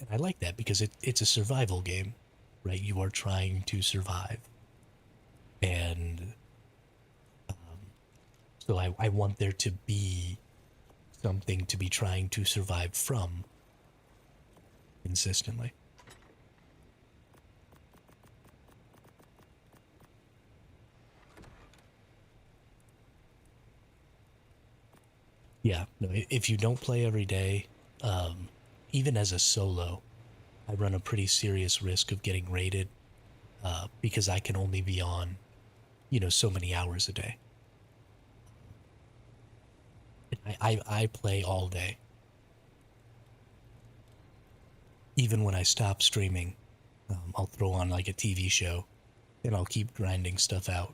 I like that because it's a survival game, right? You are trying to survive. And so I want there to be something to be trying to survive from consistently. Yeah, no, if you don't play every day, even as a solo, I run a pretty serious risk of getting raided because I can only be on, so many hours a day. I play all day. Even when I stop streaming, I'll throw on like a TV show and I'll keep grinding stuff out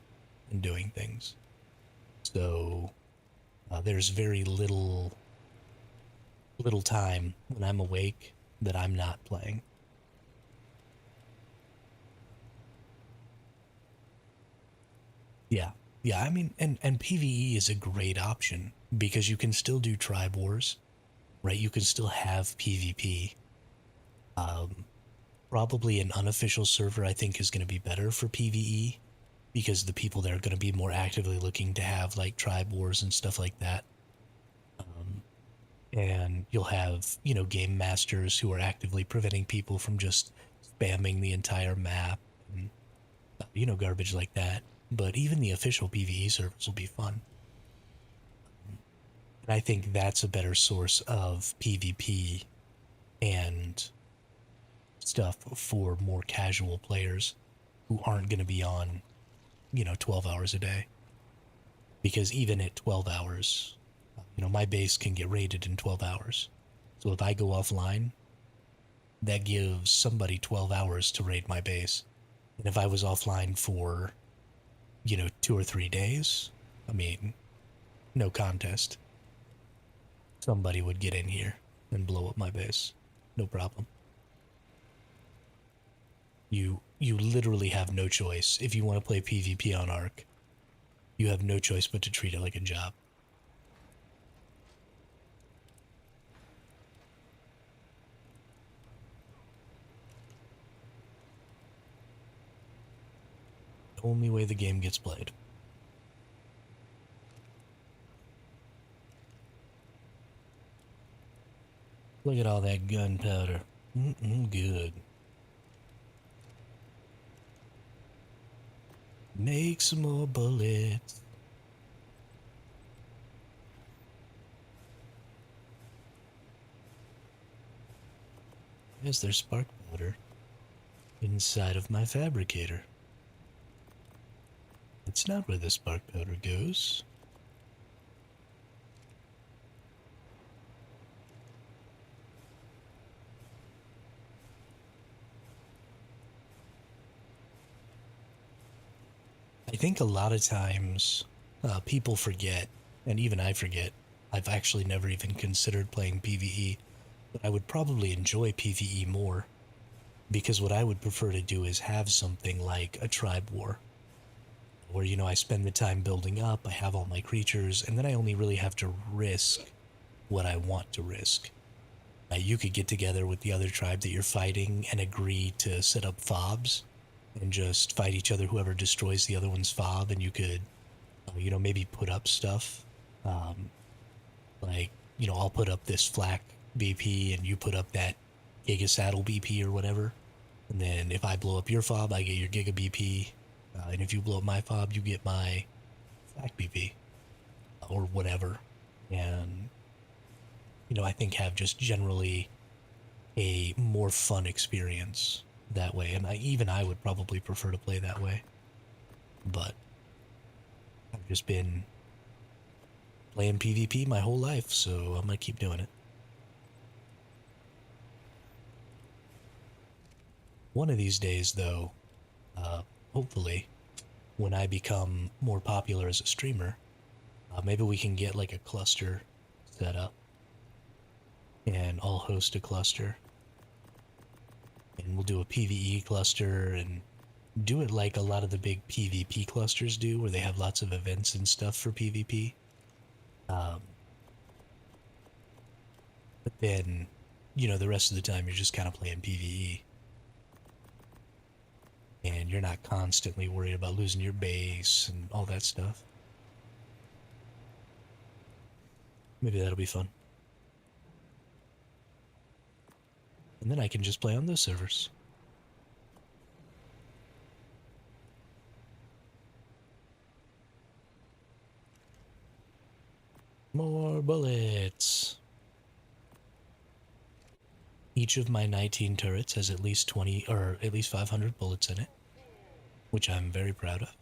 and doing things. So there's very little time when I'm awake that I'm not playing. Yeah. Yeah, I mean, and PvE is a great option because you can still do tribe wars, right? You can still have PvP. Probably an unofficial server I think is going to be better for PvE because the people that are going to be more actively looking to have like tribe wars and stuff like that. And you'll have, game masters who are actively preventing people from just spamming the entire map and, garbage like that. But even the official PvE servers will be fun. And I think that's a better source of PvP and stuff for more casual players who aren't going to be on, 12 hours a day. Because even at 12 hours, my base can get raided in 12 hours. So if I go offline, that gives somebody 12 hours to raid my base. And if I was offline for, 2 or 3 days, I mean, no contest. Somebody would get in here and blow up my base. No problem. You literally have no choice. If you want to play PvP on ARK, you have no choice but to treat it like a job. The only way the game gets played. Look at all that gunpowder. Good. Make some more bullets. Yes, there's spark powder inside of my fabricator. It's not where the spark powder goes. I think a lot of times people forget, and even I forget, I've actually never even considered playing PvE, but I would probably enjoy PvE more, because what I would prefer to do is have something like a tribe war, where, I spend the time building up, I have all my creatures, and then I only really have to risk what I want to risk. You could get together with the other tribe that you're fighting and agree to set up fobs and just fight each other, whoever destroys the other one's fob, and you could, maybe put up stuff. Um, like, I'll put up this flak BP and you put up that Giga Saddle BP or whatever. And then if I blow up your fob, I get your Giga BP. And if you blow up my fob, you get my flak BP or whatever. And, I think have just generally a more fun experience that way. And I would probably prefer to play that way. But I've just been playing PvP my whole life, so I'm gonna keep doing it. One of these days, though, hopefully, when I become more popular as a streamer, maybe we can get like a cluster set up, and I'll host a cluster, and we'll do a PvE cluster and do it like a lot of the big PvP clusters do, where they have lots of events and stuff for PvP. But then, the rest of the time you're just kind of playing PvE. And you're not constantly worried about losing your base and all that stuff. Maybe that'll be fun. And then I can just play on those servers. More bullets. Each of my 19 turrets has at least 20 or at least 500 bullets in it, which I'm very proud of.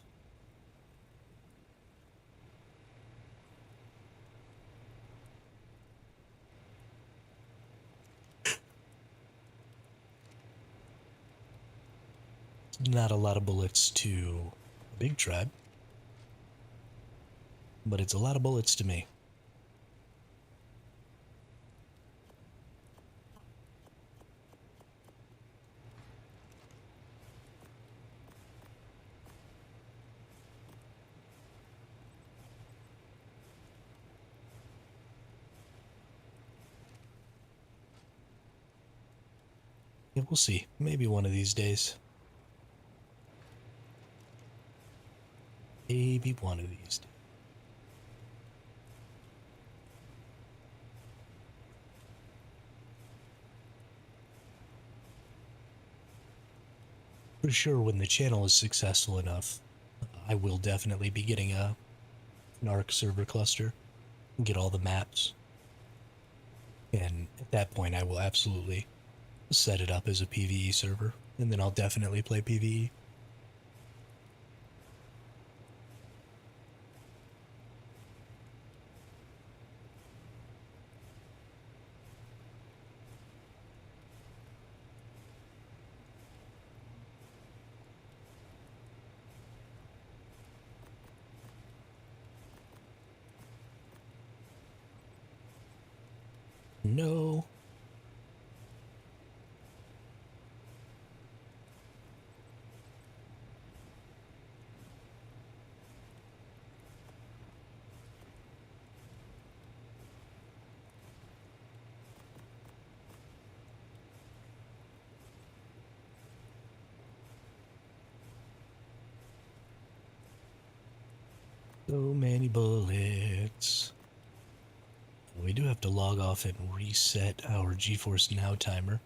Not a lot of bullets to a big tribe, but it's a lot of bullets to me. Yeah, we'll see. Maybe one of these days. Maybe one of these days. For sure, when the channel is successful enough, I will definitely be getting an ARK server cluster and get all the maps. And at that point, I will absolutely set it up as a PvE server, and then I'll definitely play PvE. No. So many bullets. We do have to log off and reset our GeForce Now timer.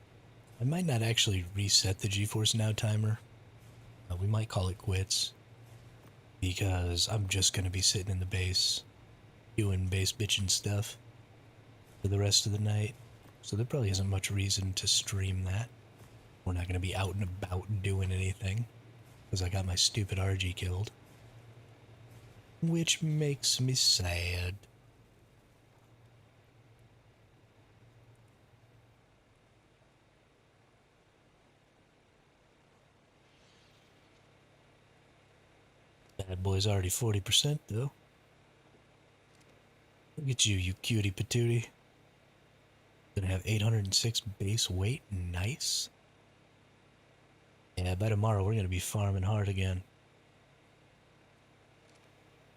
I might not actually reset the GeForce Now timer. We might call it quits, because I'm just going to be sitting in the base doing base bitching stuff for the rest of the night. So there probably isn't much reason to stream that. We're not going to be out and about doing anything, because I got my stupid RG killed. Which makes me sad. Bad boy's already 40% though. Look at you, you cutie patootie. Gonna have 806 base weight. Nice. Yeah, by tomorrow we're gonna be farming hard again.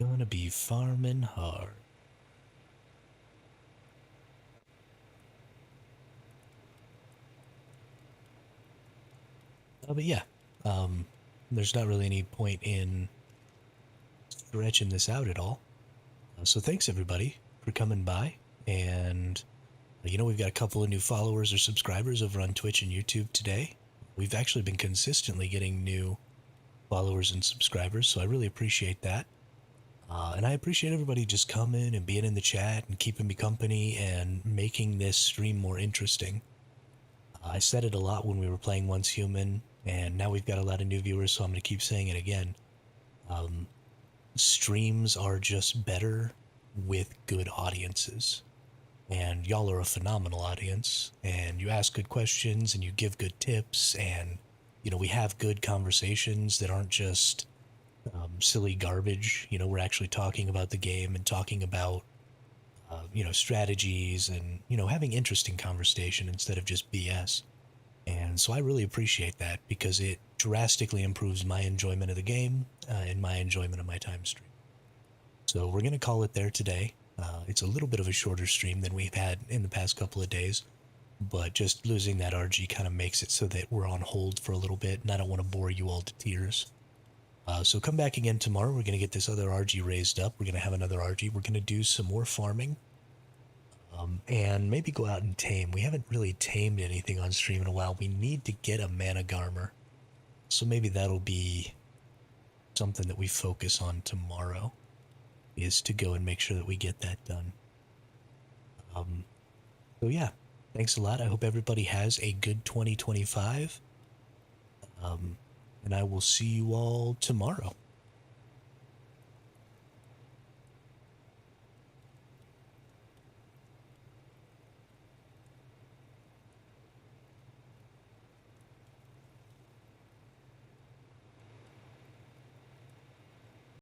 Gonna be farming hard. But yeah, there's not really any point in stretching this out at all. So thanks everybody for coming by, and you know, we've got a couple of new followers or subscribers over on Twitch and YouTube today. We've actually been consistently getting new followers and subscribers, so I really appreciate that. And I appreciate everybody just coming and being in the chat and keeping me company and making this stream more interesting. I said it a lot when we were playing Once Human, and now we've got a lot of new viewers, so I'm going to keep saying it again. Streams are just better with good audiences. And y'all are a phenomenal audience, and you ask good questions and you give good tips, and you know, we have good conversations that aren't just silly garbage. You know, we're actually talking about the game and talking about you know, strategies, and you know, having interesting conversation instead of just BS. And so I really appreciate that, because it drastically improves my enjoyment of the game and my enjoyment of my time stream. So we're going to call it there today. It's a little bit of a shorter stream than we've had in the past couple of days, but just losing that RG kind of makes it so that we're on hold for a little bit, and I don't want to bore you all to tears. So come back again tomorrow. We're going to get this other RG raised up. We're going to have another RG. We're going to do some more farming, and maybe go out and tame. We haven't really tamed anything on stream in a while. We need to get a mana garmer, so maybe that'll be something that we focus on tomorrow, is to go and make sure that we get that done. So yeah, thanks a lot. I hope everybody has a good 2025. And I will see you all tomorrow.